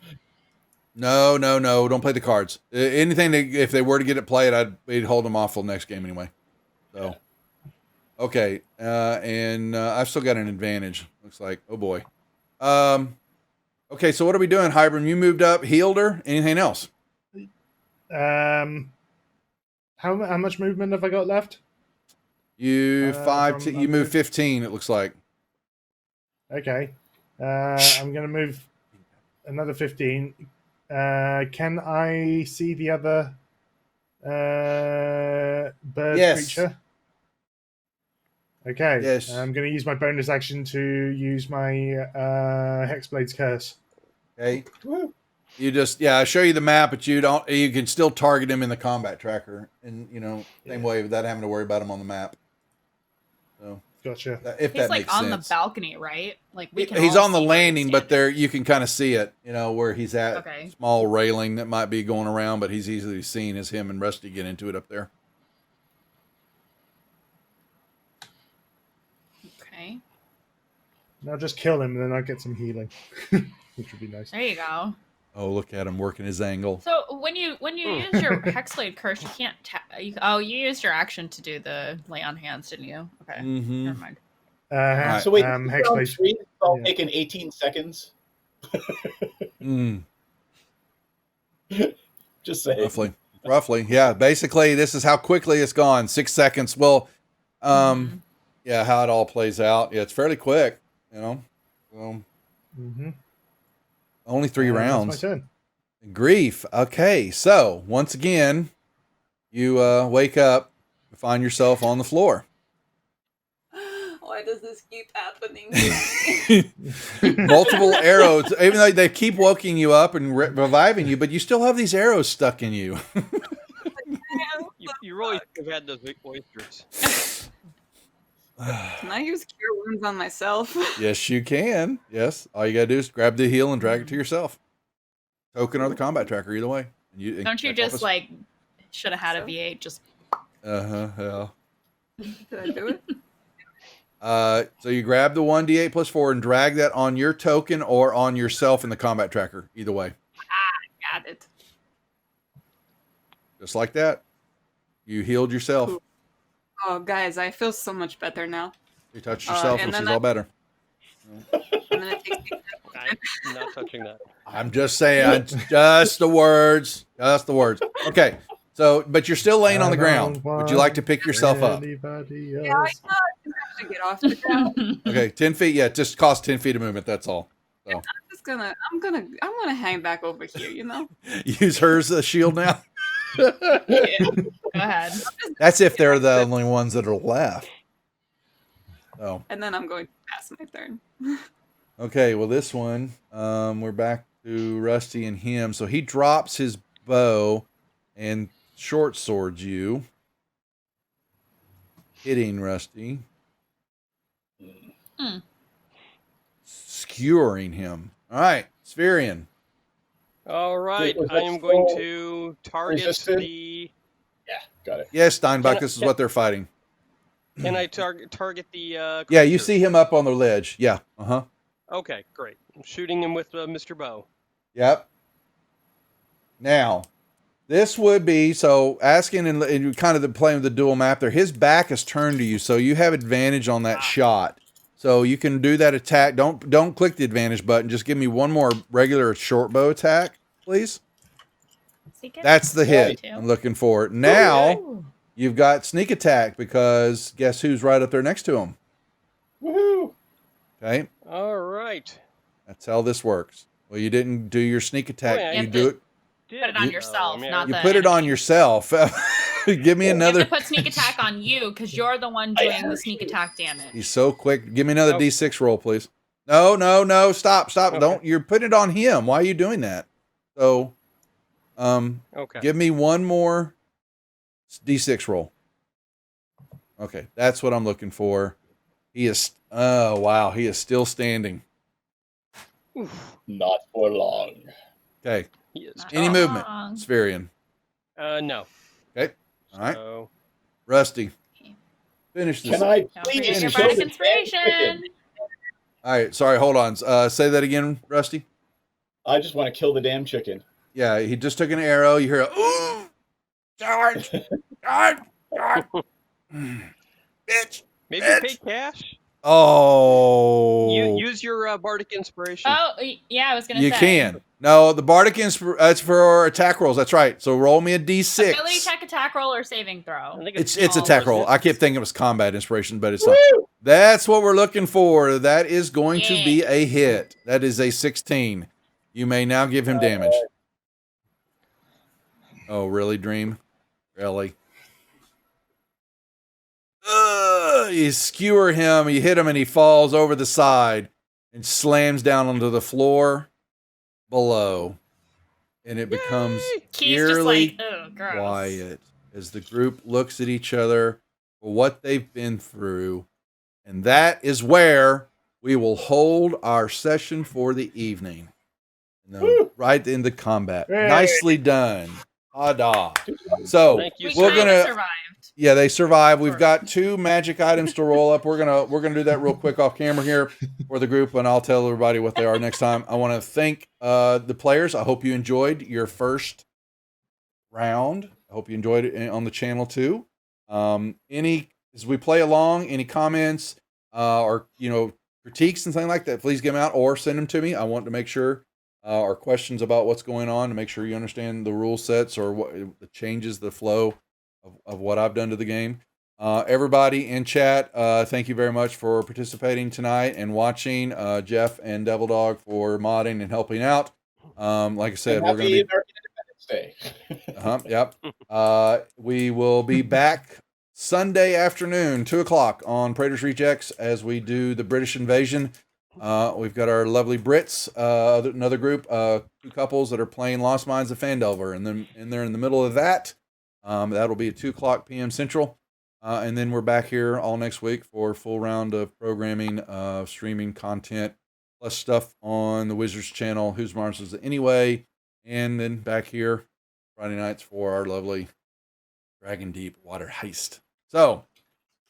don't play the cards. Anything if they were to get it played, we'd hold them off till next game anyway. So Okay, and I've still got an advantage. Looks like. Oh boy. Okay, so what are we doing, Hybrid? You moved up, healed her. Anything else? How much movement have I got left? You you move moved. 15. It looks like. Okay. I'm going to move another 15. Can I see the other bird creature? Okay. Yes. I'm going to use my bonus action to use my Hexblade's Curse. Okay. You just I show you the map, but you can still target him in the combat tracker, and same way without having to worry about him on the map. So gotcha. If He's that like makes on sense. the balcony, right? Like we can. He's all on the see where he's landing, but standing. you can kind of see it. Where he's at. Okay. Small railing that might be going around, but he's easily seen as him and Rusty get into it up there. Okay. Now just kill him, and then I'll get some healing, which would be nice. There you go. Oh, look at him working his angle. So when you use your Hexblade Curse, you can't. You used your action to do the lay on hands, didn't you? Okay. Mm-hmm. Never mind. Right. So wait, Hexblade. it's all taken 18 seconds. Just saying. Roughly, yeah. Basically, this is how quickly it's gone. 6 seconds. Well, yeah, how it all plays out. Yeah, it's fairly quick. Only 3 rounds. That's my turn. Grief. Okay, so once again, you wake up and find yourself on the floor. Why does this keep happening? Multiple arrows, even though they keep waking you up and reviving you, but you still have these arrows stuck in you. You really should have had those big oysters. Can I use Cure Wounds on myself? Yes, you can. Yes, all you gotta do is grab the heal and drag it to yourself. Token or the combat tracker, either way. Don't you just like should have had a V8? Just. Yeah. Did I do it? So you grab the 1d8 plus 4 and drag that on your token or on yourself in the combat tracker. Either way. Got it. Just like that. You healed yourself. Cool. Oh, guys, I feel so much better now. You touched yourself and she's all better. And then it takes me I'm not touching that. I'm just saying, just the words. Just the words. Okay. So, but you're still laying on the ground. Would you like to pick yourself up? Yeah, I have to get off the ground. Okay, 10 feet. Yeah, it just costs 10 feet of movement. That's all. So. I'm gonna hang back over here. Use hers as a shield now. Yeah. Go ahead. That's if they're the only ones that are left. Oh. And then I'm going to pass my turn. Okay, well, this one, we're back to Rusty and him. So he drops his bow and short swords you, hitting Rusty, skewering him. All right, Spherian. All right, I am going to target the. Yeah, got it. Yes, Steinbach, this is what they're fighting. Can I target the? Yeah, you see him up on the ledge. Yeah. Okay, great. I'm shooting him with Mr. Bow. Yep. Now, this would be so asking and kind of playing with the dual map there. His back is turned to you, so you have advantage on that shot. So you can do that attack. Don't click the advantage button. Just give me one more regular short bow attack, please. That's the hit. I'm looking for it. Now you've got sneak attack because guess who's right up there next to him? Woohoo! Okay. All right. That's how this works. Well, you didn't do your sneak attack. yeah, you do it. Put it on yourself, not You the put it on enemy. yourself. Give me another. You have to put sneak attack on you because you're the one doing the sneak attack damage. He's so quick. Give me another D6 roll, please. No. Stop. Okay. Don't. You're putting it on him. Why are you doing that? So, okay. give me one more D6 roll. Okay, that's what I'm looking for. He is. Oh wow, he is still standing. Not for long. Okay. He is. Any movement, long. Spherian. No. Okay. All right. So, Rusty. Finish this. Can I Don't please forget your kill bardic the inspiration. All right. Sorry. Hold on. Say that again, Rusty. I just want to kill the damn chicken. Yeah, he just took an arrow. You hear a ooh, charge, charge, charge, bitch. Maybe pay cash. Oh, Use your bardic inspiration. Oh, yeah, I was gonna you say. can. No, the bardic that's for attack rolls. That's right. So roll me a Ability d6. check, attack roll, or saving throw. I think It's all, attack isn't roll. it? I kept thinking it was combat inspiration, but it's not. That's what we're looking for. That is going to be a hit. That is a 16. You may now give him damage. Oh, really, Dream? Really? You skewer him, you hit him, and he falls over the side and slams down onto the floor below. And it becomes Key's just eerily like, oh, gross. quiet as the group looks at each other for what they've been through. And that is where we will hold our session for the evening. Right into combat. Hey. Nicely done. Ada. So Thank you, we're sir. gonna survived. Yeah, they survive. We've got 2 magic items to roll up. We're gonna do that real quick off camera here for the group, and I'll tell everybody what they are next time. I want to thank the players. I hope you enjoyed your first round. I hope you enjoyed it on the channel too. As we play along, any comments or critiques and something like that, please give them out or send them to me. I want to make sure or questions about what's going on to make sure you understand the rule sets or what the changes, the flow of what I've done to the game. Everybody in chat, thank you very much for participating tonight and watching. Jeff and Devil Dog for modding and helping out. Like I said, we're going to be American Independence Day. Yep. We will be back Sunday afternoon, 2:00 on Praetor's Rejects as we do the British invasion. We've got our lovely Brits, another group, 2 couples that are playing Lost Mines of Phandelver, and then they're in the middle of that. That'll be at 2:00 p.m. Central. And then we're back here all next week for a full round of programming, streaming content, plus stuff on the Wizards channel, Whose Mars Is It Anyway, and then back here Friday nights for our lovely Dragon Deep Water Heist. So,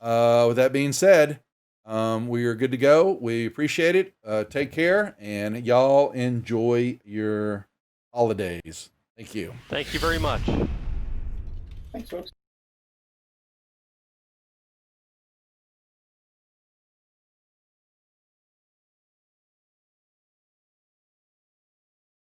with that being said, we are good to go. We appreciate it. Take care, and y'all enjoy your holidays. Thank you. Thank you very much. Thanks, folks.